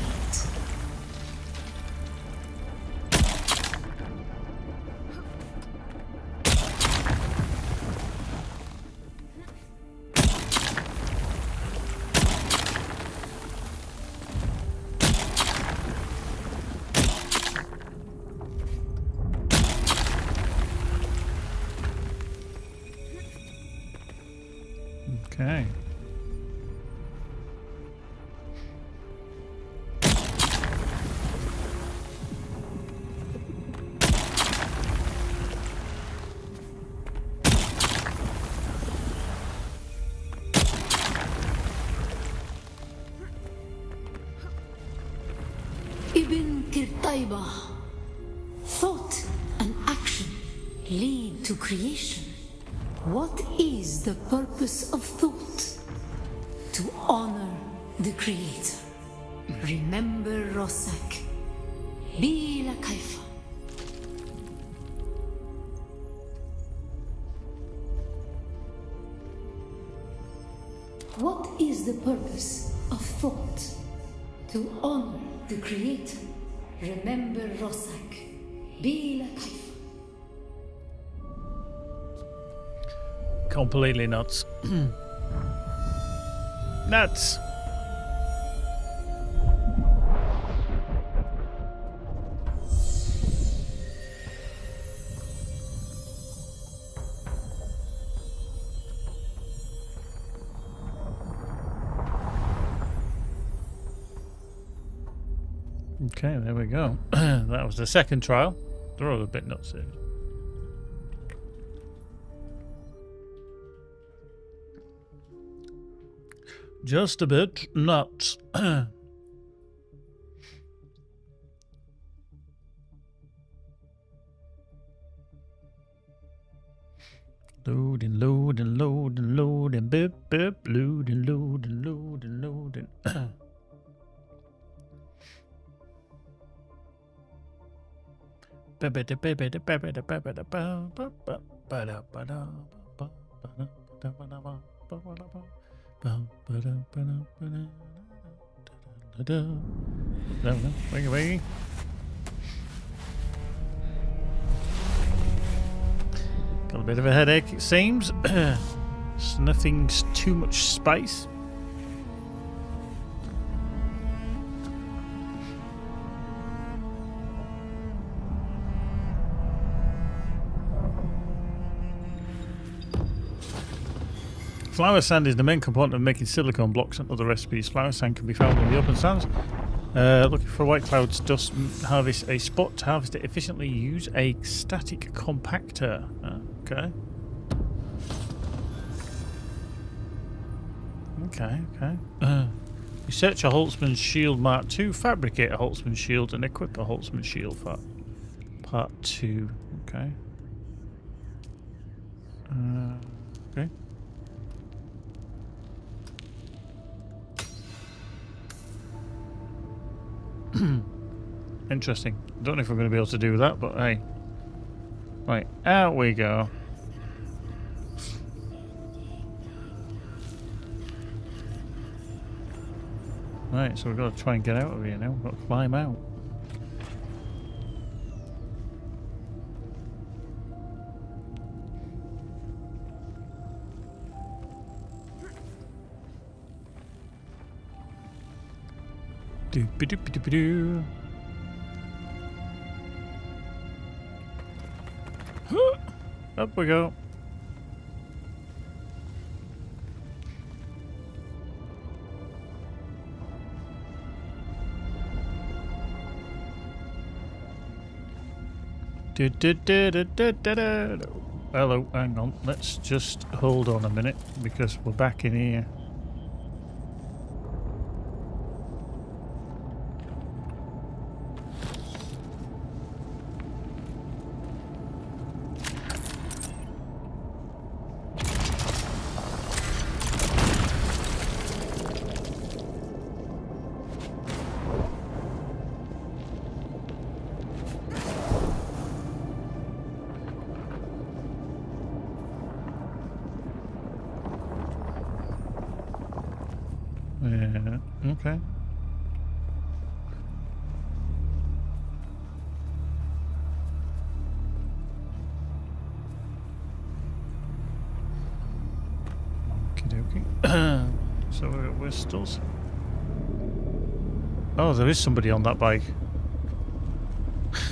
Okay. Ibn Kirtaiba. Thought and action lead to creation. What is the purpose of thought? To honor the Creator. Remember Rosak. Bila Kaifa. What is the purpose of thought? To honor the Creator. Remember Rosak. Bila Kaifa. Completely nuts. Nuts. Okay, there we go. That was the second trial. They're all a bit nuts here. Just a bit nuts. Loading, loading, loading, loading, bip, bip, loading, loading, loading, loading. Wiggy. Got a bit of a headache, it seems. Nothing's too much spice. Flower sand is the main component of making silicone blocks and other recipes. Flower sand can be found in the open sands. Looking for white clouds dust, harvest a spot. To harvest it efficiently, use a static compactor. Okay. Okay. Research a Holtzman shield Mark II. Fabricate a Holtzman shield and equip a Holtzman shield for Part 2. Okay. Okay. Interesting. Don't know if we're going to be able to do that, but hey. Right, out we go. Right, so we've got to try and get out of here now. We've got to climb out. Doop-a-doop-a-doop-a-doo. Up we go. Hello, hang on. Let's just hold on a minute because we're back in here. Yeah, okay. Okey-dokey. So we're still... Oh, there is somebody on that bike.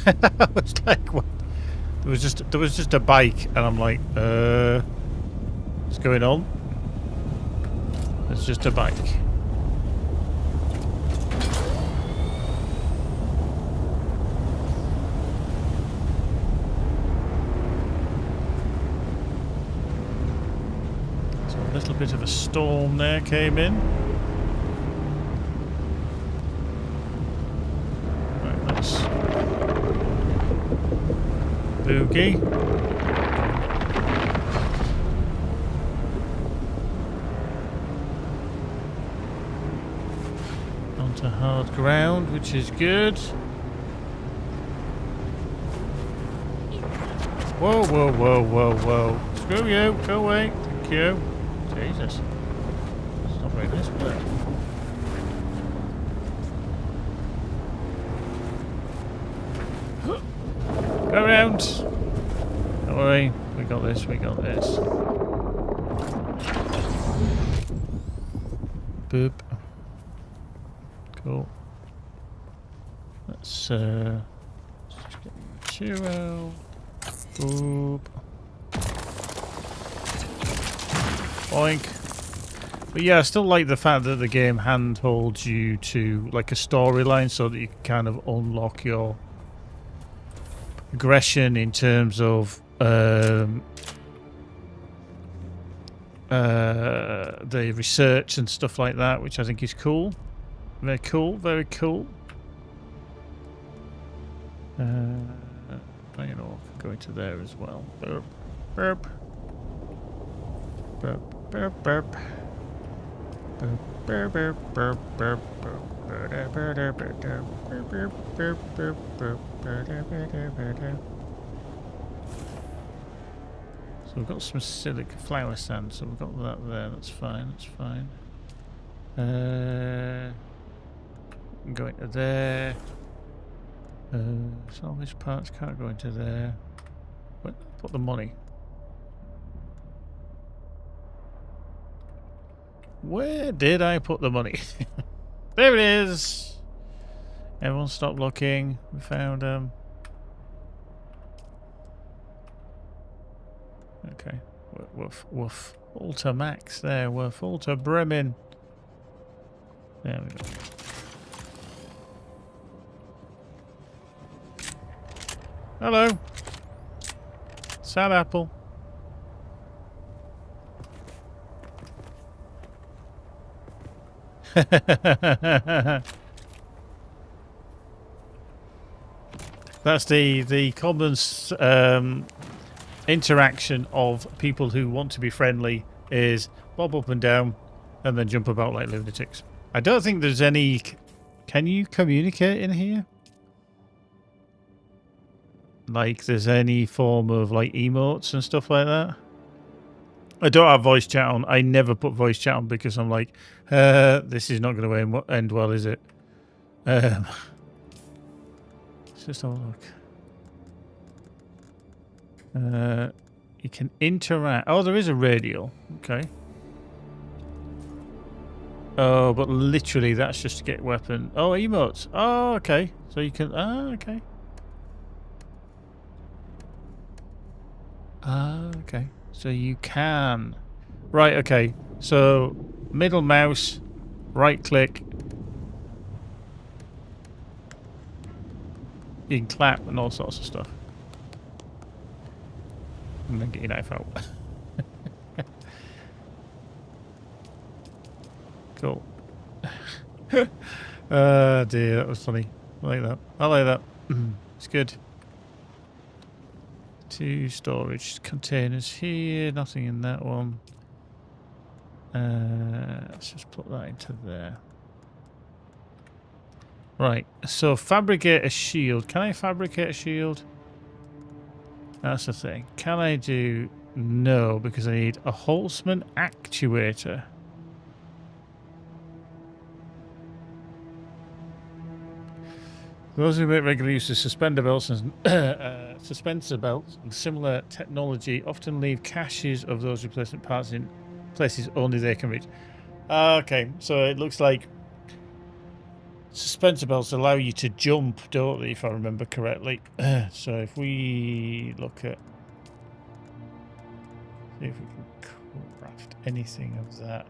I was like, what? There was just a bike, and I'm like, what's going on? It's just a bike. So a little bit of a storm there came in. Right, let's boogie. Onto hard ground, which is good. Whoa, whoa, whoa, whoa, whoa. Screw you, go away. Thank you. Jesus. It's not very nice, was it? Go around. Don't worry. We got this, we got this. Boop. Cool. Let's just get material. Boop. Oink. But yeah, I still like the fact that the game handholds you to like a storyline so that you can kind of unlock your progression in terms of the research and stuff like that, which I think is cool. Very cool, very cool. You know, go into there as well. Burp, burp, burp, burp, burp, burp, burp, burp, burp, burp. So we've got some silica flower sand, so we've got that there. That's fine. That's fine. Go into there. Salvage parts can't go into there. Where did I put the money? Where did I put the money? There it is. Everyone stop looking. We found them. Okay. We're full to max there. We're full to brimming. There we go. Hello. Sad apple. That's the common interaction of people who want to be friendly is bob up and down and then jump about like lunatics. I don't think there's any... Can you communicate in here? Like there's any form of like emotes and stuff like that? I don't have voice chat on. I never put voice chat on because I'm like, this is not going to end well, is it? Let's just have a look. You can interact. Oh, there is a radial. Okay. Oh, but literally that's just to get weapon. Oh, emotes. Oh, okay. So you can... Ah, okay. Ah, okay. So you can... Right, okay. So, middle mouse, right click. You can clap and all sorts of stuff. And then get your knife out. Cool. Dear, that was funny. I like that. I like that. It's good. 2 storage containers here. Nothing in that one. Let's just put that into there. Right. So fabricate a shield. Can I fabricate a shield? That's the thing. Can I do... No, because I need a Holtzman actuator. Those who make regular use of suspender belts and suspensor belts and similar technology often leave caches of those replacement parts in places only they can reach. Okay, so it looks like suspensor belts allow you to jump, don't they, if I remember correctly. So if we look at... See if we can craft anything of that.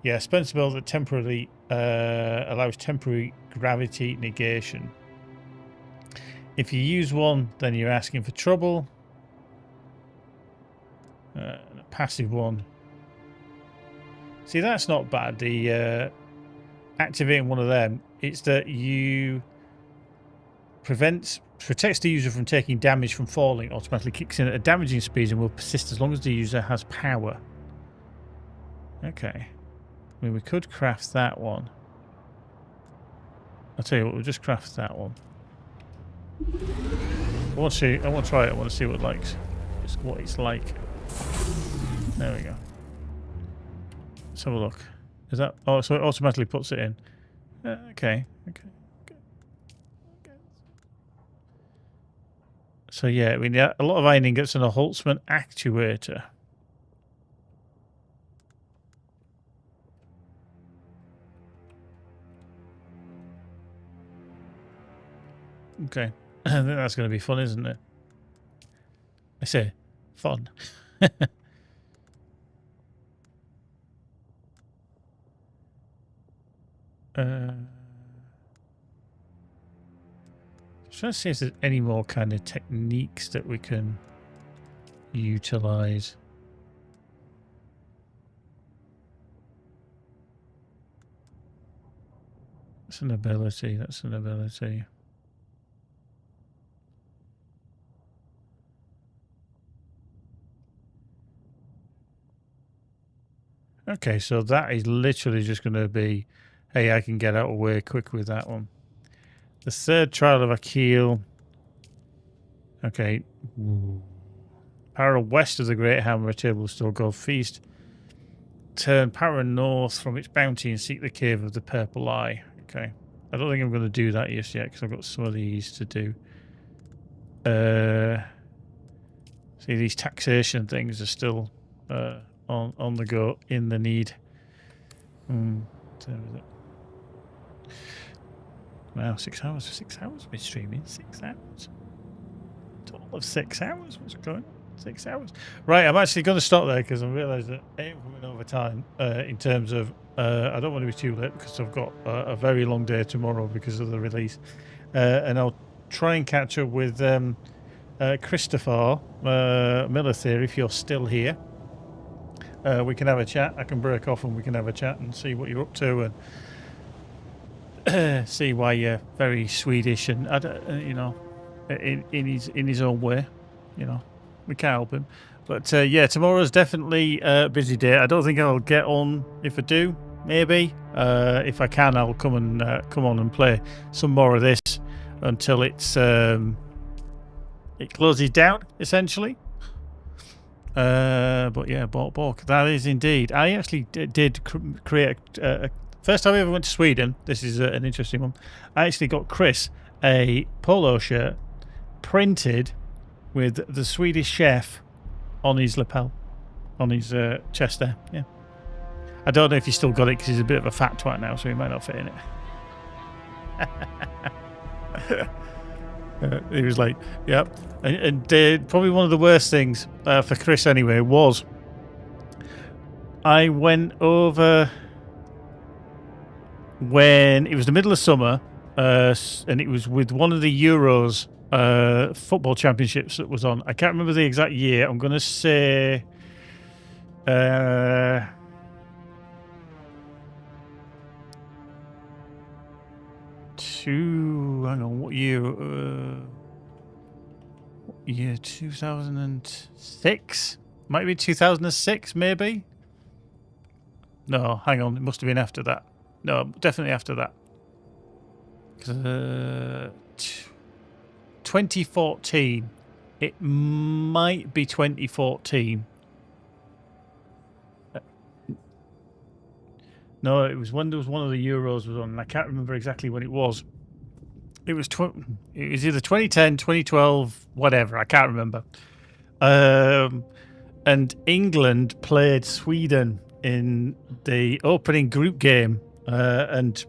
Yeah, spend spell that temporarily allows temporary gravity negation. If you use one, then you're asking for trouble. A passive one. See, that's not bad. The activating one of them, it's that you protects the user from taking damage from falling, automatically kicks in at a damaging speed and will persist as long as the user has power. Okay. I mean, we could craft that one. I'll tell you what, we'll just craft that one. I want to try it. I want to see what it's like. There we go. Let's have a look. Is that? Oh, so it automatically puts it in. Okay. So yeah, I mean, a lot of iron ingots and a Holtzman actuator. Okay. I think that's going to be fun, isn't it? I say fun. Just trying to see if there's any more kind of techniques that we can utilize. That's an ability. That's an ability. Okay, so that is literally just going to be, hey, I can get out of the way quick with that one. The third trial of Akil. Okay. Power west of the Great Hammer, a table store gold feast. Turn power north from its bounty and seek the cave of the Purple Eye. Okay. I don't think I'm going to do that just yet because I've got some of these to do. See, these taxation things are still on the go, in the need. Wow, 6 hours. 6 hours we're streaming. 6 hours. Total of 6 hours. What's going on? 6 hours. Right, I'm actually going to stop there because I realise that I'm coming over time in terms of I don't want to be too late because I've got a very long day tomorrow because of the release. And I'll try and catch up with Christopher Miller Theory if you're still here. We can have a chat. I can break off and we can have a chat and see what you're up to and see why you're very Swedish and you know, in his own way. You know, we can't help him. But yeah, tomorrow's definitely a busy day. I don't think I'll get on. If I do, maybe if I can, I'll come on and play some more of this until it's it closes down essentially. But yeah, Bork, that is indeed. I actually did create a first time I ever went to Sweden. This is an interesting one. I actually got Chris a polo shirt printed with the Swedish chef on his lapel, on his chest there. Yeah, I don't know if he's still got it because he's a bit of a fat twat now, so he might not fit in it. He was like, yep. And probably one of the worst things for Chris anyway was I went over when it was the middle of summer and it was with one of the Euros football championships that was on. I can't remember the exact year. I'm going to say hang on, what year? What year? 2006? Might be 2006, maybe? No, hang on, it must have been after that. No, definitely after that. 2014. It might be 2014. No, it was when there was one of the Euros was on, and I can't remember exactly when it was. It was either 2010, 2012, whatever. I can't remember. And England played Sweden in the opening group game, and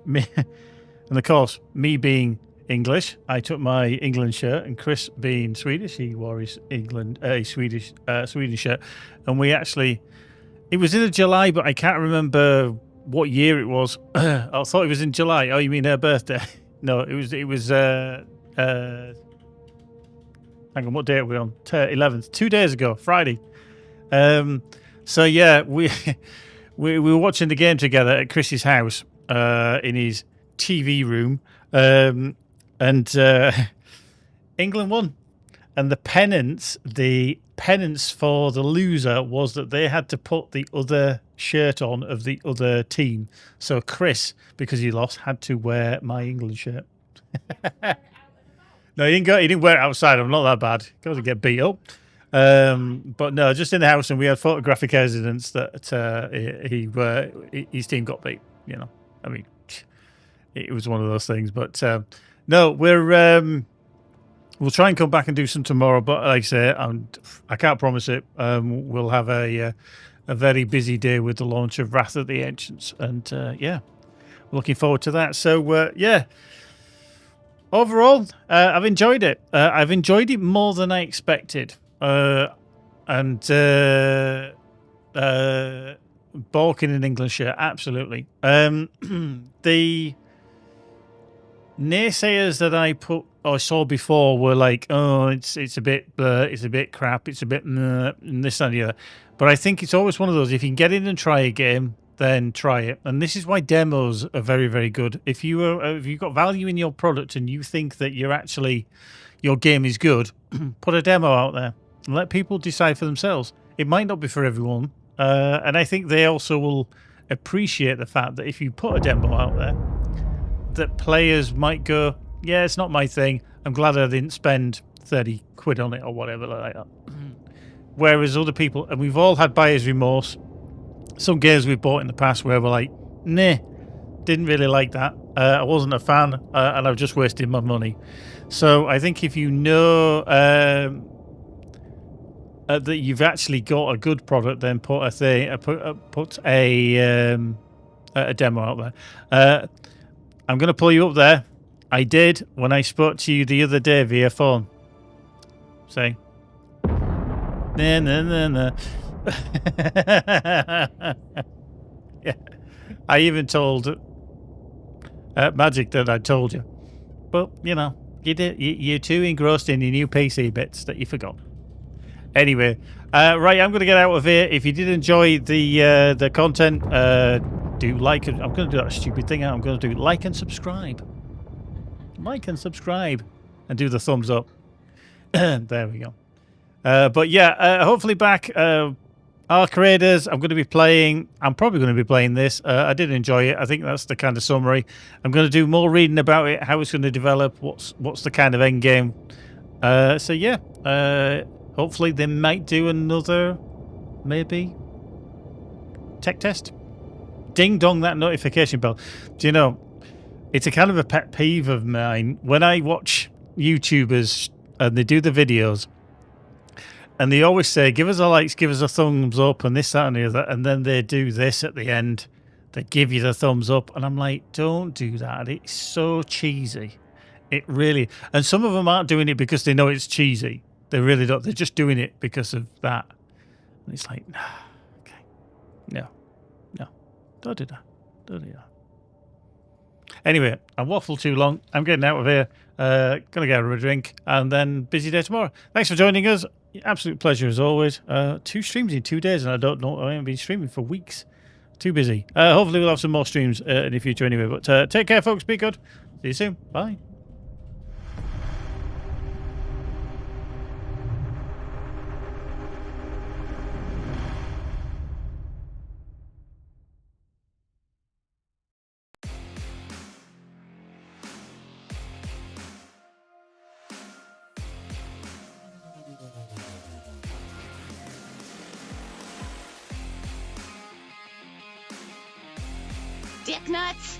of course, me being English, I took my England shirt, and Chris being Swedish, he wore his Sweden shirt, and we actually. It was in July, but I can't remember what year it was. I thought it was in July. Oh, you mean her birthday? No, it was. Hang on, what day are we on? 11th. 2 days ago, Friday. So yeah, we were watching the game together at Chris's house in his TV room, and England won. And the penance for the loser was that they had to put the other shirt on of the other team. So Chris, because he lost, had to wear my England shirt. No, he didn't wear it outside. I'm not that bad. Got to get beat up. But no, just in the house, and we had photographic evidence that his team got beat. You know, I mean, it was one of those things. But no, we'll try and come back and do some tomorrow. But like I say, I can't promise it. We'll have a very busy day with the launch of Wrath of the Ancients, and yeah, looking forward to that. So yeah. Overall, I've enjoyed it. I've enjoyed it more than I expected. And balking in England shirt, absolutely. The naysayers that I saw before were like, oh, it's a bit crap, it's a bit and this and the other. But I think it's always one of those, if you can get in and try a game, then try it. And this is why demos are very, very good. If you've got value in your product and you think that your game is good, put a demo out there and let people decide for themselves. It might not be for everyone, and I think they also will appreciate the fact that if you put a demo out there, that players might go, yeah, it's not my thing. I'm glad I didn't spend 30 quid on it or whatever like that. Whereas other people, and we've all had buyer's remorse. Some games we've bought in the past where we're like, nah, didn't really like that. I wasn't a fan, and I've just wasted my money. So I think if you know that you've actually got a good product, then put a demo out there. I'm going to pull you up there. I did when I spoke to you the other day via phone. Say, nah. Yeah, I even told Magic that I told you, but you know, you're too engrossed in your new PC bits that you forgot. Anyway, right, I'm going to get out of here. If you did enjoy the content, do like. I'm going to do that stupid thing. I'm going to do like and subscribe, and do the thumbs up. There we go. But yeah, hopefully back. Arc Raiders, I'm probably going to be playing this. I did enjoy it. I think that's the kind of summary. I'm going to do more reading about it, how it's going to develop, what's the kind of end game. So yeah, hopefully they might do another, maybe, tech test. Ding dong that notification bell. Do you know, it's a kind of a pet peeve of mine when I watch YouTubers and they do the videos. And they always say, give us a likes, give us a thumbs up, and this, that, and the other. And then they do this at the end. They give you the thumbs up. And I'm like, don't do that. It's so cheesy. It really... And some of them aren't doing it because they know it's cheesy. They really don't. They're just doing it because of that. And it's like, nah, okay. No. Don't do that. Anyway, I waffled too long. I'm getting out of here. Gonna get a drink. And then busy day tomorrow. Thanks for joining us. Absolute pleasure as always. 2 streams in 2 days, and I don't know. I haven't been streaming for weeks. Too busy. Hopefully we'll have some more streams in the future anyway. But take care, folks. Be good. See you soon. Bye. Dick nuts!